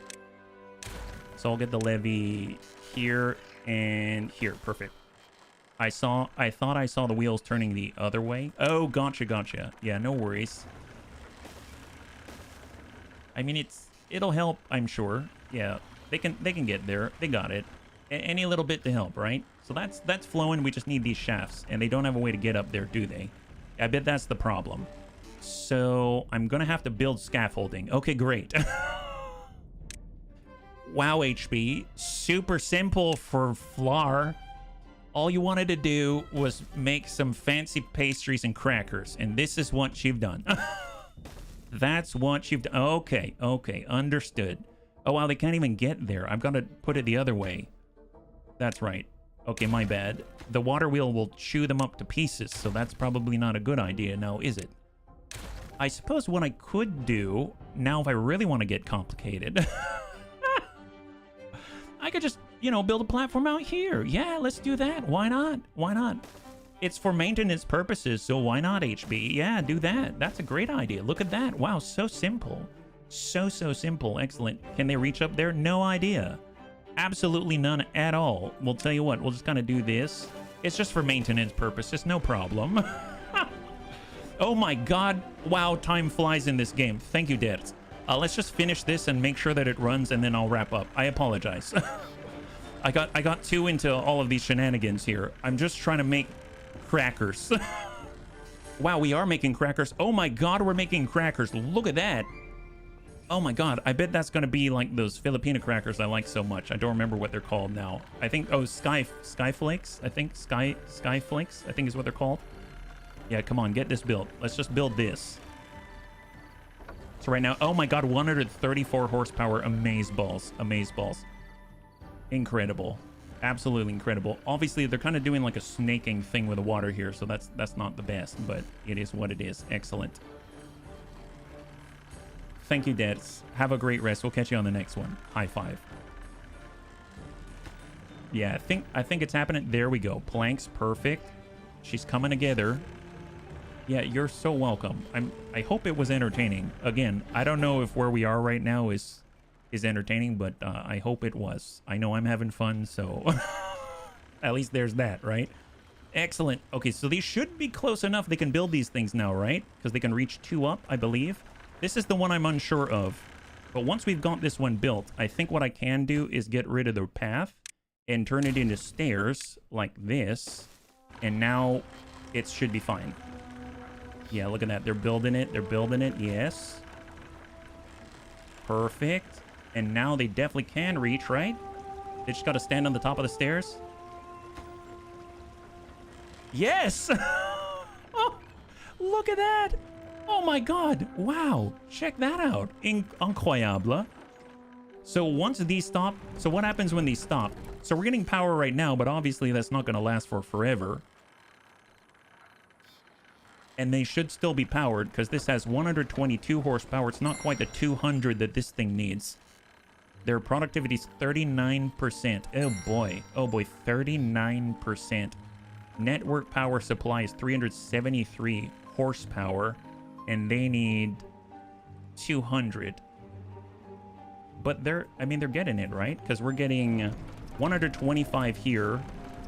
Speaker 1: So I'll get the levee here and here. Perfect. I thought I saw the wheels turning the other way. Oh, gotcha, gotcha. Yeah, no worries. I mean, it'll help, I'm sure. Yeah, they can get there. They got it. Any little bit to help, right? So that's flowing. We just need these shafts, and they don't have a way to get up there, do they? I bet that's the problem. So I'm gonna have to build scaffolding. Okay, great. Wow, HB, super simple for Flar. All you wanted to do was make some fancy pastries and crackers, and this is what you've done. That's what you've done. Okay, okay, understood. Oh, wow, they can't even get there. I've got to put it the other way. That's right. Okay, my bad. The water wheel will chew them up to pieces, so that's probably not a good idea now, is it? I suppose what I could do, now if I really want to get complicated, I could just, you know, build a platform out here. Yeah, let's do that. Why not? Why not? It's for maintenance purposes, so why not, HB? Yeah, do that. That's a great idea. Look at that. Wow, so simple. So simple. Excellent. Can they reach up there? No idea. Absolutely none at all. We'll tell you what, we'll just kind of do this. It's just for maintenance purposes, no problem. Oh my god. Wow, time flies in this game. Thank you, Dad. Let's just finish this and make sure that it runs, and then I'll wrap up. I apologize. I got too into all of these shenanigans here. I'm just trying to make crackers. Wow, we are making crackers. Oh my god, we're making crackers. Look at that. Oh my god, I bet that's gonna be like those Filipino crackers I like so much. I don't remember what they're called now. I think, oh, sky flakes. I think sky flakes, I think is what they're called. Yeah, come on, get this built. Let's just build this. So right now, oh my god, 134 horsepower amazeballs. Amazeballs. Incredible. Absolutely incredible. Obviously, they're kind of doing like a snaking thing with the water here, so that's not the best, but it is what it is. Excellent. Thank you, Dads. Have a great rest. We'll catch you on the next one. High five. Yeah, I think it's happening. There we go. Planks, perfect. She's coming together. Yeah, you're so welcome. I hope it was entertaining. Again, I don't know if where we are right now is entertaining, but I hope it was. I know I'm having fun, so at least there's that, right? Excellent. Okay, so these should be close enough. They can build these things now, right? Because they can reach 2 up, I believe. This is the one I'm unsure of. But once we've got this one built, I think what I can do is get rid of the path and turn it into stairs like this. And now it should be fine. Yeah, look at that. They're building it. They're building it. Yes. Perfect. And now they definitely can reach, right? They just got to stand on the top of the stairs. Yes! Oh, look at that! Oh my god! Wow! Check that out! Incroyable. So once these stop... So what happens when these stop? So we're getting power right now, but obviously that's not going to last for forever. And they should still be powered because this has 122 horsepower. It's not quite the 200 that this thing needs. Their productivity is 39%. Oh boy. Oh boy, 39%. Network power supply is 373 horsepower. And they need 200. But they're getting it, right? Because we're getting 125 here.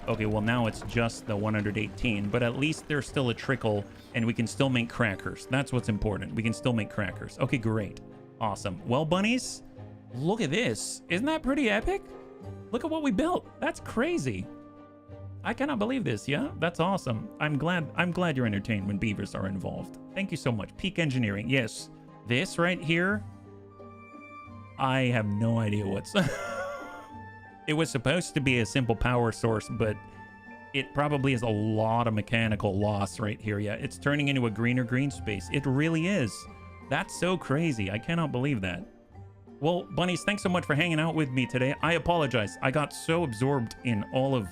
Speaker 1: Okay, well now it's just the 118. But at least there's still a trickle. And we can still make crackers. That's what's important. We can still make crackers. Okay, great. Awesome. Well, bunnies, look at this. Isn't that pretty epic? Look at what we built. That's crazy. I cannot believe this. Yeah, that's awesome. I'm glad you're entertained when beavers are involved. Thank you so much. Peak engineering. Yes. This right here, I have no idea what's... It was supposed to be a simple power source, but it probably is a lot of mechanical loss right here. Yeah, it's turning into a greener green space. It really is. That's so crazy. I cannot believe that. Well, bunnies, thanks so much for hanging out with me today. I apologize. I got so absorbed in all of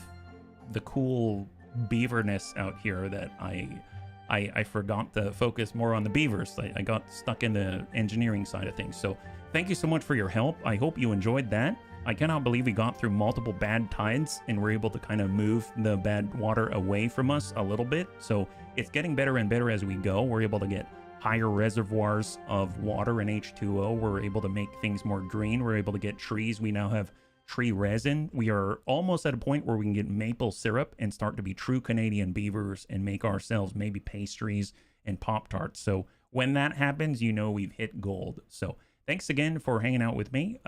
Speaker 1: the cool beaverness out here that I forgot to focus more on the beavers. I got stuck in the engineering side of things. So thank you so much for your help. I hope you enjoyed that. I cannot believe we got through multiple bad tides and we're able to kind of move the bad water away from us a little bit. So it's getting better and better as we go. We're able to get higher reservoirs of water and H2O. We're able to make things more green. We're able to get trees. We now have tree resin. We are almost at a point where we can get maple syrup and start to be true Canadian beavers and make ourselves maybe pastries and Pop-Tarts. So when that happens, you know we've hit gold. So thanks again for hanging out with me.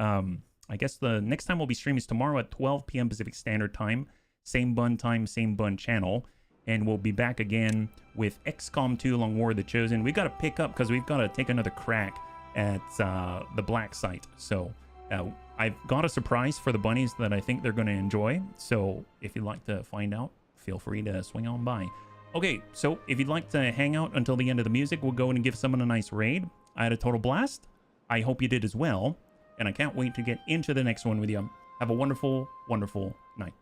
Speaker 1: I guess the next time we'll be streaming is tomorrow at 12 p.m. Pacific Standard Time. Same bun time, same bun channel. And we'll be back again with XCOM 2 Long War of the Chosen. We've got to pick up because we've got to take another crack at the black site. So I've got a surprise for the bunnies that I think they're going to enjoy. So if you'd like to find out, feel free to swing on by. Okay, so if you'd like to hang out until the end of the music, we'll go in and give someone a nice raid. I had a total blast. I hope you did as well. And I can't wait to get into the next one with you. Have a wonderful, wonderful night.